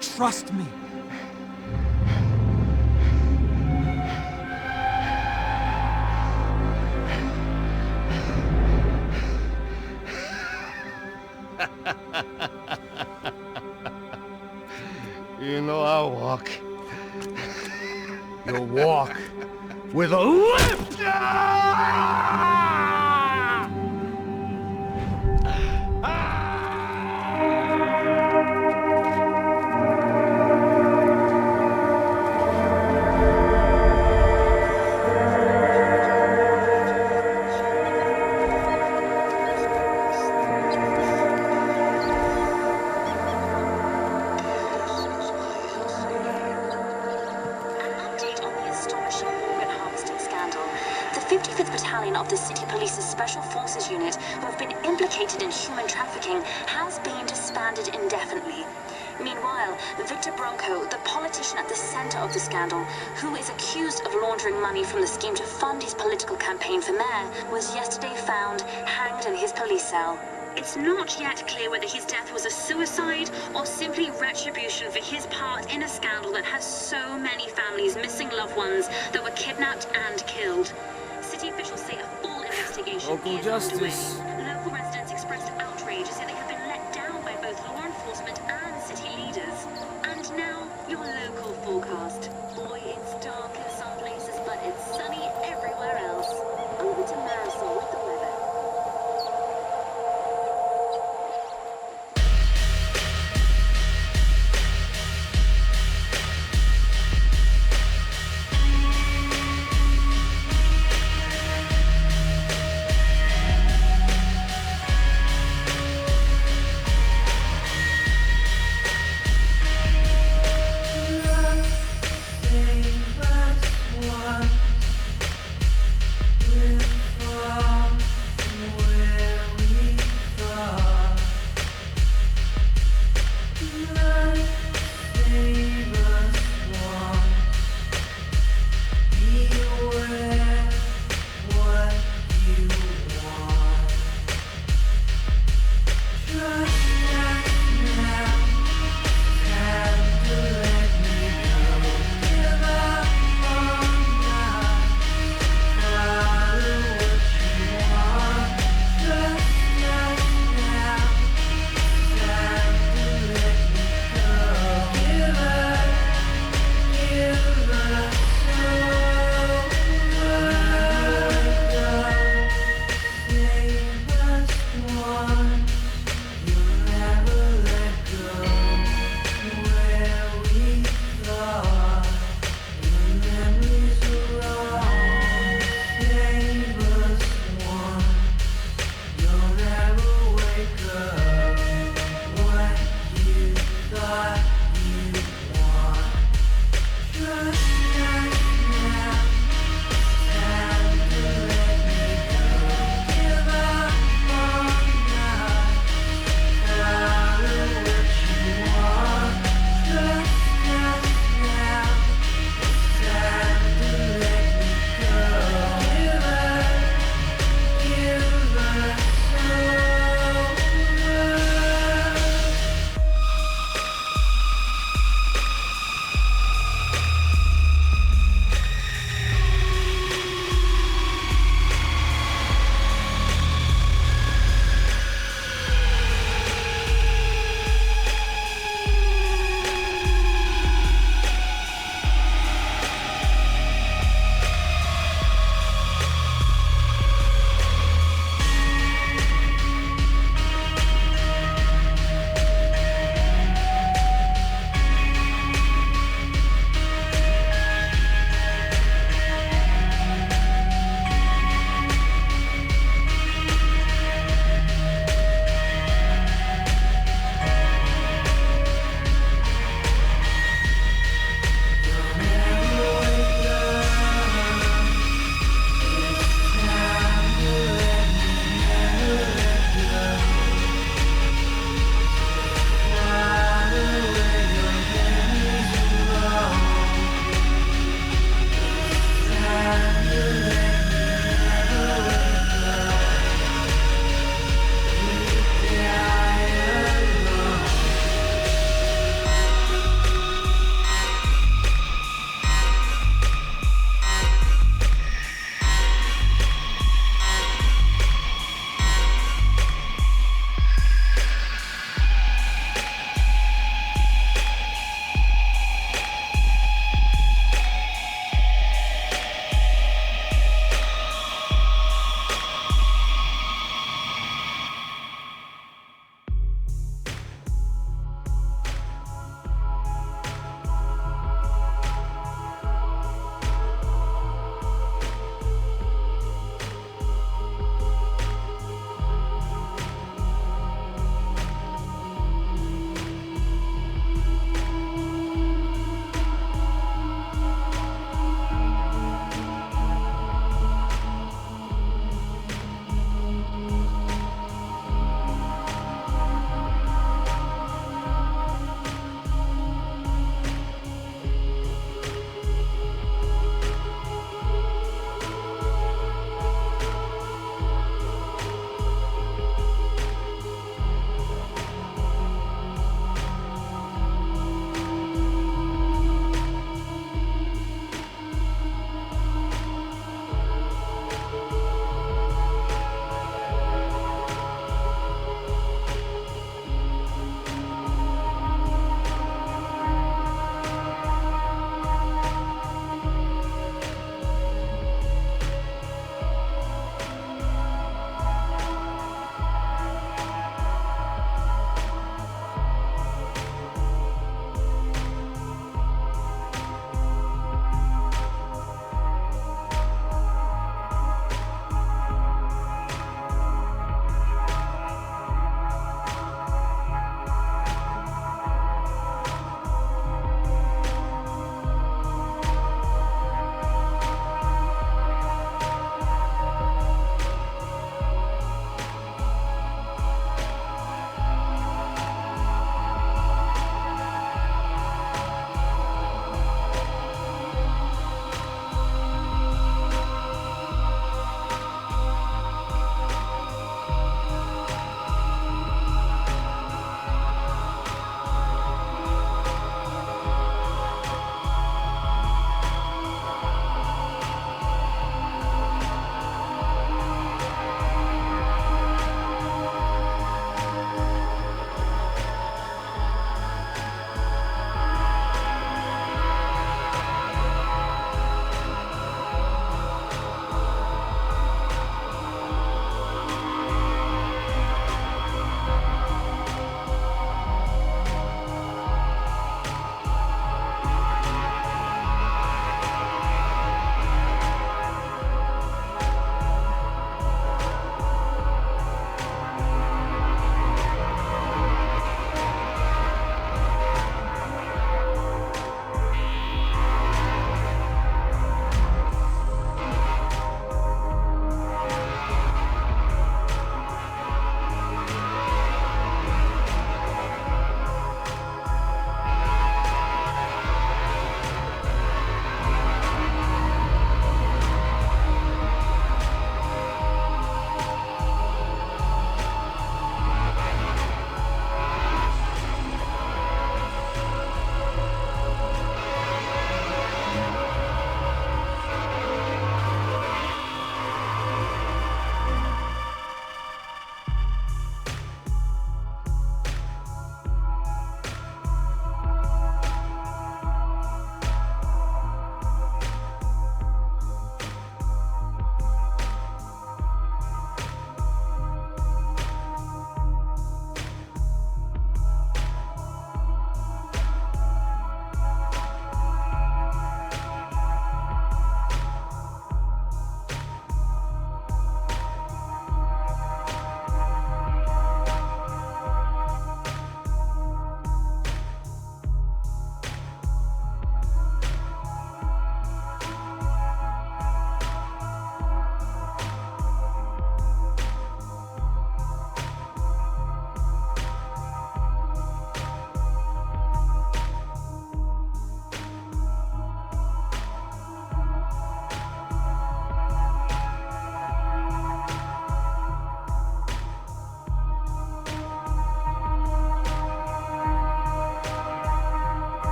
Trust me. You know I'll walk. You'll walk with a lift! Of the City Police's Special Forces Unit, who have been implicated in human trafficking, has been disbanded indefinitely. Meanwhile, Victor Bronco, the politician at the center of the scandal, who is accused of laundering money from the scheme to fund his political campaign for mayor, was yesterday found hanged in his police cell. It's not yet clear whether his death was a suicide or simply retribution for his part in a scandal that has so many families missing loved ones that were kidnapped and killed. City officials say a full investigation Local is justice. underway. Local residents expressed outrage, say they have been let down by both law enforcement and city leaders. And now, your local forecast. Boy, it's dark in some places, but it's sunny